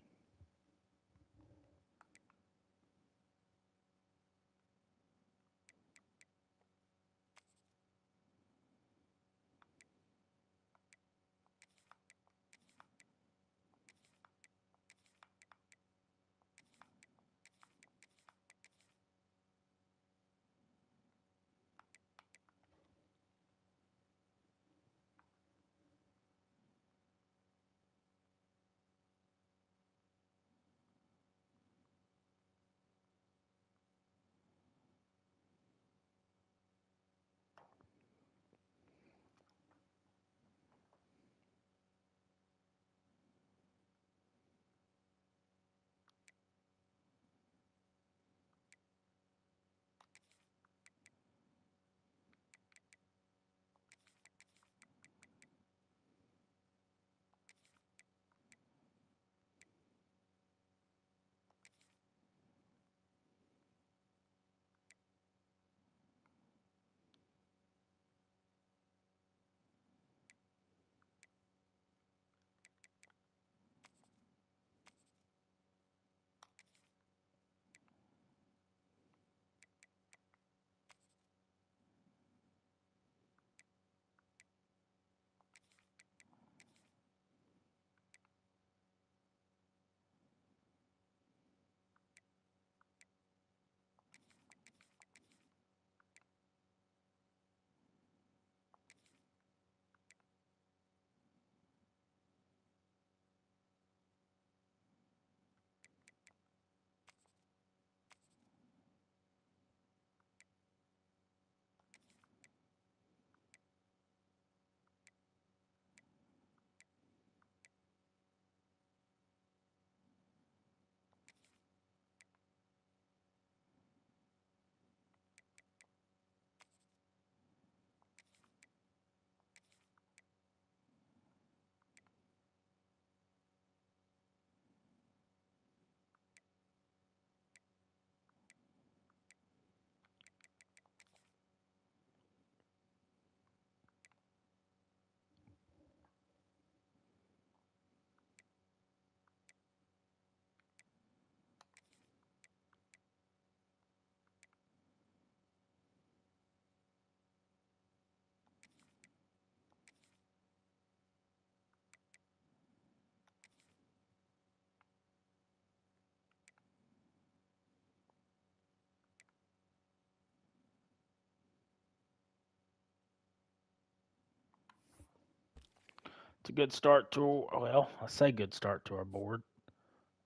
It's a good start to, well, I say good start to our board.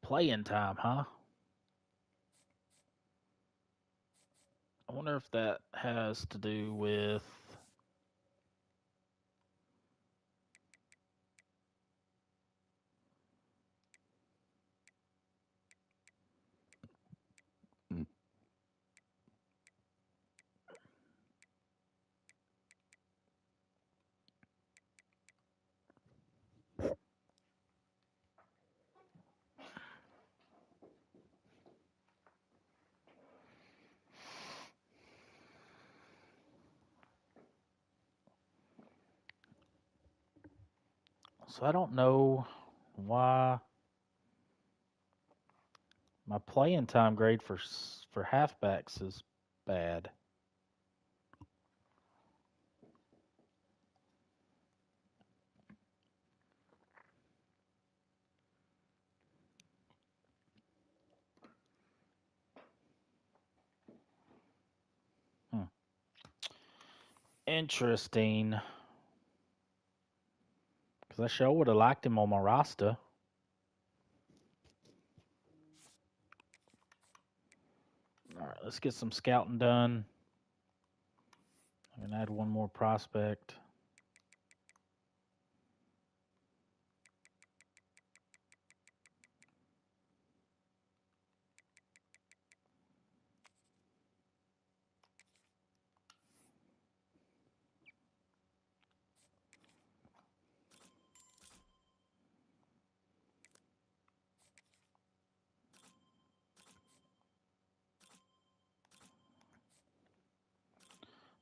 Playing time, huh? I wonder if that has to do with so I don't know why my playing time grade for halfbacks is bad. Hmm. Interesting. Because I sure would have liked him on my roster. All right, let's get some scouting done. I'm going to add one more prospect.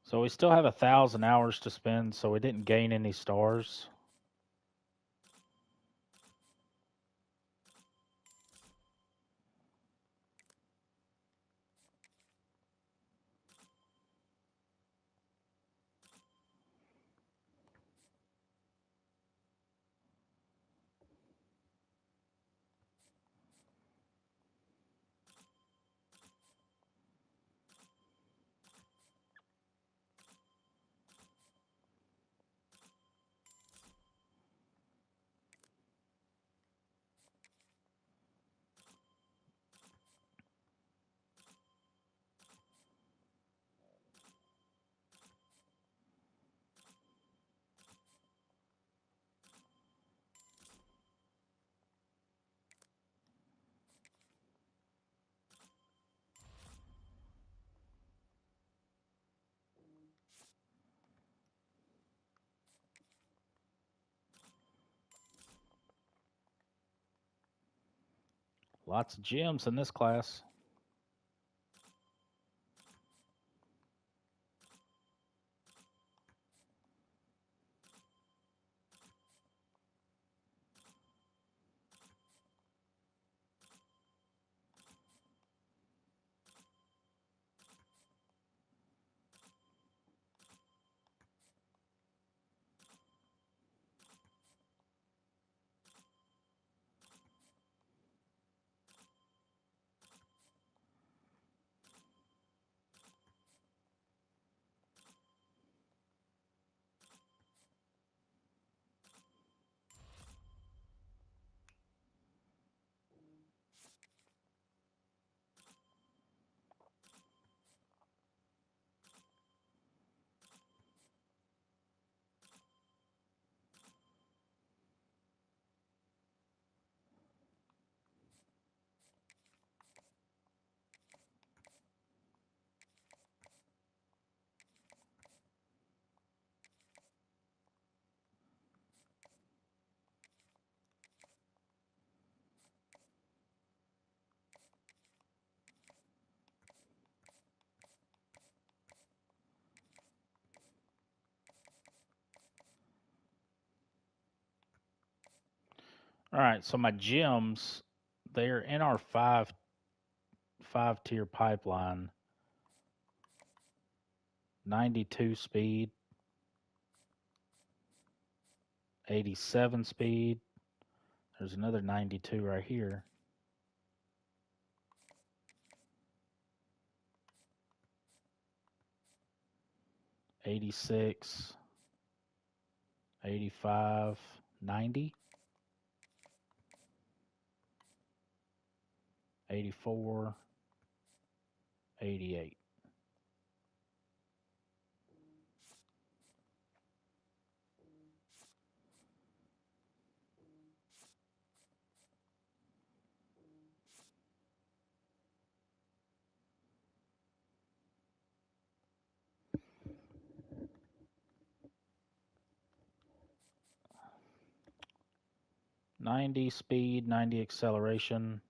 So we still have 1,000 hours to spend, so we didn't gain any stars. Lots of gems in this class. All right, so my gems, they're in our five tier pipeline. 92 speed, 87 speed. There's another 92 right here. 86, 85. 90, 84, 88. "90 speed, 90 acceleration,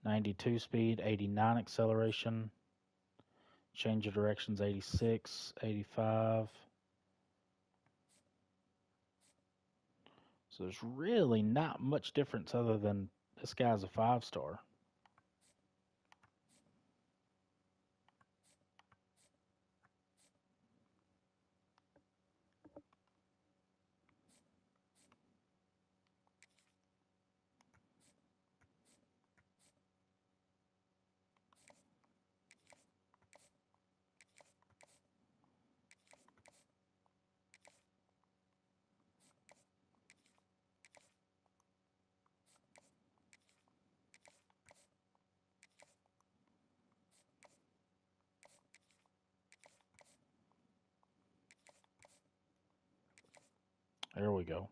92 speed, 89 acceleration, change of directions 86, 85. So there's really not much difference other than this guy's a 5-star. There we go.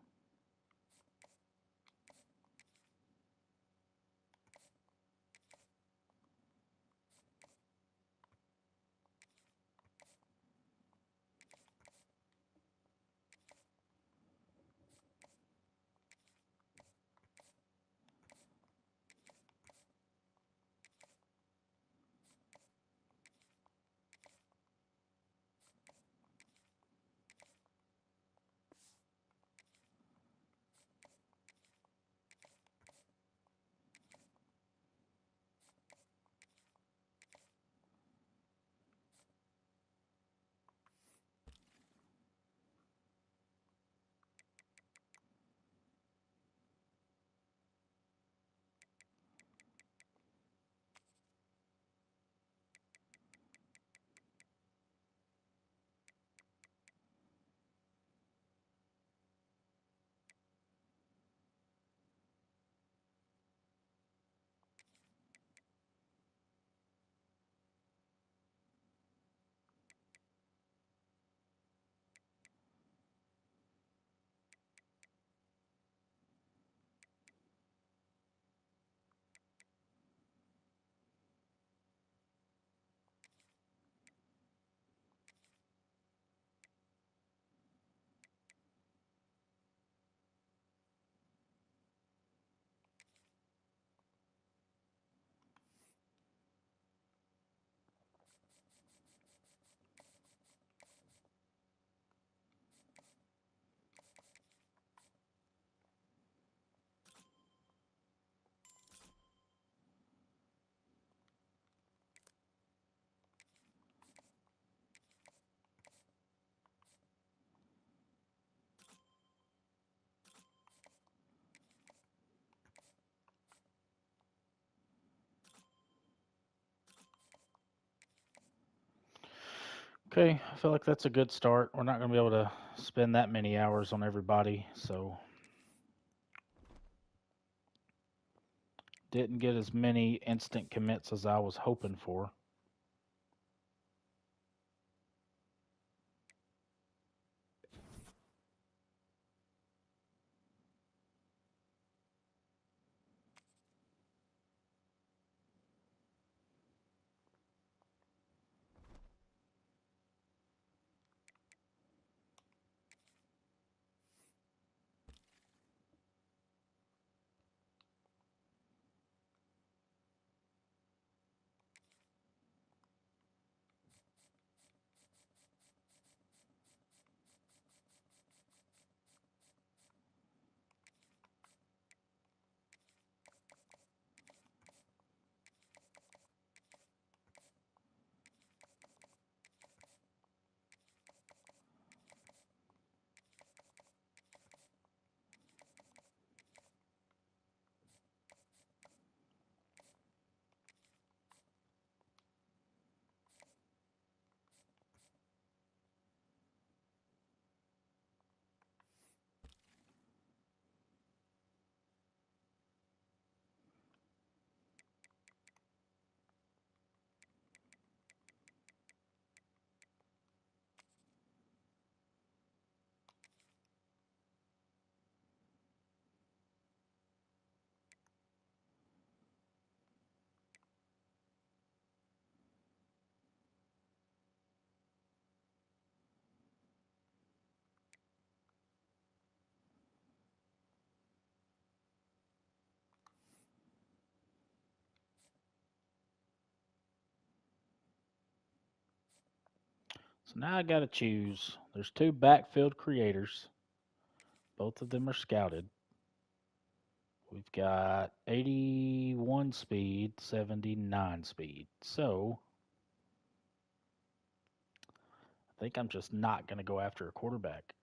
Okay, I feel like that's a good start. We're not going to be able to spend that many hours on everybody, so didn't get as many instant commits as I was hoping for. So now I got to choose. There's two backfield creators. Both of them are scouted. We've got 81 speed, 79 speed. So I think I'm just not going to go after a quarterback.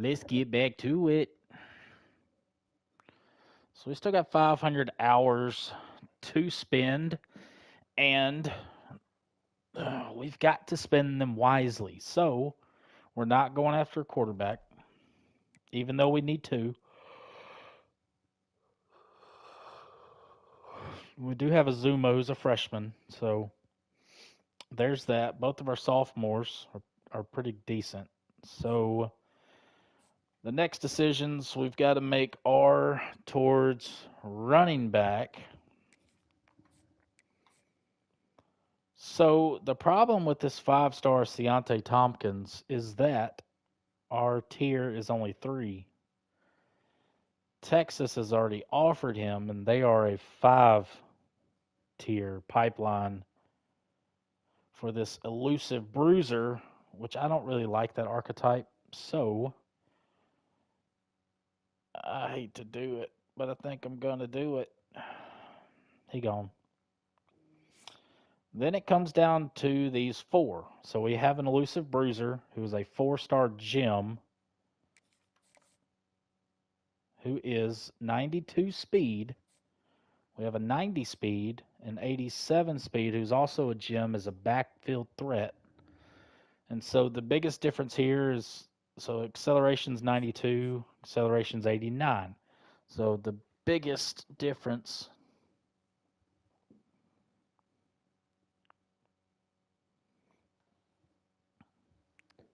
Let's get back to it. So we still got 500 hours to spend, and we've got to spend them wisely. So we're not going after a quarterback, even though we need to. We do have a Zumo as a freshman, so there's that. Both of our sophomores are pretty decent. So the next decisions we've got to make are towards running back. So the problem with this 5-star Deontay Tompkins is that our tier is only 3. Texas has already offered him, and they are a 5-tier pipeline for this elusive bruiser, which I don't really like that archetype. So I hate to do it, but I think I'm going to do it. He gone. Then it comes down to these 4. So we have an elusive bruiser who is a 4-star gem who is 92 speed. We have a 90 speed, an 87 speed who's also a gem as a backfield threat. And so the biggest difference here is, so acceleration's 92, acceleration's 89. So the biggest difference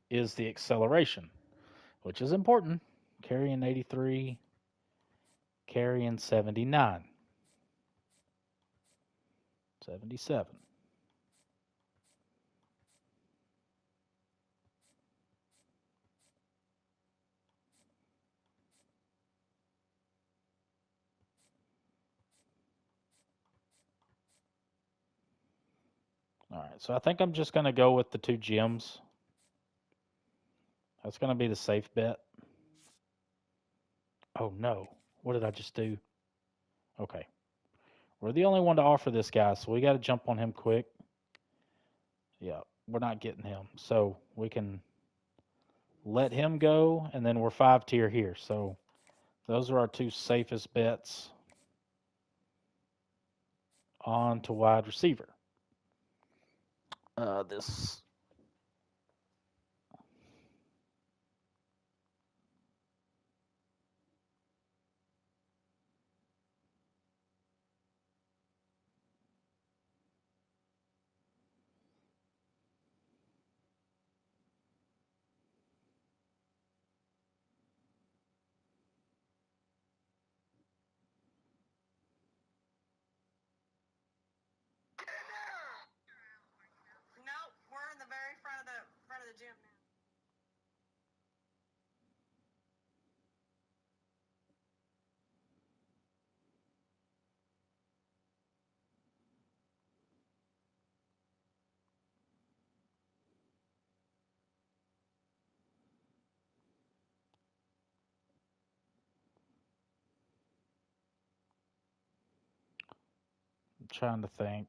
is the acceleration, which is important. Carrying 83, carrying 79, 77. All right, so I think I'm just going to go with the 2 gems. That's going to be the safe bet. Oh no, what did I just do? Okay, we're the only one to offer this guy, so we got to jump on him quick. Yeah, we're not getting him, so we can let him go, and then we're 5-tier here. So those are our 2 safest bets on to wide receiver. This Nope, we're in the very front of the gym now. I'm trying to think.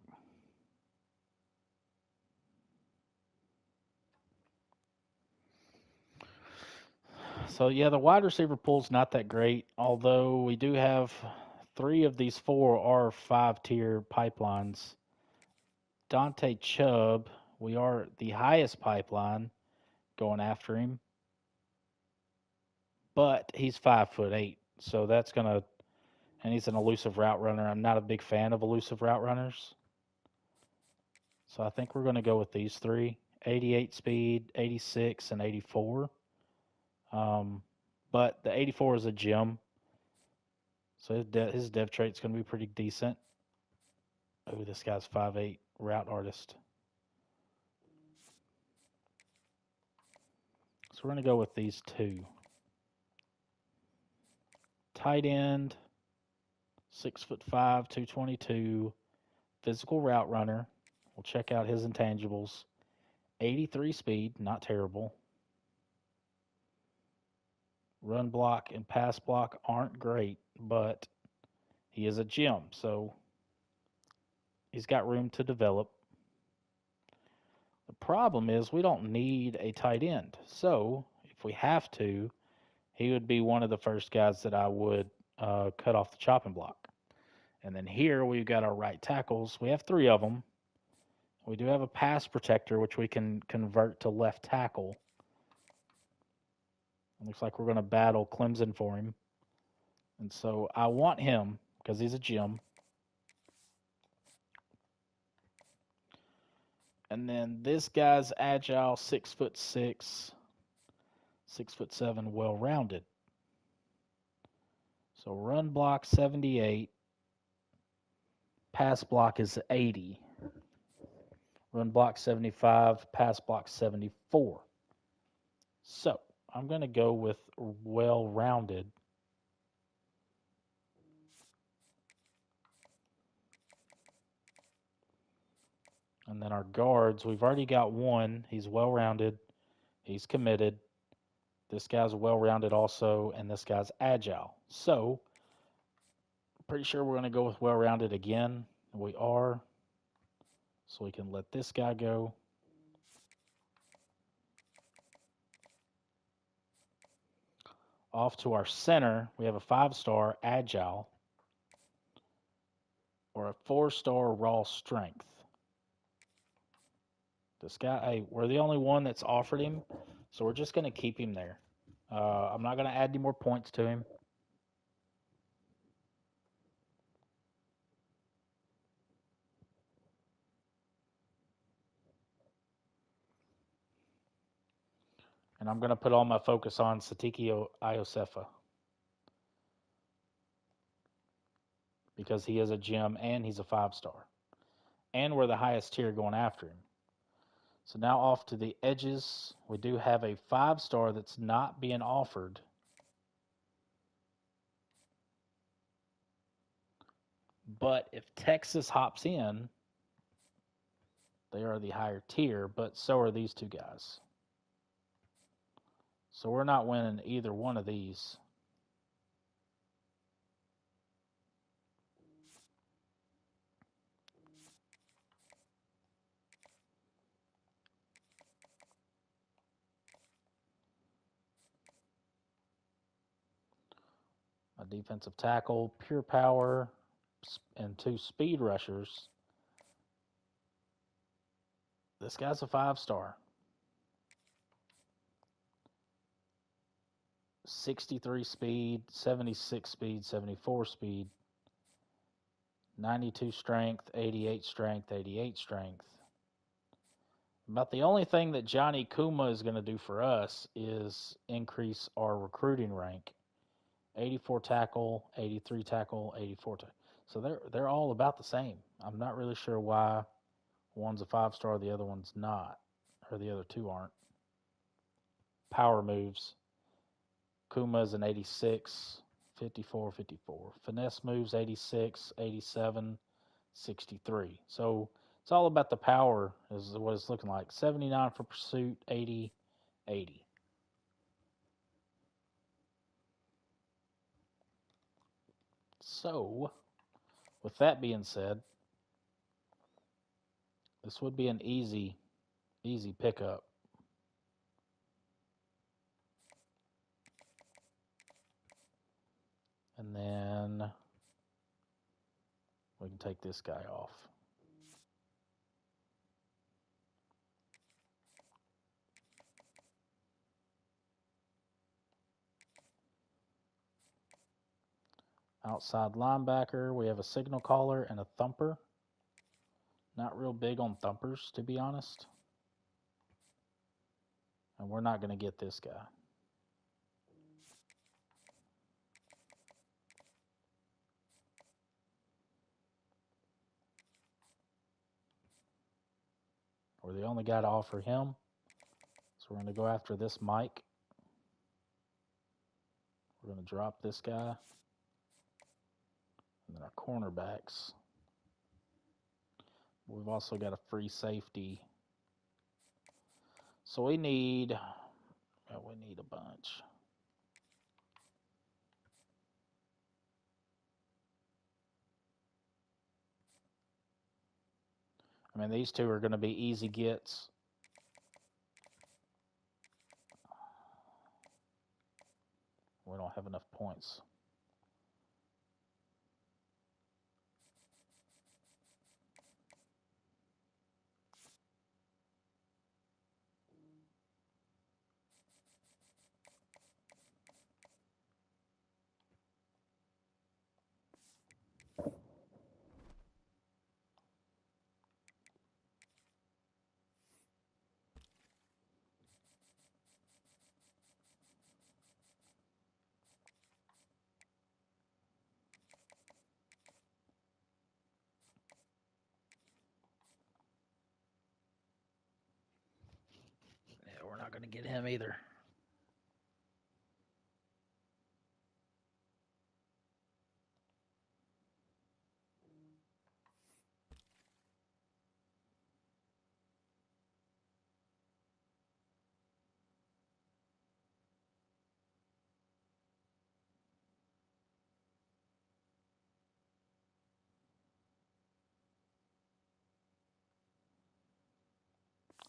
So yeah, the wide receiver pool's not that great, although we do have 3 of these 4 are 5-tier pipelines. Dante Chubb, we are the highest pipeline going after him, but he's 5'8", so that's gonna, and he's an elusive route runner. I'm not a big fan of elusive route runners, so I think we're gonna go with these 3: 88 speed, 86, and 84. But the 84 is a gem, so his dev trait's gonna be pretty decent. Oh, this guy's 5'8", route artist. So we're going to go with these 2. Tight end, 6'5", 222, physical route runner. We'll check out his intangibles. 83 speed, not terrible. Run block and pass block aren't great, but he is a gem, so he's got room to develop. The problem is we don't need a tight end. So if we have to, he would be one of the first guys that I would cut off the chopping block. And then here we've got our right tackles. We have 3 of them. We do have a pass protector, which we can convert to left tackle. It looks like we're going to battle Clemson for him. And so I want him because he's a gem. And then this guy's agile, 6'6", 6'7", well-rounded. So run block 78, pass block is 80. Run block 75, pass block 74. So I'm going to go with well-rounded. And then our guards, we've already got one. He's well-rounded. He's committed. This guy's well-rounded also, and this guy's agile. So pretty sure we're going to go with well-rounded again. We are. So we can let this guy go. Off to our center, we have a 5-star agile or a 4-star raw strength. This guy, hey, we're the only one that's offered him, so we're just going to keep him there. I'm not going to add any more points to him. And I'm going to put all my focus on Satiki Iosefa because he is a gem and he's a 5-star. And we're the highest tier going after him. So now off to the edges. We do have a 5-star that's not being offered. But if Texas hops in, they are the higher tier, but so are these 2 guys. So we're not winning either one of these. A defensive tackle, pure power, and 2 speed rushers. This guy's a 5-star. 63 speed, 76 speed, 74 speed, 92 strength, 88 strength, 88 strength. About the only thing that Johnny Kuma is going to do for us is increase our recruiting rank. 84 tackle, 83 tackle, 84 tackle. So they're all about the same. I'm not really sure why one's a 5-star, the other one's not, or the other 2 aren't. Power moves. Kuma's an 86, 54, 54. Finesse moves 86, 87, 63. So it's all about the power is what it's looking like. 79 for pursuit, 80, 80. So with that being said, this would be an easy pickup. And then we can take this guy off. Outside linebacker, we have a signal caller and a thumper. Not real big on thumpers, to be honest. And we're not going to get this guy. We're the only guy to offer him. So we're going to go after this Mike. We're going to drop this guy. And then our cornerbacks. We've also got a free safety. So we need a bunch. I mean, these 2 are going to be easy gets. We don't have enough points. Yeah, we're not going to get him either.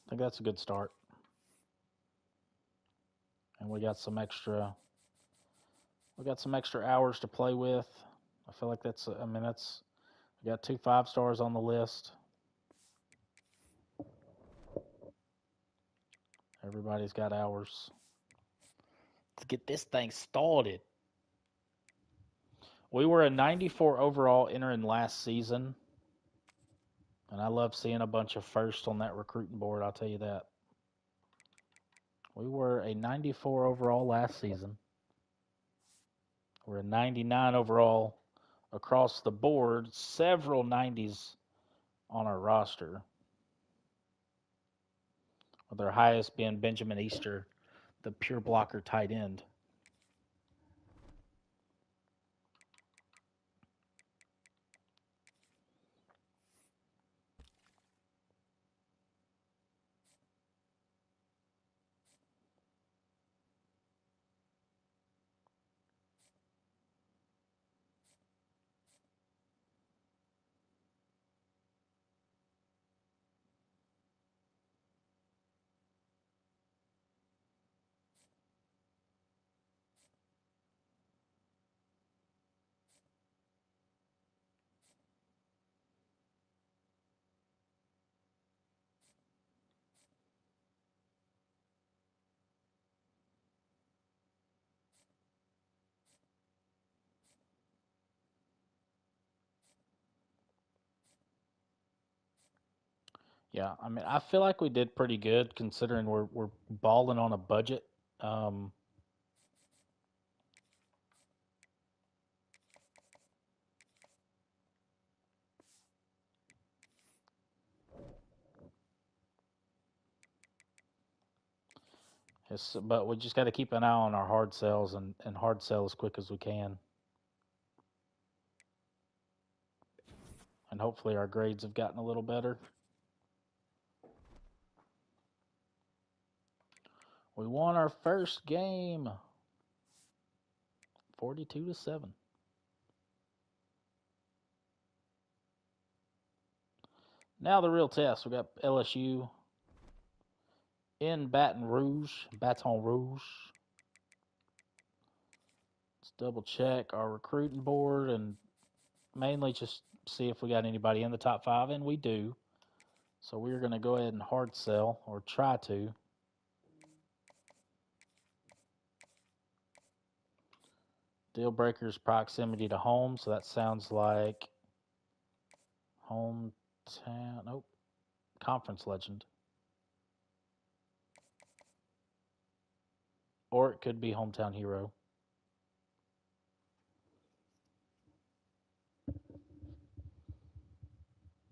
I think that's a good start. And we got some extra hours to play with. I feel like that's we got 2 5-stars on the list. Everybody's got hours to get this thing started. We were a 94 overall entering last season. And I love seeing a bunch of firsts on that recruiting board, I'll tell you that. We were a 94 overall last season. We're a 99 overall across the board, several 90s on our roster, with our highest being Benjamin Easter, the pure blocker tight end. Yeah, I mean, I feel like we did pretty good considering we're balling on a budget. Um, but we just got to keep an eye on our hard sells and hard sell as quick as we can. And hopefully our grades have gotten a little better. We won our first game, 42-7. Now the real test. We got LSU in Baton Rouge. Let's double check our recruiting board and mainly just see if we got anybody in the top 5, and we do. So we're going to go ahead and hard sell, or try to. Deal breakers proximity to home, so that sounds like hometown. Nope. Conference legend. Or it could be hometown hero.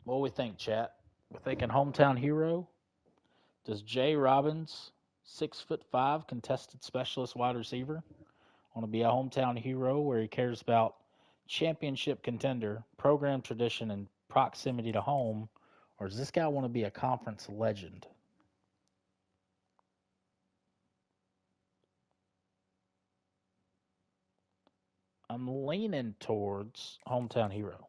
What do we think, chat? We're thinking hometown hero. Does Jay Robbins, 6'5", contested specialist wide receiver, want to be a hometown hero where he cares about championship contender, program tradition, and proximity to home? Or does this guy want to be a conference legend? I'm leaning towards hometown hero.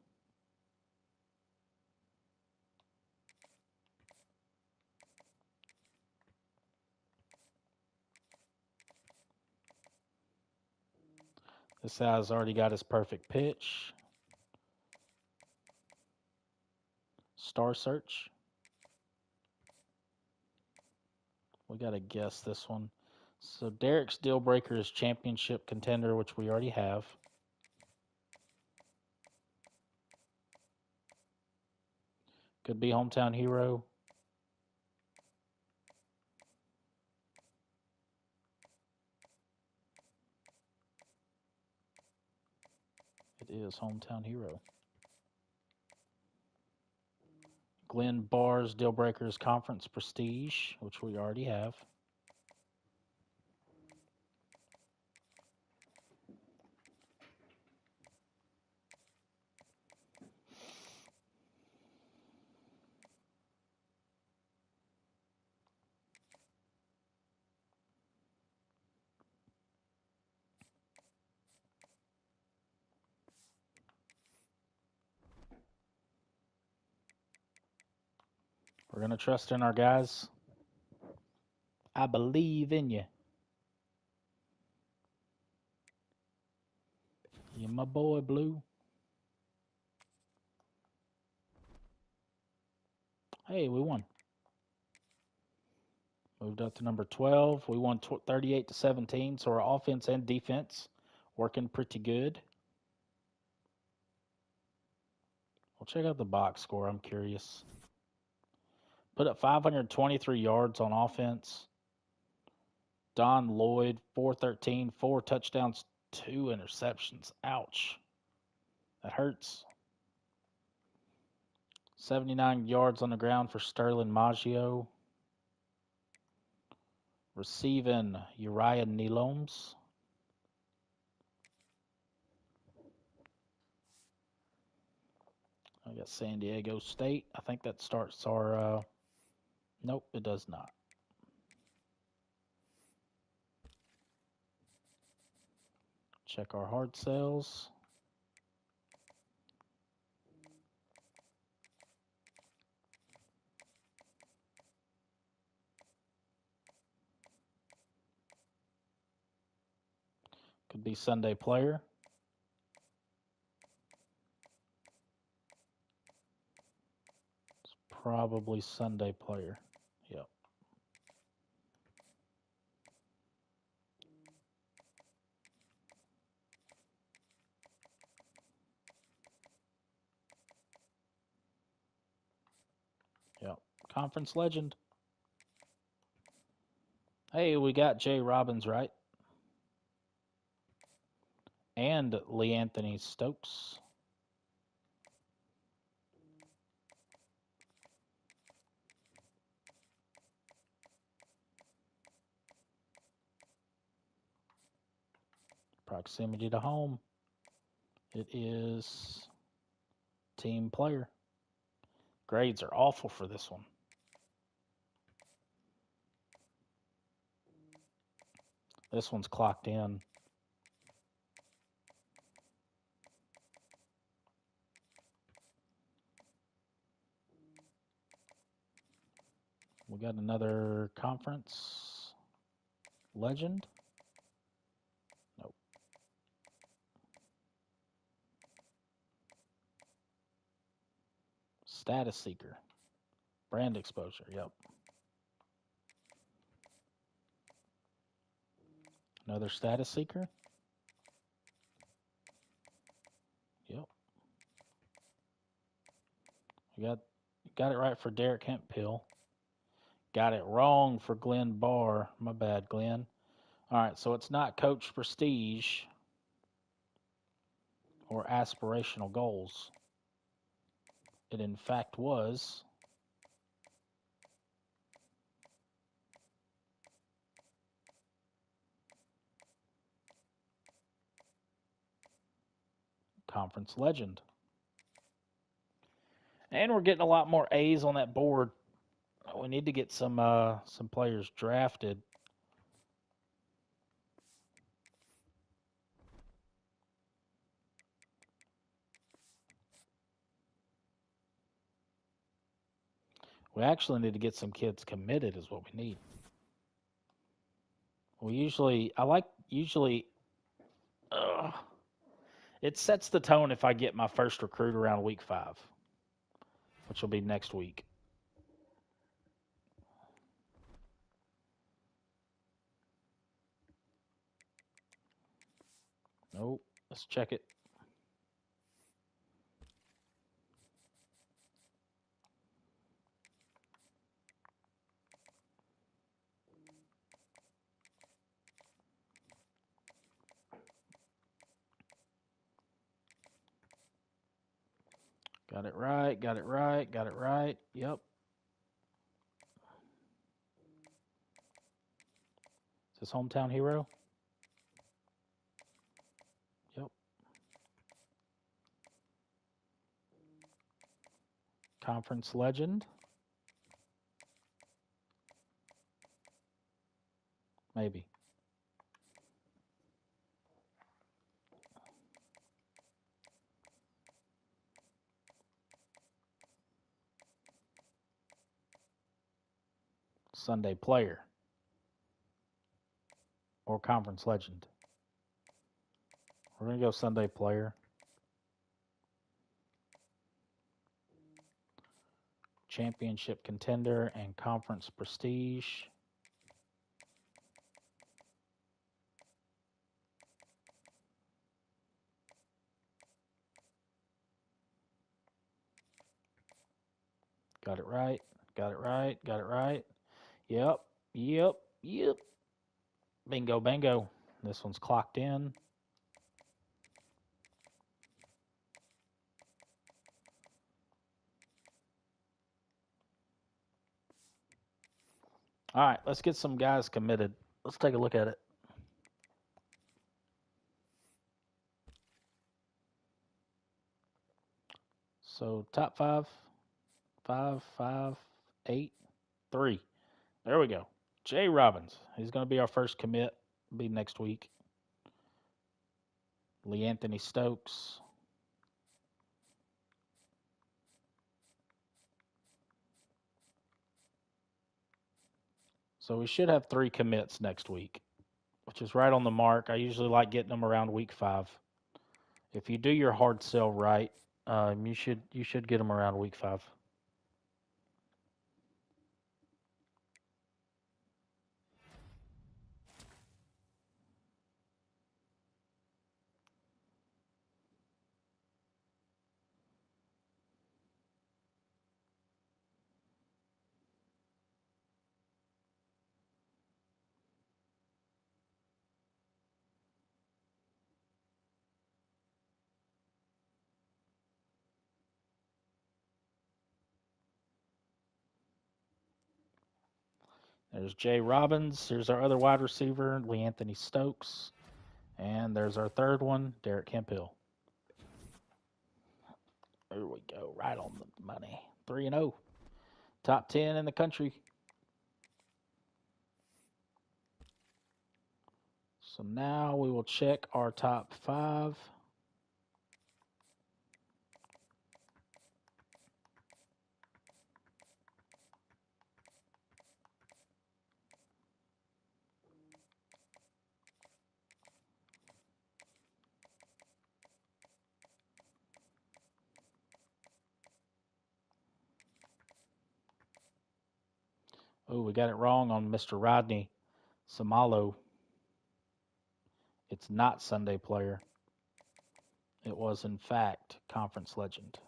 This guy's already got his perfect pitch. Star search. We got to guess this one. So Derek's deal breaker is championship contender, which we already have. Could be hometown hero. It is hometown hero. Glenn Barr's deal breaker is conference prestige, which we already have. We're going to trust in our guys. I believe in you. You're my boy, Blue. Hey, we won. Moved up to number 12. We won 38-17, so our offense and defense working pretty good. We'll check out the box score. I'm curious. Put up 523 yards on offense. Don Lloyd, 413, 4 touchdowns, 2 interceptions. Ouch. That hurts. 79 yards on the ground for Sterling Maggio. Receiving Uriah Neloms. I got San Diego State. I think that starts our... nope, it does not. Check our hard sales. Could be Sunday player. It's probably Sunday player. Yep. Yep. Conference legend. Hey, we got Jay Robbins right. And Lee Anthony Stokes. Proximity to home. It is team player. Grades are awful for this one. This one's clocked in. We got another conference legend. Nope. Status seeker. Brand exposure. Yep. Another status seeker. Yep. We got it right for Derek Hemphill. Got it wrong for Glenn Barr. My bad, Glenn. All right, so it's not coach prestige or aspirational goals. It in fact was conference legend. And we're getting a lot more A's on that board. We need to get some players drafted. We actually need to get some kids committed is what we need. I usually It sets the tone if I get my first recruit around week 5, which will be next week. Nope. Let's check it. Got it right, got it right, got it right. Yep. Is this Hometown Hero? Yep. Conference Legend? Maybe. Sunday Player. Or Conference Legend. We're going to go Sunday Player. Championship Contender and Conference Prestige. Got it right, got it right, got it right. Yep, yep, yep. Bingo, bango. This one's clocked in. All right, let's get some guys committed. Let's take a look at it. So top 5, 5, 5, 8, 3. There we go. Jay Robbins. He's going to be our first commit. Be next week. Lee Anthony Stokes. So we should have 3 commits next week, which is right on the mark. I usually like getting them around week 5. If you do your hard sell right, you should get them around week 5. There's Jay Robbins. Here's our other wide receiver, Lee Anthony Stokes. And there's our third one, Derek Hemphill. There we go. Right on the money. 3-0. Top 10 in the country. So now we will check our top 5. Oh, we got it wrong on Mr. Rodney Samalo. It's not Sunday Player. It was, in fact, Conference Legend.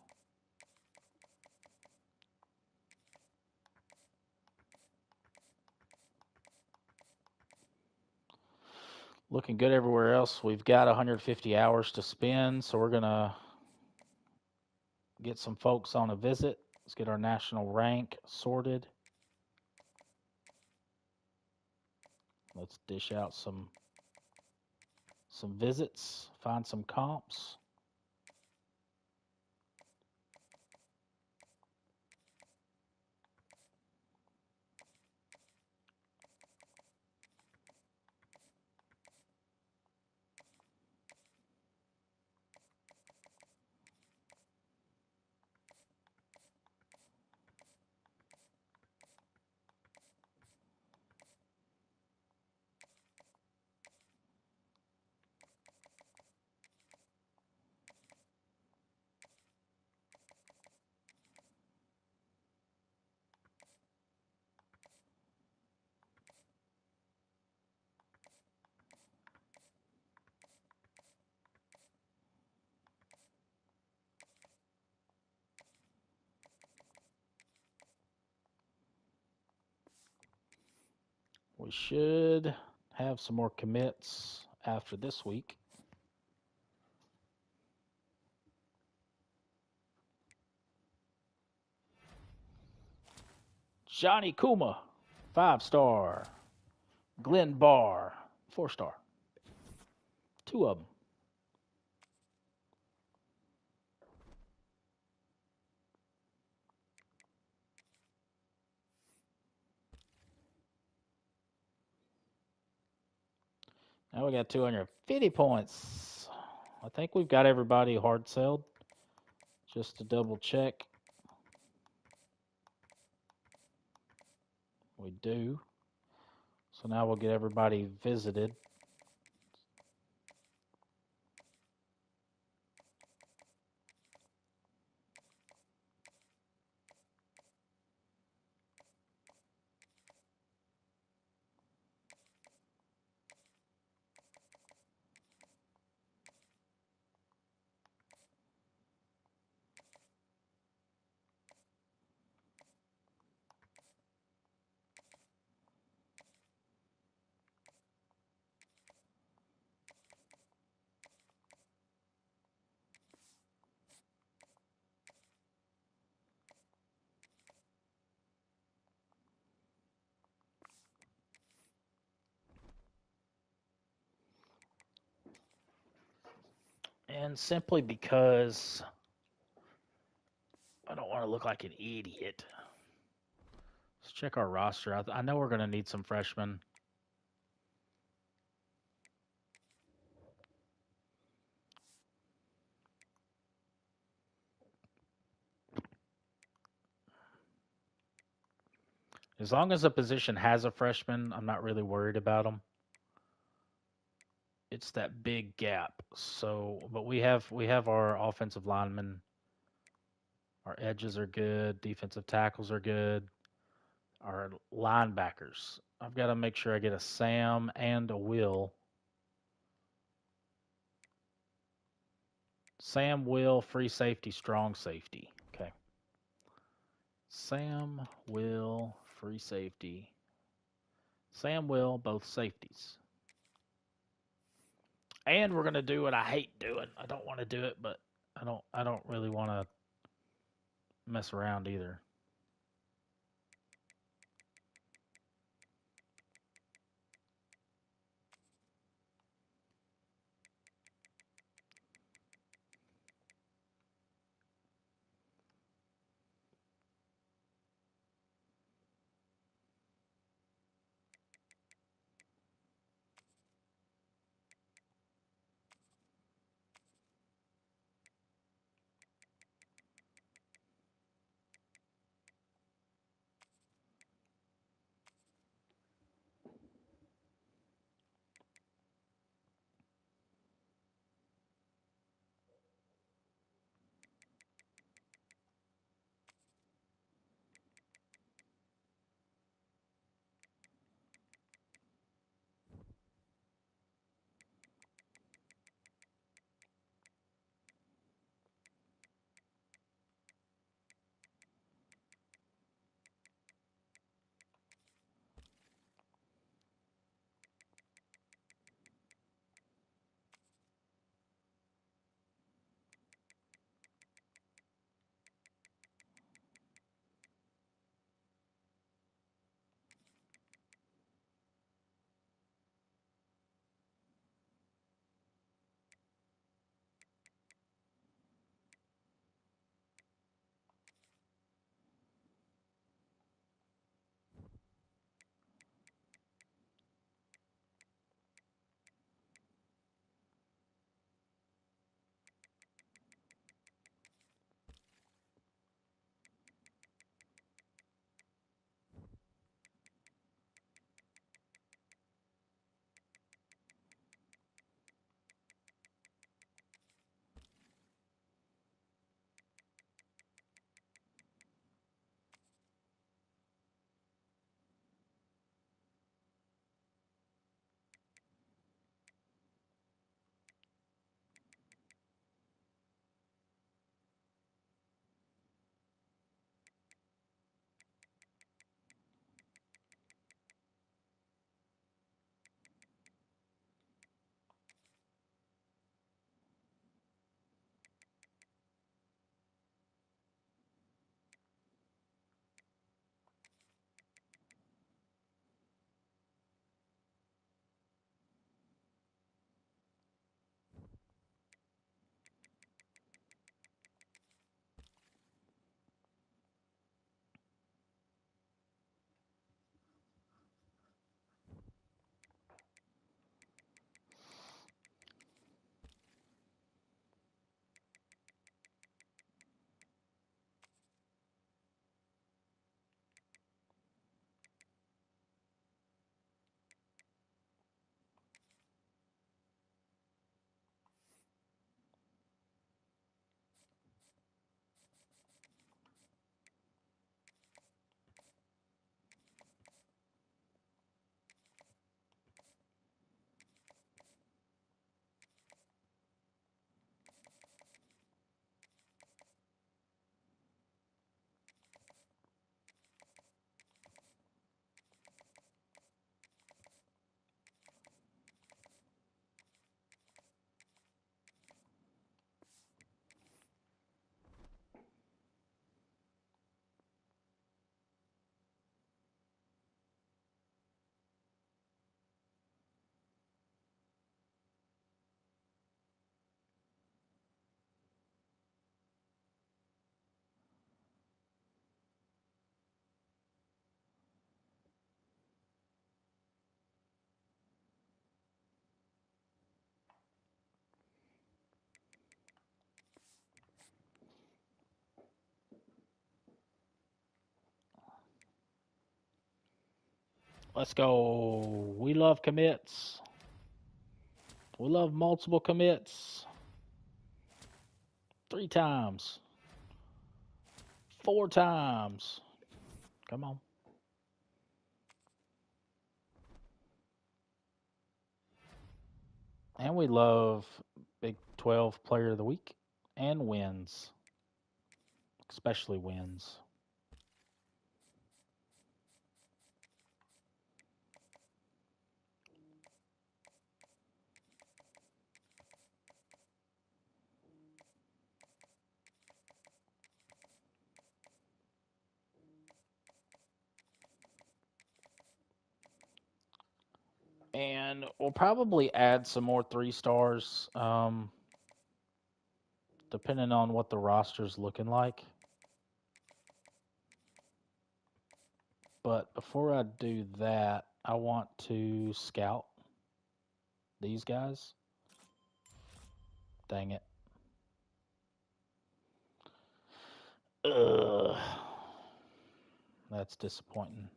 Looking good everywhere else. We've got 150 hours to spend, so we're going to get some folks on a visit. Let's get our national rank sorted. Let's dish out some visits, find some comps. should have some more commits after this week. Johnny Kuma, 5-star. Glenn Barr, 4-star. 2 of them. Now we got 250 points. I think we've got everybody hard sold. Just to double check. We do. So now we'll get everybody visited. And simply because I don't want to look like an idiot. Let's check our roster. I know we're going to need some freshmen. As long as a position has a freshman, I'm not really worried about them. It's that big gap. So, but we have our offensive linemen. Our edges are good. Defensive tackles are good. Our linebackers. I've got to make sure I get a Sam and a Will. Sam, Will, free safety, strong safety. Okay. Sam, Will, free safety. Sam, Will, both safeties. And we're gonna do what I hate doing. I don't want to do it, but I don't really want to mess around either. Let's go. We love commits. We love multiple commits. 3 times. 4 times. Come on. And we love Big 12 Player of the Week and wins. Especially wins. And we'll probably add some more 3 stars, depending on what the roster's looking like. But before I do that, I want to scout these guys. Dang it. Ugh. That's disappointing.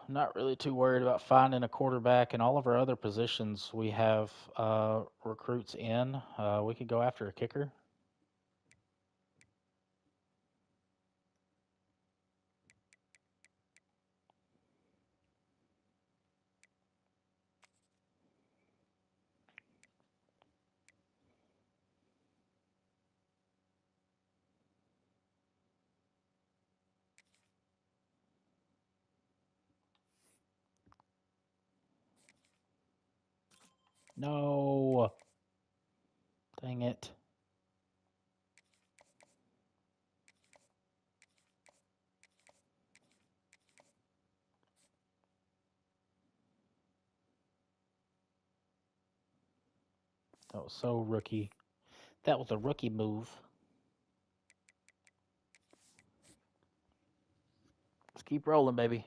Not really too worried about finding a quarterback. And all of our other positions, we have recruits in. We could go after a kicker. No. Dang it. That was so rookie. That was a rookie move. Let's keep rolling, baby.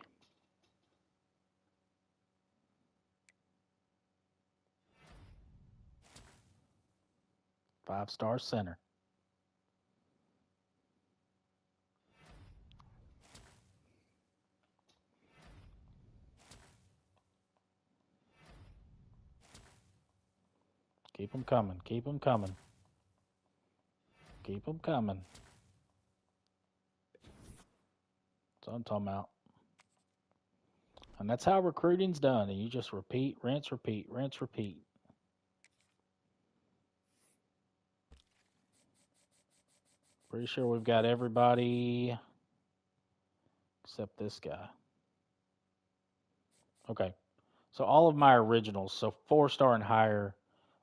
Five-star center. Keep them coming. Keep them coming. Keep them coming. That's what I'm talking about. And that's how recruiting's done. And you just repeat, rinse, repeat, rinse, repeat. Pretty sure we've got everybody except this guy. Okay. So all of my originals, so 4-star and higher,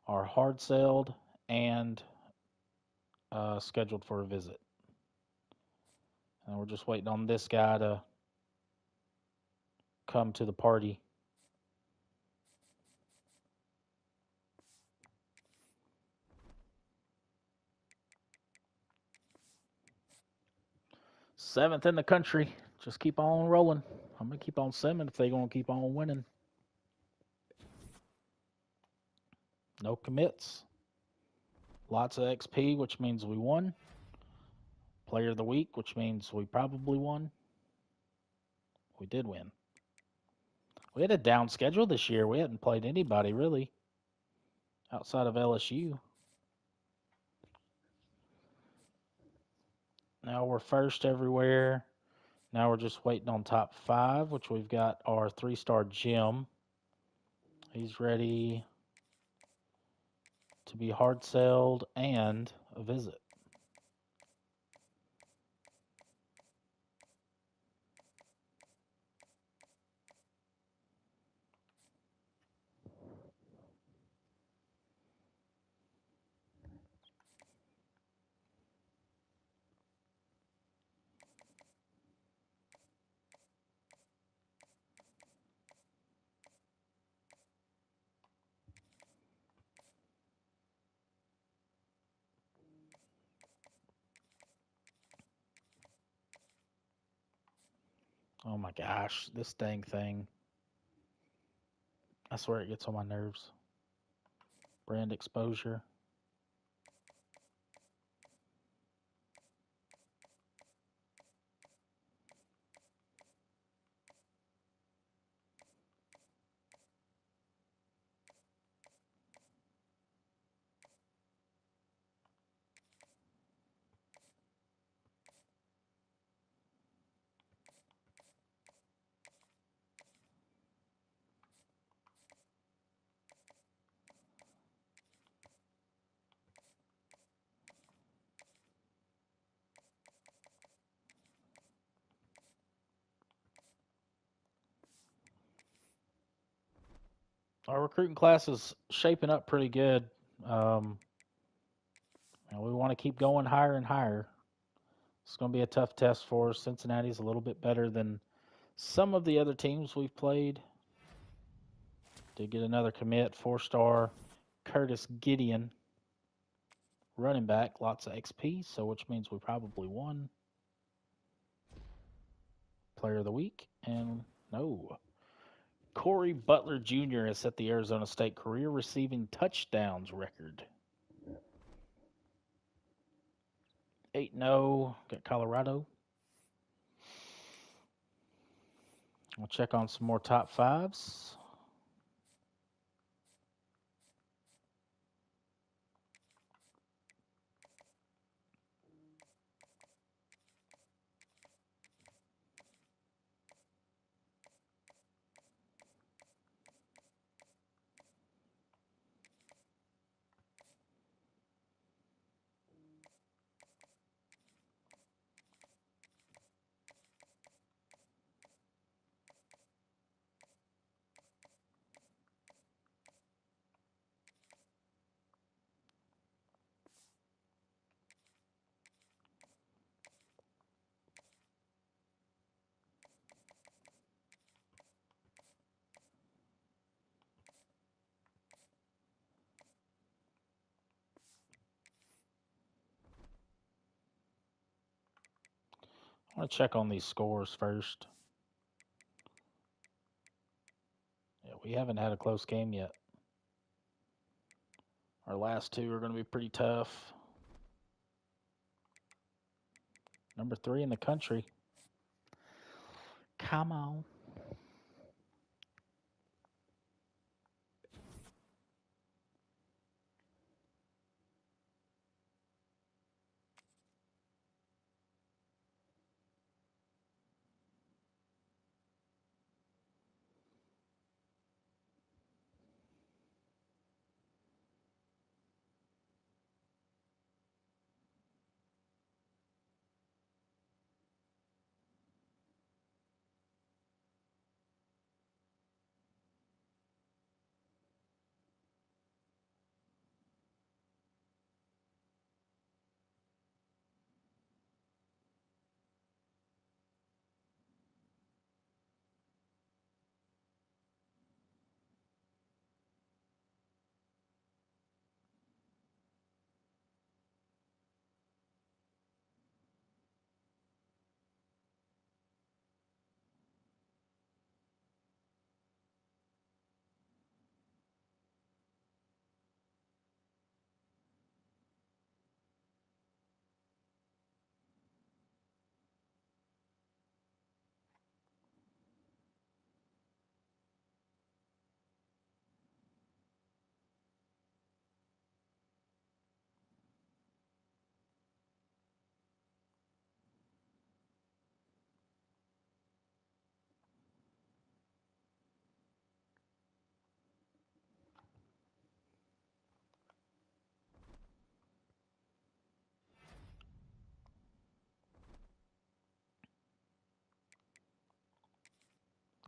are hard sold and scheduled for a visit. And we're just waiting on this guy to come to the party. Seventh in the country. Just keep on rolling. I'm going to keep on sending if they're going to keep on winning. No commits. Lots of XP, which means we won. Player of the week, which means we probably won. We did win. We had a down schedule this year. We hadn't played anybody really outside of LSU. Now we're first everywhere. Now we're just waiting on top 5, which we've got our 3-star Jim. He's ready to be hard sold and a visit. Oh my gosh, this dang thing. I swear it gets on my nerves. Brand exposure. Our recruiting class is shaping up pretty good. Um, and we want to keep going higher and higher. It's going to be a tough test for us. Cincinnati's a little bit better than some of the other teams we've played. Did get another commit, 4-star Curtis Gideon, running back, lots of XP, so which means we probably won. Player of the week, and no. Corey Butler Jr. has set the Arizona State career receiving touchdowns record. 8-0, got Colorado. We'll check on some more top 5s. I want to check on these scores first. Yeah, we haven't had a close game yet. Our last 2 are going to be pretty tough. Number 3 in the country. Come on.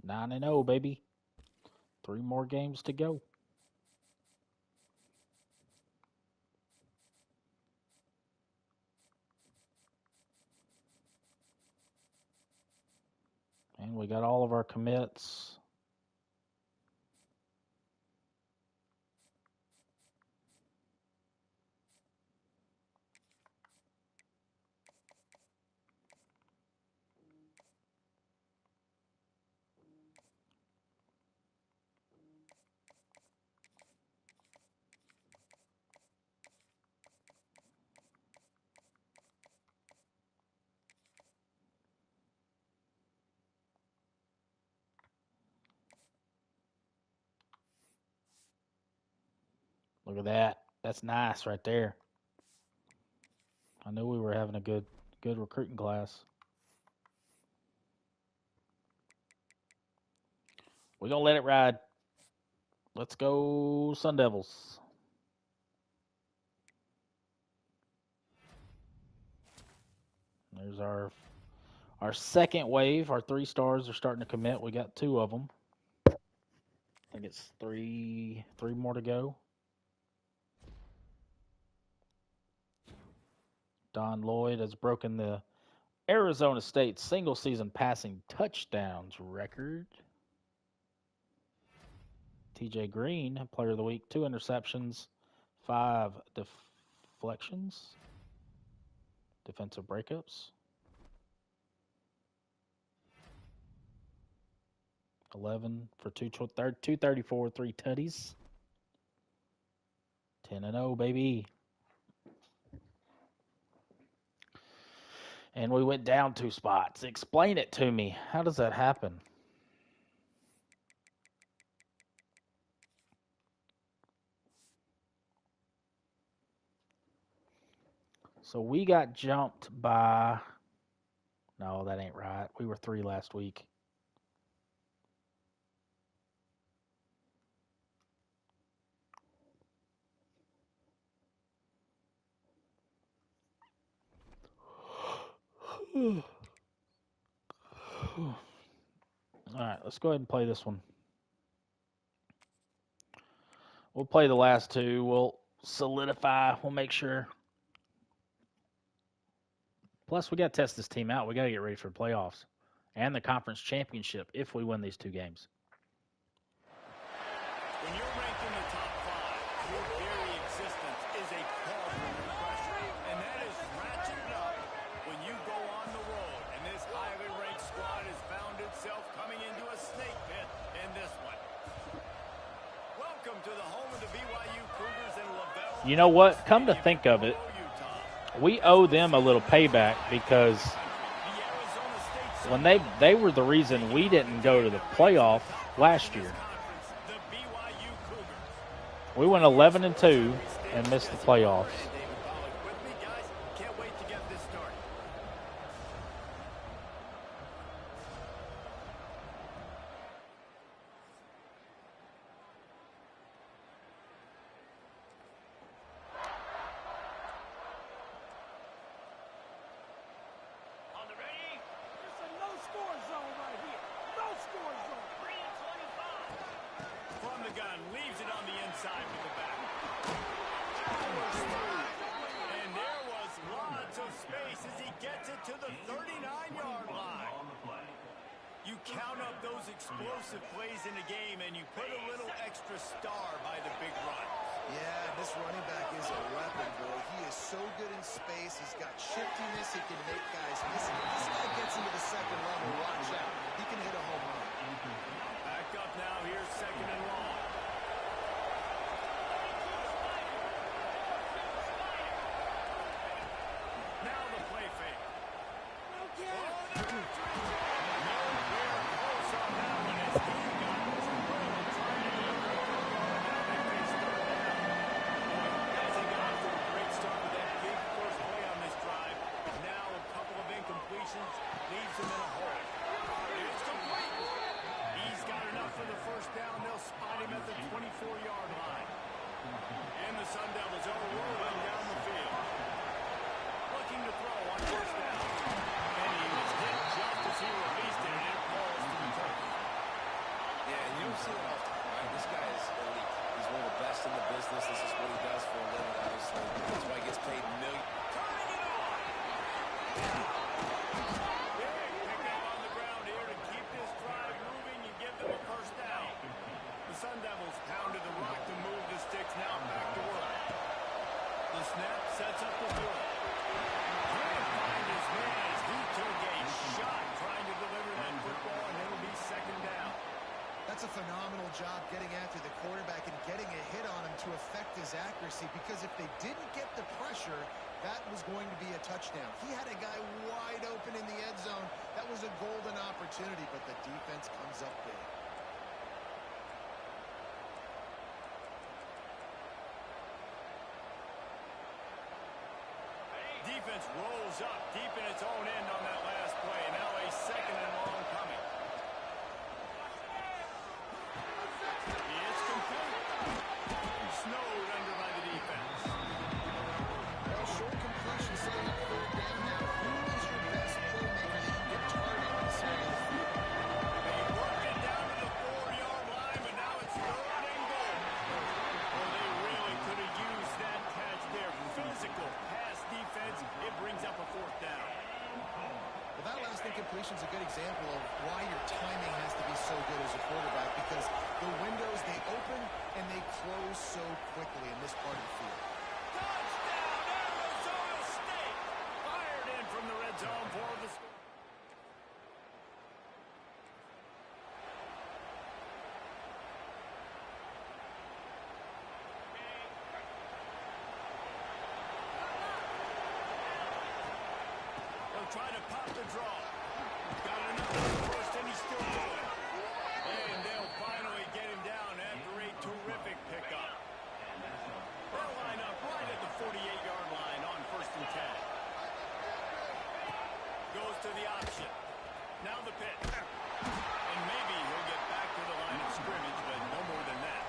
9-0, baby. 3 more games to go. And we got all of our commits. Look at that. That's nice right there. I knew we were having a good recruiting class. We're going to let it ride. Let's go Sun Devils. There's our second wave. Our 3 stars are starting to commit. We got 2 of them. I think it's three more to go. Don Lloyd has broken the Arizona State single-season passing touchdowns record. TJ Green, player of the week, 2 interceptions, 5 deflections, defensive breakups. 11 for 234, 3 tutties. 10-0, baby. And we went down 2 spots. Explain it to me. How does that happen? So we got jumped by... No, that ain't right. We were 3 last week. All right, let's go ahead and play this one. We'll play the last 2. We'll solidify. We'll make sure. Plus, we got to test this team out. We got to get ready for the playoffs and the conference championship if we win these 2 games. When you're ranked in the top 5, your very existence is a call for pressure. And that is ratcheted up when you go on the road. And this highly ranked squad has found itself coming into a snake pit in this one. Welcome to the home of the BYU Cougars in LaBelle. You know what? Come to think of it, we owe them a little payback because when they were the reason we didn't go to the playoff last year. We went 11-2 and missed the playoffs. the snap, sets up the throw. Can't find his man as he took a shot trying to deliver that football, and it'll be second down. That's a phenomenal job getting after the quarterback and getting a hit on him to affect his accuracy, because if they didn't get the pressure, that was going to be a touchdown. He had a guy wide open in the end zone. That was a golden opportunity, but the defense comes up big. Defense rolls up deep in its own end on that last play. Now a second and long coming. It's complete. Snowed under by the defense. Well, short completion setting up third down now. Who is your best playmaker that you can get targeted in this area of the field? They worked it down to the 4-yard line, but now it's third and goal. Well, they really could have used that catch there. Physical pass defense. It brings up a fourth down. Well, that last incompletion is a good example of why your timing has to be so good as a quarterback, because the windows, they open and they close so quickly in this part of the field. Touchdown, Arizona State! Fired in from the red zone for the score. Trying to pop the draw. Got another push, and he's still going. And they'll finally get him down after a terrific pickup. They'll line up right at the 48-yard line on 1st and 10. Goes to the option. Now the pitch. And maybe he'll get back to the line of scrimmage, but no more than that.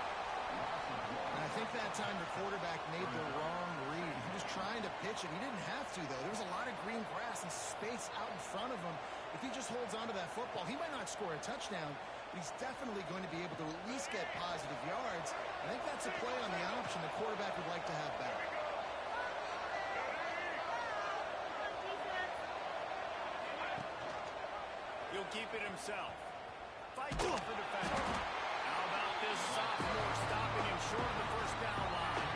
And I think that time the quarterback made the wrong read. He was trying to pitch it. He didn't have to, though. There was a lot of green grass and space out in front of him. If he just holds on to that football, he might not score a touchdown, but he's definitely going to be able to at least get positive yards. I think that's a play on the option the quarterback would like to have back. He'll keep it himself. Fights off the defender. How about this sophomore stopping him short of the first down line?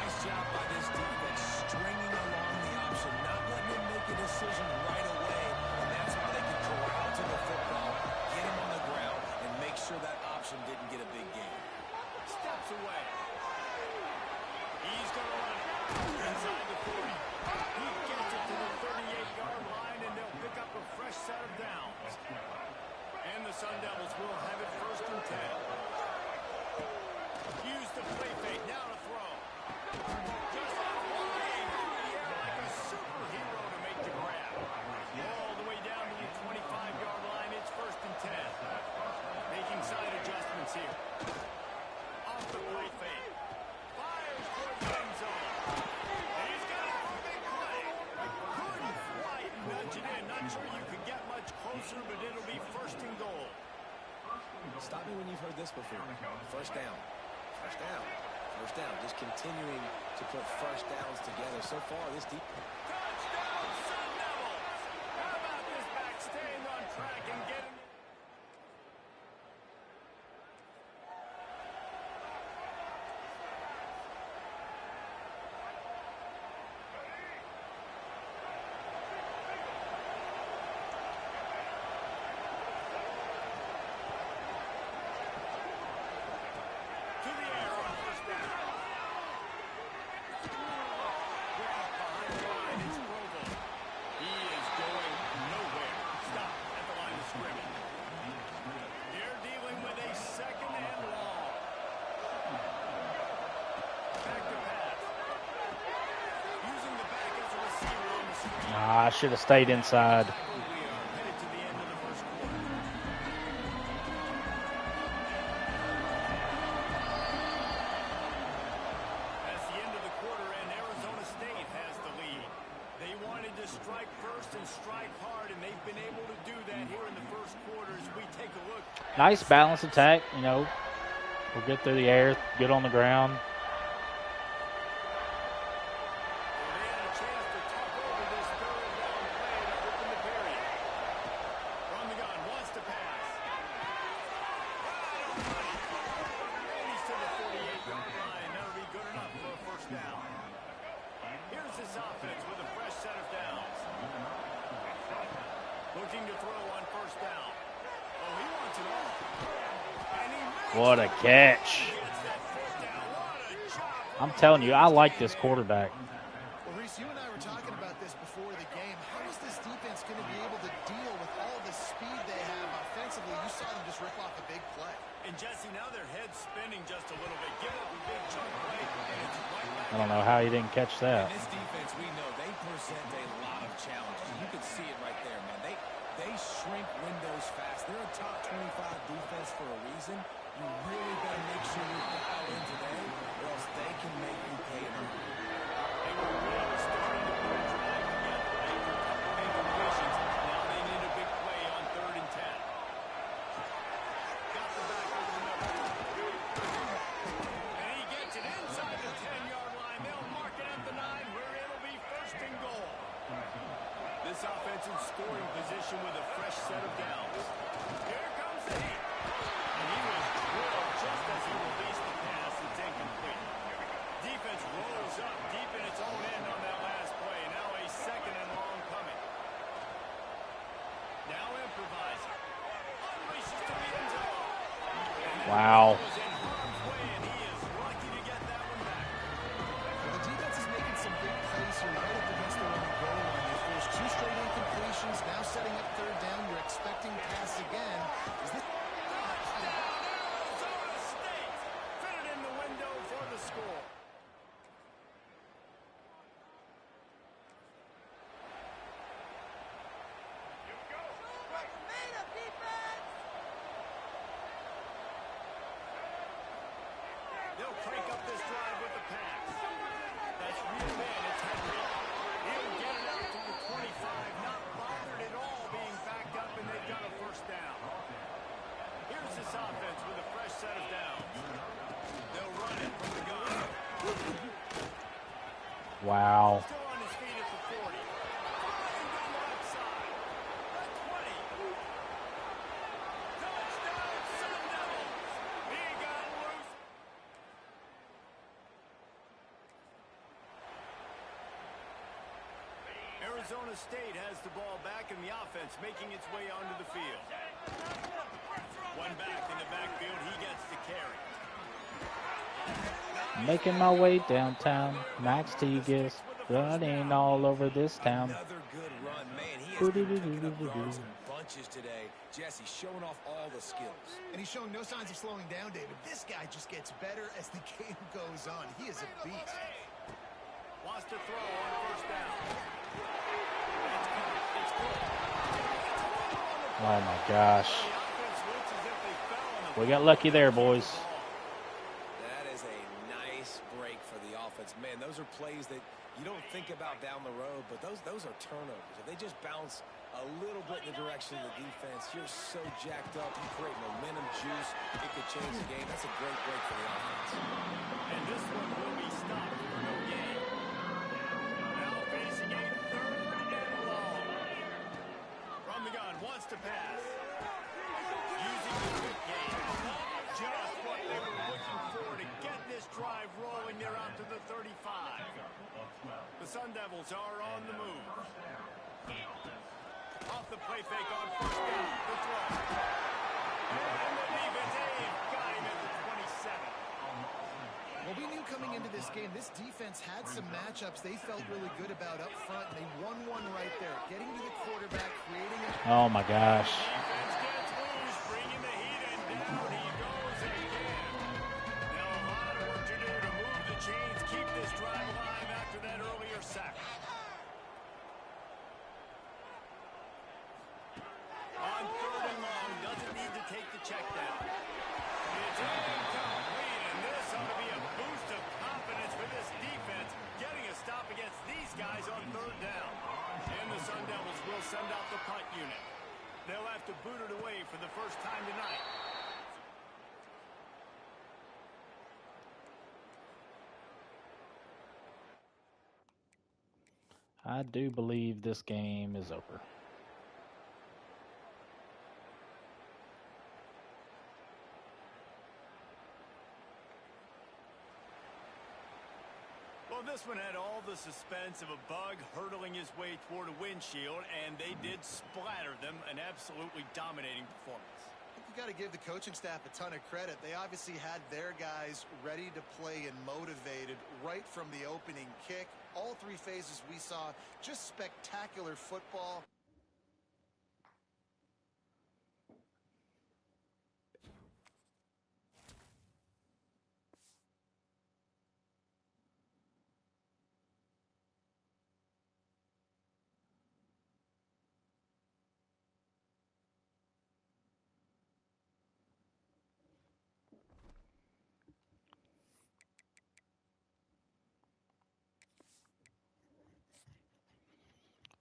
Nice job by this defense, stringing along the option, not letting him make a decision right away, and that's how they can corral to the football, get him on the ground, and make sure that option didn't get a big gain. Steps away. He's going to run inside the 40. He gets it to the 38-yard line, and they'll pick up a fresh set of downs. And the Sun Devils will have it 1st and 10. Use the play fake. Now to throw. Just flying through the air like a superhero to make the grab. All the way down to the 25-yard line. It's 1st and 10. Making side adjustments here. Off the play fake. Fires for the end zone. And he's got a big play. Couldn't quite nudge it in. Not sure you could get much closer, but it'll be 1st and goal. Stop me when you've heard this before. First down. First down. First down. Just continuing to put first downs together. So far, this deep. Touchdown, Sun Devils! How about this back staying on track and getting... To the air on 1st down. Drop behind the line. It's Provo. He is going nowhere. Stop at the line of scrimmage. They're dealing with a 2nd and long. Back to pass. Using the back as a receiver on the screen. I should have stayed inside. We are headed to the end of the 1st quarter. That's the end of the quarter, and Arizona State has the lead. They wanted to strike first and strike hard, and they've been able to do that here in the 1st quarter as we take a look. Nice balanced attack, you know. We'll get through the air, get on the ground. They had a chance to talk over this 3rd down play to open the period. From the gun, wants to pass. Right on money. And he's to the 48-yard line. That'll be good enough for a 1st down. Here's this offense with a fresh set of downs. Looking to throw on first down. Oh, he wants it all. And he makes What a catch. gets that fourth down. What a job. I'm telling you, I like this quarterback. Well, Reese, you and I were talking about this before the game. How is this defense going to be able to deal with all the speed they have offensively? You saw them just rip off a big play. And Jesse, now their head's spinning just a little bit. Give up a big chunk play, and it's right back. I don't know how he didn't catch that. And this defense, we know, they present a lot of challenges. You can see it right there, man. They shrink windows fast. They're a top 25 defense for a reason. You really better make sure you're dialed in today, or else they can make you pay it off. They were really starting to put a drive together after a couple of incompletions. Now they need a big play on 3rd and 10. Got the back over the middle. And he gets it inside the 10-yard line. They'll mark it at the 9, where it'll be 1st and goal. This offense in scoring position with a fresh set of downs. Here comes the heat. And he was drilled just as he released the pass. It's incomplete. Defense rolls up deep in its own end on that last play. Now a 2nd and long coming. Now improvising. Unleashes to the end zone. Wow. Was in harm's way, and he is lucky to get that one back. Well, the defense is making some big plays here right up against their own goal line. They forced 2 straight incompletions. Now setting up 3rd down. You're expecting pass again. Is this... Arizona State fitted in the window for the score. They'll crank up this drive with the pass. That's real man. It's Henry. He'll get it out to the 25. Not bothered at all being backed up, and they've got a 1st down. Here's this offense with a fresh set of downs. They'll run it from the gun. Wow. Still on his feet at the 40. Firing down the left side. The 20. Touchdown, Sun Devils. He got loose. Arizona State has the ball back, and the offense making its way onto the field. One back in the backfield. He gets the carry. Making my way downtown. Max Tegas running all over this town. Another good run, man. He has been picking up yards in bunches today. Jesse showing off all the skills. And he's showing no signs of slowing down, David. This guy just gets better as the game goes on. He is a beast. Wants to throw on 1st down. Oh my gosh. The offense looks as if they fell on the We got lucky there, boys. That is a nice break for the offense. Man, those are plays that you don't think about down the road, but those are turnovers. If they just bounce a little bit in the direction of the defense, you're so jacked up, you create momentum, juice, it could change the game. That's a great break for the offense. And this one will be stopped for no gain. Now facing a 3rd and long. From the gun, wants to pass. Using the quick game. Just what they were looking for to get this drive rolling. They're out to the 35. The Sun Devils are on the move. Off the play fake on 1st down. The throw. And the defense got him at the 27. Well, we knew coming into this game, this defense had some matchups they felt really good about up front, and they won one right there. Getting to the quarterback, creating a... Oh my gosh. Defense gets loose, bringing the heat, and down he goes again. Now a lot of work to do to move the chains, keep this drive alive after that earlier sack. On 3rd and long, doesn't need to take the check down. It's incomplete, and this ought to be a boost of confidence for this defense, getting a stop against these guys on 3rd down. And the Sun Devils will send out the punt unit. They'll have to boot it away for the first time tonight. I do believe this game is over. Well, this This one had all the suspense of a bug hurtling his way toward a windshield, and they did splatter them. An absolutely dominating performance. You got to give the coaching staff a ton of credit. They obviously had their guys ready to play and motivated right from the opening kick. All three phases we saw, just spectacular football.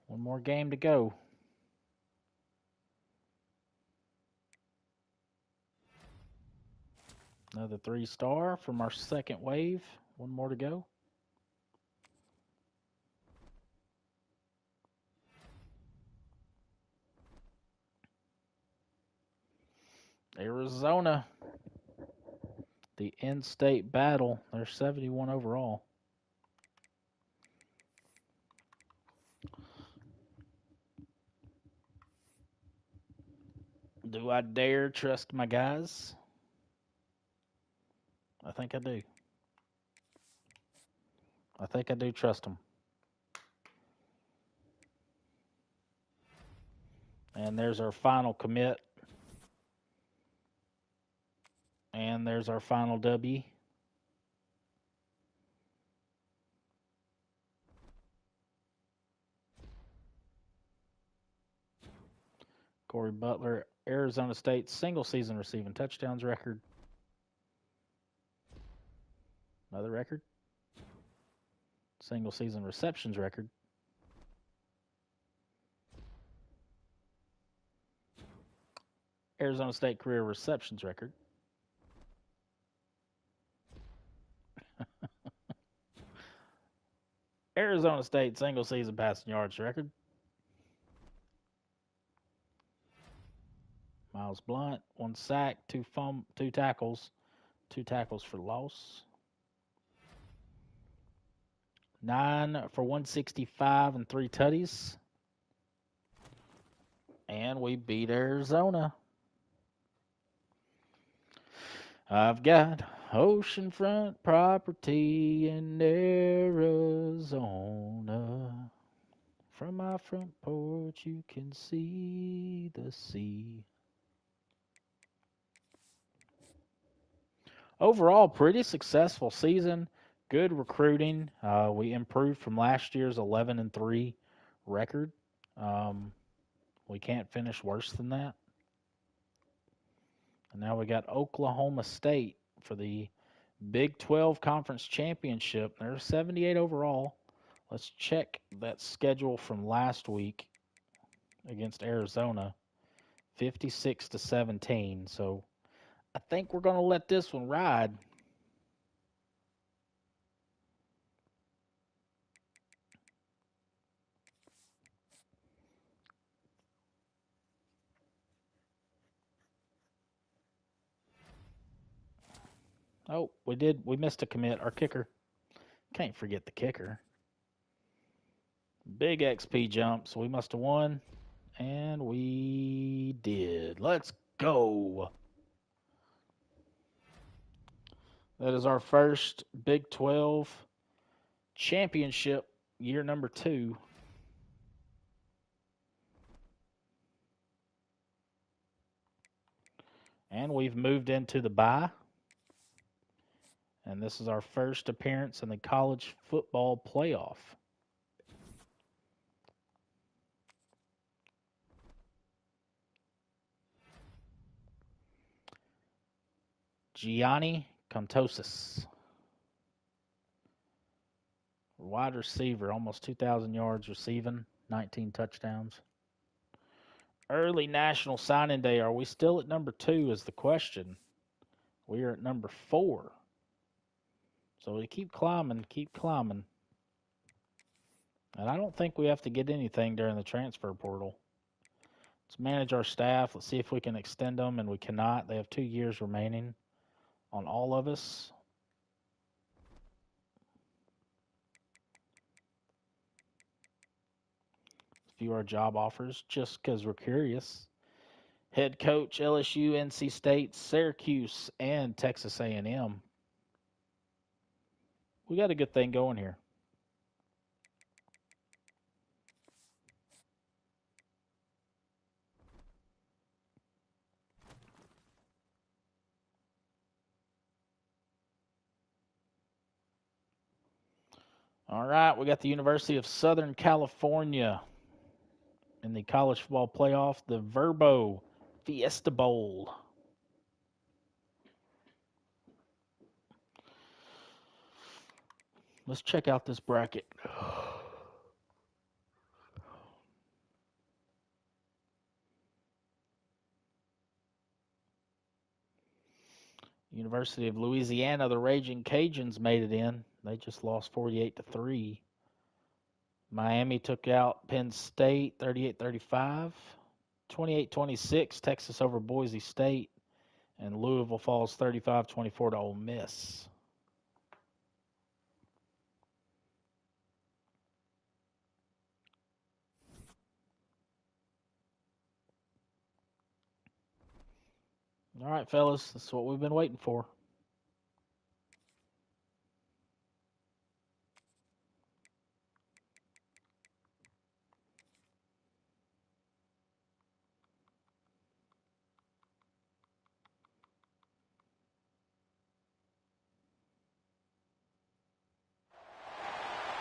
One more game to go. Another 3-star from our second wave. One more to go. Arizona. The in-state battle. They're 71 overall. Do I dare trust my guys? I think I do. I think I do trust them. And there's our final commit. And there's our final W. Corey Butler, Arizona State single-season receiving touchdowns record. Another record. Single-season receptions record. Arizona State career receptions record. Arizona State single-season passing yards record. Miles Blunt, 1 sack, 2 tackles, 2 tackles for loss. 9 for 165 and 3 tutties. And we beat Arizona. I've got oceanfront property in Arizona. From my front porch you can see the sea. Overall, pretty successful season. Good recruiting. We improved from last year's 11-3 record. We can't finish worse than that. And now we got Oklahoma State for the Big 12 Conference Championship. They're 78 overall. Let's check that schedule from last week against Arizona. 56-17. So I think we're going to let this one ride. Oh, we missed a commit. Our kicker. Can't forget the kicker. Big XP jump, so we must have won. And we did. Let's go. That is our first Big 12 championship, year number 2. And we've moved into the bye. And this is our first appearance in the college football playoff. Gianni Contosis. Wide receiver, almost 2,000 yards receiving, 19 touchdowns. Early National Signing Day. Are we still at number 2 is the question. We are at number 4. So we keep climbing, And I don't think we have to get anything during the transfer portal. Let's manage our staff. Let's see if we can extend them, and we cannot. They have 2 years remaining on all of us. view our job offers just because we're curious. Head coach, LSU, NC State, Syracuse, and Texas A&M. We got a good thing going here. All right, we got the University of Southern California in the college football playoff, the Verbo Fiesta Bowl. Let's check out this bracket. University of Louisiana, the Raging Cajuns made it in. They just lost 48-3. Miami took out Penn State 38-35. 28-26, Texas over Boise State. And Louisville falls 35-24 to Ole Miss. All right, fellas, that's what we've been waiting for.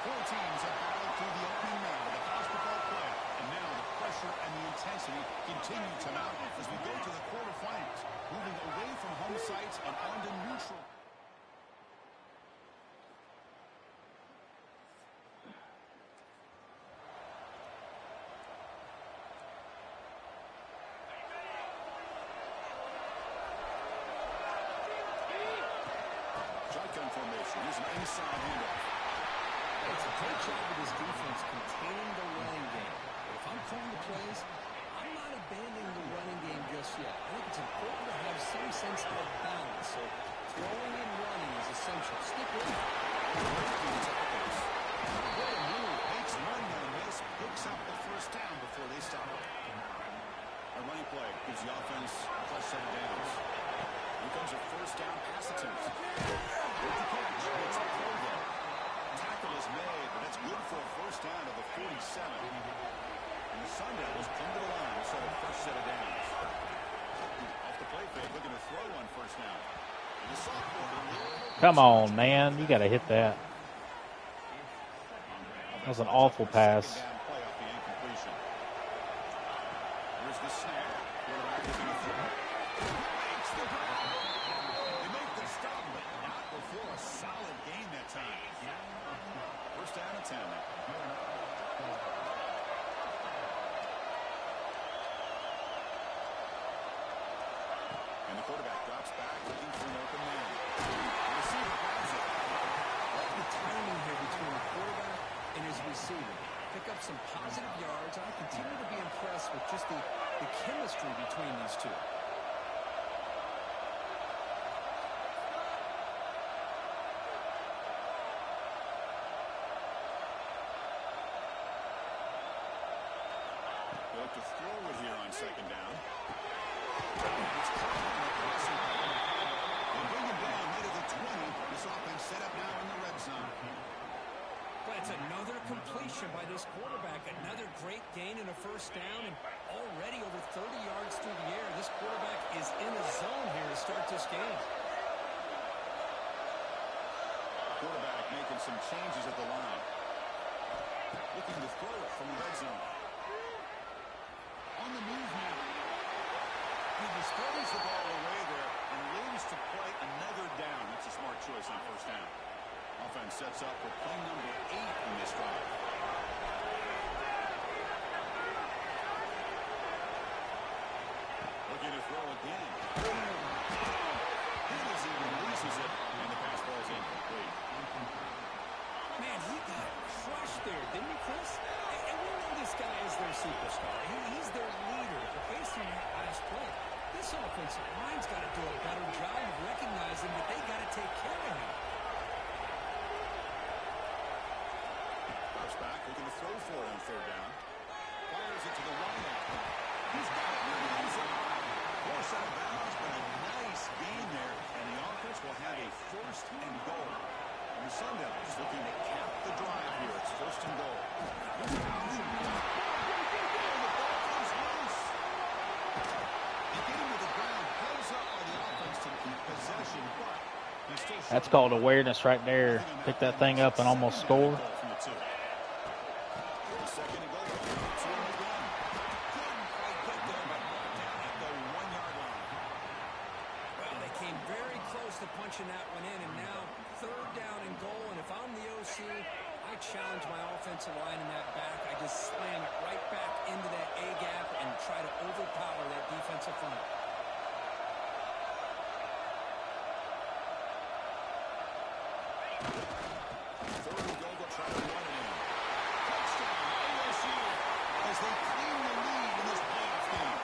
Four teams have battled through the opening round of the college football playoff, and now the pressure and the intensity continue to mount as we go to the quarterfinals, moving away from home sites and onto neutral. Shotgun formation, using inside handoff. It's a great job of his defense containing the running game. But if I'm calling the plays, I'm not abandoning the running game just yet. I think it's important to have some sense of balance. So throwing and running is essential. Stick with it. Makes one no miss, picks up the first down before they stop it. A running play gives the offense a plus 7 downs. Here comes a first down pass attempt. With the catch, it's a throw there. Tackle is made, but that's good for a first down of the 47. And the Sundowns come to the line to set a first set of downs. Off the play fake, looking to throw on first down. And the sophomore. Come on, man. You got to hit that. That was an awful pass. Second down play off the incompletion. Here's the snap. Quarterback is in the throw. Makes the grab. They make the stop, but not before a solid gain that time. First down and 10. And the quarterback drops back, looking for an open man. The receiver grabs it. The timing here between the quarterback and his receiver. Pick up some positive yards. I continue to be impressed with just the chemistry between these two. They look to throw it here on second down. It's caught in the passing pattern. They bring him down right at the 20. This offense set up now in the red zone. But it's another completion by this quarterback. Another great gain in a first down, and already over 30 yards through the air. This quarterback is in a zone here to start this game. Quarterback making some changes at the line. Looking to throw it from the red zone. On the move now. He just throws the ball away there and leaves to play another down. That's a smart choice on first down. Offense sets up with play number 8 in this drive. Looking to throw again. He releases it, and the pass ball is incomplete. Man, he got crushed there, didn't he, Chris? And we know this guy is their superstar. He's their leader. But based on that last play, this offensive line's got to do a better job of recognizing that they got to take care of him. Back, looking to throw for it on third down. Fires it to the wideout. He's got it. He's alive. Force out of bounds, but a nice gain there. And the offense will have a first and goal. And the Sun Devils looking to cap the drive here. It's first and goal. Here's an option. And the ball comes loose. Getting to the ground, pulls up by the offense to keep possession, but he's still short. That's called awareness right there. Pick that thing up and almost score. Punching that one in, and now third down and goal. And if I'm the OC, I challenge my offensive line in that back. I just slam it right back into that A gap and try to overpower that defensive front. Third and goal, they'll try to run it in. Touchdown, OSU, as they claim the lead in this playoff game.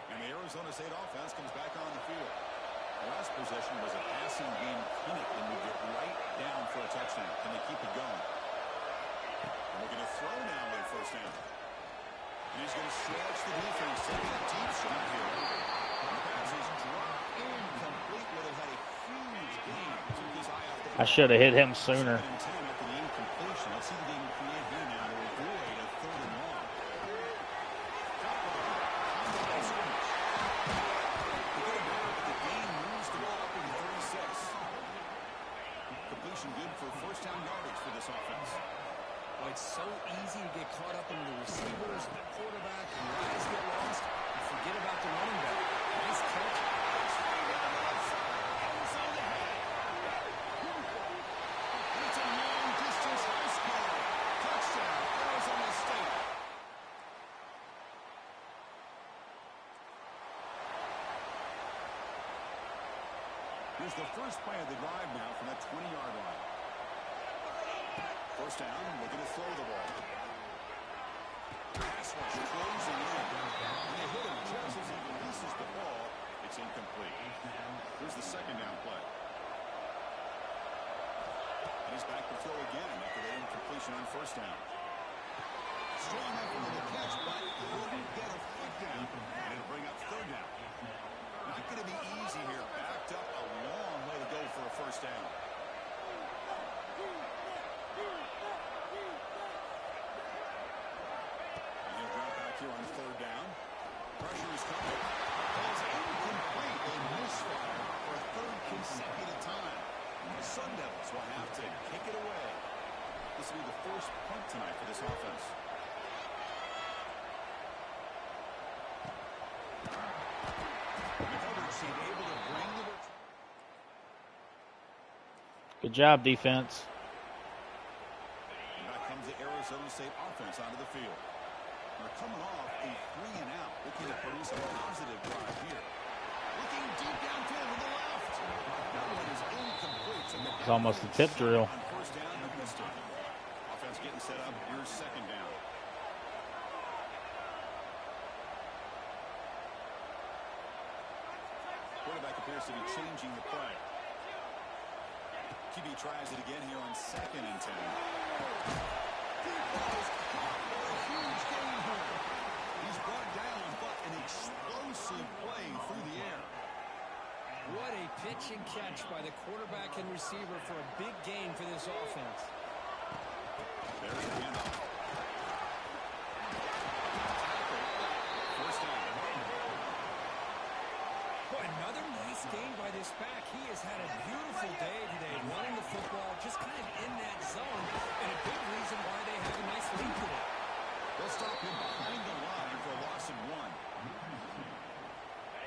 And the Arizona State offense comes back on the field. The last possession was a passing game clinic, and we get right down for a touchdown. Can they keep it going? And we're going to throw now on first down. And he's going to stretch the defense, taking a deep shot here. The pass is dropped incomplete. Would have had a huge gain. Took his eye off the ball. I should have hit him sooner. After the incompletion. Let's see if they can create here now to avoid a third and long. Good for first down yardage for this offense. Well, it's so easy to get caught up in the receivers, the quarterback, and your eyes get lost. You forget about the running back. Nice catch. It's a long-distance high score. Touchdown, Arizona State. Here's the first play of the drive now from that 20-yard line. First down, looking to throw the ball. Pass rush closing in. And they hit him just as he releases the ball. It's incomplete. Here's the second down play. And he's back to throw again after that incompletion on first down. Strong effort on the catch, but he wouldn't get a foot down. And it'll bring up third down. Not going to be easy here. Backed up a long way to go for a first down. And he'll drop back here on third down. Pressure is coming. Ball's incomplete. A misfire for a third consecutive time. The Sun Devils will have to kick it away. This will be the first punt tonight for this offense. Good job, defense. And back comes the Arizona State offense onto the field. They're coming off a 3-and-out, looking to produce a positive drive here. Looking deep downfield to the left. That one is incomplete. So it's almost a tip drill. On first down, they missed it. Offense getting set up. Here's second down. Quarterback appears to be changing the play. QB tries it again here on 2nd and 10. Huge gain here. He's brought down, but an explosive play through the air. What a pitch and catch by the quarterback and receiver for a big gain for this offense. There's the handoff. First down. Boy, another nice gain by this back. He has had a beautiful day today, running the football, just kind of in that zone, and a big reason why they have a nice lead today. They'll stop him behind the line for a loss of 1.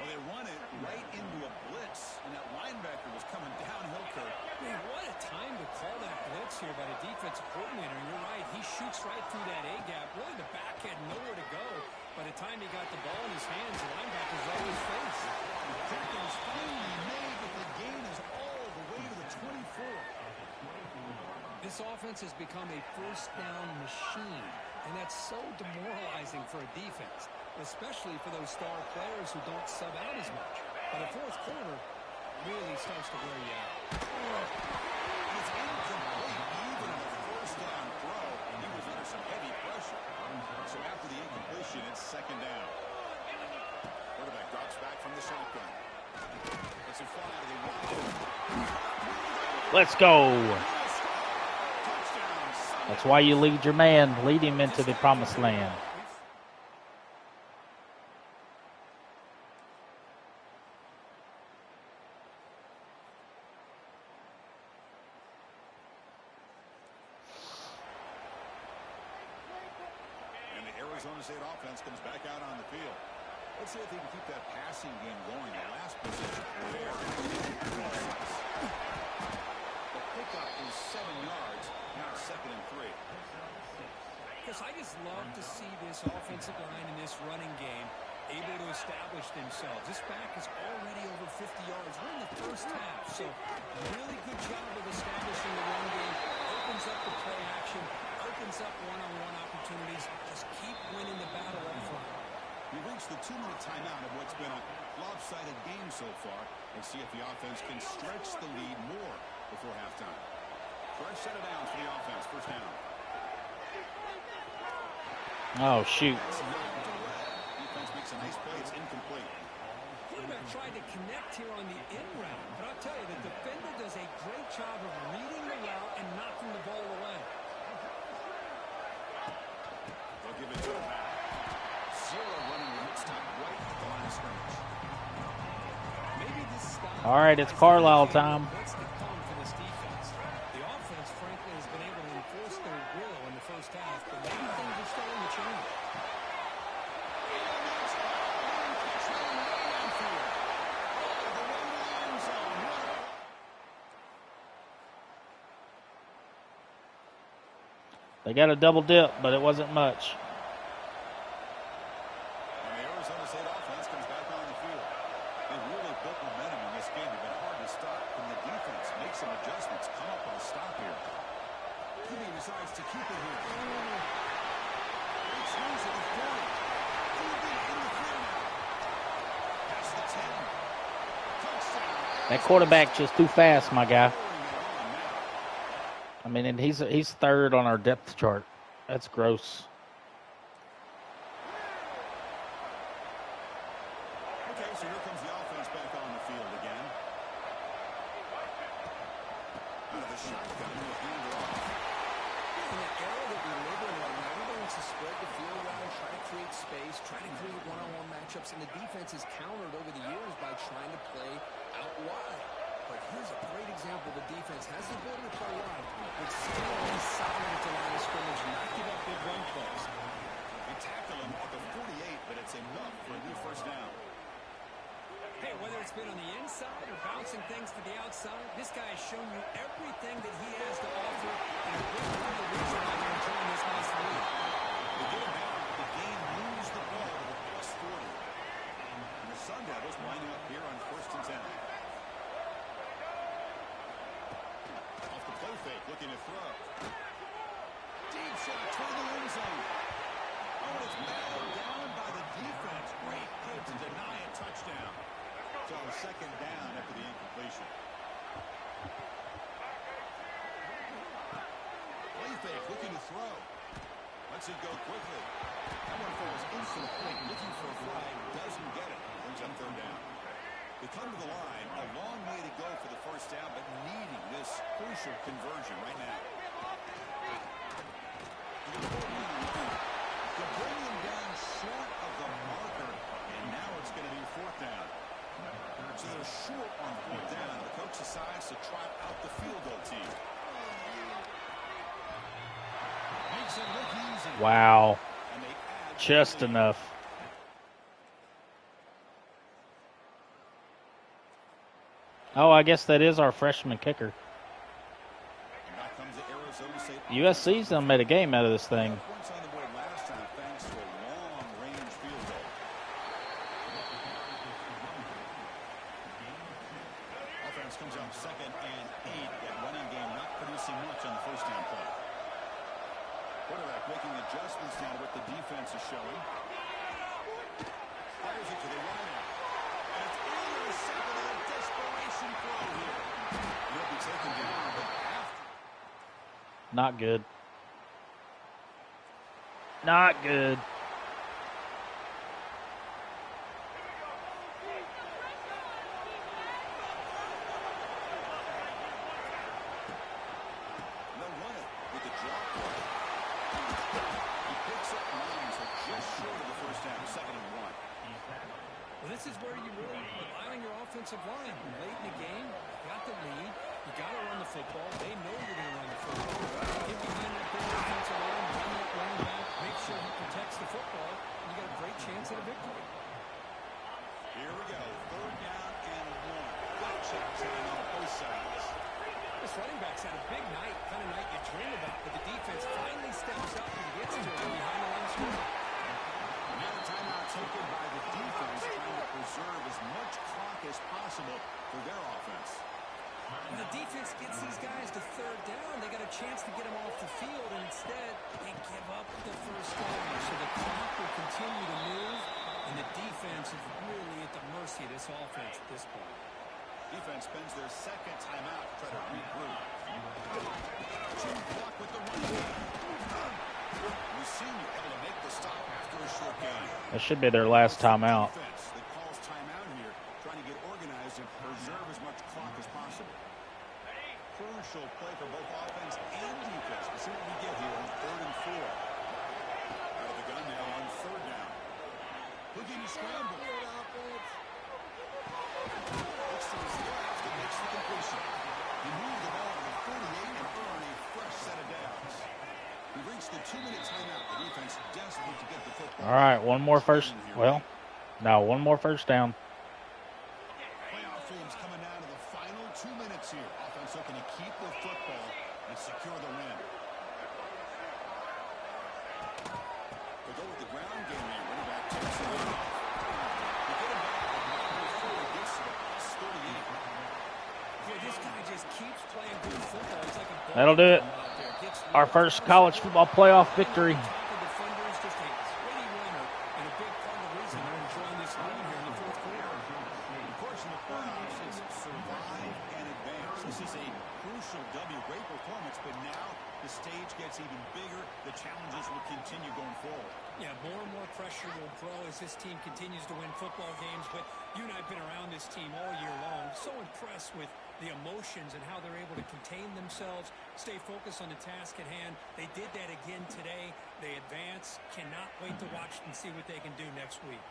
Well, they run it right into a blitz, and that linebacker was coming downhill, Kirk. Man, what a time to call that blitz here by the defensive coordinator. And you're right, he shoots right through that A-gap. Really, the back had nowhere to go. By the time he got the ball in his hands, the linebacker's right in his face. The tackle is finally made, but the gain is all the way to the 24. This offense has become a first down machine, and that's so demoralizing for a defense. especially for those star players who don't sub out as much. But the fourth quarter really starts to wear you out. It's incomplete. Even on the first down throw, he was under some heavy pressure. So after the incompletion, it's second down. Quarterback drops back from the shotgun. It's a fly to the right. Let's go. That's why you lead your man. Lead him into the promised land. And the Arizona State offense comes back out on the field. Let's see if they can keep that passing game going. The last possession there. The pickup is 7 yards, now 2nd and 3. Because I just love to see this offensive line in this running game able to establish themselves. This back is already over 50 yards. We're in the first half, so really good job of establishing the run game. Opens up the play action, opens up one-on-one opportunities. Just keep winning the battle up front. We've reached the 2-minute timeout of what's been a lopsided game so far. Let's see if the offense can stretch the lead more before halftime. Fresh set of downs for the offense. First down. Oh, shoot. Defense makes a nice play. It's incomplete. Quarterback tried to connect here on the in route, but I'll tell you, the defender does a great job of reading the route and knocking the ball away. They'll give it to him now. Zero running room. It's stopped right at the line of scrimmage. Maybe this style. All right, it's Carlisle time. What's to come for this defense? The offense, frankly, has been able to enforce their will in the first half, but maybe things are starting to change. They got a double dip, but it wasn't much. And the Arizona State offense comes back on the field. They really built momentum in this game. They've been hard to stop. Can the defense make some adjustments? Come up with a stop here. Kirby decides to keep it here. It's loose at the 40. Kirby in the 30. Past the 10. Touchdown. That quarterback just too fast, my guy. I mean, and he's third on our depth chart. That's gross. Okay, so here comes the offense back on the field again. Out of the shotgun, we'll hand it off. In the era that we live in right now, everybody wants to spread the field around, try to create space, try to create one-on-one matchups, and the defense has countered over the years by trying to play out wide. But here's a great example. The defense has the ability to play wide, but still be solid at the line of scrimmage, not give up big run plays. They tackle him at the 48, but it's enough for a new first down. Hey, whether it's been on the inside or bouncing things to the outside, this guy has shown you everything that he has to offer, and a big part of the reason why they're enjoying this nice lead. They get him out. The game moves the ball to the plus 40. And the Sun Devils lining up here on 1st and 10. Off the play fake, looking to throw. Deep shot toward the end zone. Oh, it's battled down by the defense. Great play to deny a touchdown. So second down after the incompletion. Play fake, looking to throw. Lets it go quickly. That one falls incomplete, looking for a flag, doesn't get it. Brings up third down. They come to the line, a long way to go for the first down, but needing this crucial conversion right now. They're bringing him down short of the marker, and now it's going to be 4th down. So they're short on 4th down. The coach decides to trot out the field goal team. Makes it look easy. Wow. And they add Just enough. Oh, I guess that is our freshman kicker. And back comes the Arizona State USC's done made a game out of this thing. points on the board last time thanks to a long-range field goal. Offense comes up 2nd and 8. That running game not producing much on the first down play. Quarterback making adjustments now to what the defense is showing. Not good. Not good. This is where you really rely on your offensive line. Late in the game, you got the lead, you got to run the football. They know you're going to run the football. Get behind that big defensive line, run that running back, make sure he protects the football, and you got a great chance at a victory. Here we go, 3rd down and 1. Good check time on both sides. This running back's had a big night, kind of night you dream about, but the defense finally steps up and gets to him behind the line of scrimmage. Now a timeout taken by the defense, trying to preserve as much clock as possible for their offense. When the defense gets these guys to 3rd down, they got a chance to get them off the field, and instead they give up the first down. So the clock will continue to move, and the defense is really at the mercy of this offense at this point. Defense spends their 2nd timeout to try to regroup. Jim Block with the running back. Receiver able to make the stop after a short game. That should be their last timeout. Defense that calls timeout here, trying to get organized and preserve as much clock as possible. Crucial play for both offense and defense. Let's see what we get here on 3rd and 4. Out of the gun now on 3rd down. Looking to scramble. Looks to his left and makes the completion. He moved the ball to the 48 and earned a fresh set of downs. We reached the 2-minute timeout. The defense desperate to get the football. All right, one more first. Well, no, one more first down. Playoff games coming down to the final 2 minutes here. Offense looking to keep the football and secure the win. They go with the ground game here. Running back takes the lead off. They get him back before he gets to the plus 38. Yeah, this guy just keeps playing good football. He's like a ball. That'll do it. Our first college football playoff victory. This is a crucial W. Great performance, but now the stage gets even bigger. The challenges will continue going forward. Yeah, more and more pressure will grow as this team continues to win football games. But you and I have been around this team all year long. So impressed with the emotions and how they're able to contain themselves, stay focused on the task at hand. They did that again today. They advance. Cannot wait to watch and see what they can do next week.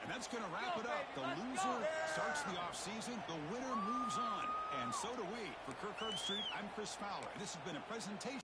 And that's going to wrap it up. The loser starts the offseason. The winner moves on. And so do we. For Kirk Herbstreit, I'm Chris Fowler. This has been a presentation.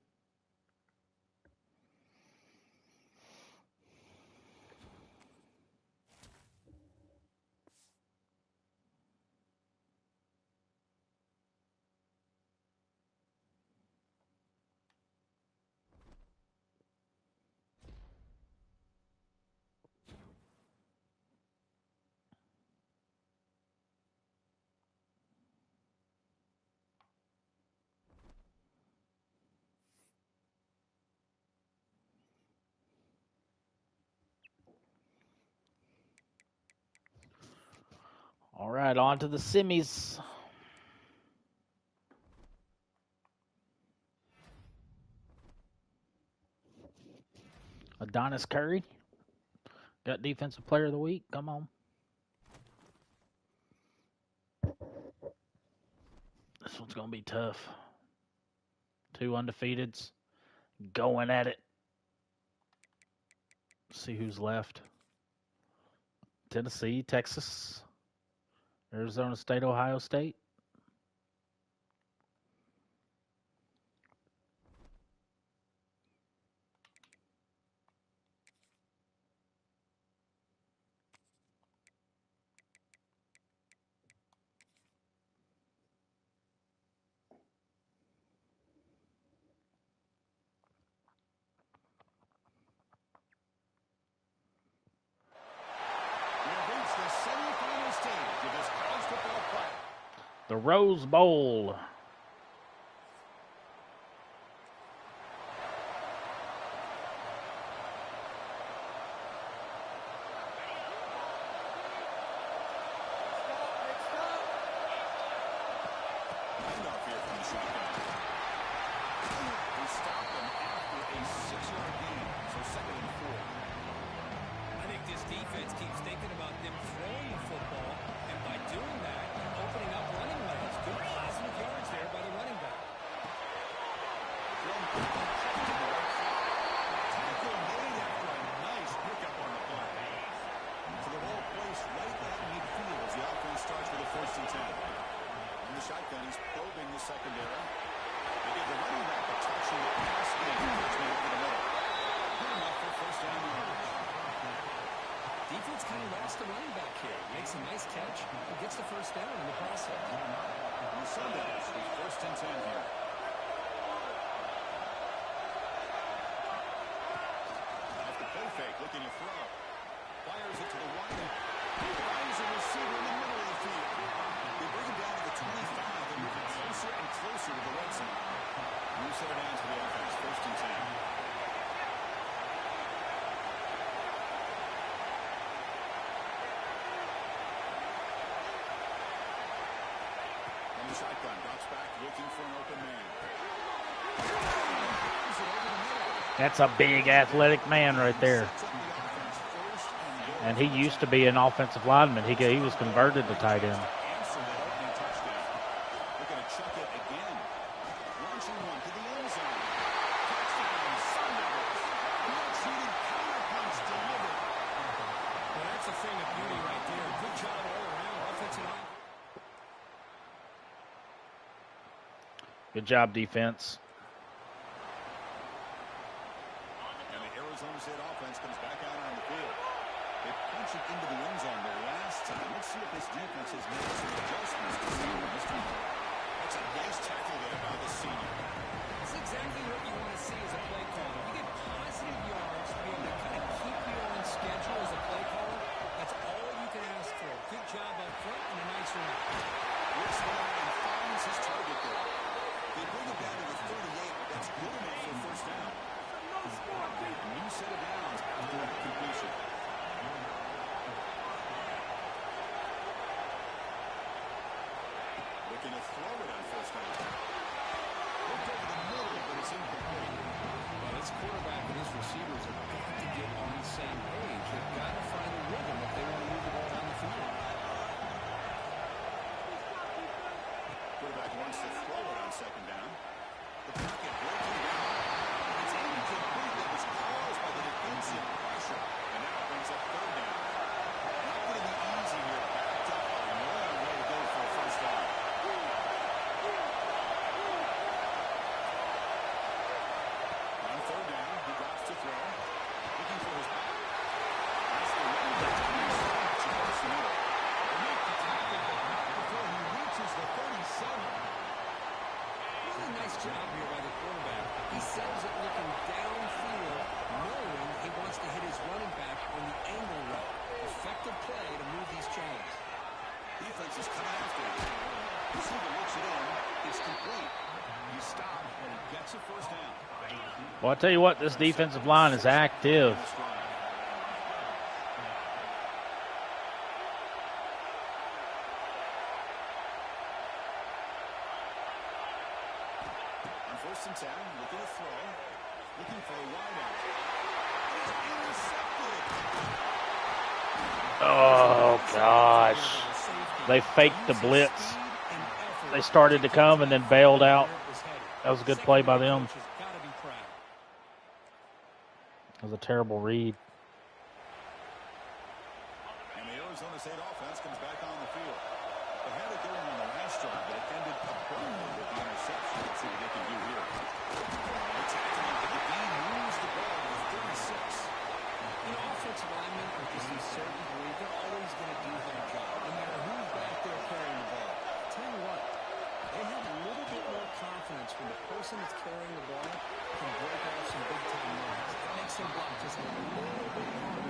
All right, on to the semis. Adonis Curry got Defensive Player of the Week. Come on. This one's going to be tough. 2 undefeateds going at it. See who's left. Tennessee, Texas, Arizona State, Ohio State. The Rose Bowl. Handoff here from the shotgun. He stops kind of lost the running back here. Makes a nice catch. He gets the first down in the process. Sundays with 1st and 10 here. Off the play fake, looking to throw. Fires it to the wide. He finds a receiver in the middle of the field. They bring him down to the 25 and move it closer and closer to the red zone. New set of downs for the offense, 1st and 10. Shotgun drops back, looking for an open man. That's a big athletic man right there. And he used to be an offensive lineman. He was converted to tight end. Looking to chuck it again. Launching one to the end zone. Touchdown, Sundays. Much-needed counter-punch delivered. Well, that's a thing of beauty right there. Good job all around, offensive line. Good job, defense. And the Arizona State offense comes back out on the field. They punch it into the end zone the last time. Let's see if this defense has made some adjustments to see what this team. That's a nice tackle there by the senior. That's exactly what you want to see as a play caller. You get positive yards to be able to kind of keep you on schedule as a play caller. That's all you can ask for. Good job up front and a nice run. Looks down and finds his target there. They bring it down to the 38. That's good enough for a first down. A new set of downs after that completion. Looking to throw it on first down. Looked over the middle, but it's incomplete. Well, this quarterback and his receivers have got to get on the same page. They've got to find a rhythm if they want to move the ball down the field. Quarterback wants to throw it on second down. The pocket breaking down. It's incomplete. That was caused by the defensive pressure. And now it brings up third down. Not going to be easy here. Backed up a long way to go for a first down. On third down, he drops to throw. Looking for his back. That's the running back. Across the middle. They make the tackle before he reaches the 37. Really nice job here by the quarterback. He settles it looking downfield, knowing he wants to hit his running back on the angle route. Effective play to move these chains. Defense is coming after it. Receiver looks it in. It's complete. You stop, and he gets a first down. Well, I'll tell you what, this defensive line is active. On 1st and 10, looking to throw. Looking for a wide out. Intercepted. Oh, gosh. They faked the blitz. They started to come and then bailed out. That was a good play by them. That was a terrible read. And the Arizona State offense comes back on the field. They had it going on the last drive, but it ended abruptly with the interception. Let's see what they can do here. Attacking, but the team moves the ball to the 36. The offensive linemen are just a certain degree. They're always going to do their job, no matter who's back there carrying the ball. I'll tell you what, they have a little bit more confidence when the person that's carrying the ball can break off some big-time runs. It makes them block just a little bit harder,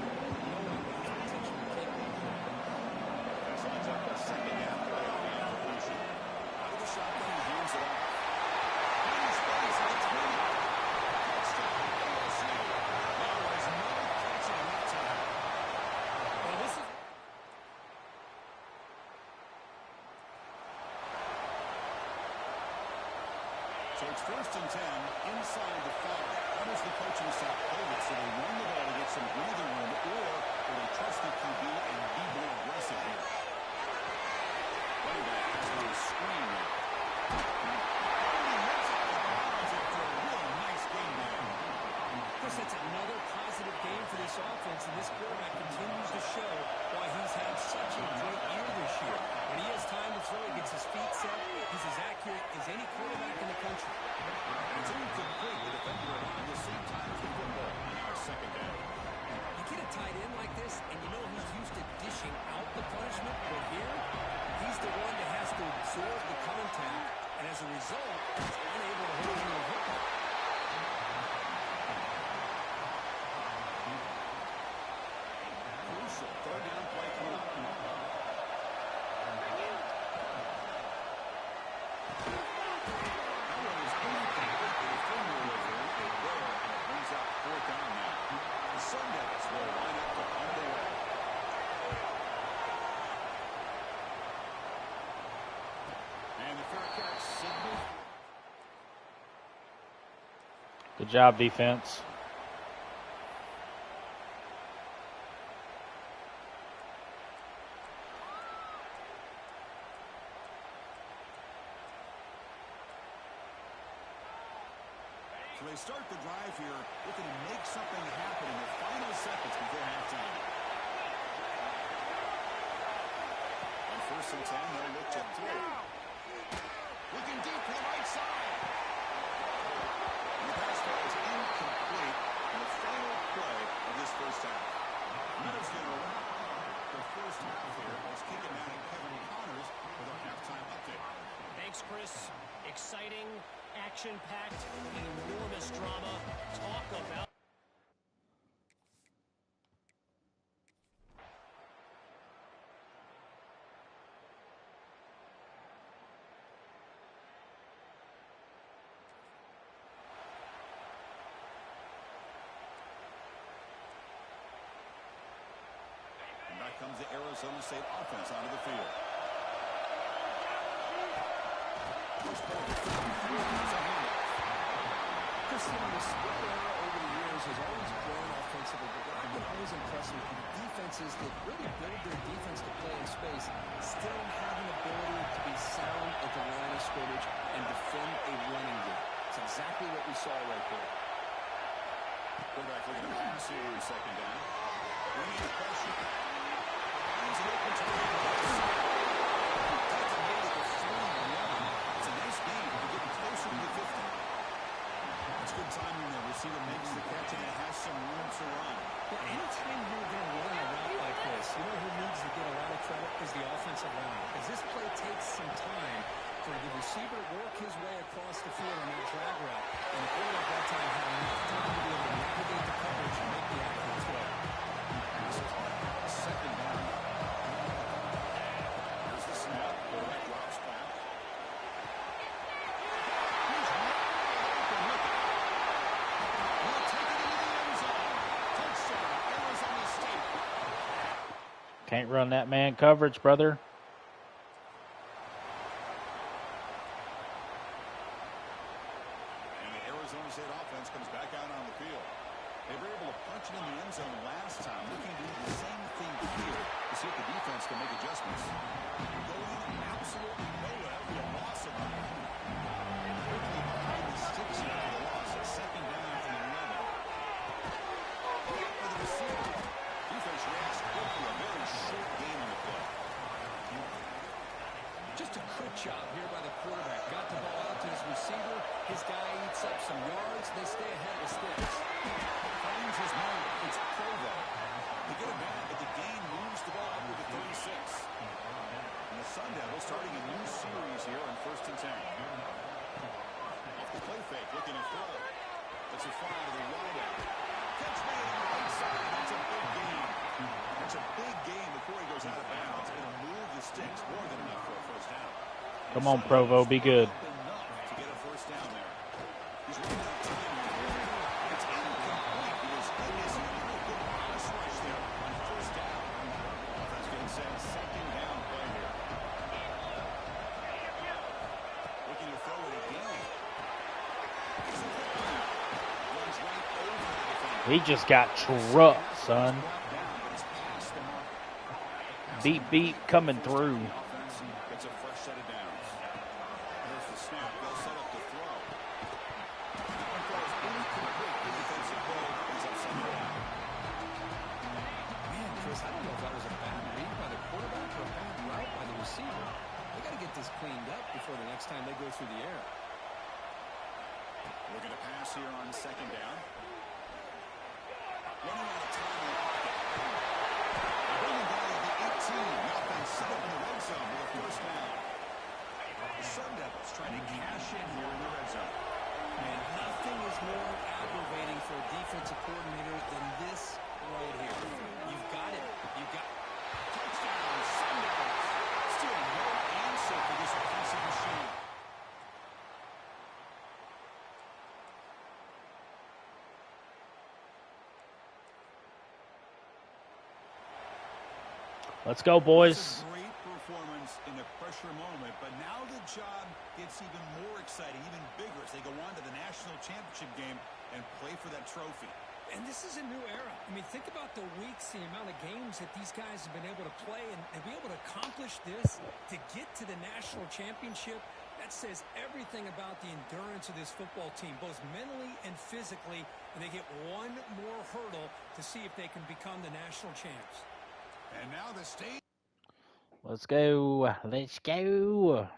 knowing that he's potentially capable. That lines up a second down play on the incompletion. Out of the shotgun, he hands it off. Clean space, and it's winning. Touchdown, LSU. There was no catching that time. Well, this is... So it's 1st and 10 inside the 5. How does the coaching staff play this? So they run the ball to get some breathing room, or do they trust the QB and be more aggressive here? Running back has a little screen there. After a really nice game there. Of course, that's another positive game for this offense, and this quarterback continues to show why he's had such a great year this year. When he has time to throw, he gets his feet set. He's as accurate as any quarterback in the country. It's incomplete. The defender around the same time as the football. Now it's second down. You get a tight end like this, and you know he's used to Good job, defense. So they start the drive here, looking to make something happen in the final seconds before halftime. On 1st and 10, they'll look to throw. Looking deep to the right side. And the pass is incomplete in the final play of this first half. Mills going to wrap the first half here. Let's kick it down to Kevin Connors with our halftime update. Thanks, Chris. Exciting, action-packed, enormous drama. Talk about... And back comes the Arizona State offense onto the field. Christian, the split era over the years has always grown offensively, but what I've been always impressed with the defenses that really build their defense to play in space still have an ability to be sound at the line of scrimmage and defend a running game. It's exactly what we saw right there. Quarterback looking to pass here on 2nd down. Bringing the pressure. Finds an open target. It's a nice gain. We're getting closer to the 50. It's good timing there. Receiver makes the catch and it has some room to run. Well, anytime you're going to run a route like this, you know who needs to get a lot of credit is the offensive line. Because this play takes some time for the receiver to work his way across the field on that drag route. And the quarterback at that time had enough time to be able to navigate the coverage and make the accurate throw. This is a 2nd down. Here's the snap. Quarterback drops back. Can't run that man coverage, brother. And the Arizona State offense comes back out on the field. They were able to punch it in the end zone last time. Looking to do the same thing here to see if the defense can make adjustments. Going absolutely nowhere for a loss of them. Quickly behind the sticks here for the loss. A 2nd down and 11. For the receiver. Defense reacts quickly. A very short game in the play. Just a quick job here by the quarterback. Got the ball out to his receiver. His guy eats up some yards. They stay ahead of the sticks. Finds his man. It's Provo. They get it back, but the gain moves the ball up to the 36. And the Sun Devils starting a new series here on 1st and 10. Off the play fake, looking to throw. It's a fly to the wide out. Catch made on the right side. That's a big gain. That's a big gain before he goes out of bounds. It'll move the sticks more than enough for a 1st down. Come on, Provo, be good. Enough to get a 1st down there. He's running out of time here. It's incomplete because he is a real good pass rush there on 1st down. Offense getting set 2nd down play here. Looking to throw it again. Runs right over the defender. He just got trucked, son. Beat, beat, coming through. Offense gets a fresh set of downs. Here's the snap. They'll set up to throw. And throws incomplete. The defensive play is up 2nd down. Man, Chris, I don't know if that was a bad read by the quarterback or a bad route by the receiver. They got to get this cleaned up before the next time they go through the air. Looking to pass here on 2nd down. Running out of time in the pocket. They bring him down to the 18. The offense set up in the red zone with a 1st down. The Sun Devils trying to cash in here in the red zone. And nothing is more aggravating for a defensive coordinator than this right here. You've got it. You've got Touchdown, Sun Devils. Still no answer for this offensive machine. Let's go, boys. Great performance in the pressure moment, but now the job gets even more exciting, even bigger as they go on to the national championship game and play for that trophy. And this is a new era. I mean, think about the weeks, the amount of games that these guys have been able to play, and to be able to accomplish this, to get to the national championship, that says everything about the endurance of this football team, both mentally and physically, and they get one more hurdle to see if they can become the national champs. And now the state. Let's go. Let's go.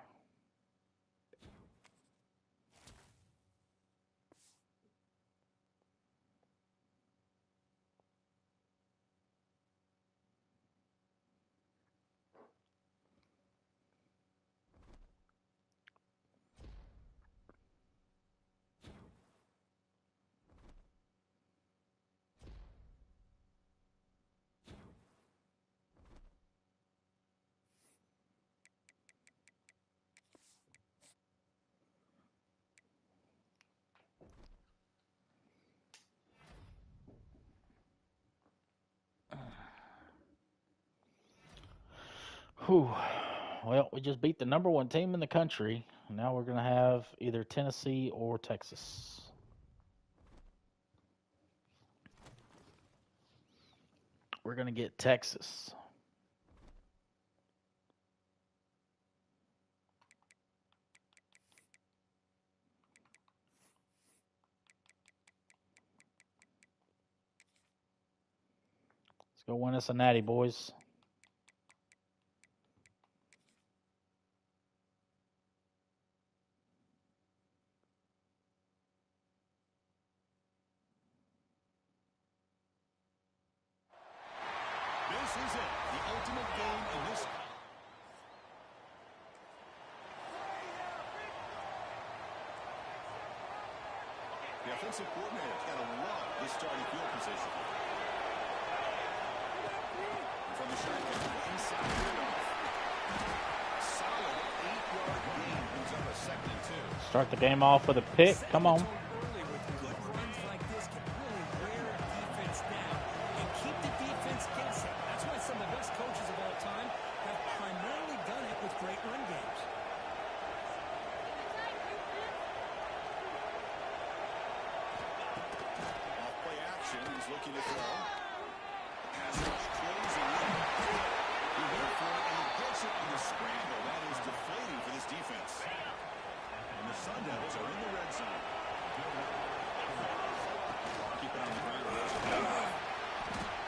Whew. Well, we just beat the #1 team in the country. Now we're going to have either Tennessee or Texas. We're going to get Texas. Let's go win us a natty, boys. This is it, the ultimate game in this. The offensive coordinator's got to love this starting field position. And from the shotgun, inside solid 8-yard gain brings up a 2nd and 2. Start the game off with a pick. Come on. Early with good runs like this can really wear a defense down and keep the defense guessing. That's why some of the best coaches of all time have primarily done it with great run games. Off-play action, he's looking to throw. Pass rush closing in. He went for it, and he gets it on the scramble. That is deflating for this defense. And the Sun Devils are in the red zone. Keep it on the ground.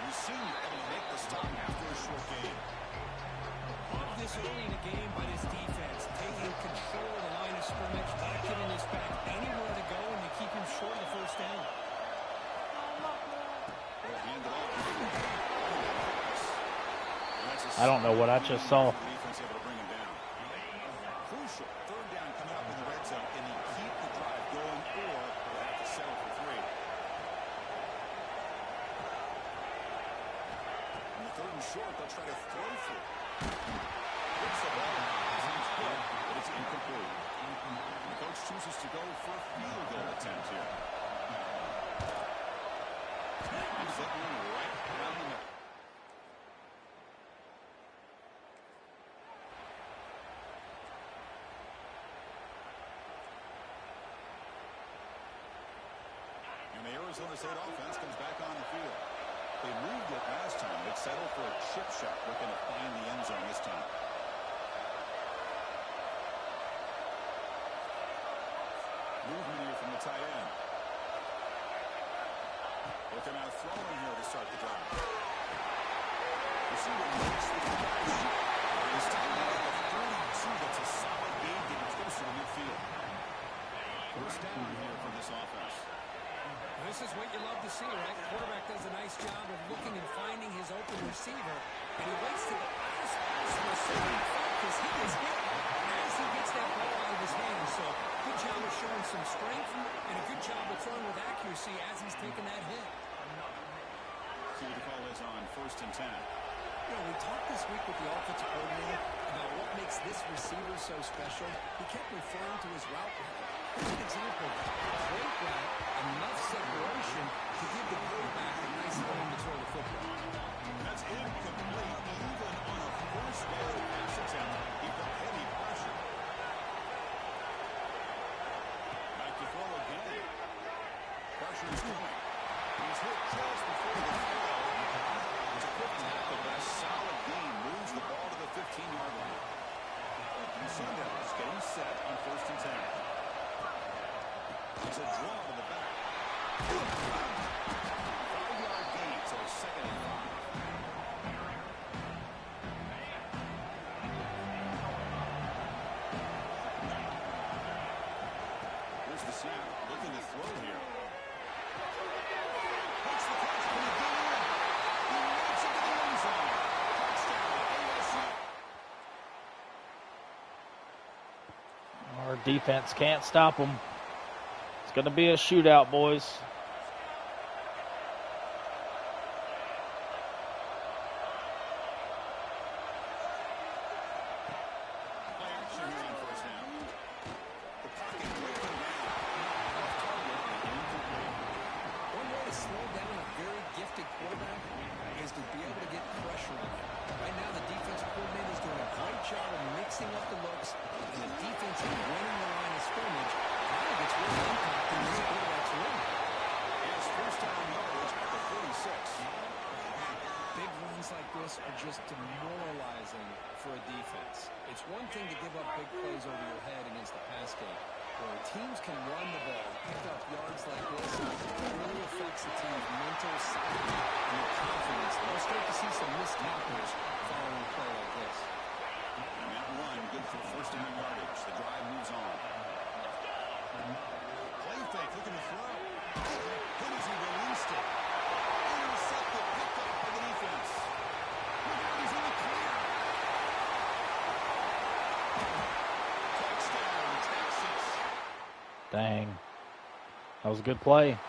You see able to make the stop after a short gain. Love this early in the game by this defense, taking control of the line of scrimmage, not giving this back anywhere to go, and you keep him short of the first down. I don't know what I just saw. Crucial 3rd down coming up in the red zone. Can he keep the drive going, or will have to settle for 3? On the 3rd and short, they'll try to throw through. Hits the ball. His hand's good, but it's incomplete. And the coach chooses to go for a field goal attempt here. He's looking right down the middle. And the Arizona State offense comes back on the field. They moved it last time, but settled for a chip shot, looking to find the end zone this time. Movement here from the tight end. Looking out throwing here to start the drive. Receiver makes the catch. This time out at the 32. That's a solid gain, getting closer to midfield. First down here from this offense. This is what you love to see, right? The quarterback does a nice job of looking and finding his open receiver, and he waits to the last possible second because he gets hit as he gets that ball out of his hands. So good job of showing some strength and a good job of throwing with accuracy as he's taking that hit. See what the call is on 1st and 10. You know, we talked this week with the offensive coordinator about what makes this receiver so special. He kept referring to his route running. Here's an example of that. Great route, enough separation to give the quarterback a nice home to throw the football. That's incomplete, even on a first down pass attempt. He felt heavy pressure. Back to throw again. Pressure Takes the snap, looking to throw here. Takes the catch, and he got in. He makes it to the end zone. Touchdown, ASU. Our defense can't stop them. It's going to be a shootout, boys. Are just demoralizing for a defense. It's one thing to give up big plays over your head against the pass game, where teams can run the ball, pick up yards like this. It really affects the team's mental side and their confidence. We'll start to see some missed tackles following a play like this. And that run, good for first down yardage. The drive moves on. Play fake, looking to throw. Good as he released it. Intercepted, picked up by the defense. McAdams in the clear. Touchdown, Texas. Dang. That was a good play. And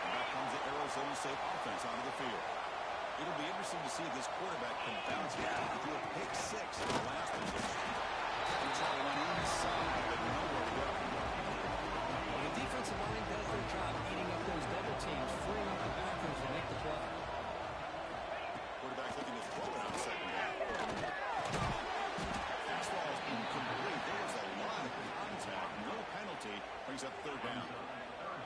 back comes the Arizona State offense onto the field. It'll be interesting to see if this quarterback can bounce back to do a pick six in the last position. He tried one inside, but nowhere to go. Well, the defensive line does their job eating up those double teams, freeing up the backers to make the play. Quarterback looking to throw it on second down. Fastball is incomplete. There was a lot of contact. No penalty. Brings up third down.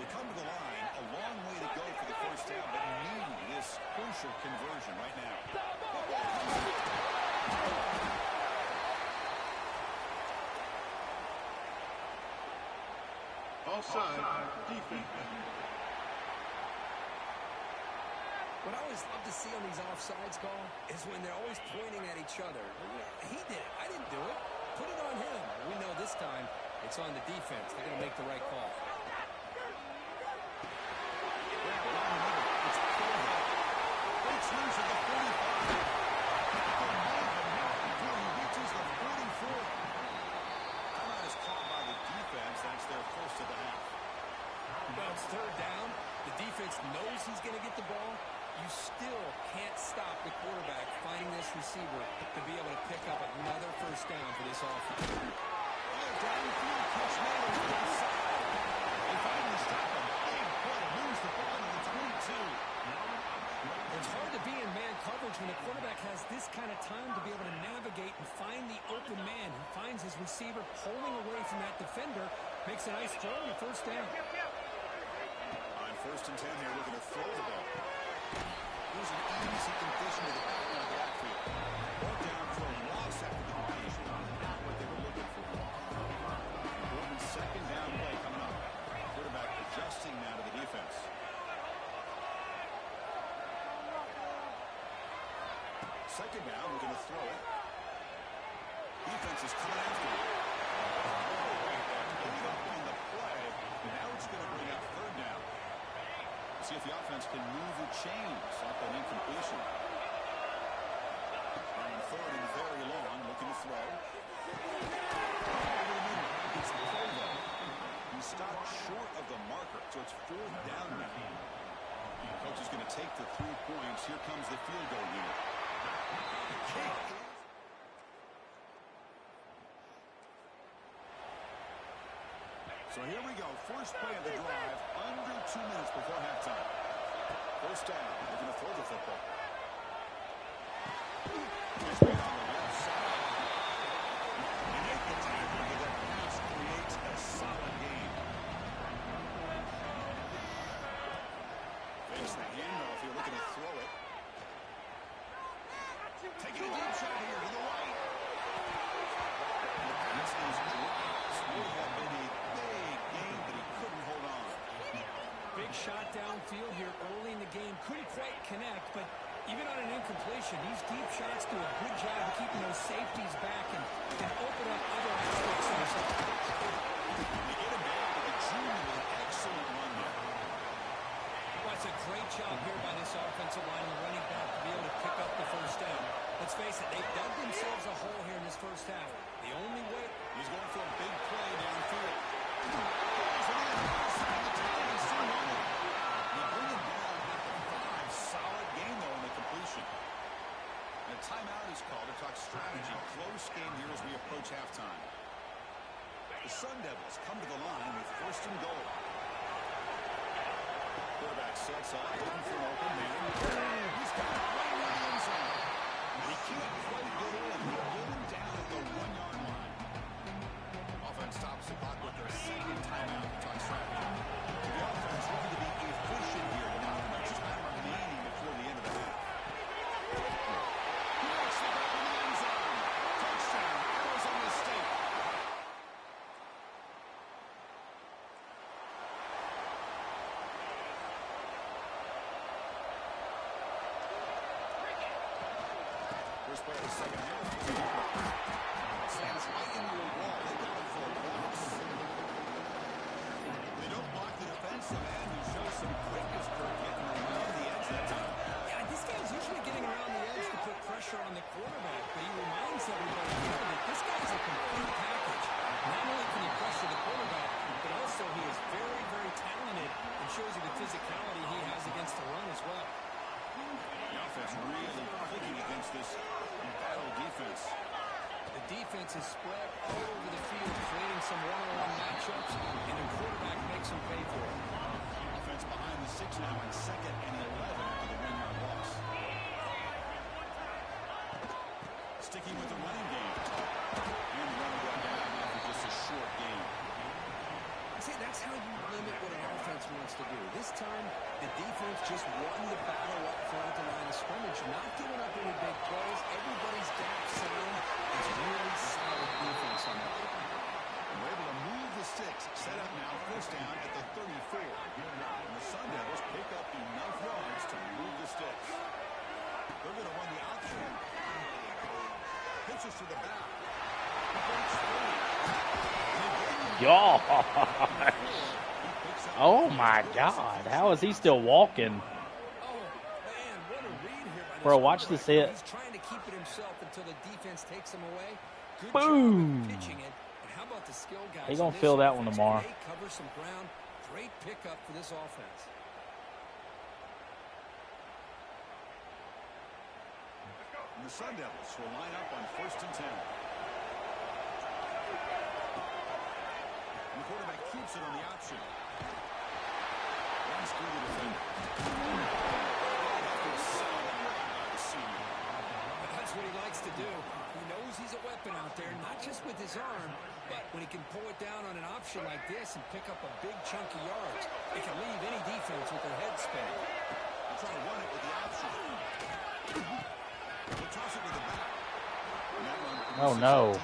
They come to the line. A long way to go for the first down, but need this crucial conversion right now. Offside, defense. What I always love to see on these offsides call is when they're always pointing at each other. He did it. I didn't do it. Put it on him. We know this time it's on the defense. They're going to make the right call. It's Kirby. Breaks loose at the 45. He reaches the 44. Timeout is called by the defense. That's their first of the half. Well, it's third down. The defense knows he's going to get the ball. You still can't stop the quarterback finding this receiver to be able to pick up another first down for this offense. Downfield catch made on the side. They finally stop him. Big play. Moves the ball to the 22. It's hard to be in man coverage when the quarterback has this kind of time to be able to navigate and find the open man. He finds his receiver pulling away from that defender, makes a nice throw and a first down. On first and 10 here, looking to throw the ball. Here's an easy completion to the back of the backfield. Brought down for a loss after the completion. Not what they were looking for. Roman's second down play coming up. Quarterback adjusting now to the defense. Second down, we're going to throw it. Defense is coming after it. Putting up on the play. Now it's going to bring up third down. See if the offense can move the chains off that incompletion. And third and very long, looking to throw. It's the play though. He stopped short of the marker, so it's fourth down now. Coach is going to take the 3 points. Here comes the field goal unit. So here we go. First play of the drive. Under 2 minutes before halftime. First down. Looking to throw the football. Nice man on the left side. And make the tackle to that pass creates a solid gain. Fakes the handoff. You're looking to throw it. Taking a deep shot here to the right. And the pass is dropped. Would have been a big game, but he couldn't hold on. Big shot downfield here early in the game. Couldn't quite connect, but even on an incompletion. These deep shots do a good job of keeping those safeties back and open up other aspects of this offense. They get him down to the junior with an excellent run there. Well, it's a great job here by this offensive line and the running back to be able to pick up the first down. Let's face it, they've dug themselves a hole here in this first half. The only way... He's going for a big play downfield. Goes in and outside the time and soon on it. They bring him down at the 5. Solid game, though, in the completion. And a timeout is called to talk strategy. Close game here as we approach halftime. The Sun Devils come to the line with first and goal. Quarterback sets up, looking for an open man. He's got it right in the end zone. He can't quite get in. He pulled him down at the 1-yard line. Offense stops the clock with their second timeout to talk strategy. The offense looking to be efficient here. Not much time remaining before the end of the half. He makes the grab in the end zone. Touchdown, Arizona State. First play of the second half. Stands right into a wall. They got him for a loss. They don't block the defensive end, who shows some quickness for getting around the edge that time. Yeah, this guy's usually getting around the edge to put pressure on the quarterback, but he reminds everybody here that this guy's a complete package. Not only can he pressure the quarterback, but also he is very, very talented and shows you the physicality he has against the run as well. The offense really clicking against this battle defense. The defense is spread all over the field, creating some one-on-one matchups, and the quarterback makes them pay for it. Offense behind the 6 now in 2nd and 11 after the 1-yard loss. Sticking with the running game. And the running back down after just a short game. See, that's how you limit what an offense wants to do. This time, the defense just won the battle up front at the line of scrimmage, not giving up any big plays. Everybody's gap sound. It's really solid defense on that. We're able to move the sticks. Set up now, first down at the 34. And the Sun Devils pick up enough yards to move the sticks. They're going to run the option. Pitches to the back. God. Oh, my God. How is he still walking? Bro, watch this hit. He's trying to keep it himself until the defense takes him away. Good Boom. job of pitching it. And how about the skill guys? He gonna feel that one tomorrow. They cover some ground. Great pickup for this offense. And the Sun Devils will line up on first and 10. And the quarterback keeps it on the option. Runs through the defender. That's what he likes to do. He knows he's a weapon out there, not just with his arm, but when he can pull it down on an option like this and pick up a big chunk of yards, it can leave any defense with their head spinning. They'll try to run it with the option. They'll toss it to the back. Oh, no.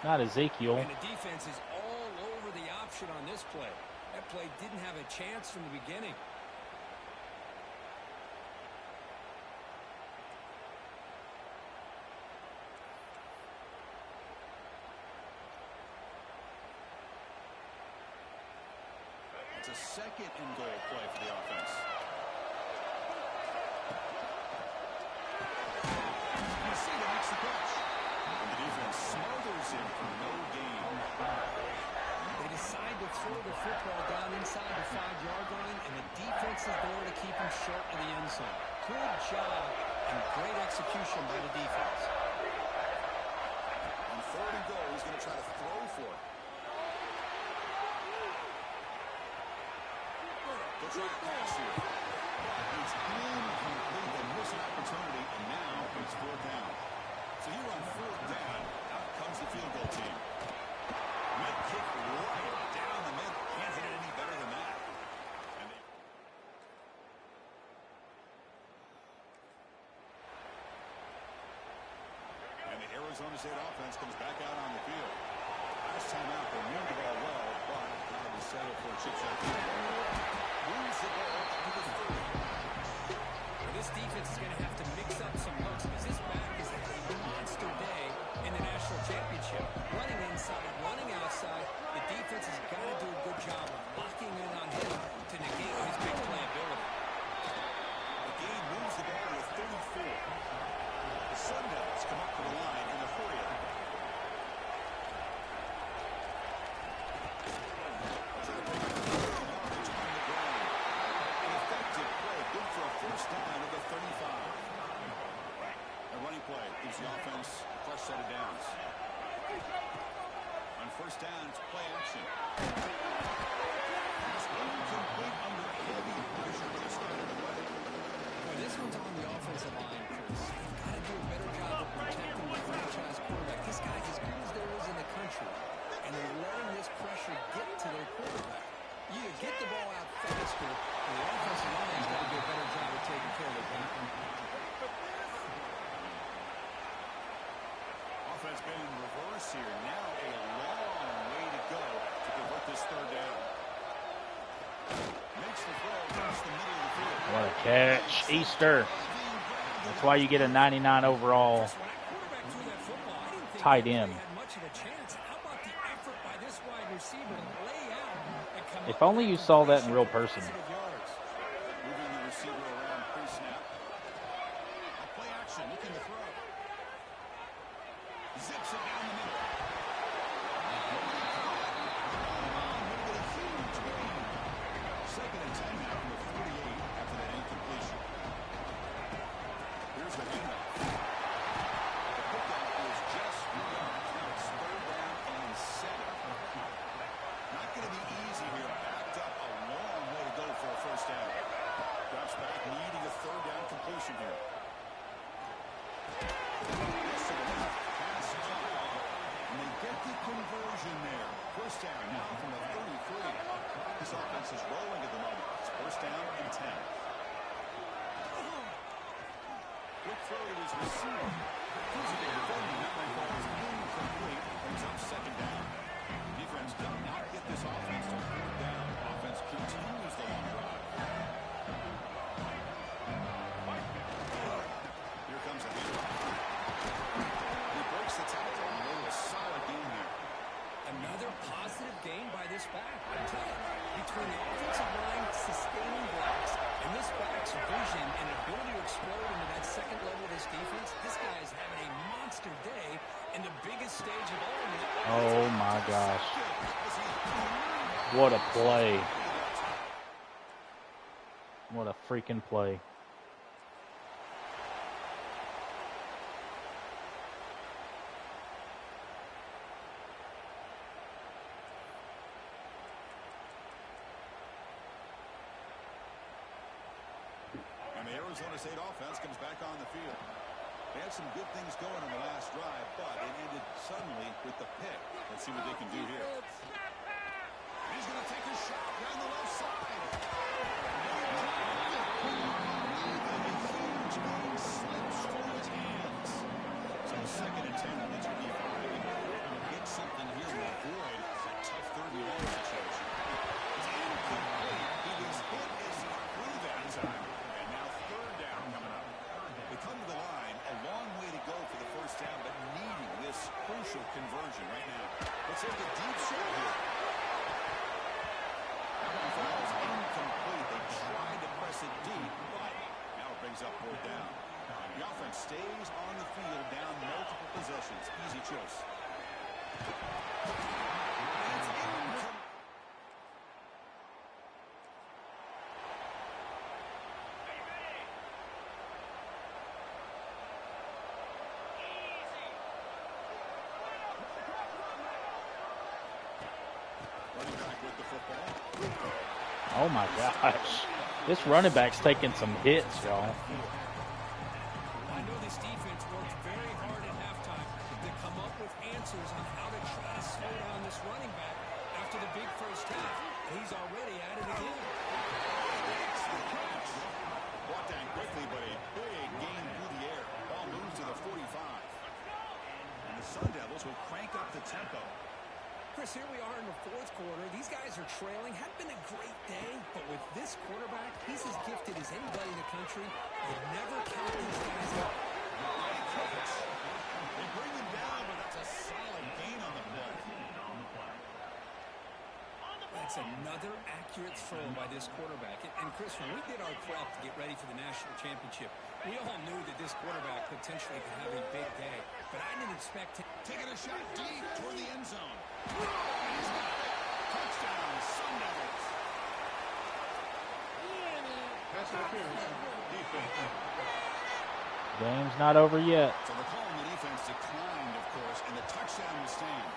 Not Ezekiel. And the defense is all over the option on this play. That play didn't have a chance from the beginning. It's a second and goal play for the offense. You see the makes the catch. And the defense smothers him for no gain. They decide to throw the football down inside the 5-yard line, and the defense is there to keep him short of the end zone. Good job and great execution by the defense. On 3rd and goal, he's going to try to throw for it. They'll try to pass here. It's incomplete. They miss an opportunity, and now it's 4th down. So here on 4th down, out comes the field goal team. Mid kick right down the middle. Can't hit it any better than that. And the Arizona State offense comes back out on the field. Last time out, they moved the ball well, but now they settle for a chip shot field goal. Moves the ball up to the 30. This defense is going to have to mix play. Gives the offense a fresh set of downs. On first down, it's play action. This one complete under heavy pressure to start the play. Well, this one's on the offensive line, Chris. They've got to do a better job of protecting the franchise quarterback. This guy's as good as there is in the country, and they're letting this pressure get to their quarterback. You get the ball out faster, and the offensive line's got to do a better job of taking care of it. Offense been in reverse here. Now a long way to go to convert this third down. Makes the throw across the middle of the field. What a catch. Easter. That's why you get a 99 overall tight end. If only you saw that in real person. Moving the receiver around pre-snap. Play action, looking to throw. Zips it down the middle. A huge gain. 2nd and 10 now from the 48 after that incompletion. Here's the handoff. The pickoff is just yards. Now it's 3rd down and 7. Not going to be easy here. Backed up a long way to go for a first down. Drops back, needing a 3rd down completion here. And they get the conversion there. First down now from the 33. This offense is rolling at the moment. It's first down and 10. Quick throw to his receiver. Physical defending. That one ball is incomplete. Brings up 2nd down. Defense does not get this offense to 4th down. Offense continues the long drive. Here comes a handoff. He breaks the tackle and made a solid game here. Another positive gain by this back. I tell you, between the offensive line sustaining blocks and this back's vision and ability to explode into that second level of this defense, this guy is having a monster day in the biggest stage of all. Oh my gosh. What a play. What a freaking play. And the Arizona State offense comes back on the field. They had some good things going on the last drive, but it ended suddenly with the pick. Let's see what they can do here. He's going to take a shot down the left side. A huge game slips through his hands. So 2nd and 10, that's your D5. Get something here to avoid that tough 30-yard situation. It's incomplete. He was hit as he threw that time. And now 3rd down coming up. They come to the line, a long way to go for the first down, but needing this crucial conversion right now. Let's take a deep shot here. That one falls incomplete. They tried to press it deep, but now it brings up 4th down. The offense stays on the field, down multiple possessions. Easy choice. Oh my gosh. This running back's taking some hits, y'all. I know this defense worked very hard at halftime to come up with answers on how to try to slow down this running back after the big first half. He's already at it again. Brought down quickly, but a big gain through the air. Ball moves to the 45. And the Sun Devils will crank up the tempo. Chris, here we are in the 4th quarter. These guys are trailing. Had been a great day, but with this quarterback, he's as gifted as anybody in the country. You never count these guys out. They bring him down, but that's a solid gain on the play. That's another accurate throw by this quarterback. And Chris, when we did our prep to get ready for the national championship, we all knew that this quarterback potentially could have a big day. But I didn't expect him. Taking a shot deep toward the end zone. Touchdown, Sun Devils. Pass interference. Defense. Game's not over yet. So the call on the defense declined, of course, and the touchdown will stand.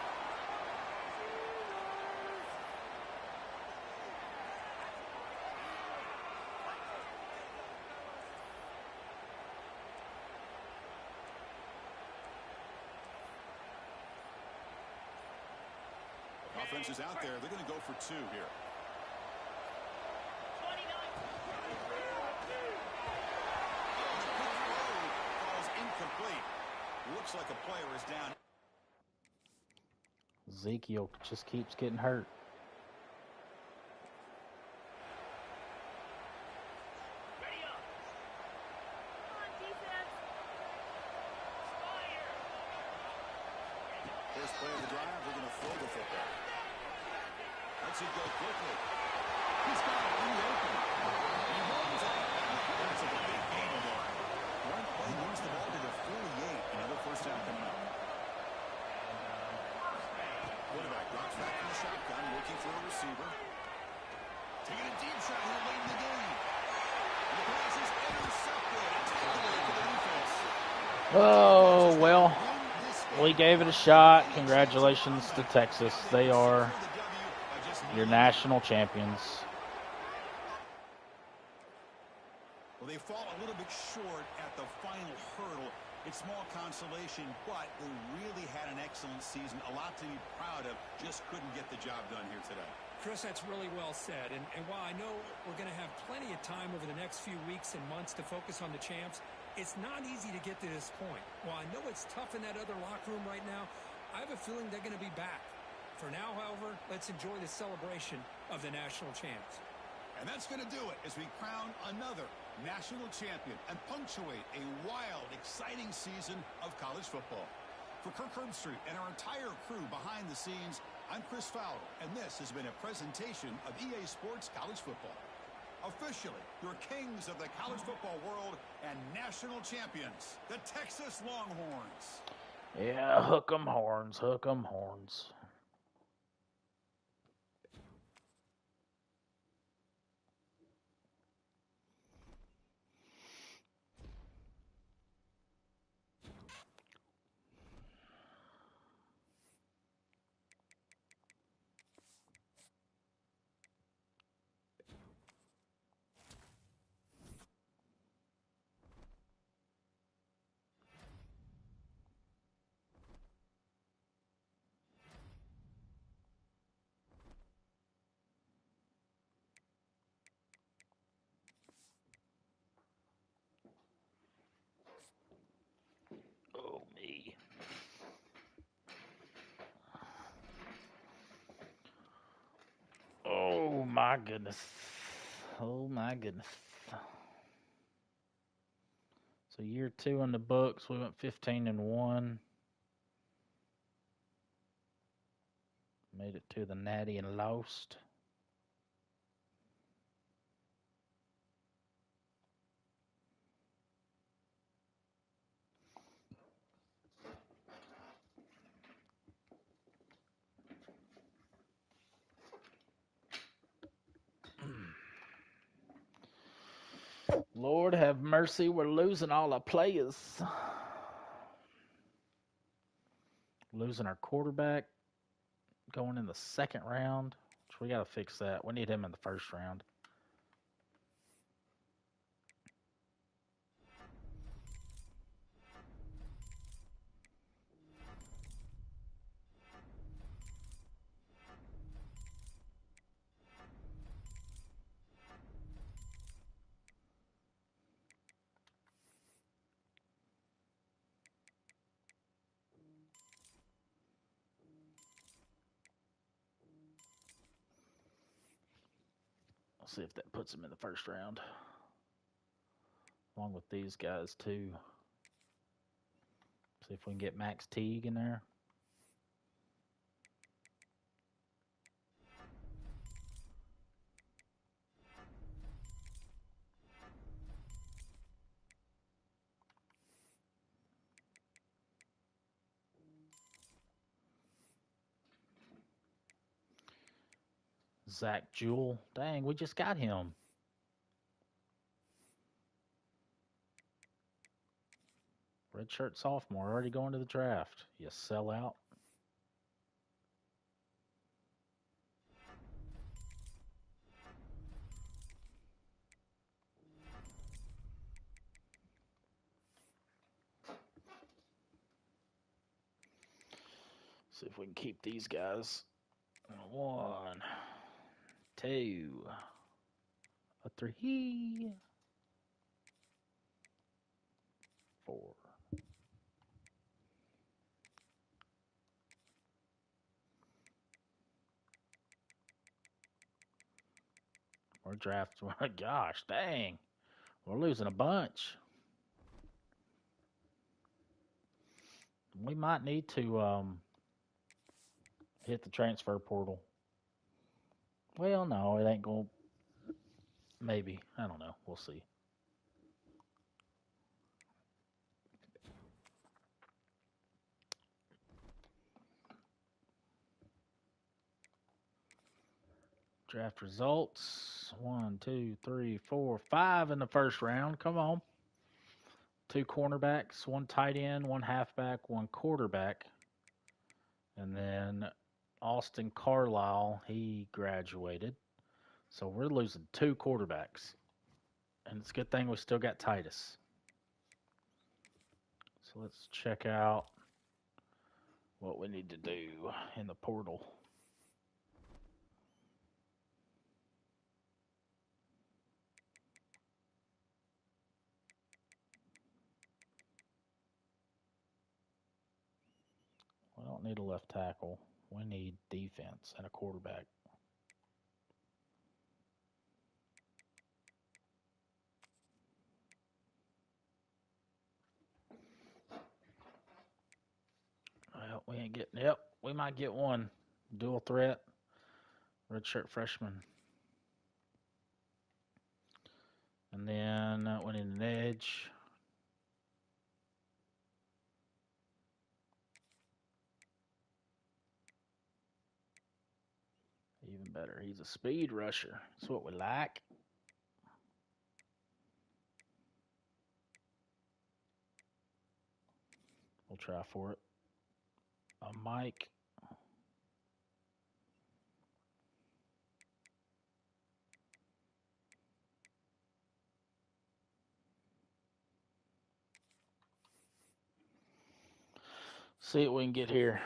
Offense is out there. They're going to go for 2 here. Incomplete. Looks like a player is down. Ezekiel just keeps getting hurt. First play of the drive, we're going to throw the football. Let's it go quickly. He's got it in the open. He holds it. That's a big gain there. One play moves the ball to the 48. Another first down coming up. Quarterback drops back from the shotgun, looking for a receiver. Taking a deep shot here late in the game. The pass is intercepted. A takeaway for the defense. Oh, well, we gave it a shot. Congratulations to Texas. They are your national champions. Well, they fall a little bit short at the final hurdle. It's small consolation, but they really had an excellent season. A lot to be proud of. Just couldn't get the job done here today. Chris, that's really well said. And while I know we're going to have plenty of time over the next few weeks and months to focus on the champs, it's not easy to get to this point. While I know it's tough in that other locker room right now, I have a feeling they're going to be back. For now, however, let's enjoy the celebration of the national champs. And that's going to do it as we crown another national champion and punctuate a wild, exciting season of college football. For Kirk Herbstreit and our entire crew behind the scenes, I'm Chris Fowler, and this has been a presentation of EA Sports College Football. Officially, your kings of the college football world and national champions, the Texas Longhorns. Yeah, hook 'em horns, hook 'em horns. Oh, me. Oh, my goodness. Oh, my goodness. So year 2 in the books, we went 15-1. Made it to the Natty and lost. Lord have mercy, we're losing all our players. Losing our quarterback going in the 2nd round. Which we got to fix that. We need him in the 1st round. I'll see if that puts him in the 1st round. Along with these guys, too. See if we can get Max Teague in there. Zach Jewell. Dang, we just got him. Redshirt sophomore already going to the draft. You sell out. See if we can keep these guys. 1, 2, a 3, 4. We're drafting. Gosh, dang. We're losing a bunch. We might need to hit the transfer portal. Well, no, it ain't going to. Maybe. I don't know. We'll see. Draft results. 1, 2, 3, 4, 5 in the first round. Come on. 2 cornerbacks, 1 tight end, 1 halfback, 1 quarterback. And then Austin Carlisle, he graduated. So we're losing 2 quarterbacks. And it's a good thing we still got Titus. So let's check out what we need to do in the portal. We don't need a left tackle. We need defense and a quarterback. Well, we ain't getting. Yep, we might get one. Dual threat. Redshirt freshman. And then we need an edge. Even better, he's a speed rusher. That's what we like. We'll try for it. A Mike. See what we can get here.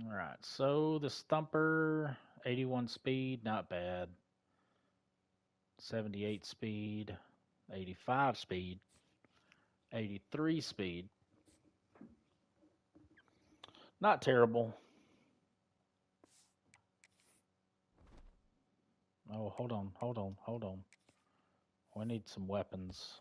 All right, so the Stumper, 81 speed, not bad. 78 speed, 85 speed, 83 speed. Not terrible. Oh, hold on. We need some weapons.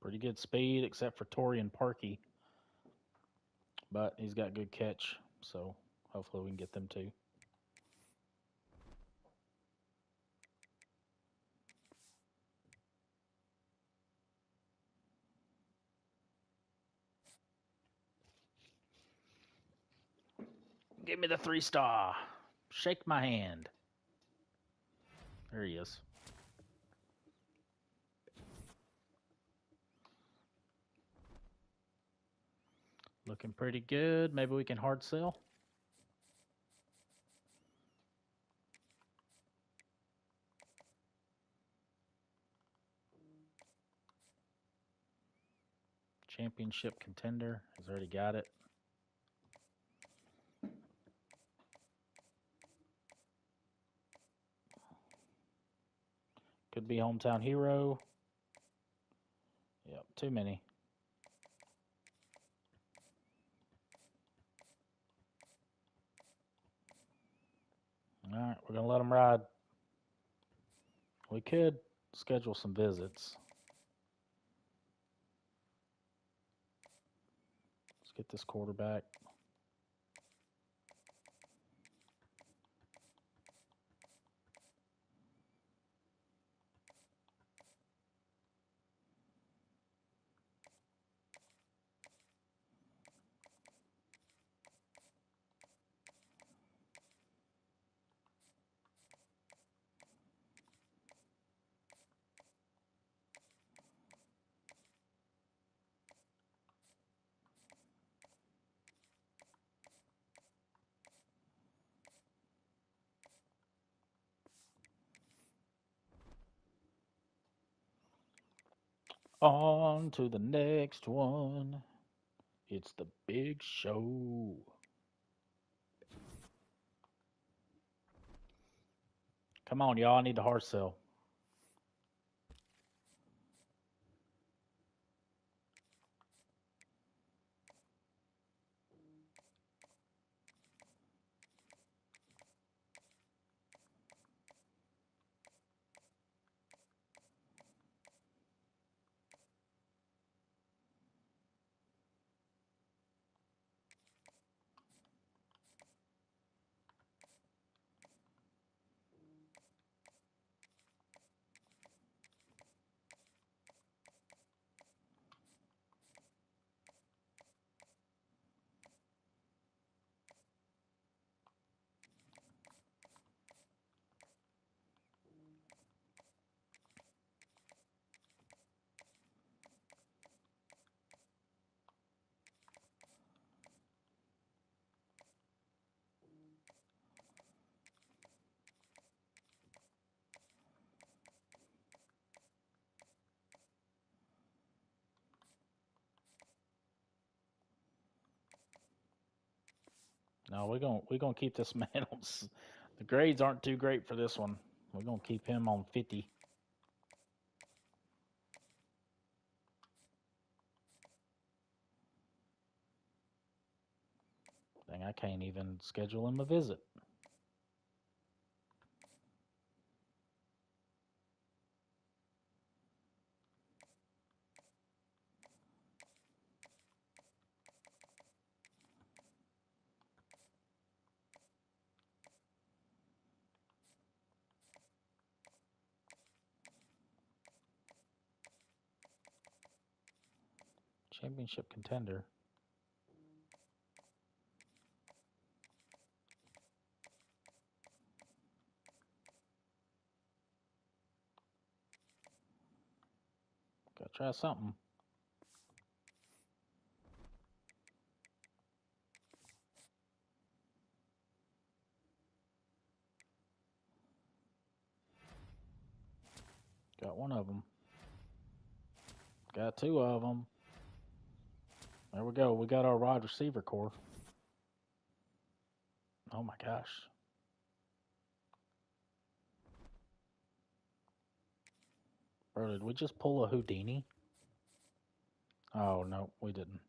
Pretty good speed, except for Torian Parkey. But he's got good catch, so hopefully we can get them too. Give me the 3-star. Shake my hand. There he is. Looking pretty good. Maybe we can hard sell. Championship contender has already got it. Could be hometown hero. Yep, too many. All right, we're going to let them ride. We could schedule some visits. Let's get this quarterback. On to the next one. It's the big show. Come on, y'all. I need the hard sell. No, we're gonna keep this man on. The grades aren't too great for this one. We're gonna keep him on 50. Dang, I can't even schedule him a visit. Championship contender. Gotta try something. Got one of them. Got two of them. There we go. We got our wide receiver core. Oh my gosh. Bro, did we just pull a Houdini? Oh, no, we didn't.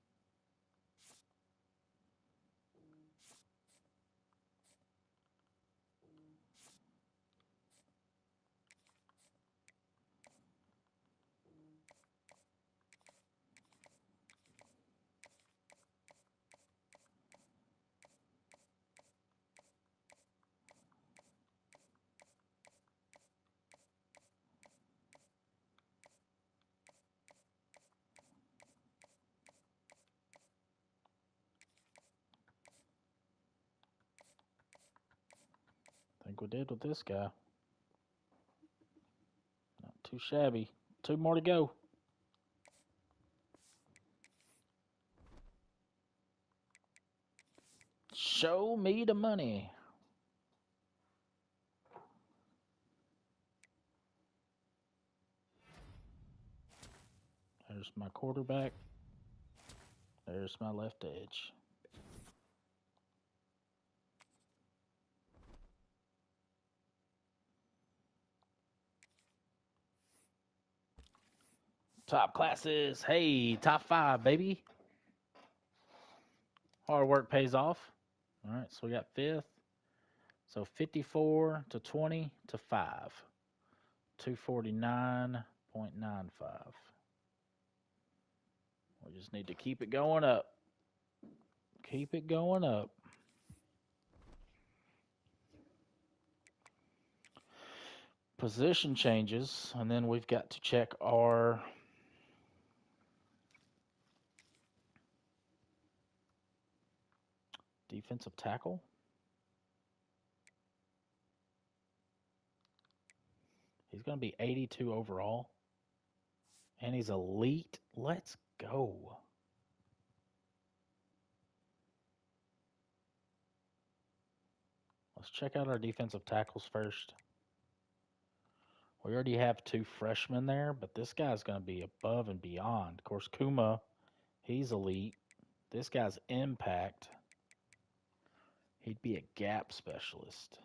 think we did with this guy. Not too shabby. 2 more to go. Show me the money. There's my quarterback. There's my left edge. Top classes. Hey, top 5, baby. Hard work pays off. All right, so we got 5th. So 54 to 20 to 5. 249.95. We just need to keep it going up. Keep it going up. Position changes, and then we've got to check our defensive tackle. He's going to be 82 overall, and he's elite. Let's go. Let's check out our defensive tackles first. We already have 2 freshmen there, but this guy's going to be above and beyond. Of course, Kuma, he's elite. This guy's impact. He'd be a gap specialist.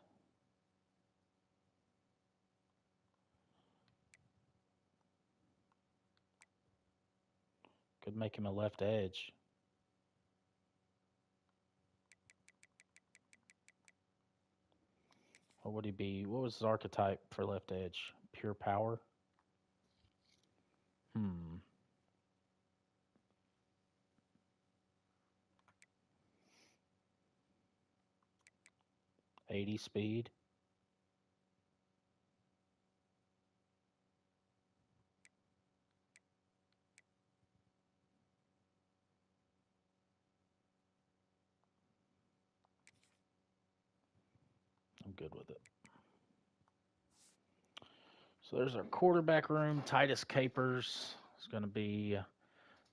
Could make him a left edge. What would he be? What was his archetype for left edge? Pure power? 80 speed. I'm good with it. So there's our quarterback room. Titus Capers is going to be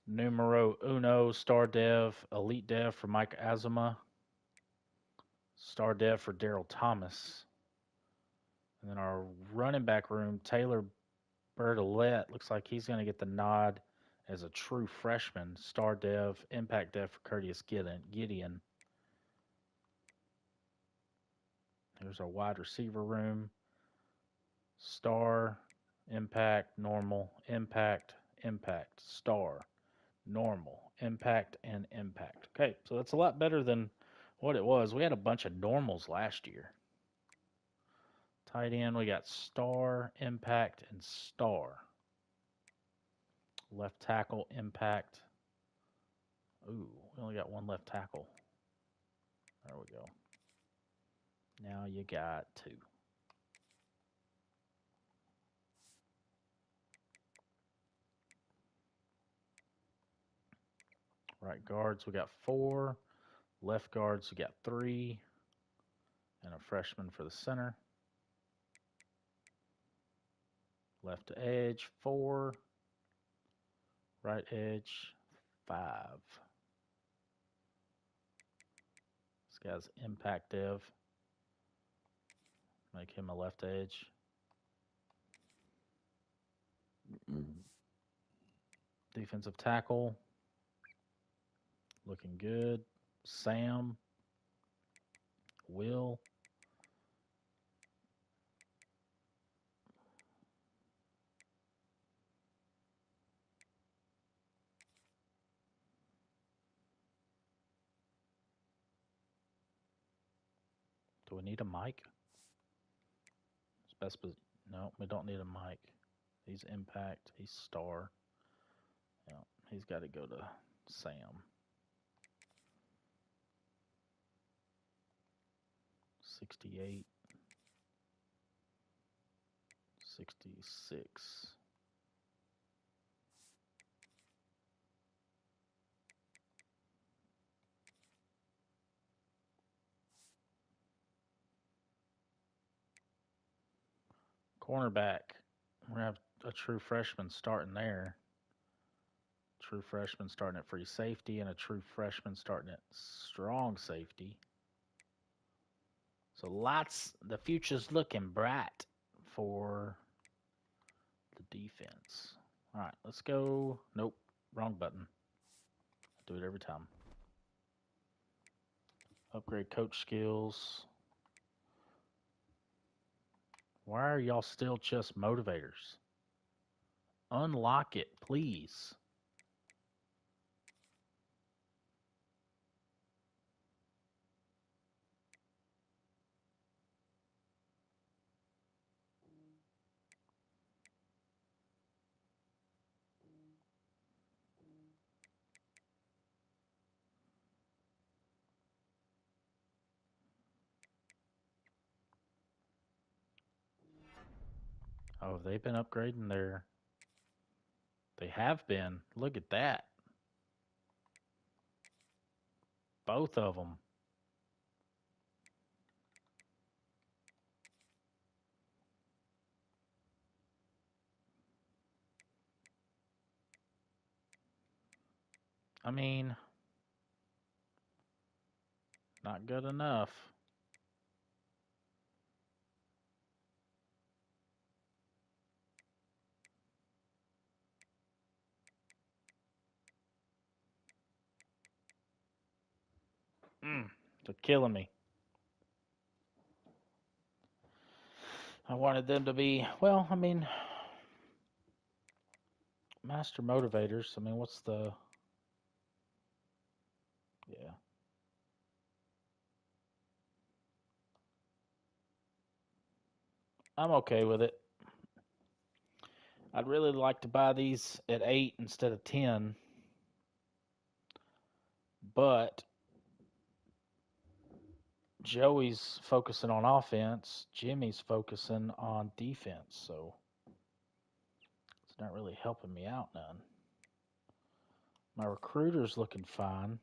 numero uno, star dev, elite dev for Mike Azuma, star dev for Daryl Thomas. And then our running back room, Taylor Bertolette, looks like he's going to get the nod as a true freshman, star dev, impact dev for Curtis Gideon. Here's our wide receiver room. Star, impact, normal, impact, impact, star, normal, impact, and impact. Okay, so that's a lot better than what it was. We had a bunch of normals last year. Tight end, we got star, impact, and star. Left tackle, impact. Ooh, we only got 1 left tackle. There we go. Now you got 2. Right guards, we got 4. Left guards, we got 3. And a freshman for the center. Left edge, 4. Right edge, 5. This guy's impact dev. Make him a left edge. Defensive tackle. Looking good. Sam. Will. Do we need a mic? No, we don't need a mic. He's impact. He's star. Yeah, he's got to go to Sam. 68. 66. Cornerback. We're going to have a true freshman starting there. True freshman starting at free safety and a true freshman starting at strong safety. So the future's looking bright for the defense. All right, let's go. Nope, wrong button. I do it every time. Upgrade coach skills. Why are y'all still just motivators? Unlock it, please. Oh, have they been upgrading their... They have been. Look at that. Both of them. I mean, not good enough. They're killing me. I wanted them to be, well, I mean, master motivators. I mean, what's the... Yeah. I'm okay with it. I'd really like to buy these at 8 instead of 10. But Joey's focusing on offense. Jimmy's focusing on defense. So it's not really helping me out none. My recruiter's looking fine.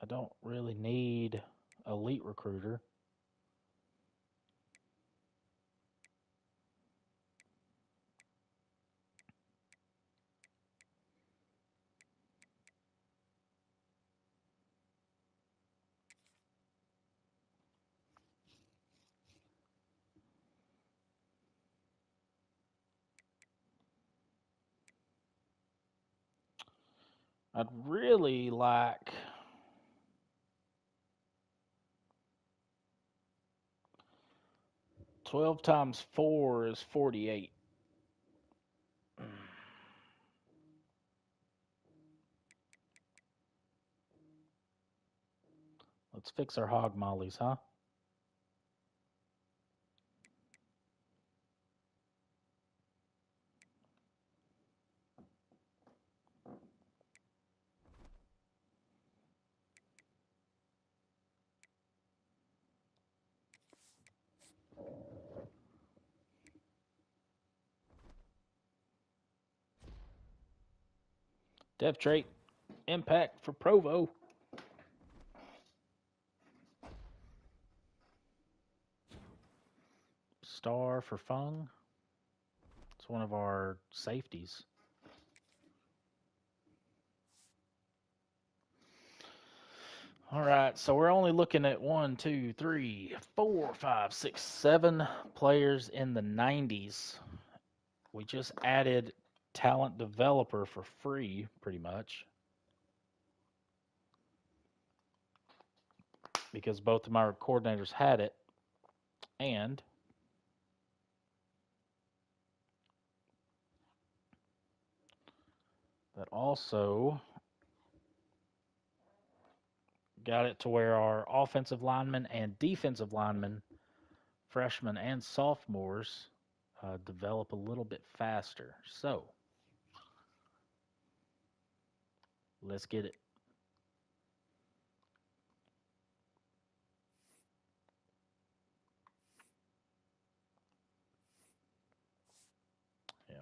I don't really need elite recruiter. I'd really like... 12 times 4 is 48. Let's fix our hog mollies, huh? Dev trait, impact for Provo. Star for Fung. It's one of our safeties. All right, so we're only looking at 1, 2, 3, 4, 5, 6, 7 players in the 90s. We just added talent developer for free, pretty much, because both of my coordinators had it, and that also got it to where our offensive linemen and defensive linemen, freshmen and sophomores, develop a little bit faster. So let's get it. Yeah.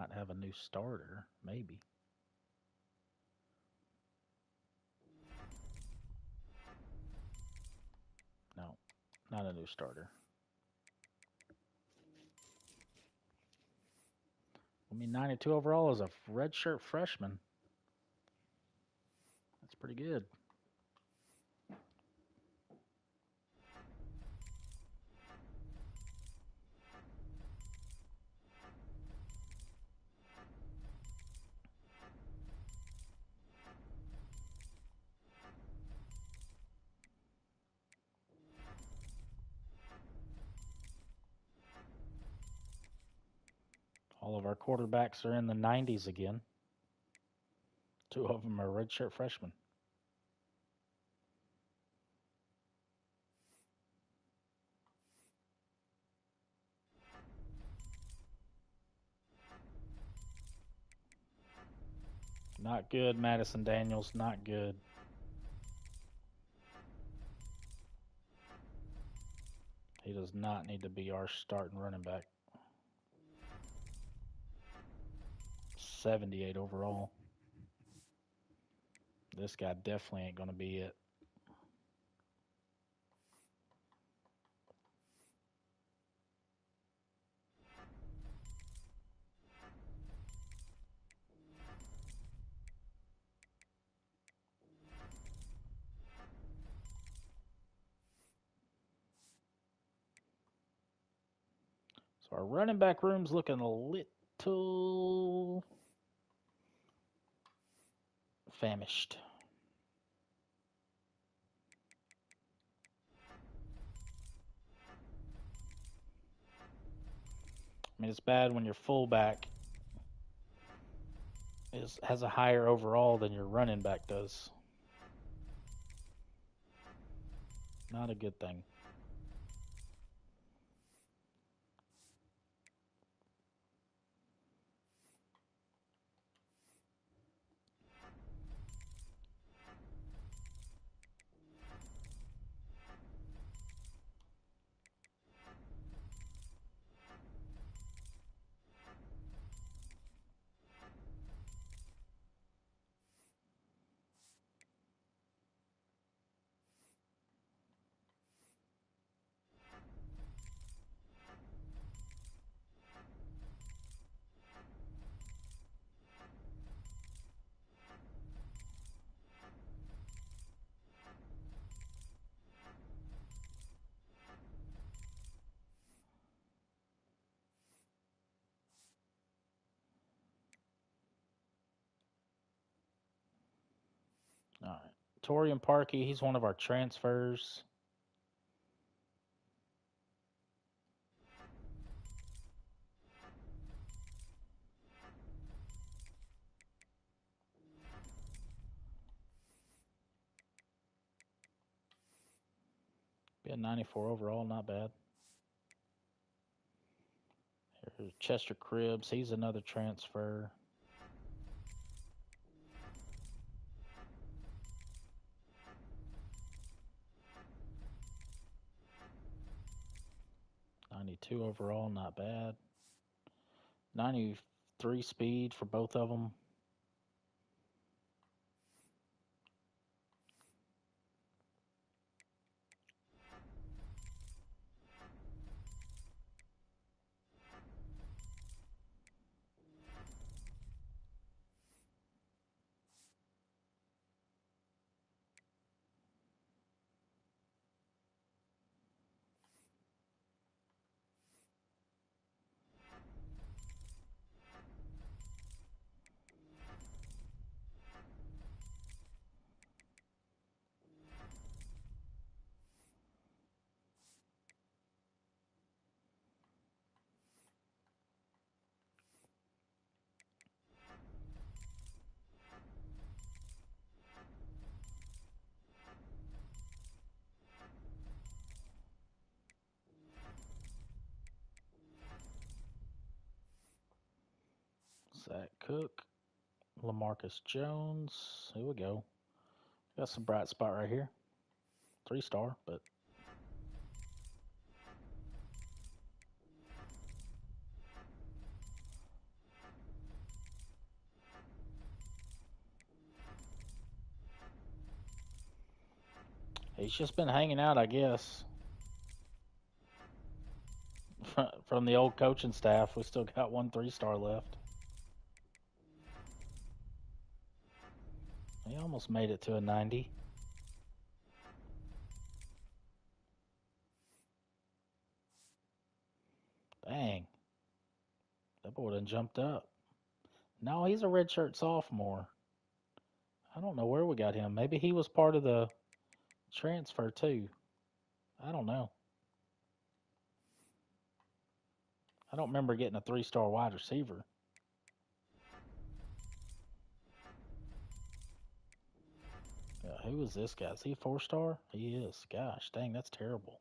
might have a new starter, maybe. No, not a new starter. I mean, 92 overall as a redshirt freshman. That's pretty good. All of our quarterbacks are in the 90s again. 2 of them are redshirt freshmen. Not good, Madison Daniels. Not good. He does not need to be our starting running back. 78 overall. This guy definitely ain't going to be it. So our running back room's looking a little famished. I mean, it's bad when your fullback has a higher overall than your running back does. Not a good thing. All right. Torian Parkey, he's one of our transfers. Be a 94 overall, not bad. Here's Chester Cribbs, he's another transfer. '92 overall, not bad. 93 speed for both of them. Zach Cook, LaMarcus Jones. Here we go. Got some bright spot right here. 3-star, but He's just been hanging out, I guess. From the old coaching staff, we still got one 3-star left. He almost made it to a 90. Dang. That boy done jumped up. No, he's a redshirt sophomore. I don't know where we got him. Maybe he was part of the transfer too. I don't know. I don't remember getting a 3-star wide receiver. Who is this guy? Is he a 4-star? He is. Gosh, dang, that's terrible.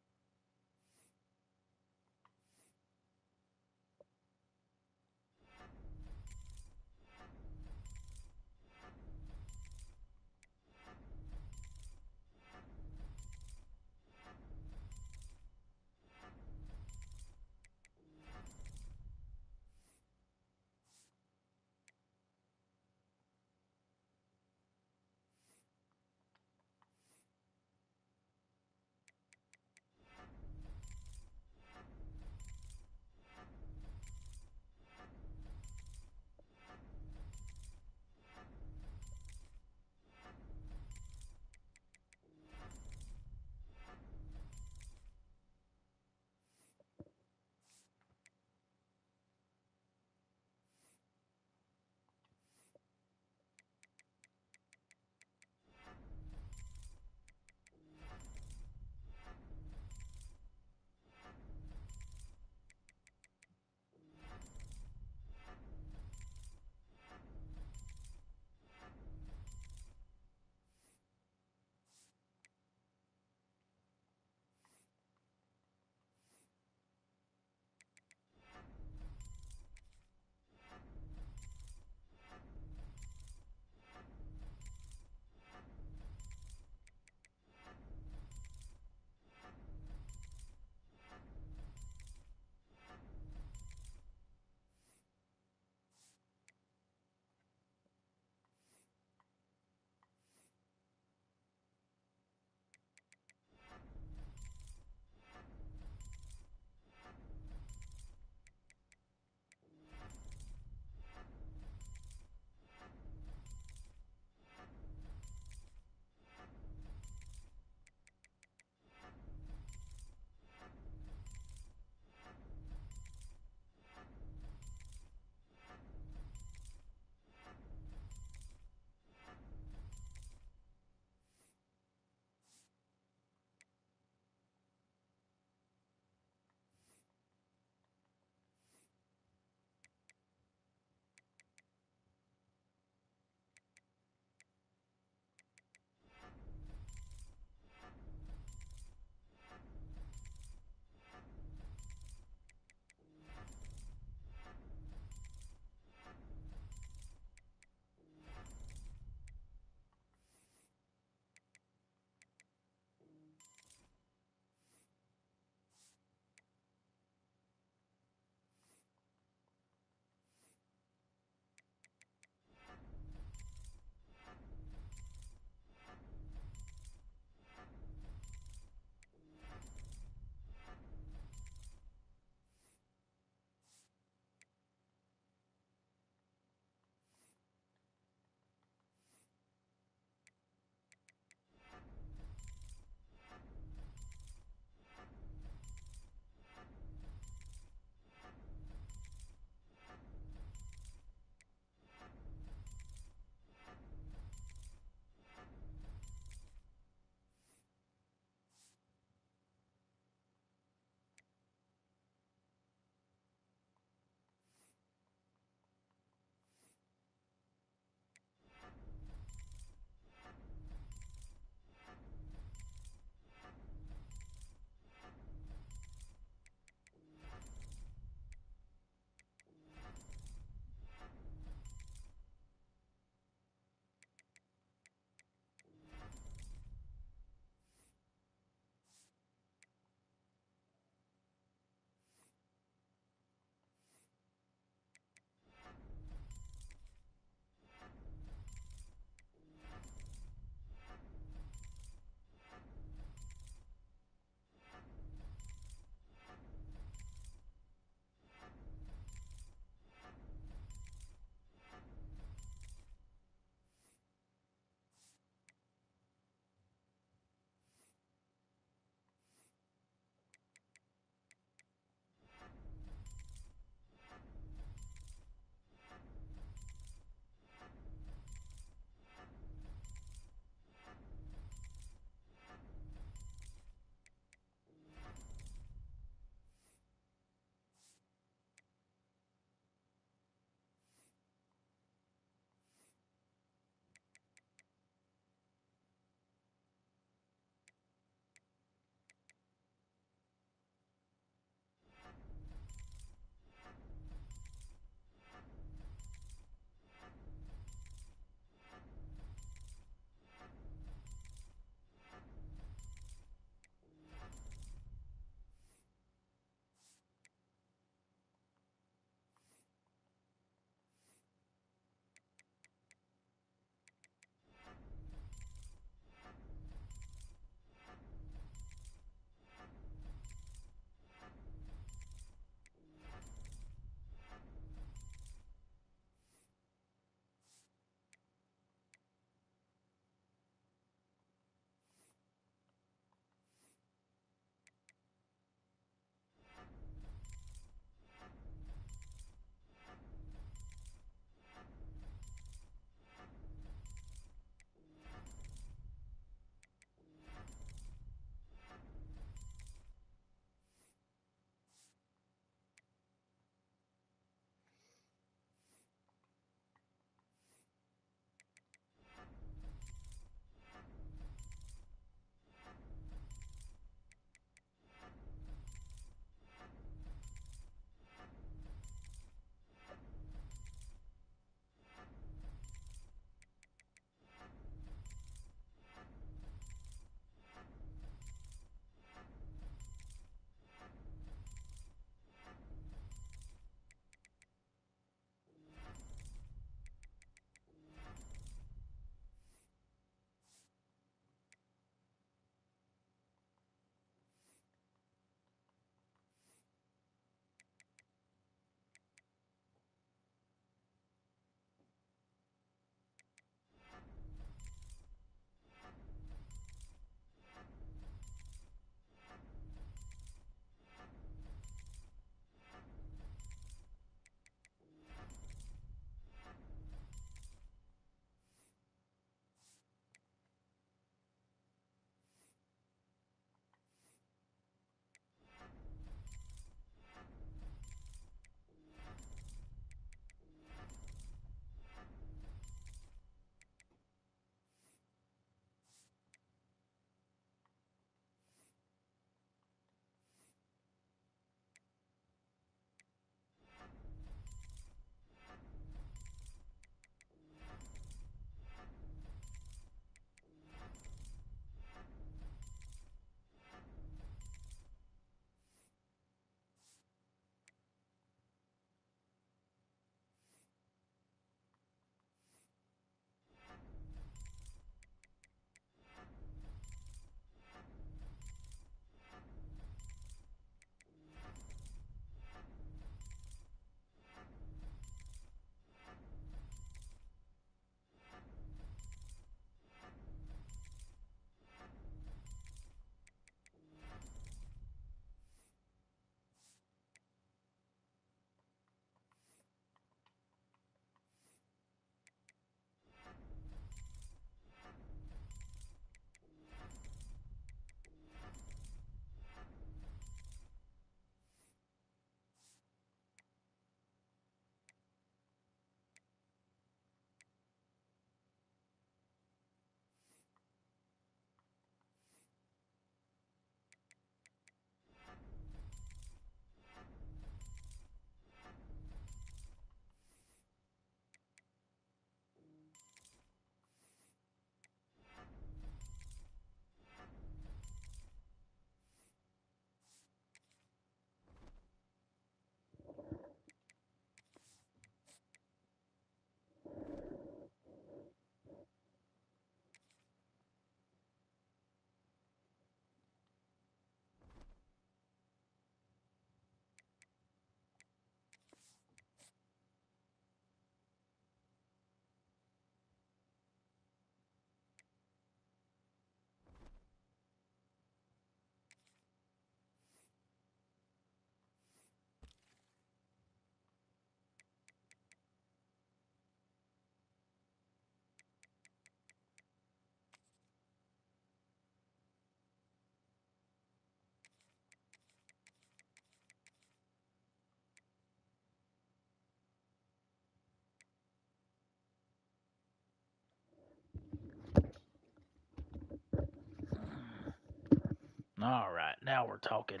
All right, now we're talking.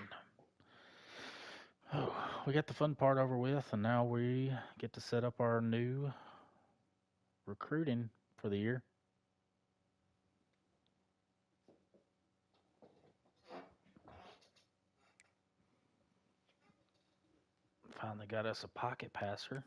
Oh, we got the fun part over with, and now we get to set up our new recruiting for the year. Finally got us a pocket passer.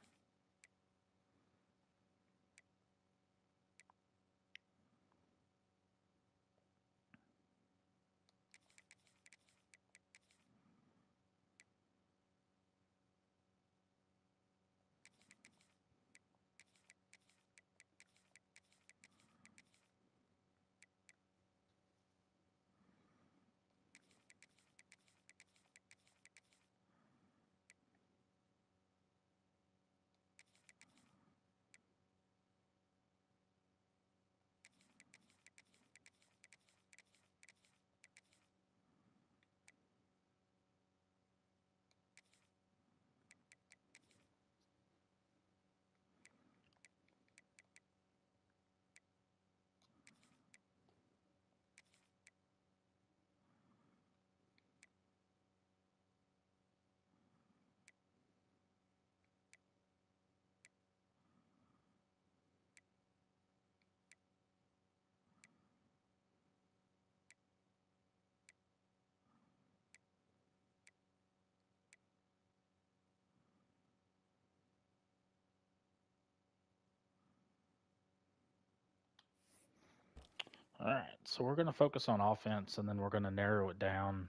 All right, so we're going to focus on offense, and then we're going to narrow it down.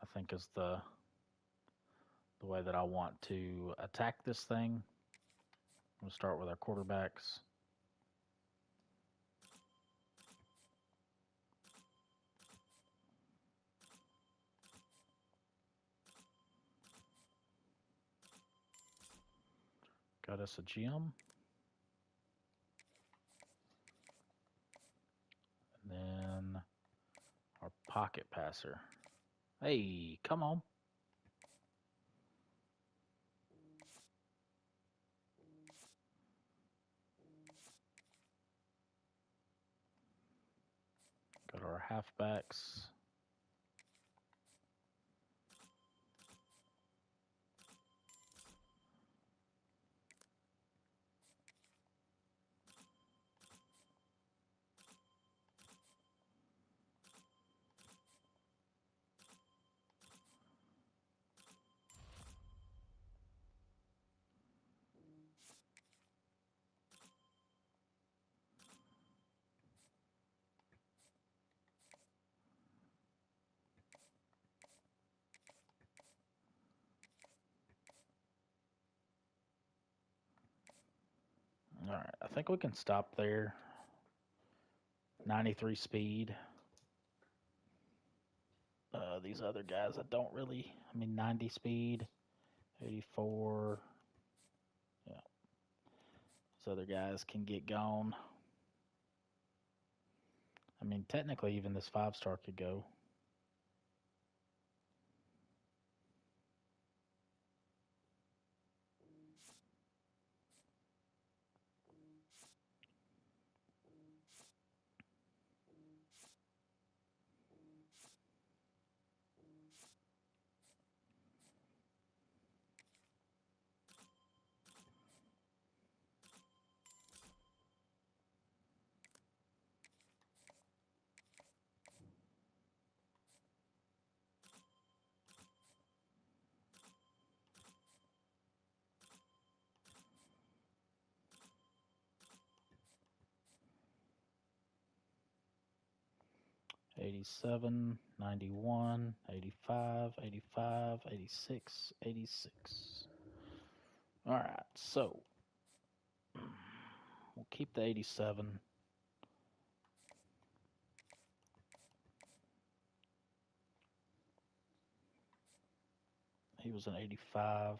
I think is the way that I want to attack this thing. We'll start with our quarterbacks. Got us a gym. And then our pocket passer. Hey, come on. Got our halfbacks. All right, I think we can stop there. 93 speed. These other guys, I don't really, 90 speed, 84. Yeah, these other guys can get gone. Technically, even this 5-star could go. '87, '91, '85, '85, '86, '86. All right, so we'll keep the '87. He was an '85.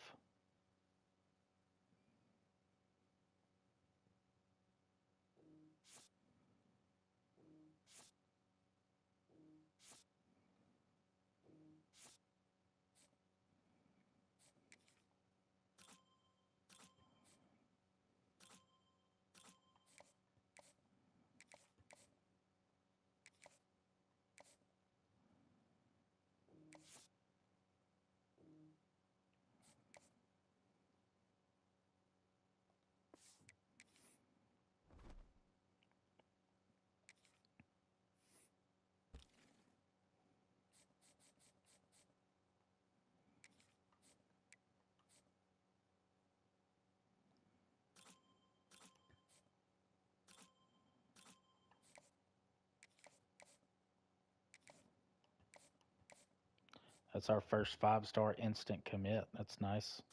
That's our first 5-star instant commit. That's nice.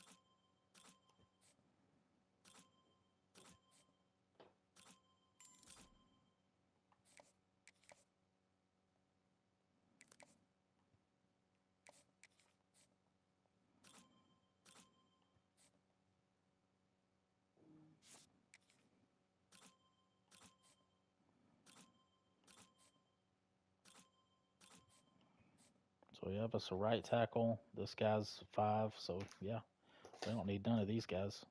So we have us a right tackle. This guy's 5, so yeah, we don't need none of these guys.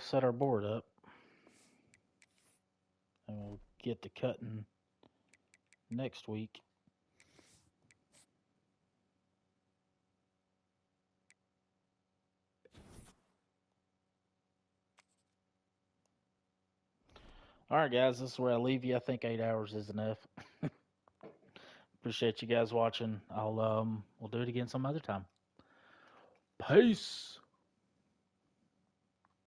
we'll set our board up. And we'll get to cutting next week. All right, guys, this is where I leave you. I think 8 hours is enough. Appreciate you guys watching. We'll do it again some other time. Peace.